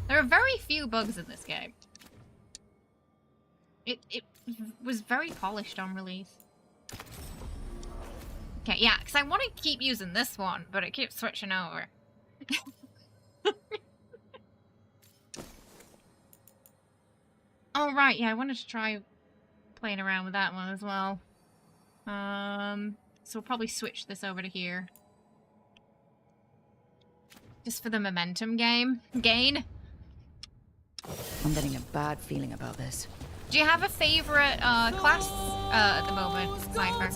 There are very few bugs in this game. It was very polished on release. Okay, yeah, because I want to keep using this one, but it keeps switching over. Oh, right, yeah, I wanted to try playing around with that one as well. So we'll probably switch this over to here. Just for the momentum gain. I'm getting a bad feeling about this. Do you have a favorite class at the moment, Cypher?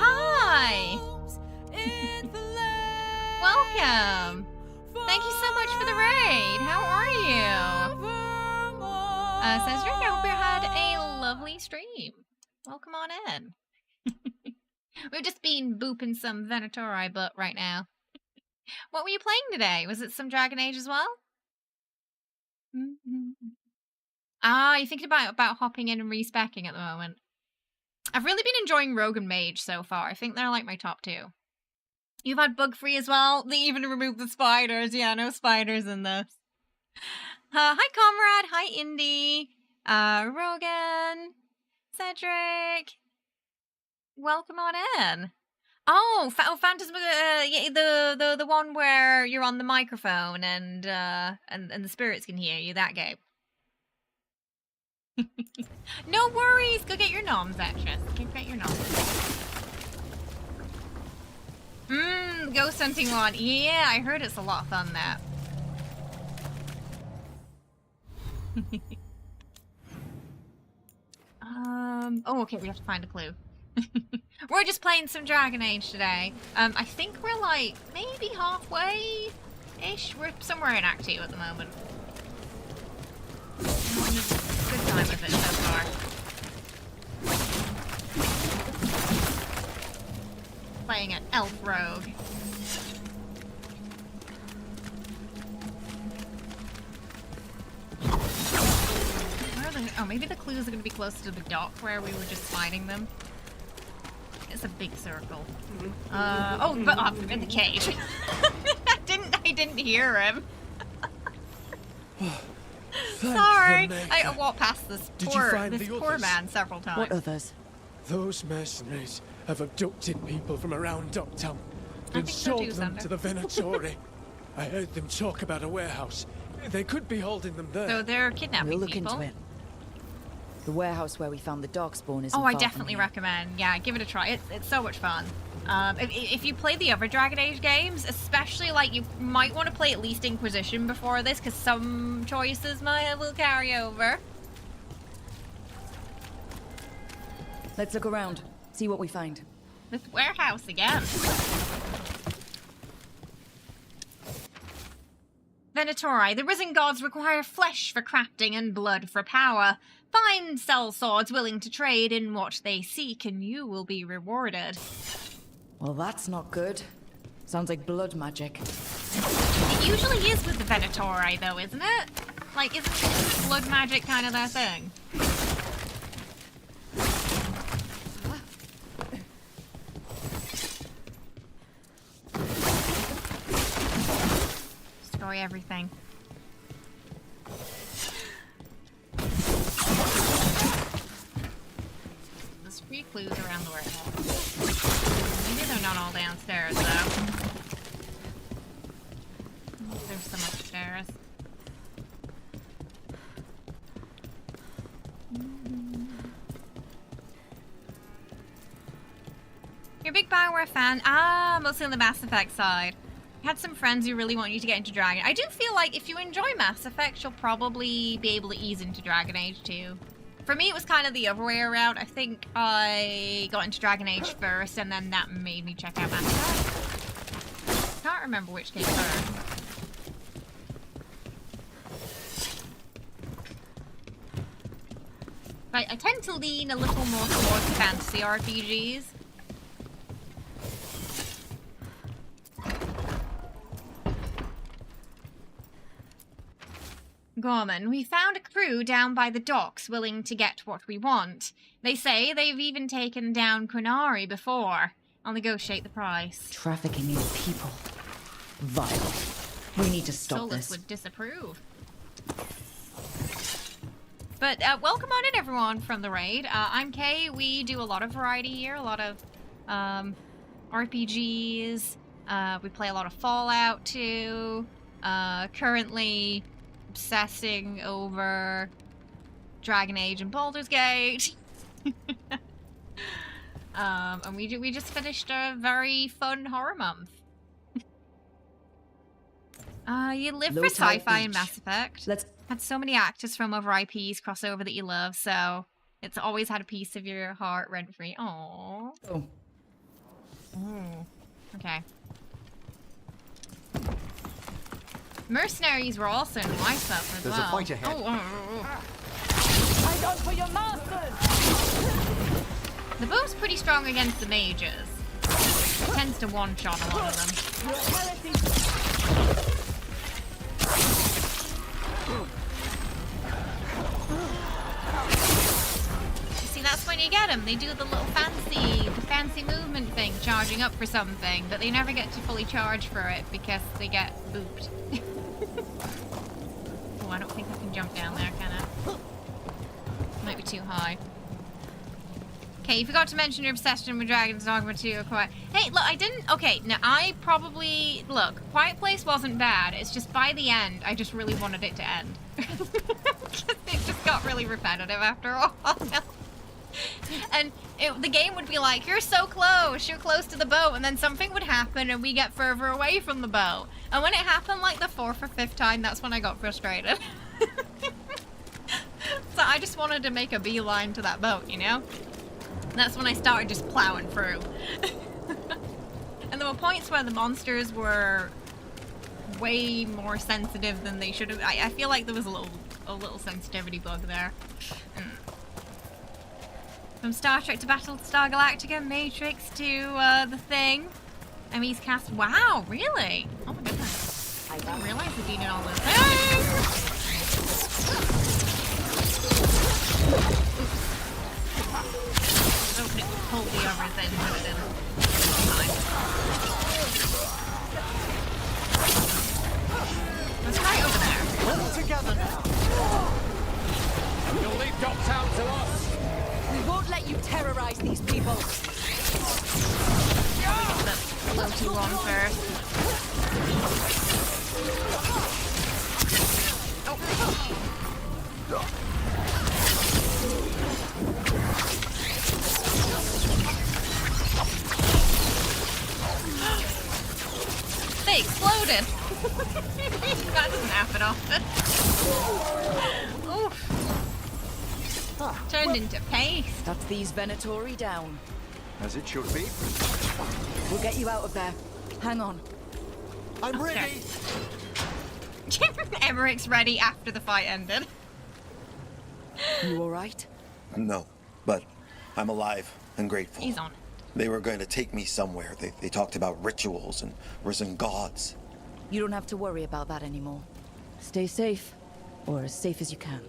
Hi! Welcome! Thank you so much for the raid! How are you? Says Rick, I hope you had a lovely stream. Welcome on in. We've just been booping some Venatori butt right now. What were you playing today? Was it some Dragon Age as well? Ah, you thinking about hopping in and respecking at the moment? I've really been enjoying Rogue and Mage so far. I think they're like my top two. You've had bug free as well. They even removed the spiders. Yeah, no spiders in this. Hi, Comrade. Hi, Indy. Rogan. Cedric. Welcome on in. Oh, Phantasm. Yeah, the one where you're on the microphone and the spirits can hear you. That game. No worries. Go get your noms, Actress. Go get your noms. The ghost hunting one. Yeah, I heard it's a lot of fun, that. Oh, okay, we have to find a clue. We're just playing some Dragon Age today. I think we're like, maybe halfway-ish. We're somewhere in Act 2 at the moment. Good time with it so far. Playing an elf rogue. Oh, maybe the clues are going to be closer to the dock where we were just fighting them. It's a big circle. Oh, but in the cage. I didn't hear him. Sorry. I walked past this poor man several times. What others? Those mercenaries have abducted people from around Docktown and sold them to the Venatori. I heard them talk about a warehouse. They could be holding them there. So they're kidnapping We'll look people. into it. The warehouse where we found the darkspawn is. Oh, I definitely recommend. Yeah, give it a try. It's so much fun. If you play the other Dragon Age games, especially like you might want to play at least Inquisition before this, because some choices will carry over. Let's look around, see what we find. This warehouse again. Venatori, the risen gods require flesh for crafting and blood for power. Find sell swords willing to trade in what they seek, and you will be rewarded. Well, that's not good. Sounds like blood magic. It usually is with the Venatori, though, isn't it? Like, isn't blood magic kind of their thing? Destroy everything. There's free clues around the warehouse. Maybe they're not all downstairs, though. There's some upstairs. You're a big Bioware fan? Ah, mostly on the Mass Effect side. I had some friends who really want you to get into Dragon. I do feel like if you enjoy Mass Effect, you'll probably be able to ease into Dragon Age too. For me, it was kind of the other way around. I think I got into Dragon Age first, and then that made me check out Mass Effect. Can't remember which came first. But I tend to lean a little more towards fantasy RPGs. Gorman, we found a crew down by the docks willing to get what we want. They say they've even taken down Qunari before. I'll negotiate the price. Trafficking in people. Vile. We need to stop Solus this. would disapprove. But welcome on in, everyone, from the raid. I'm Kay. We do a lot of variety here, a lot of RPGs. We play a lot of Fallout too. Currently obsessing over Dragon Age and Baldur's Gate. And we just finished a very fun horror month. You live for sci-fi and Mass Effect. Had so many actors from other IPs cross over that you love, so it's always had a piece of your heart rent-free. Aww. Oh. Okay. Mercenaries were also in my stuff as well. There's a fight ahead. Fight on for your masters! The bow's pretty strong against the mages. It tends to one-shot a lot of them. See, that's when you get them. They do the little fancy movement thing, charging up for something, but they never get to fully charge for it because they get booped. Oh, I don't think I can jump down there, can I? Might be too high. Okay, you forgot to mention your obsession with Dragon's Dogma 2 or Quiet. Hey, look, I didn't... Okay, now I probably... Look, Quiet Place wasn't bad. It's just by the end, I just really wanted it to end. It just got really repetitive after a while. And the game would be like, you're so close, you're close to the boat, and then something would happen and we get further away from the boat. And when it happened like the 4th or 5th time, that's when I got frustrated. So I just wanted to make a beeline to that boat, you know? And that's when I started just plowing through. And there were points where the monsters were way more sensitive than they should have. I feel like there was a little sensitivity bug there. From Star Trek to Battlestar Galactica, Matrix to The Thing. Emmy's cast. Wow, really? Oh my goodness. I didn't realize we needed all those things. Hoping it would pull the others in, but it didn't. Fine. Let's try over there. All together now. You'll leave Dogtown to us. We won't let you terrorize these people. The floaty one first. They exploded! That doesn't happen often. Oof. Turned into paste. That's these Venatori down. As it should be. We'll get you out of there. Hang on. I'm ready! Emmerich's ready after the fight ended. You alright? No, but I'm alive and grateful. He's on it. They were going to take me somewhere. They talked about rituals and risen gods. You don't have to worry about that anymore. Stay safe, or as safe as you can.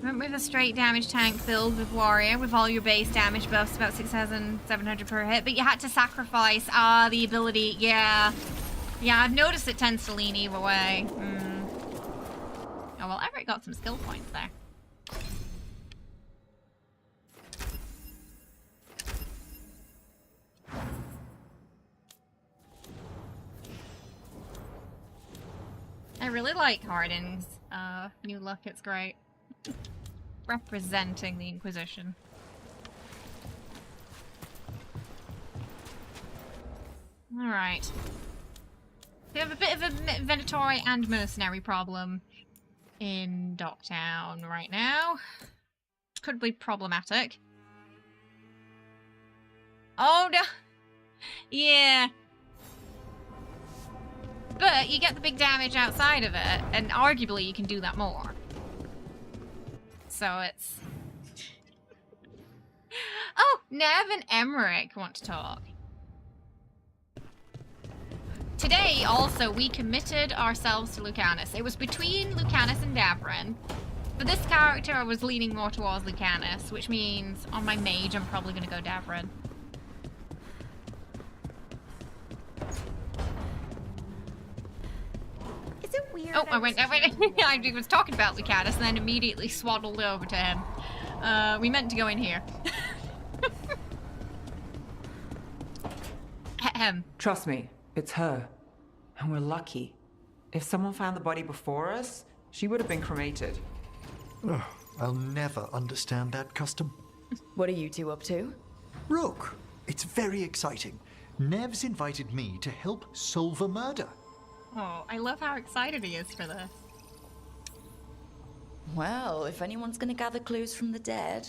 Went with a straight damage tank filled with warrior, with all your base damage buffs, about 6,700 per hit, but you had to sacrifice, the ability, yeah. Yeah, I've noticed it tends to lean either way. Oh, well, Everett got some skill points there. I really like Harding's new look, it's great. Representing the Inquisition. Alright. We have a bit of a Venatori and mercenary problem in Docktown right now. Could be problematic. Oh no! Yeah. But you get the big damage outside of it, and arguably you can do that more. So it's... Oh! Nev and Emmerich want to talk. Today, also, we committed ourselves to Lucanis. It was between Lucanis and Davrin. For this character, I was leaning more towards Lucanis, which means on my mage, I'm probably going to go Davrin. Is it weird? Oh, I was talking about Lucanis and then immediately swaddled over to him. We meant to go in here. Ahem. Trust me, it's her. And we're lucky. If someone found the body before us, she would have been cremated. Ugh, I'll never understand that custom. What are you two up to? Rook, it's very exciting. Nev's invited me to help solve a murder. Oh, I love how excited he is for this. Well, if anyone's gonna gather clues from the dead...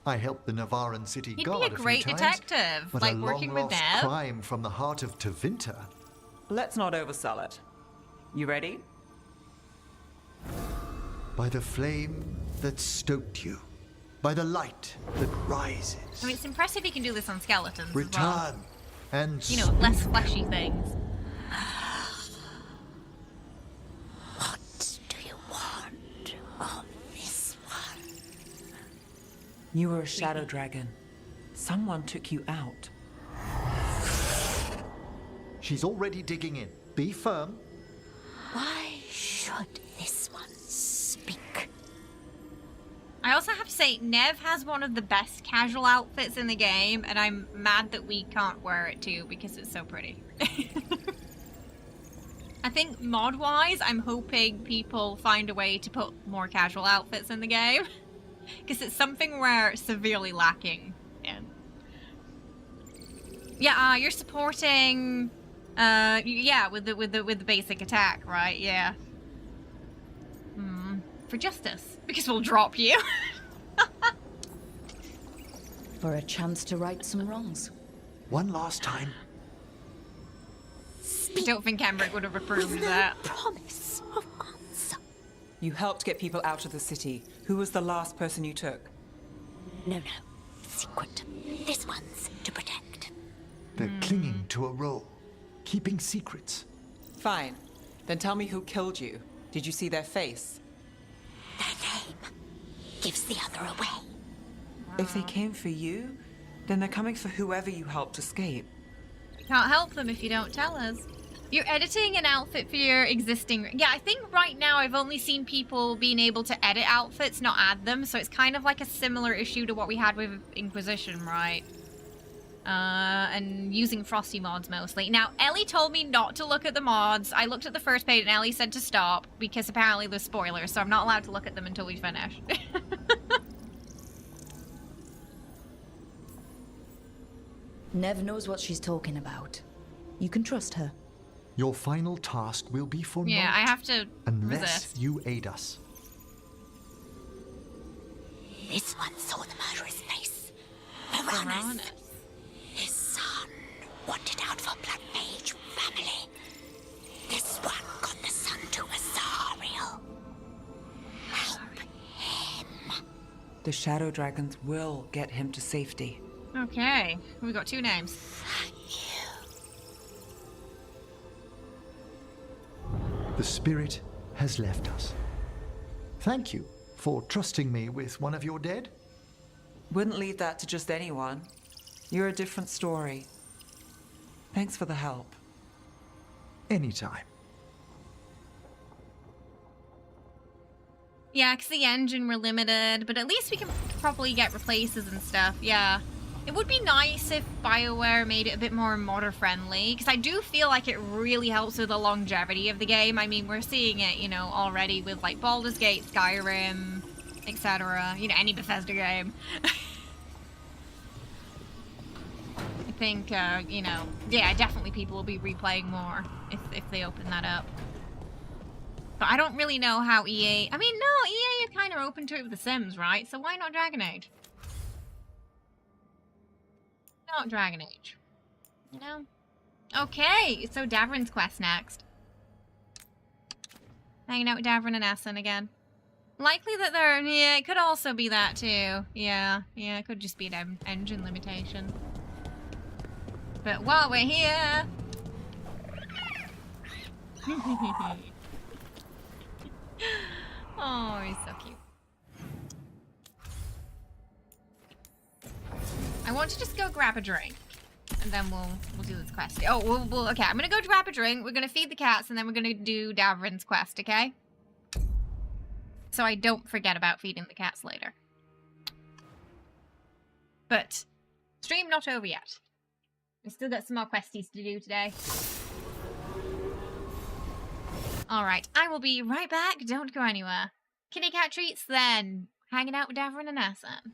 I helped the Navaran city He'd guard be a great few times, detective, but like a working with long-lost Nev. crime from the heart of Tevinter. Let's not oversell it. You ready? By the flame that stoked you, by the light that rises. I mean, it's impressive he can do this on skeletons Return as well. and You know, less fleshy things. What do you want of this one? You were a shadow dragon. Someone took you out. She's already digging in. Be firm. Why should this one speak? I also have to say, Nev has one of the best casual outfits in the game, and I'm mad that we can't wear it too, because it's so pretty. I think mod-wise, I'm hoping people find a way to put more casual outfits in the game, because it's something we're severely lacking in. Yeah, you're supporting... yeah, with the basic attack, right? Yeah. For justice, because we'll drop you. For a chance to right some wrongs. One last time. I don't think Emmerich would have approved of that. Promise of answer. You helped get people out of the city. Who was the last person you took? No. Secret. This one's to protect. They're clinging to a role, keeping secrets. Fine. Then tell me who killed you. Did you see their face? Their name gives the other way. If they came for you, then they're coming for whoever you helped escape. You can't help them if you don't tell us. You're editing an outfit for your existing... Yeah, I think right now I've only seen people being able to edit outfits, not add them, so it's kind of like a similar issue to what we had with Inquisition, right? And using Frosty mods mostly. Now, Ellie told me not to look at the mods. I looked at the first page and Ellie said to stop, because apparently there's spoilers, so I'm not allowed to look at them until we finish. Nev knows what she's talking about. You can trust her. Your final task will be for Yeah, naught, I have to unless resist. you aid us. This one saw the murderer's face. Piranhas. His son wanted out for blood mage family. This one got the son to Azariel. Help him. The Shadow Dragons will get him to safety. Okay, we got 2 names. The spirit has left us. Thank you for trusting me with one of your dead. Wouldn't leave that to just anyone. You're a different story. Thanks for the help. Anytime. Yeah, because the engine were limited, but at least we can probably get replaces and stuff, yeah. It would be nice if BioWare made it a bit more modder-friendly, because I do feel like it really helps with the longevity of the game. I mean, we're seeing it, you know, already with, like, Baldur's Gate, Skyrim, etc. You know, any Bethesda game. I think, you know, yeah, definitely people will be replaying more if they open that up. But I don't really know how EA... I mean, no, EA are kind of open to it with The Sims, right? So why not Dragon Age? Not Dragon Age. You know? Okay, so Davrin's quest next. Hanging out with Davrin and Essen again. Likely that they're... Yeah, it could also be that too. Yeah, it could just be an engine limitation. But while we're here... Oh, he's so cute. I want to just go grab a drink, and then we'll do this quest. Oh, we'll okay. I'm gonna go grab a drink. We're gonna feed the cats, and then we're gonna do Davrin's quest. Okay? So I don't forget about feeding the cats later. But stream not over yet. We still got some more questies to do today. All right, I will be right back. Don't go anywhere. Kitty cat treats then. Hanging out with Davrin and Essen.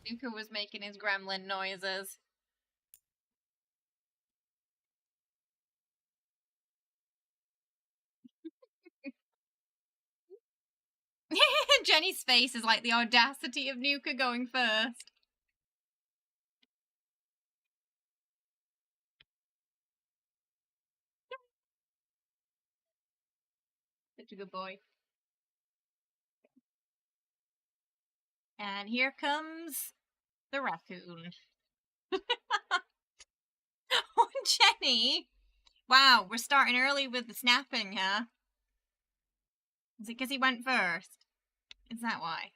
Nuka was making his gremlin noises. Jenny's face is like the audacity of Nuka going first. Such a good boy. And here comes the raccoon. Oh, Jenny! Wow, we're starting early with the snapping, huh? Is it because he went first? Is that why?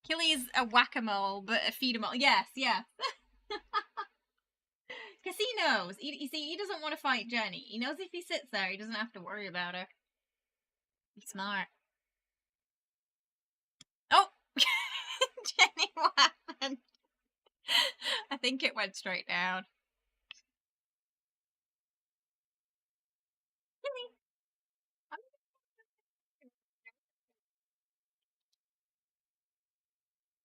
Killy's a whack-a-mole, but a feed-a-mole. Yes, yes. Because he knows. You see, he doesn't want to fight Jenny. He knows if he sits there, he doesn't have to worry about her. He's smart. Oh! Jenny, what happened? I think it went straight down.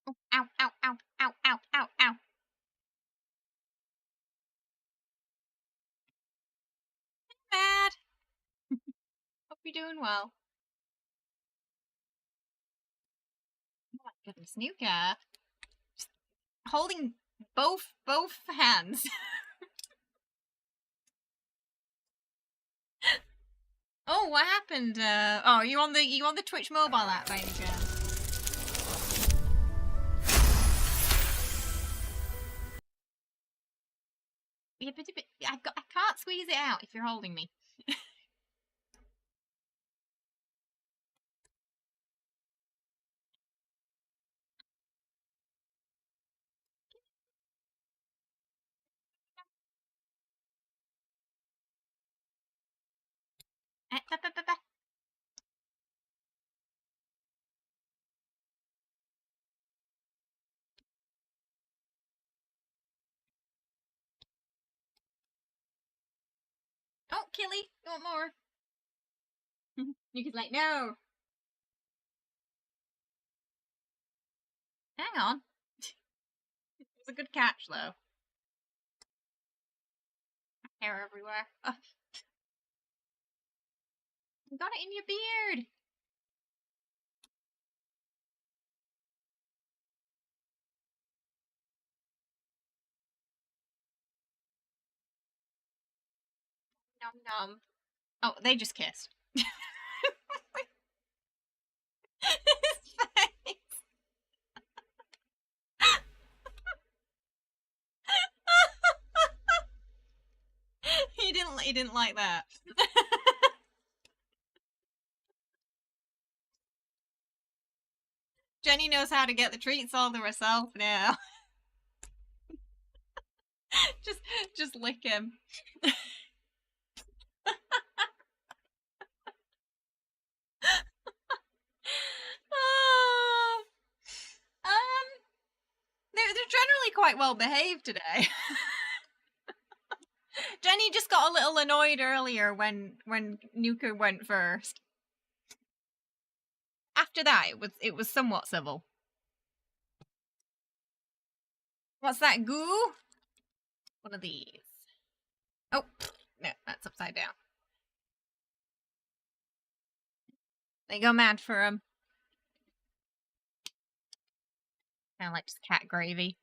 Oh, ow, ow, ow, ow, ow, ow, ow. Bad. Hope you're doing well. Oh my goodness, Nuka. Just holding both hands. Oh, what happened? Oh, you on the Twitch mobile app by any chance? Yeah, but I can't squeeze it out if you're holding me. Oh, Killy, you want more? Nuka's like, no. Hang on. It was a good catch, though. Hair everywhere. Oh. You got it in your beard. Nom nom. Oh, they just kissed. His face. He didn't like that. Jenny knows how to get the treats all to herself now. just lick him. They're generally quite well behaved today. Jenny just got a little annoyed earlier when Nuka went first. After that, it was somewhat civil. What's that, goo? One of these. Oh, no, that's upside down. They go mad for him. Kind of like just cat gravy.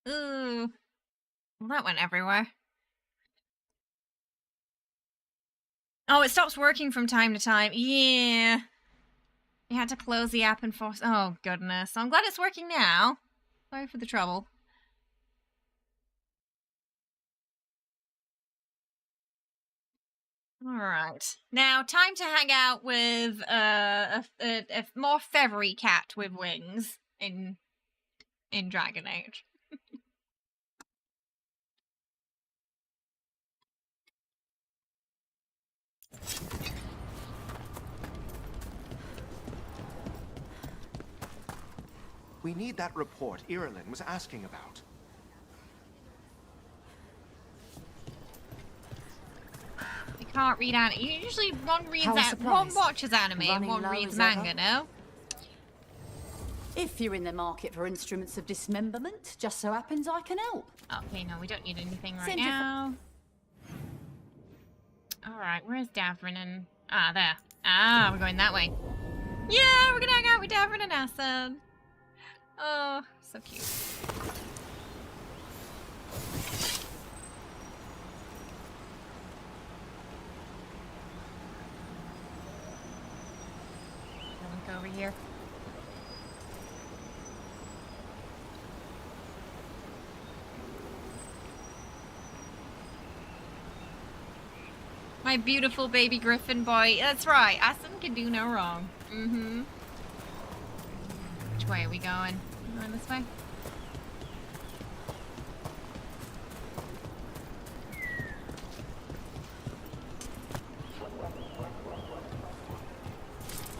Ooh. Well, that went everywhere. Oh, it stops working from time to time. Yeah. You had to close the app and force... Oh, goodness. I'm glad it's working now. Sorry for the trouble. Alright. Now, time to hang out with a more feathery cat with wings in Dragon Age. We need that report Irilyn was asking about. can't read anime. Usually one reads How one supplies? watches anime and Running one low reads as manga, ever? no? If you're in the market for instruments of dismemberment, just so happens I can help. Okay, no, we don't need anything right Send your now. Alright, where's Davrin and... Ah, there. Ah, we're going that way. Yeah, we're gonna hang out with Davrin and Asan. Oh, so cute. Go over here. My beautiful baby griffin boy. That's right. Asan can do no wrong. Mm-hmm. Which way are we going? Going this way?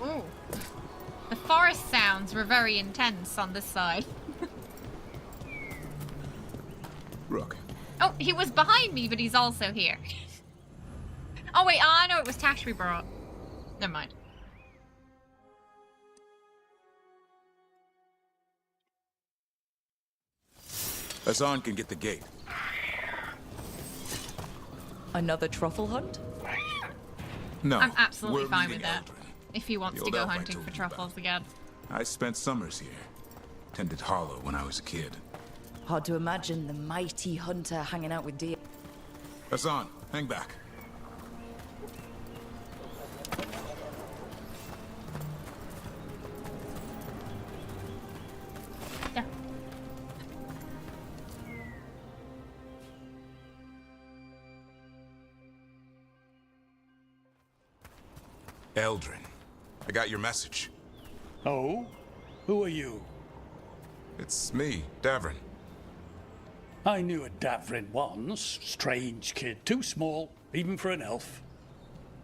Ooh. The forest sounds were very intense on this side. Rook. Oh, he was behind me, but he's also here. Oh wait, no, it was Tash we brought. Never mind. Hassan can get the gate. Another truffle hunt? No, I'm absolutely we're fine with leaving that. If he wants The to old go elf I hunting told for you about. truffles again. I spent summers here. Tended Hollow when I was a kid. Hard to imagine the mighty hunter hanging out with deer. Hassan, hang back. Yeah. Eldrin, I got your message. Oh? Who are you? It's me, Davrin. I knew a Davrin once. Strange kid. Too small, even for an elf.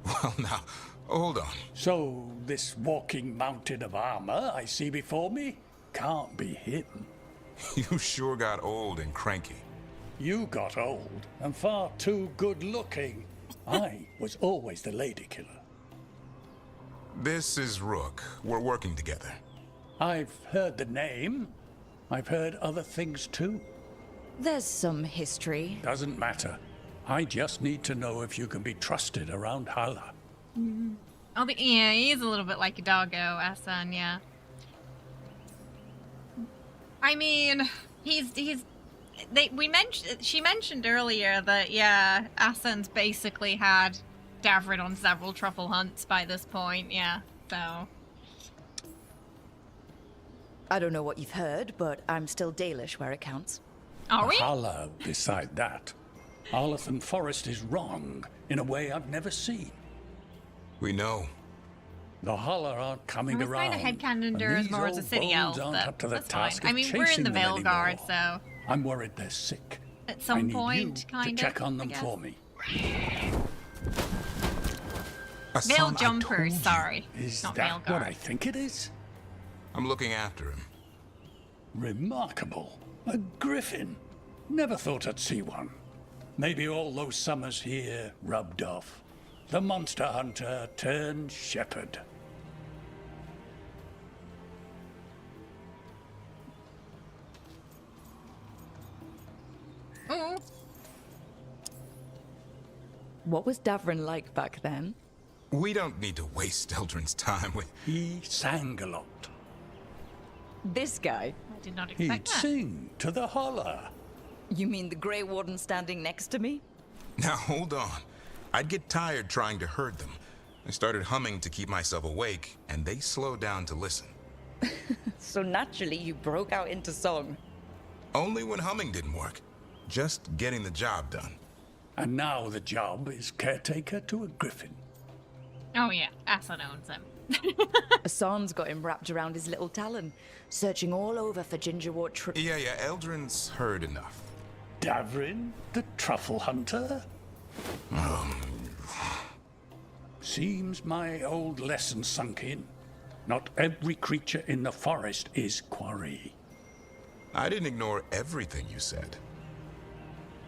Well, now, hold on. So, this walking mountain of armor I see before me can't be him. You sure got old and cranky. You got old and far too good looking. I was always the lady killer. This is Rook. We're working together. I've heard the name. I've heard other things too. There's some history. Doesn't matter. I just need to know if you can be trusted around Hala. Oh, yeah, he is a little bit like a doggo, Asan, yeah. I mean, she mentioned earlier that, yeah, Asan's basically had Davrin on several truffle hunts by this point, yeah, so. I don't know what you've heard, but I'm still Dalish where it counts. Are we? Hala decide that. Arlathan Forest is wrong in a way I've never seen. We know. The Hala aren't coming I was around. kind of headcanoned her as more as a city elf, aren't but up to the that's fine. task I of mean, we're in chasing the them Veilguard, anymore. so I'm worried they're sick. at some I need point, you kind to of. check on them I guess. for me. Veil jumpers, sorry. Is not that Veilguard. what I think it is? I'm looking after him. Remarkable. A griffin. Never thought I'd see one. Maybe all those summers here rubbed off. The monster hunter turned shepherd. Ooh. What was Davrin like back then? We don't need to waste Eldrin's time with... He sang a lot. This guy? I did not He'd expect that. sing to the holler. You mean the Grey Warden standing next to me? Now, hold on. I'd get tired trying to herd them. I started humming to keep myself awake, and they slowed down to listen. So naturally you broke out into song. Only when humming didn't work. Just getting the job done. And now the job is caretaker to a griffin. Oh yeah, Asan owns him. Asan's got him wrapped around his little talon, searching all over for gingerwort Yeah, Eldrin's heard enough. Davrin, the truffle hunter? Seems my old lesson sunk in. Not every creature in the forest is quarry. I didn't ignore everything you said.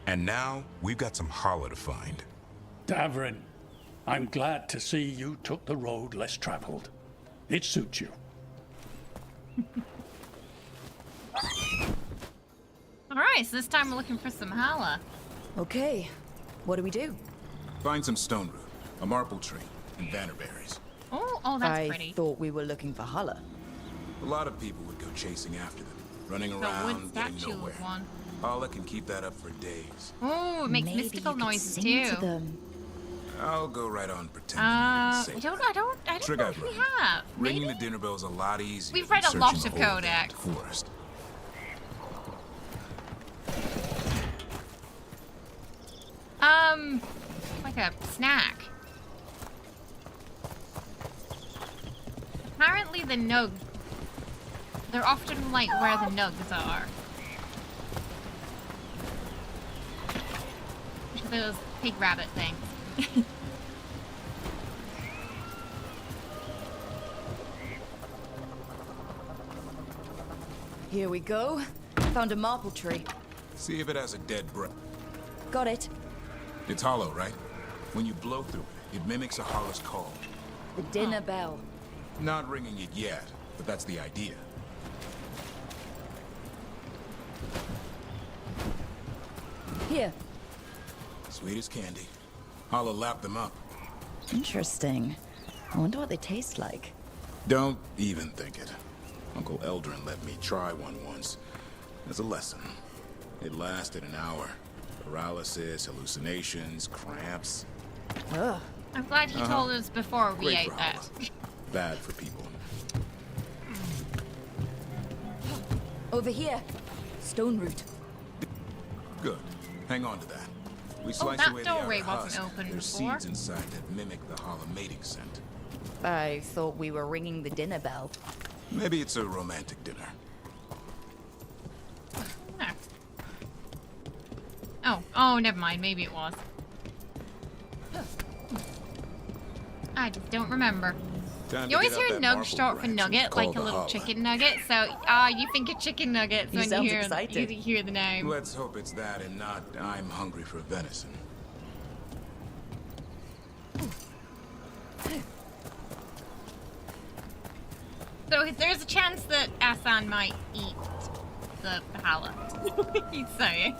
And now, we've got some Hala to find. Davrin, I'm glad to see you took the road less traveled. It suits you. Alright, so this time we're looking for some Hala. Okay, what do we do? Find some stone root, a marple tree, and bannerberries. Oh, that's pretty. I thought we were looking for Hala. A lot of people would go chasing after them, running The around, wood getting statue nowhere. one. Hala can keep that up for days. Oh, it makes Maybe mystical you could noises sing too. to them. I'll go right on pretending. I Say don't Trick know I've if we learned. have. Ringing Maybe? the dinner bell's a lot easier. We've than read a searching lot the of whole Codex. damn forest. Like a snack. Apparently the nugs, they're often like where the nugs are. Which are those pig rabbit things. Here we go. Found a marple tree. See if it has a dead breath. Got it. It's hollow, right? When you blow through it, it mimics a Hala's call. The dinner bell. Not ringing it yet, but that's the idea. Here. Sweet as candy. Hala lapped them up. Interesting. I wonder what they taste like. Don't even think it. Uncle Eldrin let me try one once. As a lesson. It lasted an hour. Paralysis, hallucinations, cramps. Ugh. I'm glad he told us before we Great ate for that. Hala. Bad for people. Over here. Stone root. Good. Hang on to that. We slice that away the doorway outer wasn't husk. open There's before. seeds inside that mimic the Hala mating scent. I thought we were ringing the dinner bell. Maybe it's a romantic dinner. Oh, never mind. Maybe it was. I just don't remember. You always hear nug short for nugget, like a little chicken nugget. So, you think of chicken nuggets when you hear the name. Let's hope it's that and not I'm hungry for venison. So there's a chance that Asan might eat the Hala. He's saying.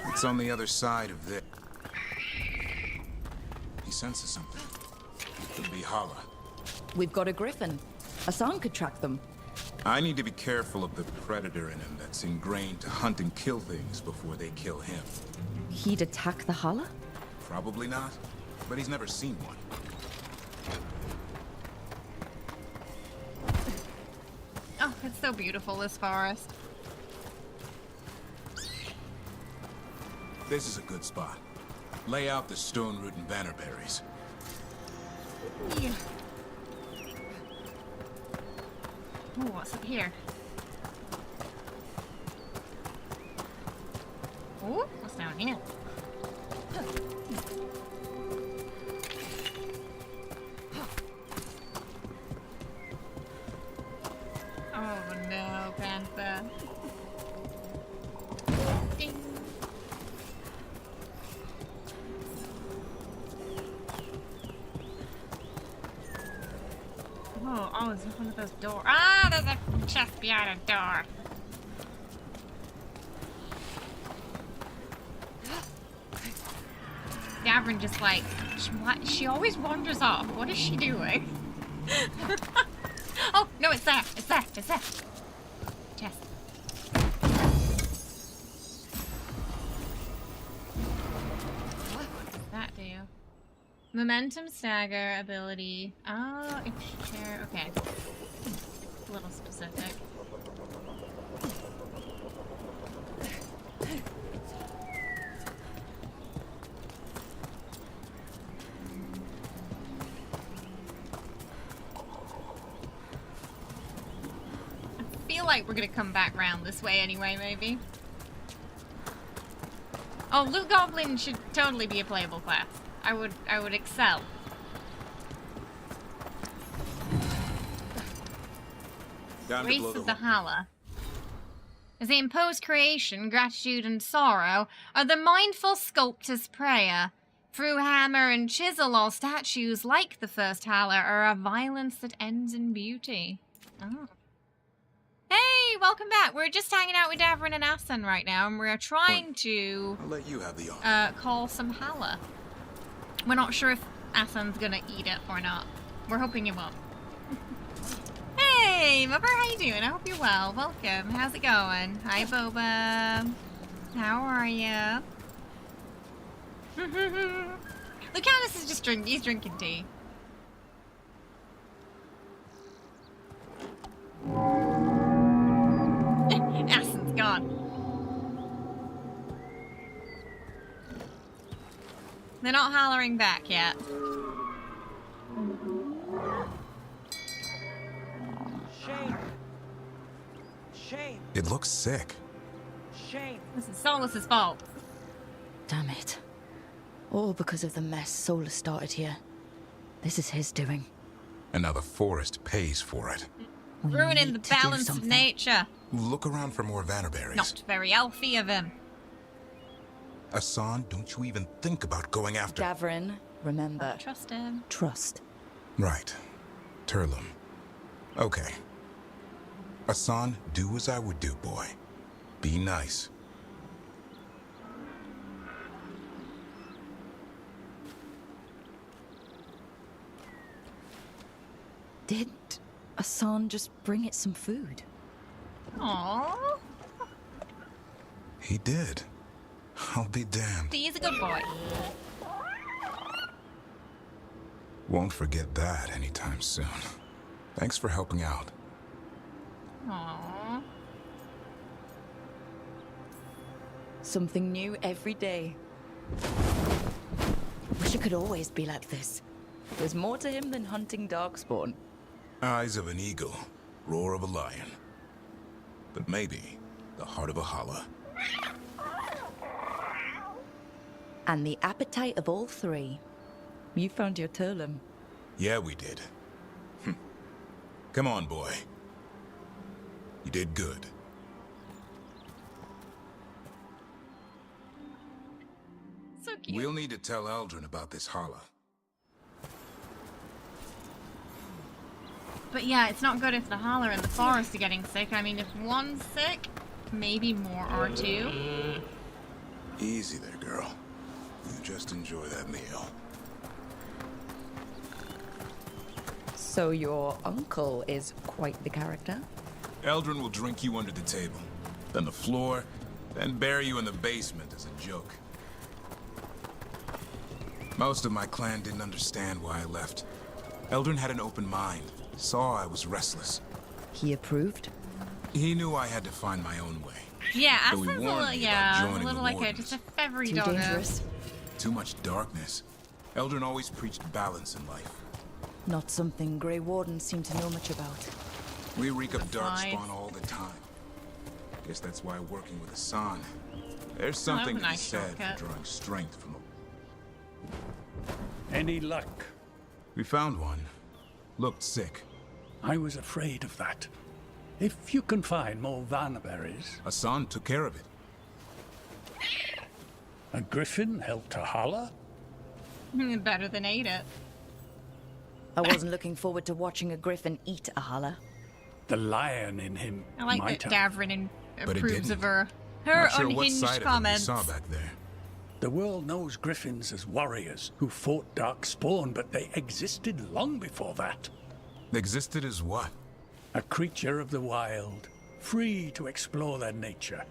It's on the other side of this. He senses something. Could be Hala. We've got a griffin. Asan could track them. I need to be careful of the predator in him that's ingrained to hunt and kill things before they kill him. He'd attack the Hala? Probably not, but he's never seen one. Oh, it's so beautiful, this forest. This is a good spot. Lay out the stone root and bannerberries. Yeah. Oh, what's up here? Oh, what's down here? Oh no, Panther. Ding. Oh, it's one of those doors. Ah, there's a chest behind a door. Gavin just like, she always wanders off. What is she doing? Oh, no, it's there. It's there. It's there. Chest. What does that do? Momentum stagger ability. Oh, share. Okay. A little specific. I feel like we're gonna come back round this way anyway, maybe. Oh, Loot Goblin should totally be a playable class. I would excel. Race of the Hala. As they impose creation, gratitude, and sorrow are the mindful sculptor's prayer. Through hammer and chisel, all statues like the first Haller are a violence that ends in beauty. Oh. Hey, welcome back. We're just hanging out with Davrin and Asan right now, and we're trying to I'll let you have the honor. call some Haller. We're not sure if Asan's gonna eat it or not. We're hoping he won't. Hey, Mubber, how you doing? I hope you're well. Welcome. How's it going? Hi, Boba. How are you? Lucanis is just drinking. He's drinking tea. Asan's gone. They're not hollering back yet. Shame. Shame. It looks sick. Shame. This is Solus's fault. Damn it. All because of the mess Solus started here. This is his doing. And now the forest pays for it. Ruining the balance of nature. Look around for more vannerberries. Not very healthy of him. Asan, don't you even think about going after... Davrin, remember. Trust him. Trust. Right. Turlum. Okay. Asan, do as I would do, boy. Be nice. Did Asan just bring it some food? Aww. He did. I'll be damned. He's a good boy. Won't forget that anytime soon. Thanks for helping out. Aww. Something new every day. Wish it could always be like this. There's more to him than hunting darkspawn. Eyes of an eagle, roar of a lion. But maybe the heart of a holla. And the appetite of all three. You found your Turlum. Yeah, we did. Come on, boy. You did good. So cute. We'll need to tell Eldrin about this holla. But yeah, it's not good if the Holler and the forest are getting sick. I mean, if one's sick, maybe more or two. Easy there, girl. You just enjoy that meal. So your uncle is quite the character? Eldrin will drink you under the table, then the floor, then bury you in the basement as a joke. Most of my clan didn't understand why I left. Eldrin had an open mind, saw I was restless. He approved? He knew I had to find my own way. Yeah, Though he Asan's a warned little, me yeah, about a joining little the like Wardens. just a feathery Too doggo. dangerous? Too much darkness. Eldrin always preached balance in life. Not something Grey Wardens seem to know much about. We reek of Nice. darkspawn all the time. Guess that's why working with Asan, there's something to be nice said shortcut. for drawing strength from a... Any luck? We found one. Looked sick. I was afraid of that. If you can find more vannerberries... Asan took care of it. A griffin helped a holla? Better than ate it. I wasn't looking forward to watching a griffin eat a holla. The lion in him I like might that have. Davrin But it approves of didn't. her Not sure what unhinged side comments. of him we saw back there. The world knows griffins as warriors who fought darkspawn, but they existed long before that. Existed as what? A creature of the wild, free to explore their nature.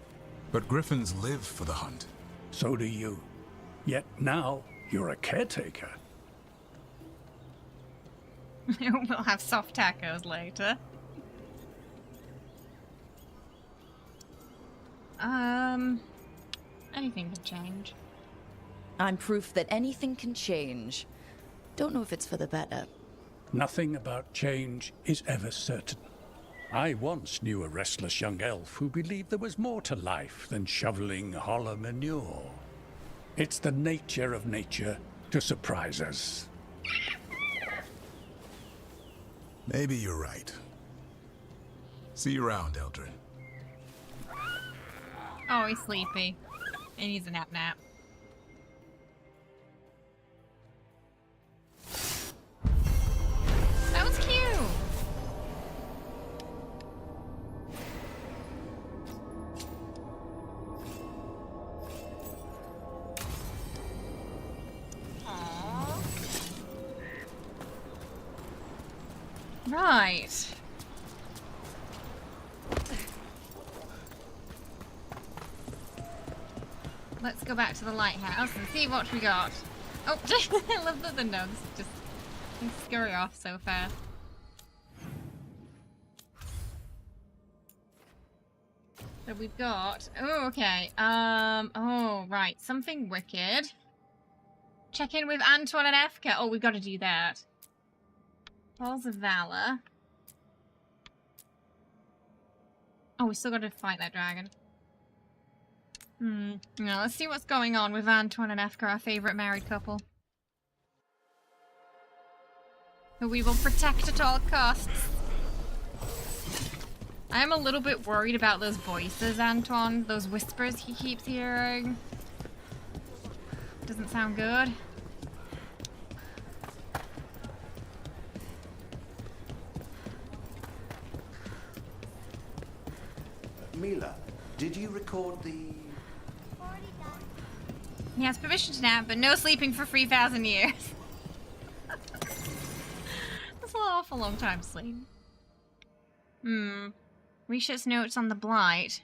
But griffins live for the hunt. So do you. Yet now, you're a caretaker. We'll have soft tacos later. Anything can change. I'm proof that anything can change. Don't know if it's for the better. Nothing about change is ever certain. I once knew a restless young elf who believed there was more to life than shoveling hollow manure. It's the nature of nature to surprise us. Maybe you're right. See you around, Eldrin. Oh, he's sleepy. He needs a nap. Right. Let's go back to the lighthouse and see what we got. Oh, I love that the nugs just scurry off so fast. So we've got... Oh, okay. Oh, right. Something wicked. Check in with Antoine and Efka. Oh, we've got to do that. Balls of Valor. Oh, we still got to fight that dragon. Now, let's see what's going on with Antoine and Efka, our favourite married couple. Who we will protect at all costs. I am a little bit worried about those voices, Antoine. Those whispers he keeps hearing. Doesn't sound good. Mila, did you record the... He has permission to nap, but no sleeping for 3,000 years. That's an awful long time to sleep. Risha's notes on the blight.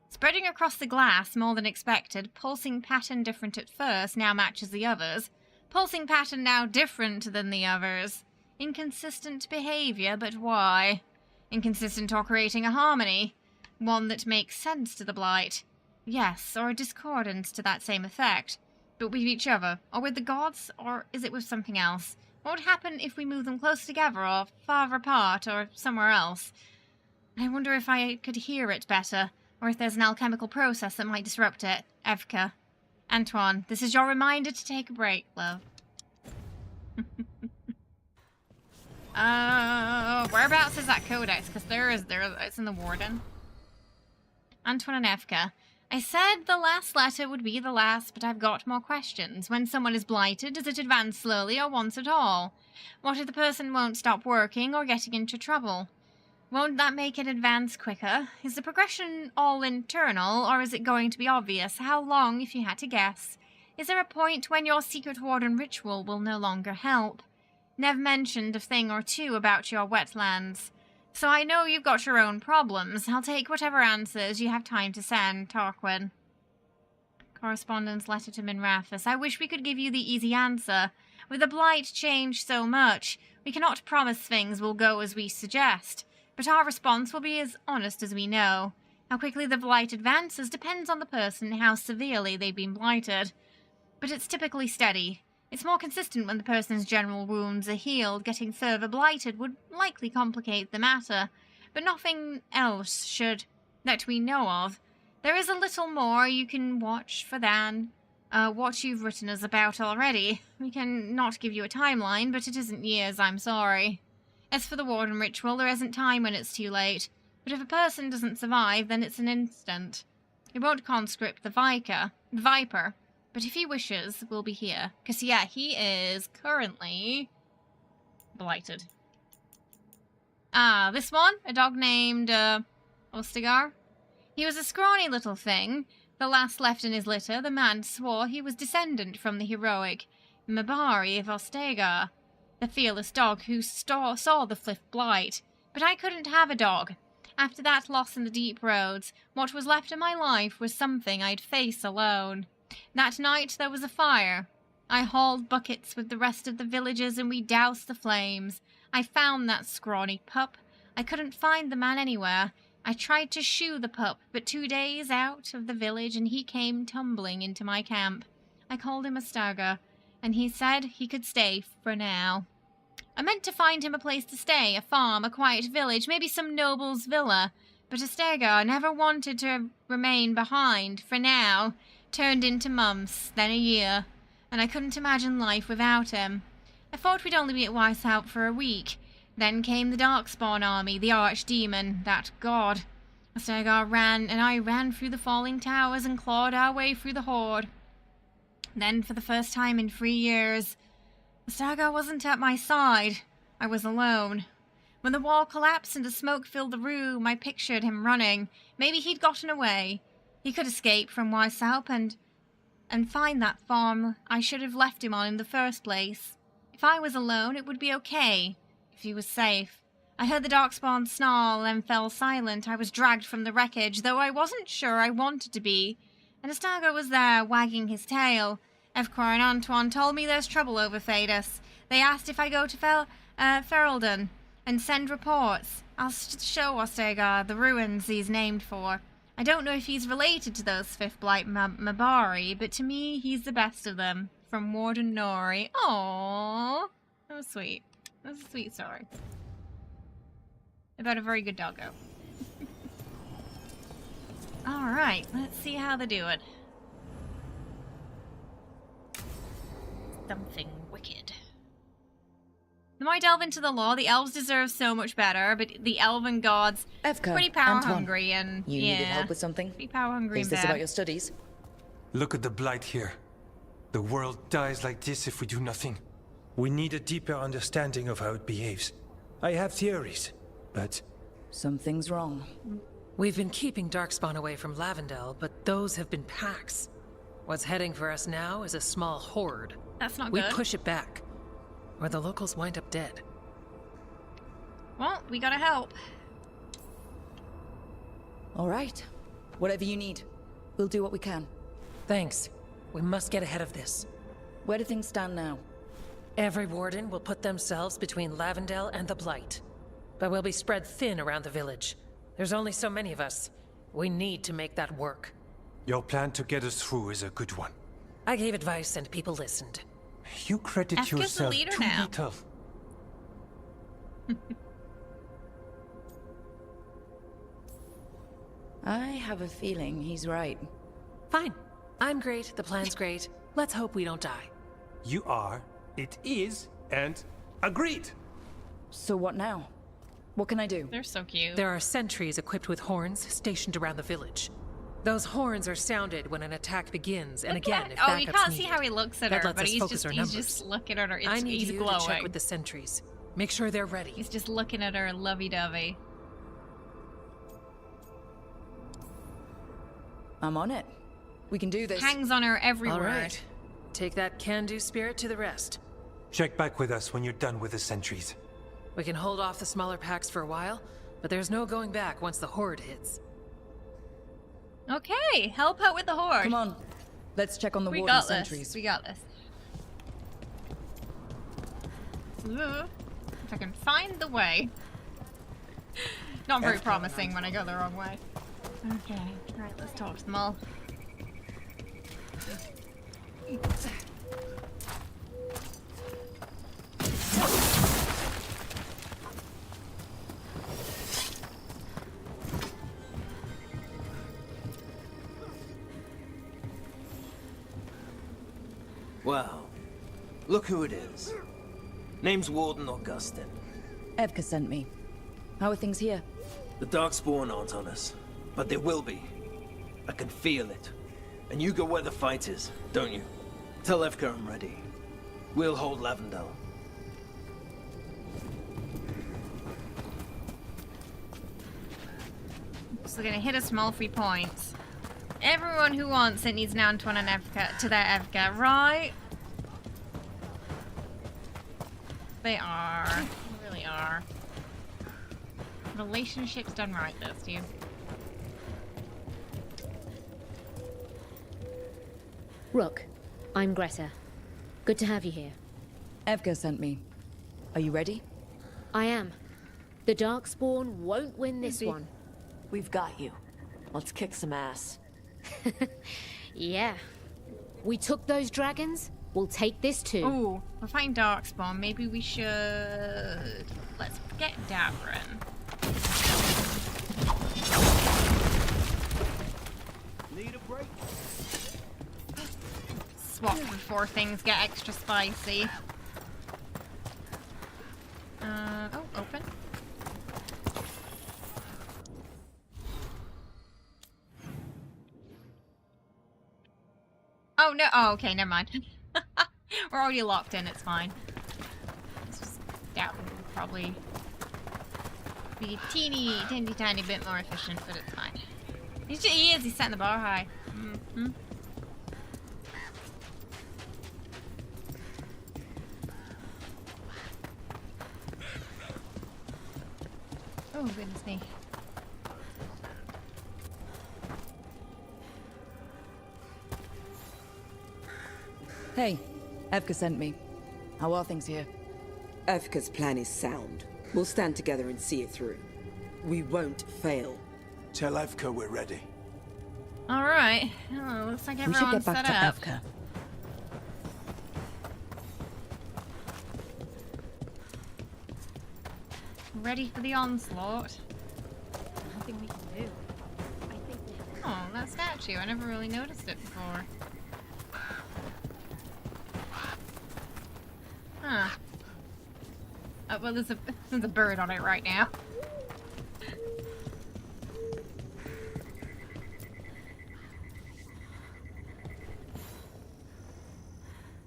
Spreading across the glass more than expected, pulsing pattern different at first, now matches the others. Pulsing pattern now different than the others. Inconsistent behavior, but why? Inconsistent or creating a harmony. One that makes sense to the blight. Yes, or a discordance to that same effect. But with each other, or with the gods, or is it with something else? What would happen if we move them close together, or farther apart, or somewhere else? I wonder if I could hear it better, or if there's an alchemical process that might disrupt it. Evka. Antoine, this is your reminder to take a break, love. Whereabouts is that codex? Because it's in the Warden. Antoine and Efka. I said the last letter would be the last, but I've got more questions. When someone is blighted, does it advance slowly or once at all? What if the person won't stop working or getting into trouble? Won't that make it advance quicker? Is the progression all internal, or is it going to be obvious? How long, if you had to guess? Is there a point when your secret warden ritual will no longer help? Nev mentioned a thing or two about your wetlands. So I know you've got your own problems. I'll take whatever answers you have time to send, Tarquin. Correspondence letter to Minrathus. I wish we could give you the easy answer. With the blight changed so much, we cannot promise things will go as we suggest. But our response will be as honest as we know. How quickly the blight advances depends on the person and how severely they've been blighted. But it's typically steady. It's more consistent when the person's general wounds are healed. Getting further blighted would likely complicate the matter, but nothing else should that we know of. There is a little more you can watch for than what you've written us about already. We can not give you a timeline, but it isn't years, I'm sorry. As for the Warden ritual, there isn't time when it's too late, but if a person doesn't survive, then it's an instant. It won't conscript the Viper. But if he wishes, we'll be here. Because, yeah, he is currently blighted. Ah, this one? A dog named, Ostigar? He was a scrawny little thing. The last left in his litter, the man swore he was descendant from the heroic Mabari of Ostigar, the fearless dog who saw the Fifth Blight. But I couldn't have a dog. After that loss in the deep roads, what was left of my life was something I'd face alone. That night there was a fire. I hauled buckets with the rest of the villagers and we doused the flames. I found that scrawny pup. I couldn't find the man anywhere. I tried to shoo the pup, but 2 days out of the village and he came tumbling into my camp. I called him Astaga, and he said he could stay for now. I meant to find him a place to stay, a farm, a quiet village, maybe some noble's villa. But Astaga never wanted to remain behind, for now. Turned into months, then a year, and I couldn't imagine life without him. I thought we'd only be at Weishaupt for a week. Then came the Darkspawn army, the archdemon, that god. Astagar ran, and I ran through the falling towers and clawed our way through the horde. Then, for the first time in 3 years, Astagar wasn't at my side. I was alone. When the wall collapsed and the smoke filled the room, I pictured him running. Maybe he'd gotten away. He could escape from Weishaupt and find that farm I should have left him on in the first place. If I was alone, it would be okay. If he was safe. I heard the darkspawn snarl and fell silent. I was dragged from the wreckage, though I wasn't sure I wanted to be. And Astago was there, wagging his tail. Evcor and Antoine told me there's trouble over Phaedus. They asked if I go to Ferelden and send reports. I'll show Ostegar the ruins he's named for. I don't know if he's related to those Fifth Blight Mabari, but to me, he's the best of them. From Warden Nori. Aww. That was sweet. That was a sweet story. About a very good doggo. Alright, let's see how they do it. Something wicked. The more I delve into the lore, the elves deserve so much better, but the elven gods pretty power hungry and you needed help with something? Pretty power hungry Is and this bad. about your studies? Look at the blight here. The world dies like this if we do nothing. We need a deeper understanding of how it behaves. I have theories, but... Something's wrong. We've been keeping Darkspawn away from Lavendel, but those have been packs. What's heading for us now is a small horde. That's not we good. We push it back, or the locals wind up dead. Well, we gotta help. All right. Whatever you need. We'll do what we can. Thanks. We must get ahead of this. Where do things stand now? Every warden will put themselves between Lavendel and the Blight. But we'll be spread thin around the village. There's only so many of us. We need to make that work. Your plan to get us through is a good one. I gave advice and people listened. You credit Efka's yourself the leader too now. little. I have a feeling he's right. Fine. I'm great, the plan's great. Let's hope we don't die. You are, it is, and agreed. So what now? What can I do? They're so cute. There are sentries equipped with horns stationed around the village. Those horns are sounded when an attack begins, and again if oh, you backup's can't see how he looks at That her, lets but us he's focus just looking at her. I need He's you glowing. to check with the sentries. Make sure they're ready. He's just looking at her lovey-dovey. I'm on it. We can do this. Hangs on her every All word. right. Take that can-do spirit to the rest. Check back with us when you're done with the sentries. We can hold off the smaller packs for a while, but there's no going back once the horde hits. Okay, help out with the horde. Come on. Let's check on the We warden got sentries. this. We got this. Ooh, if I can find the way. Not very promising when I go the wrong way. Okay, right, let's talk to them all. Well, look who it is. Name's Warden Augustin. Evka sent me. How are things here? The Darkspawn aren't on us, but they will be. I can feel it. And you go where the fight is, don't you? Tell Evka I'm ready. We'll hold Lavendel. So gonna hit a small 3 points. Everyone who wants it needs an Antoine and Evka to their Evka, right? They are. They really are. Relationships done right, this dude. Rook, I'm Greta. Good to have you here. Evka sent me. Are you ready? I am. The Darkspawn won't win this Easy. one. We've got you. Let's kick some ass. Yeah. We took those dragons, we'll take this too. Ooh, we're fighting Darkspawn. Maybe we should... Let's get Davrin. Need a break? Swap before things get extra spicy. Oh, open. Oh, no. Oh, okay, never mind. We're already locked in, it's fine. It's just that would probably be a teeny tiny bit more efficient, but it's fine. He's setting the bar high. Mm-hmm. Oh, goodness me. Hey, Evka sent me. How are things here? Evka's plan is sound. We'll stand together and see it through. We won't fail. Tell Evka we're ready. Alright. Oh, looks like everyone's we should get back set to up. Evka. Ready for the onslaught. Nothing we can do. I think Oh, that statue. I never really noticed it before. Huh. Well, there's a bird on it right now.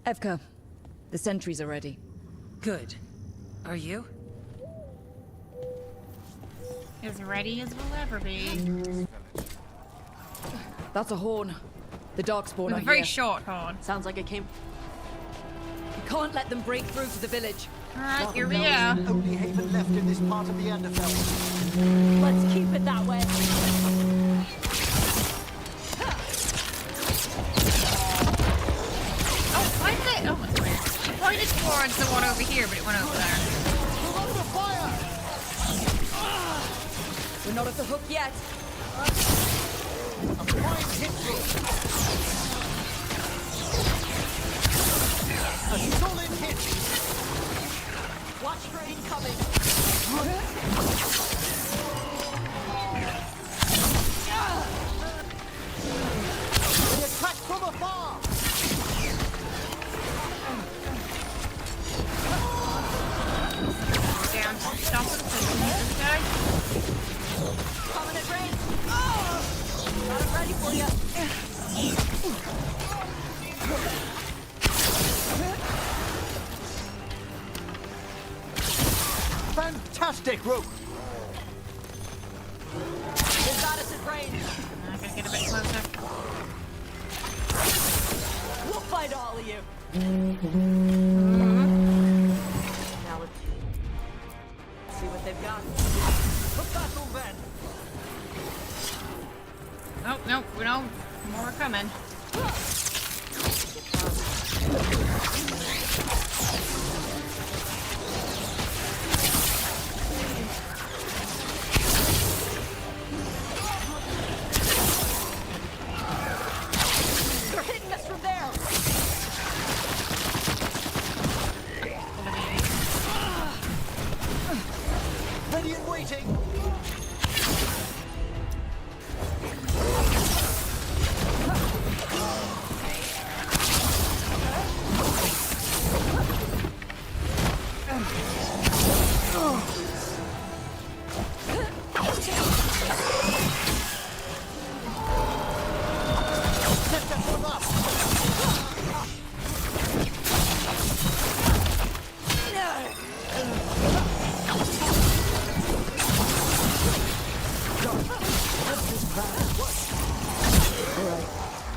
Evka, the sentries are ready. Good. Are you? As ready as we'll ever be. That's a horn. The Darkspawn With are a very here. short horn. Sounds like it came. We can't let them break through to the village. Alright, here we go. Only haven left in this part of the Underfell. Let's keep it that way. Oh, why did it? Oh, that's weird. It pointed towards the one over here, but it went over there. We're not at the hook yet. A solid hit! Watch for incoming. The attack from afar! Down. Stop it. This guy. Coming at range. Got it ready for you. Fantastic, Rook! They've got us at range. I'm gonna get a bit closer. We'll fight all of you. Now let's see what they've got. For battle, then! Oh, no, we don't. More coming. They're hitting us from there. Ready and waiting!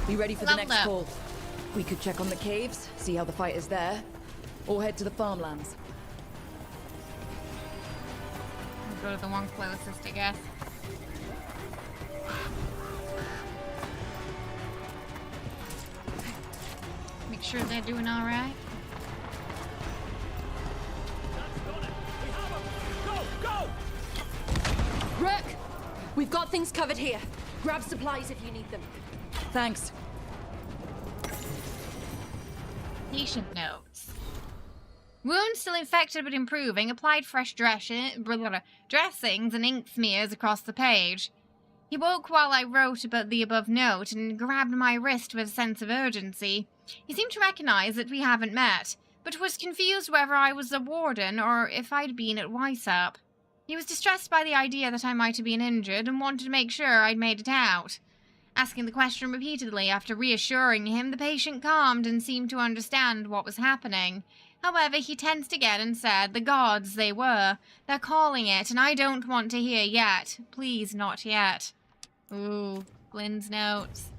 Be ready for the Love next that. call. We could check on the caves, see how the fight is there, or head to the farmlands. We'll go to the one closest, I guess. Make sure they're doing all right. Rook! We've got things covered here. Grab supplies if you need them. Thanks. Patient notes. Wound still infected but improving. Applied fresh dressings and ink smears across the page. He woke while I wrote about the above note and grabbed my wrist with a sense of urgency. He seemed to recognize that we haven't met, but was confused whether I was the warden or if I'd been at Weissap. He was distressed by the idea that I might have been injured and wanted to make sure I'd made it out. Asking the question repeatedly after reassuring him, the patient calmed and seemed to understand what was happening. However, he tensed again and said, "The gods, they were. They're calling it, and I don't want to hear yet. Please, not yet." Ooh, Glynn's notes.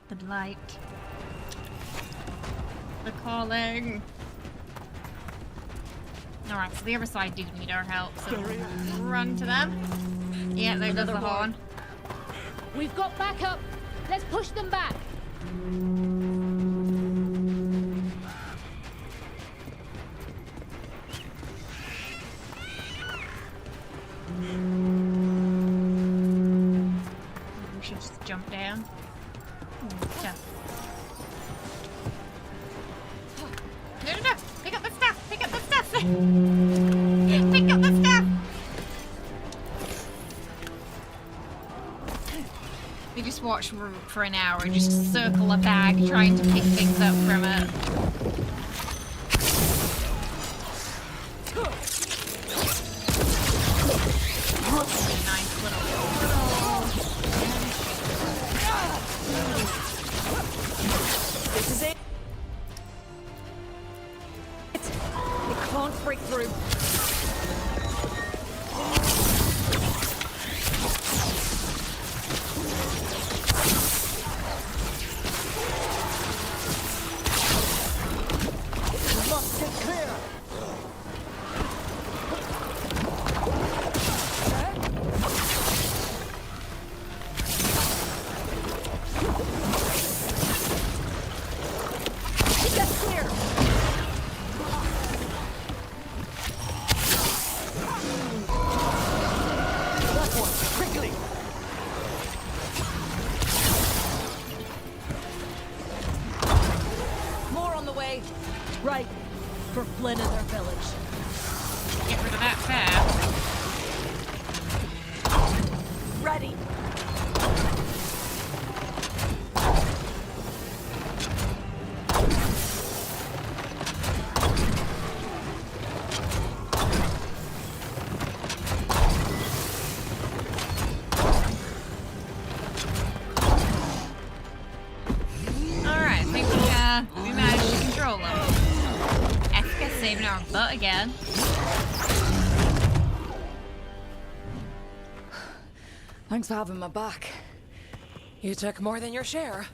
The blight. The calling. Alright, so the other side do need our help, so run to them. Yeah, there goes the horn. We've got backup. Let's push them back. We should just jump down. Jump. No. Pick up the stuff. Pick up the stuff. Pick up the stuff. We just watched Rook for an hour and just circle a bag trying to pick things up from it. Nice little This is it. It can't break through. Right. For Flynn and their village. Get rid of that fast. Ready. Alright, I think we managed to control them. Efka saving our butt again. Thanks for having my back. You took more than your share.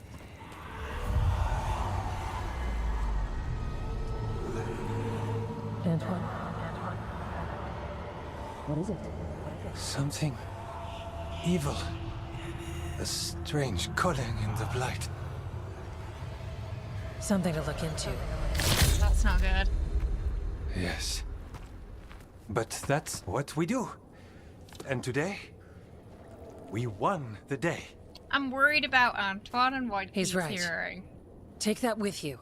Antoine. What is it? Something evil. A strange calling in the blight. Something to look into. That's not good. Yes. But that's what we do. And today, we won the day. I'm worried about Antoine and what he's right. hearing. Take that with you.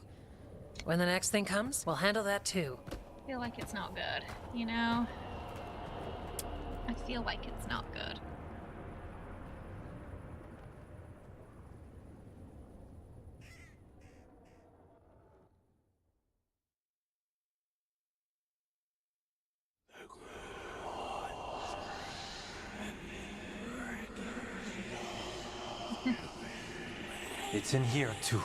When the next thing comes, we'll handle that too. I feel like it's not good, you know? I feel like it's not good. It's in here too.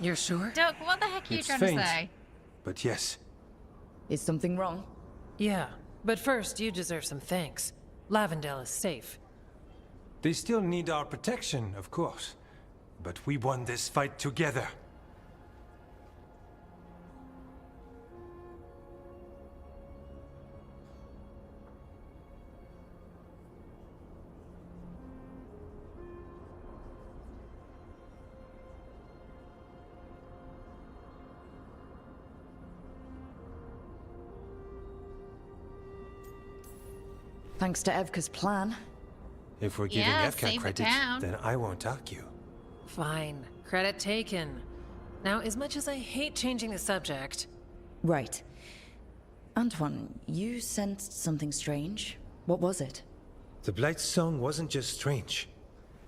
You're sure? Duck, what the heck are you It's trying faint. to say? But yes, Is something wrong? Yeah, but first you deserve some thanks. Lavendale is safe. they still need our protection, of course. But we won this fight together. Thanks to Evka's plan. If we're giving Yeah, Efka save the credit, town. then I won't argue. Fine. Credit taken. Now, as much as I hate changing the subject... Right. Antoine, you sensed something strange. What was it? The Blight's song wasn't just strange.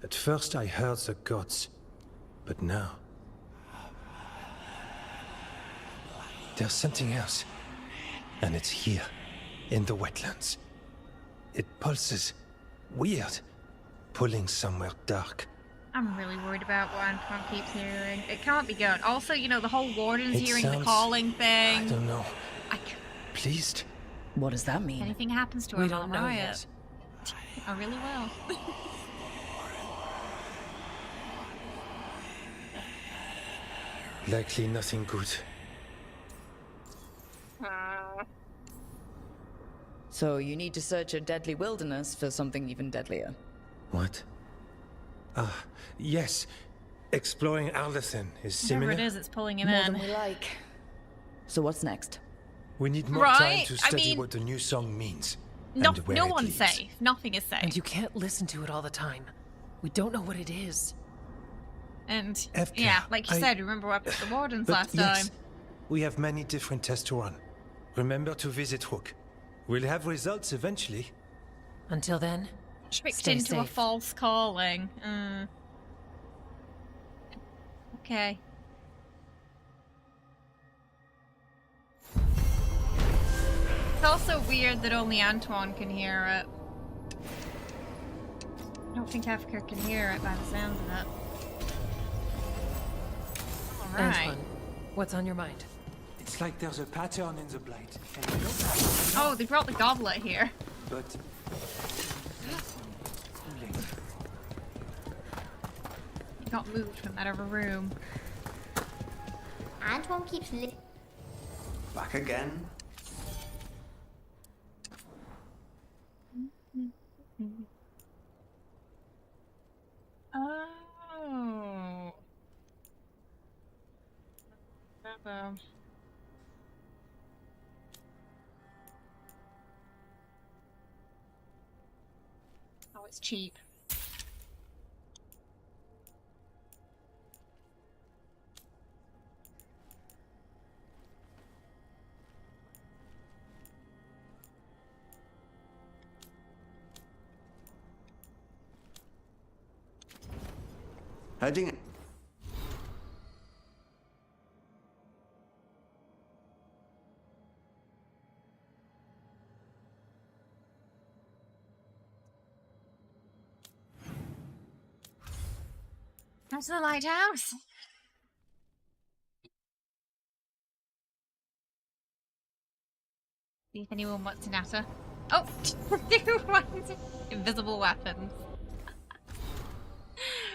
At first I heard the gods. But now... there's something else. And it's here, in the wetlands. It pulses. Weird. Pulling somewhere dark. I'm really worried about what Antoine keeps hearing. It can't be good. Also, you know, the whole warden's It hearing the sounds- calling thing. I don't know. I Pleased? What does that mean? Anything happens to We him, don't I'll know riot. yet. I really will. Likely nothing good. So you need to search a deadly wilderness for something even deadlier. What? Yes. Exploring Alderson is similar. Whatever it is, it's pulling him More in. than we like. So what's next? We need more time to study what the new song means. No and where it one's leads. safe. Nothing is safe. And you can't listen to it all the time. We don't know what it is. And FK, yeah, like you said, remember what the wardens last time. We have many different tests to run. Remember to visit Rook. We'll have results eventually. Until then, Tricked stay into a safe. false calling. Okay. It's also weird that only Antoine can hear it. I don't think Efka can hear it by the sound of it. Alright. Antoine, what's on your mind? It's like there's a pattern in the blight. Oh, they brought the goblet here. But He got moved from that other room. Antoine keeps Back again? Oh. Oh, it's cheap. Heading. That's the lighthouse. See if anyone wants an atta. Oh, invisible weapons.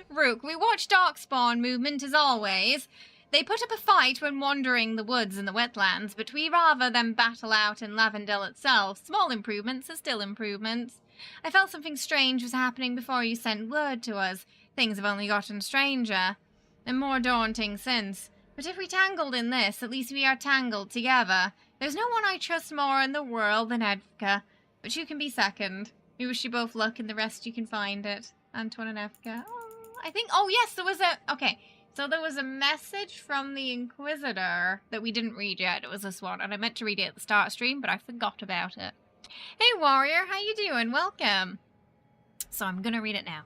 Rook, we watch Darkspawn movement as always. They put up a fight when wandering the woods and the wetlands, but we rather than battle out in Lavendel itself. Small improvements are still improvements. I felt something strange was happening before you sent word to us. Things have only gotten stranger, and more daunting since. But if we tangled in this, at least we are tangled together. There's no one I trust more in the world than Evka, but you can be second. We wish you both luck, and the rest you can find it. Antoine and Evka. I think, oh yes, there was a, okay, so there was a message from the Inquisitor that we didn't read yet. It was this one, and I meant to read it at the start stream, but I forgot about it. Hey Warrior, how you doing? Welcome. So I'm gonna read it now.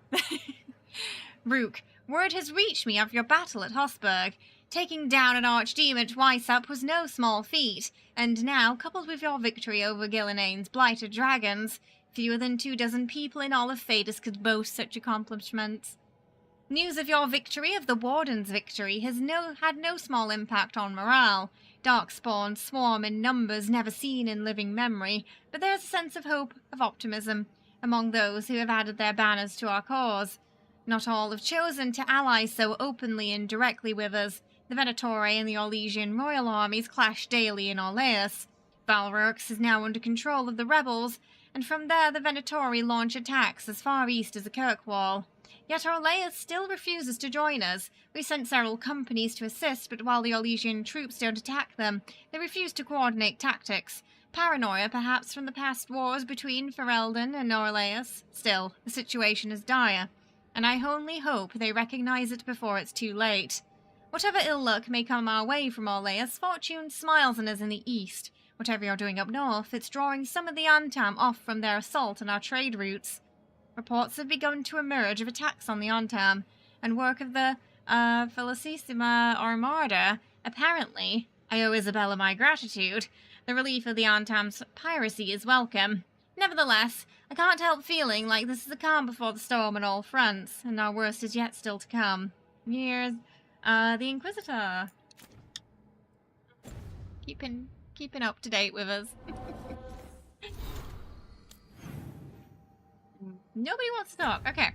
Rook, word has reached me of your battle at Hosberg. Taking down an archdemon twice up was no small feat, and now, coupled with your victory over Gillianane's blighted dragons, fewer than 24 people in all of Phaedus could boast such accomplishments. News of your victory, of the Warden's victory, has had no small impact on morale. Darkspawn swarm in numbers never seen in living memory, but there is a sense of hope, of optimism, among those who have added their banners to our cause. Not all have chosen to ally so openly and directly with us. The Venatori and the Orlesian royal armies clash daily in Orleus. Valrux is now under control of the rebels, and from there the Venatori launch attacks as far east as the Kirkwall. Yet Orleus still refuses to join us. We sent several companies to assist, but while the Orlesian troops don't attack them, they refuse to coordinate tactics. Paranoia, perhaps, from the past wars between Ferelden and Orleus. Still, the situation is dire, and I only hope they recognize it before it's too late. Whatever ill luck may come our way from Orleus, fortune smiles on us in the east. Whatever you're doing up north, it's drawing some of the Antam off from their assault on our trade routes. Reports have begun to emerge of attacks on the Antam, and work of the Felicissima Armada. Apparently, I owe Isabella my gratitude. The relief of the Antam's piracy is welcome. Nevertheless, I can't help feeling like this is the calm before the storm on all fronts, and our worst is yet still to come. Here's the Inquisitor. Keeping up to date with us. Nobody wants to talk. Okay.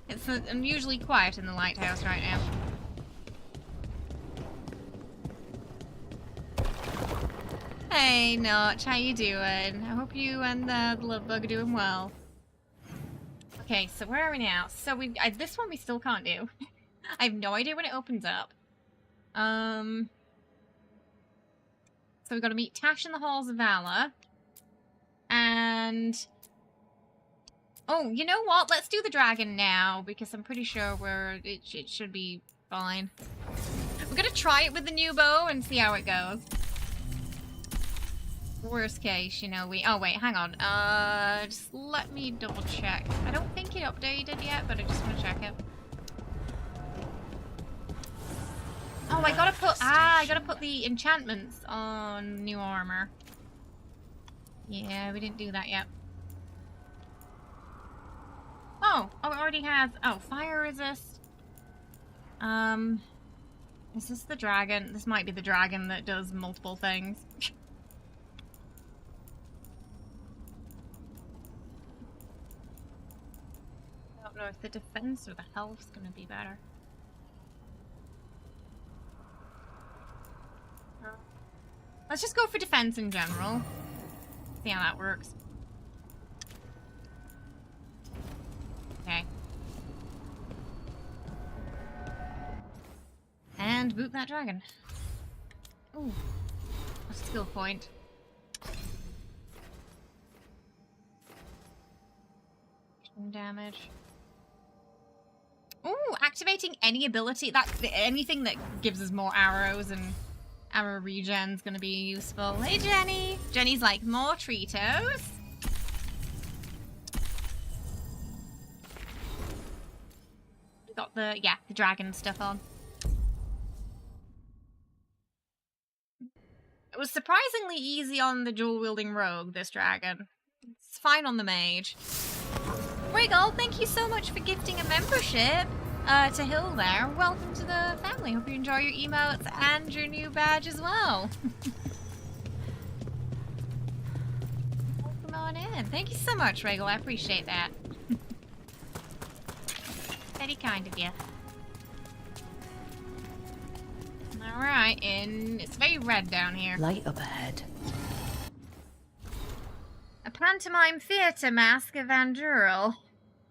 It's unusually quiet in the lighthouse right now. Hey, Notch, how you doing? I hope you and the love bug are doing well. Okay, so where are we now? So this one we still can't do. I have no idea when it opens up. So we've got to meet Tash in the Halls of Valor. And... oh, you know what? Let's do the dragon now, because I'm pretty sure it should be fine. We're gonna try it with the new bow and see how it goes. Worst case, you know, oh wait, hang on. Just let me double check. I don't think it updated yet, but I just want to check it. Oh, I gotta put the enchantments on new armor. Yeah, we didn't do that yet. Oh, it already has, fire resist. Is this the dragon? This might be the dragon that does multiple things. I don't know if the defense or the health's gonna be better. Let's just go for defense in general. See how that works. Okay. And boot that dragon. Ooh. A skill point. Damage. Ooh, activating any ability. Anything that gives us more arrows and arrow regen's gonna be useful. Hey, Jenny! Jenny's like, more Tritos. We got the dragon stuff on. It was surprisingly easy on the dual-wielding rogue, this dragon. It's fine on the mage. Wiggle, thank you so much for gifting a membership to Hill there. Welcome to the family. Hope you enjoy your emotes and your new badge as well. Welcome on in. Thank you so much, Wiggle. I appreciate that. Very kind of you. Alright, and it's very red down here. Light up ahead. A pantomime theatre mask of Vanduril.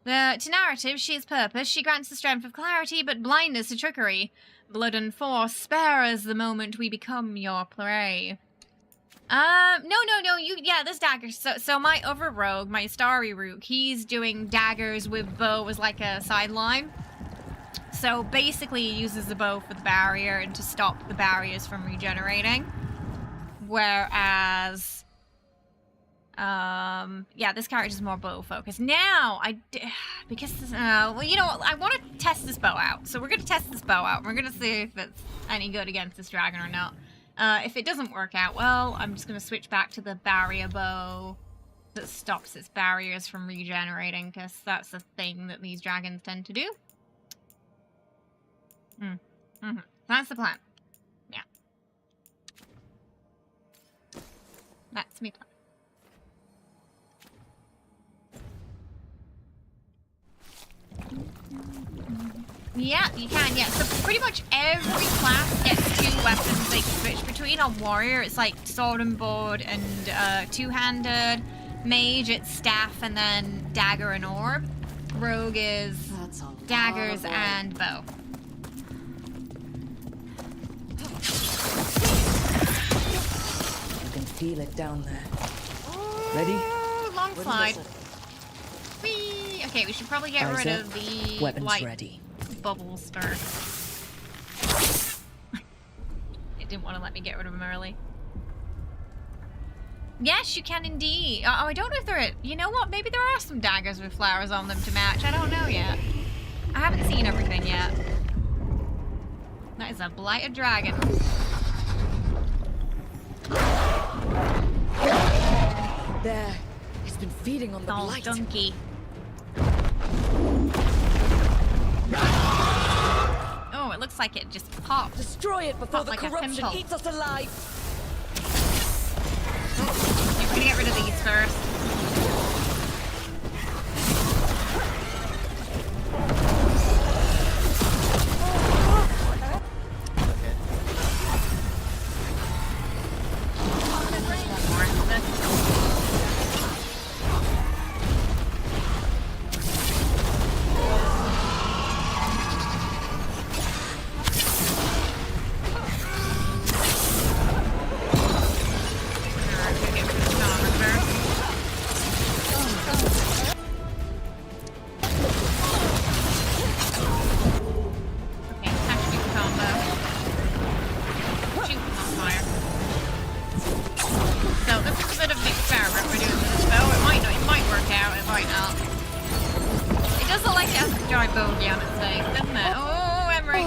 To narrative, she is purpose. She grants the strength of clarity, but blindness to trickery. Blood and force, spare us the moment we become your prey. No, this dagger. So my other rogue, my starry Rook, he's doing daggers with bow as like a sideline. So basically he uses the bow for the barrier and to stop the barriers from regenerating. Whereas... this character's more bow focused. Now, well, you know what, I want to test this bow out. So we're going to test this bow out. We're going to see if it's any good against this dragon or not. If it doesn't work out well, I'm just going to switch back to the barrier bow that stops its barriers from regenerating, because that's a thing that these dragons tend to do. That's the plan. Yeah. That's me plan. Yeah, you can, yeah. So pretty much every class gets 2 weapons they can switch between. On Warrior, it's like sword and board and two-handed. Mage, it's staff and then dagger and orb. Rogue is daggers and bow. You can feel it down there. Ready? Long slide. Whee! Okay, we should probably get rid of the weapons ready. Bubbles first. It didn't want to let me get rid of them early. Yes, you can indeed. Oh, I don't know if there are... You know what? Maybe there are some daggers with flowers on them to match. I don't know yet. I haven't seen everything yet. That is a blighted dragon. There. It's been feeding on the blight. Donkey. Oh, it looks like it just popped. Destroy it before the corruption eats us alive. We're gonna get rid of these first. mistake, didn't it? Oh, Emery!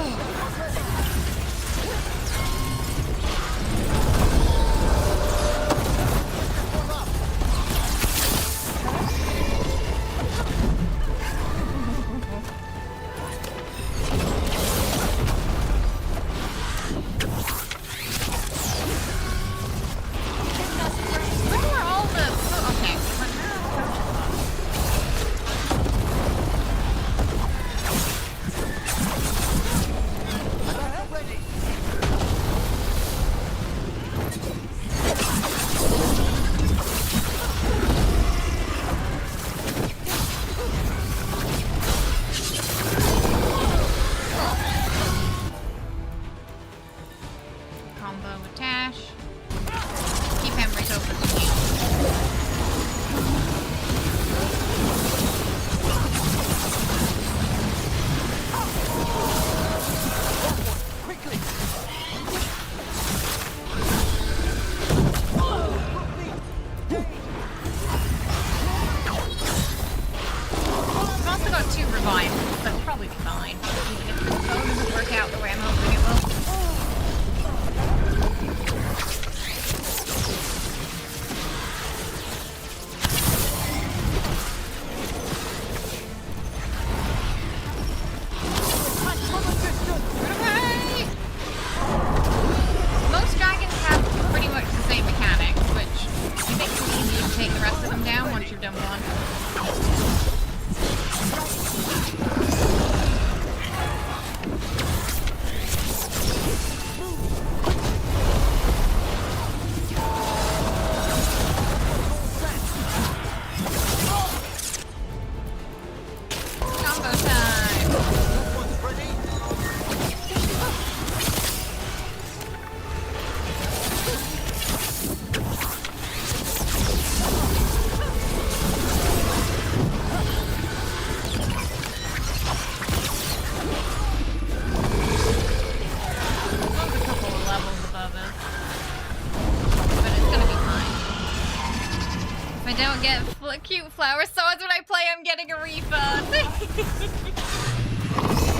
Cute flower swords when I play, I'm getting a refund.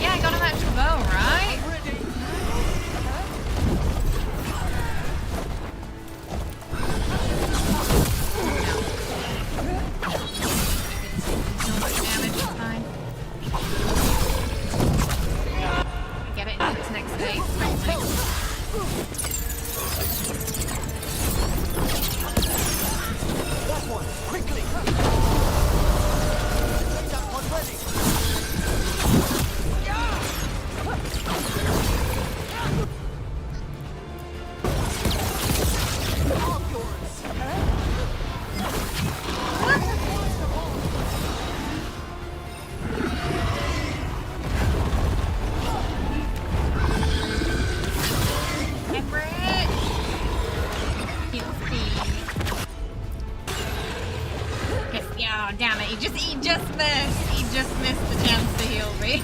Yeah, I got a match bow, right? No much damage, it's fine. Get it into its next phase. That one, quickly! That one ready! All yours! Oh, damn it, he just missed the chance to heal me.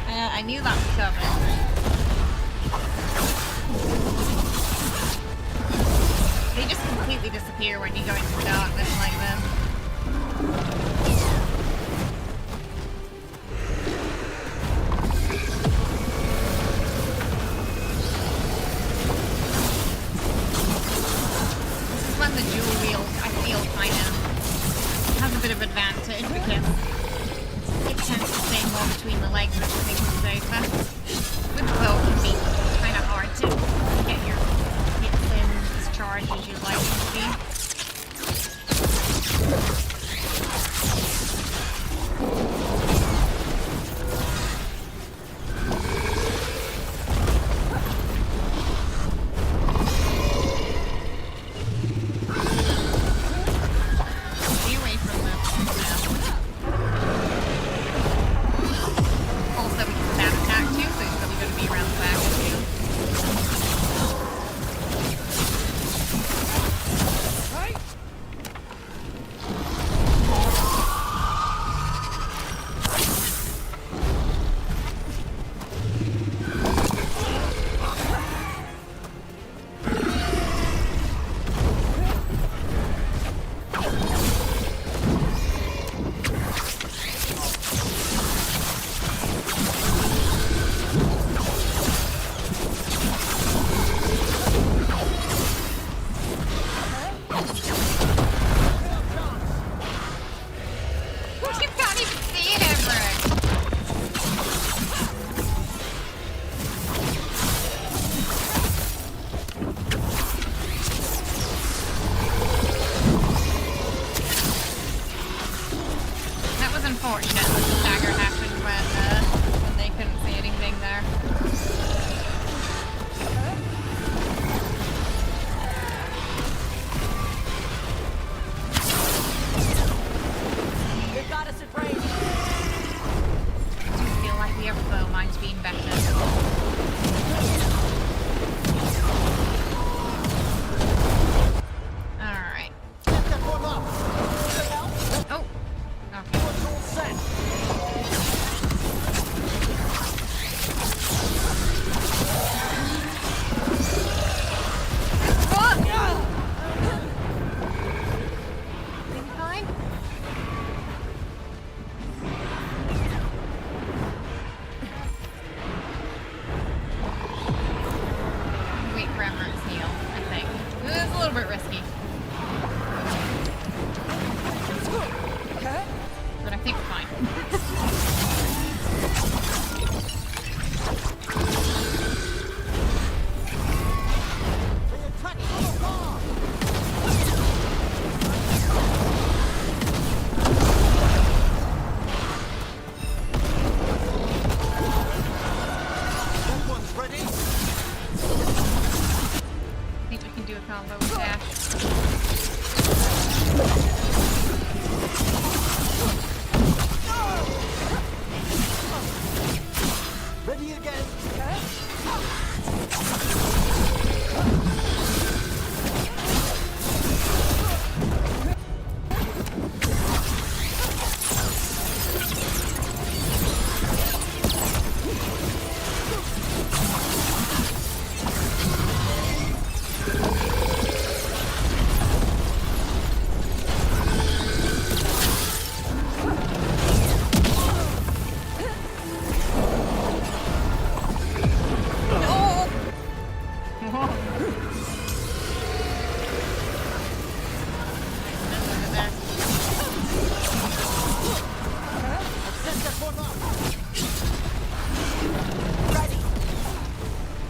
I knew that was coming. They just completely disappear when you go into darkness like this. When the dual wield, I feel kind of has a bit of advantage because it tends to stay more between the legs, which I think is safer. With the bow, it can be kind of hard to get your hits in as charged as you'd like them to be.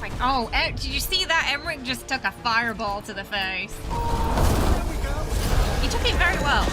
Like, oh, did you see that? Emmerich just took a fireball to the face. He took it very well.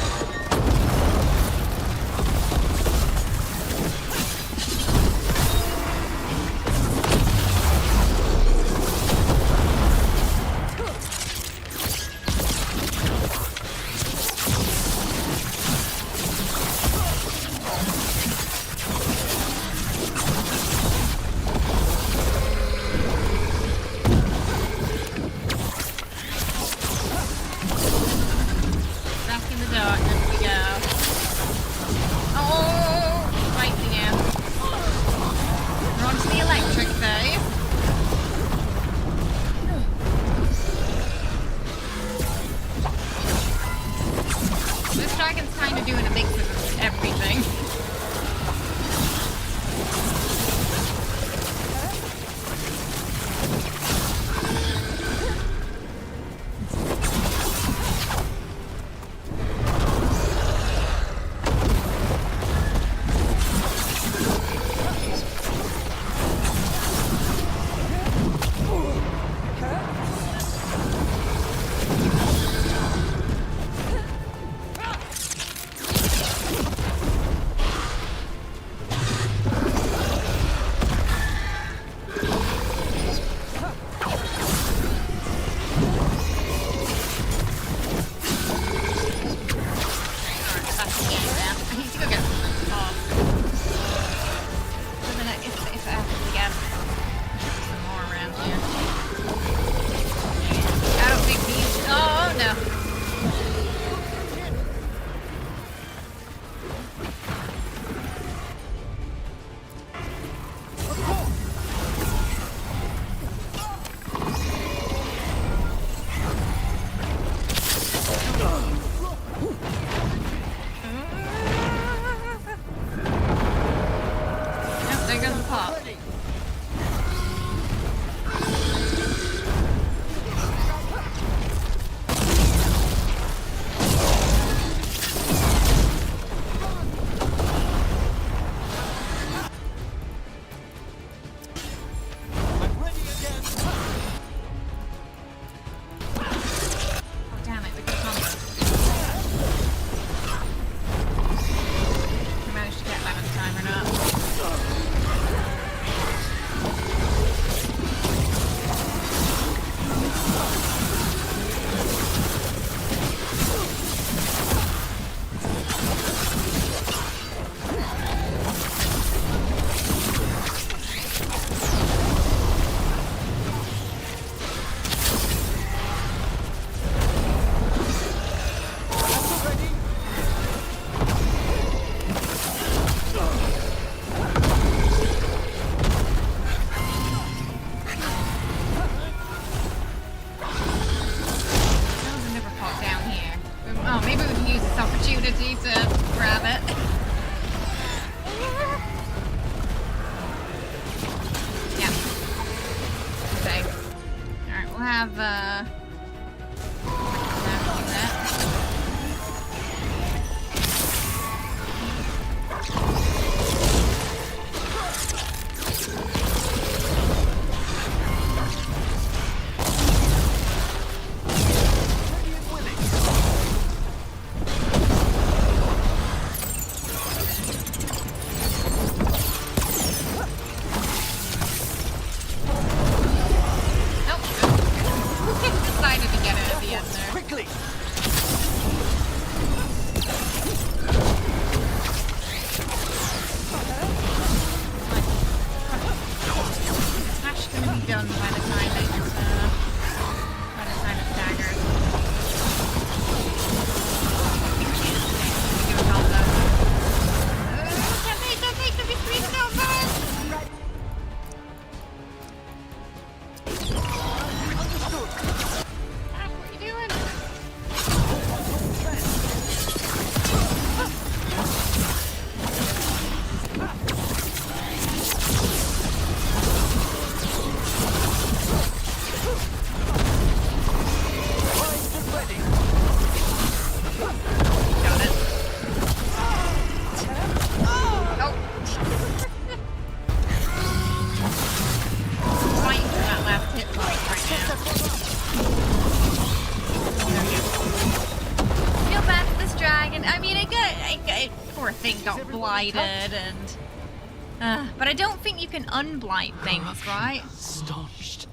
blighted and... but I don't think you can unblight things, right? Staunched.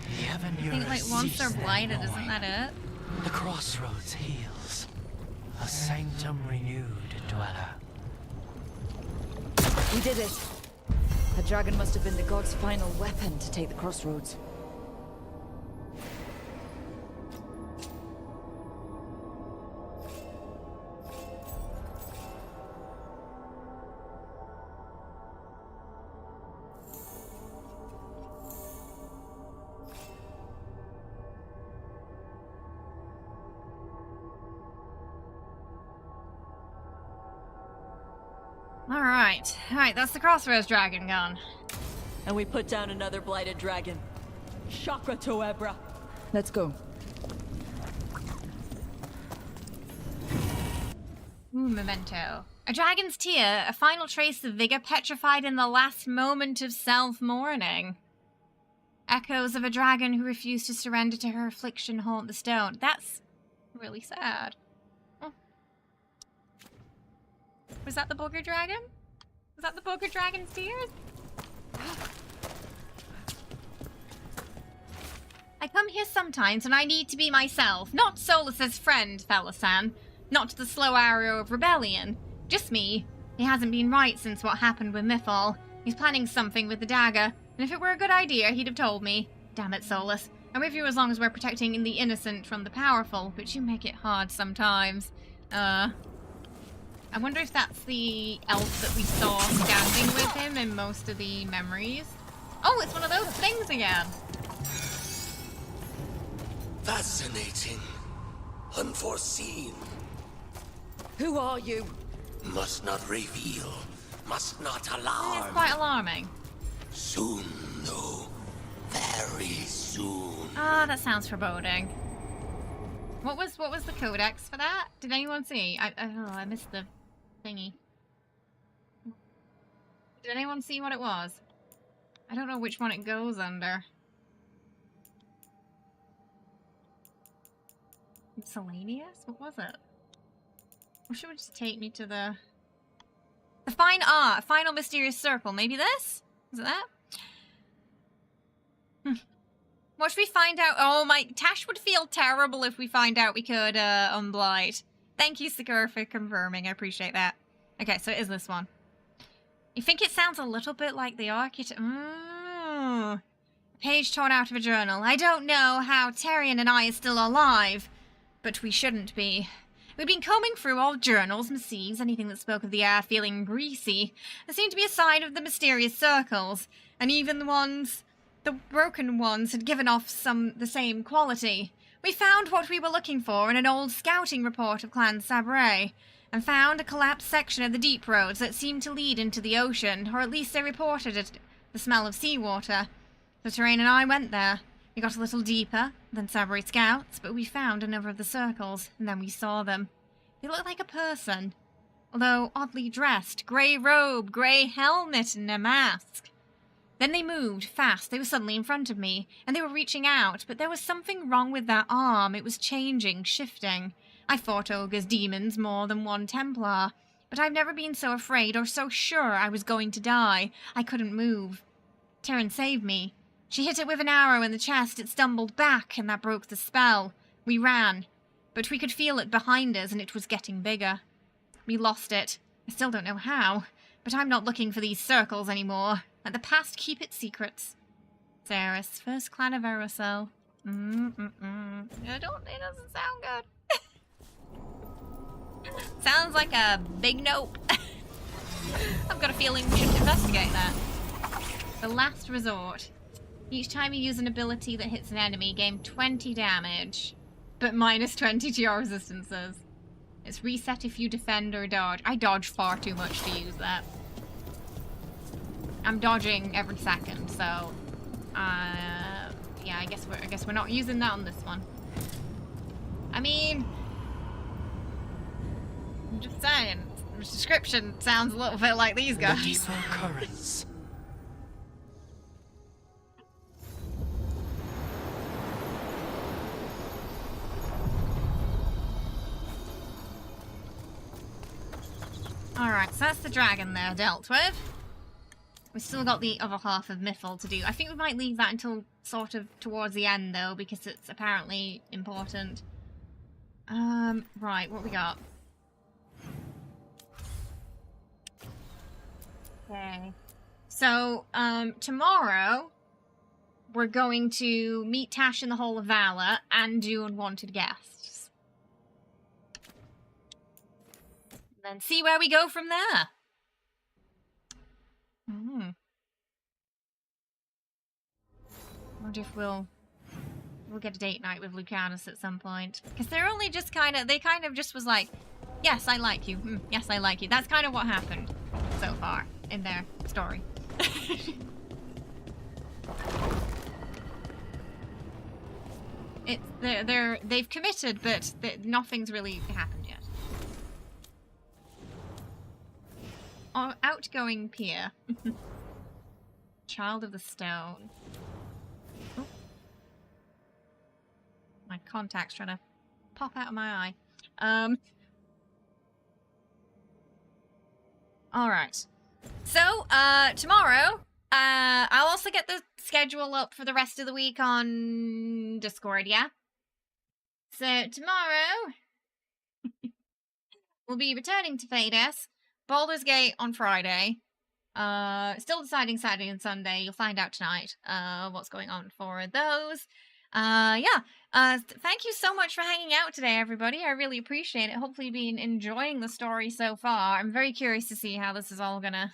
I think like once they're blighted, isn't that it? The crossroads heals. A sanctum renewed, dweller. We did it. The dragon must have been the god's final weapon to take the crossroads. Alright, that's the Crossroads dragon gone. And we put down another blighted dragon. Chakra to Ebra. Let's go. Ooh, memento. A dragon's tear, a final trace of vigor petrified in the last moment of self-mourning. Echoes of a dragon who refused to surrender to her affliction haunt the stone. That's really sad. Oh. Was that the booger dragon? Was that the booger dragon's tears? I come here sometimes when I need to be myself. Not Solus's friend, Felasan. Not the slow arrow of rebellion. Just me. He hasn't been right since what happened with Mythal. He's planning something with the dagger. And if it were a good idea, he'd have told me. Damn it, Solus. I'm with you as long as we're protecting the innocent from the powerful, but you make it hard sometimes. I wonder if that's the elf that we saw standing with him in most of the memories. Oh, it's one of those things again. Fascinating. Unforeseen. Who are you? Must not reveal. Must not It's alarm. quite alarming. Soon, though. Very soon. Ah, that sounds foreboding. What was the codex for that? Did anyone see? I missed the thingy. Did anyone see what it was? I don't know which one it goes under. Miscellaneous? What was it? Or should we just take me to the final mysterious circle? Maybe this? Is it that? What should we find out? Oh my, Tash would feel terrible if we find out we could unblight. Thank you, Sakura, for confirming. I appreciate that. Okay, so it is this one. You think it sounds a little bit like the architect? A page torn out of a journal. I don't know how Tyrion and I are still alive, but we shouldn't be. We'd been combing through all journals, missives, anything that spoke of the air feeling greasy. There seemed to be a sign of the mysterious circles, and even the broken ones had given off the same quality. We found what we were looking for in an old scouting report of Clan Sabre, and found a collapsed section of the deep roads that seemed to lead into the ocean, or at least they reported it, the smell of seawater. So Terrain and I went there. We got a little deeper than Sabre scouts, but we found a number of the circles, and then we saw them. They looked like a person, although oddly dressed, grey robe, grey helmet, and a mask. Then they moved fast. They were suddenly in front of me, and they were reaching out, but there was something wrong with that arm. It was changing, shifting. I fought ogres, demons, more than one Templar, but I've never been so afraid or so sure I was going to die. I couldn't move. Tyrion saved me. She hit it with an arrow in the chest. It stumbled back, and that broke the spell. We ran, but we could feel it behind us, and it was getting bigger. We lost it. I still don't know how, but I'm not looking for these circles anymore. Let the past keep its secrets. Ceres, first clan of Erosel. It doesn't sound good. Sounds like a big nope. I've got a feeling we should investigate that. The last resort. Each time you use an ability that hits an enemy, gain 20 damage, but minus 20 to your resistances. It's reset if you defend or dodge. I dodge far too much to use that. I'm dodging every second, so yeah, I guess we're not using that on this one. I mean, I'm just saying, the description sounds a little bit like these guys. The deeper currents. Alright, so that's the dragon there dealt with. We've still got the other half of Mythal to do. I think we might leave that until sort of towards the end, though, because it's apparently important. Right, what we got? Okay. So, tomorrow, we're going to meet Tash in the Hall of Valor and do Unwanted Guests. And then see where we go from there. Wonder if we'll get a date night with Lucanis at some point. Because they're only just they kind of just was like, yes, I like you. Yes, I like you. That's kind of what happened so far in their story. They've committed, but nothing's really happened yet. Oh, outgoing peer. Child of the Stone. Oh. My contact's trying to pop out of my eye. Alright. So, tomorrow, I'll also get the schedule up for the rest of the week on Discord, yeah? So, tomorrow, we'll be returning to Fades, Baldur's Gate on Friday. Still deciding Saturday and Sunday. You'll find out tonight, what's going on for those. Thank you so much for hanging out today, everybody. I really appreciate it. Hopefully you've been enjoying the story so far. I'm very curious to see how this is all gonna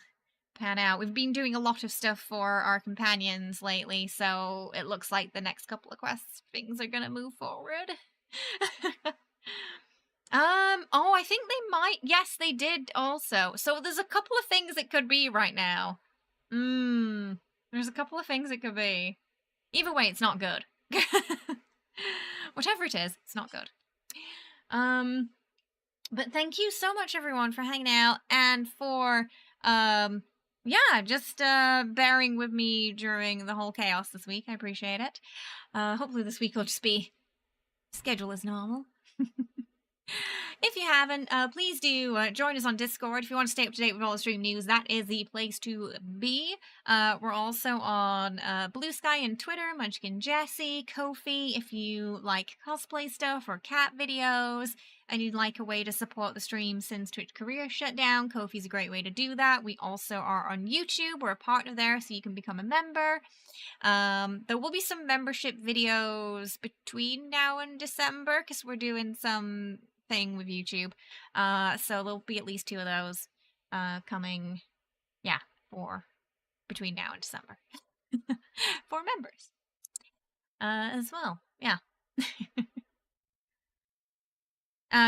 pan out. We've been doing a lot of stuff for our companions lately, so it looks like the next couple of quests, things are gonna move forward. Oh, I think they might. Yes, they did also. So there's a couple of things it could be right now. There's a couple of things it could be. Either way, it's not good. Whatever it is, it's not good. But thank you so much, everyone, for hanging out and for, just bearing with me during the whole chaos this week. I appreciate it. Hopefully this week will just be schedule as normal. If you haven't, please do join us on Discord. If you want to stay up to date with all the stream news, that is the place to be. We're also on Blue Sky and Twitter, Munchkin Jessie, Ko-fi, if you like cosplay stuff or cat videos, and you'd like a way to support the stream since Twitch career shut down, Ko-fi's a great way to do that. We also are on YouTube. We're a partner there, so you can become a member. There will be some membership videos between now and December, because we're doing some thing with YouTube. So there'll be at least 2 of those coming, for between now and December. For members. As well. Yeah.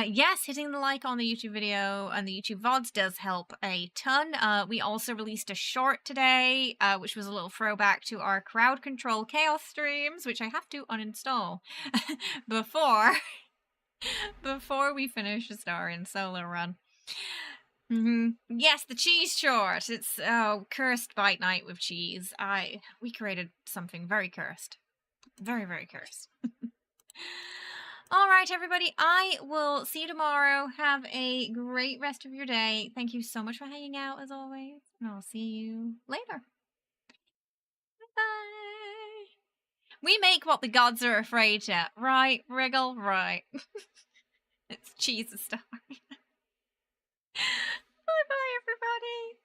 Yes, hitting the like on the YouTube video and the YouTube VODs does help a ton. We also released a short today, which was a little throwback to our crowd control chaos streams, which I have to uninstall before we finish the Star in Solo run. Yes, the cheese short. It's cursed bite night with cheese. We created something very cursed. Very, very cursed. Alright, everybody, I will see you tomorrow. Have a great rest of your day. Thank you so much for hanging out, as always. And I'll see you later. Bye! We make what the gods are afraid of. Right, Wriggle? Right. It's cheese and stuff. Bye-bye, everybody!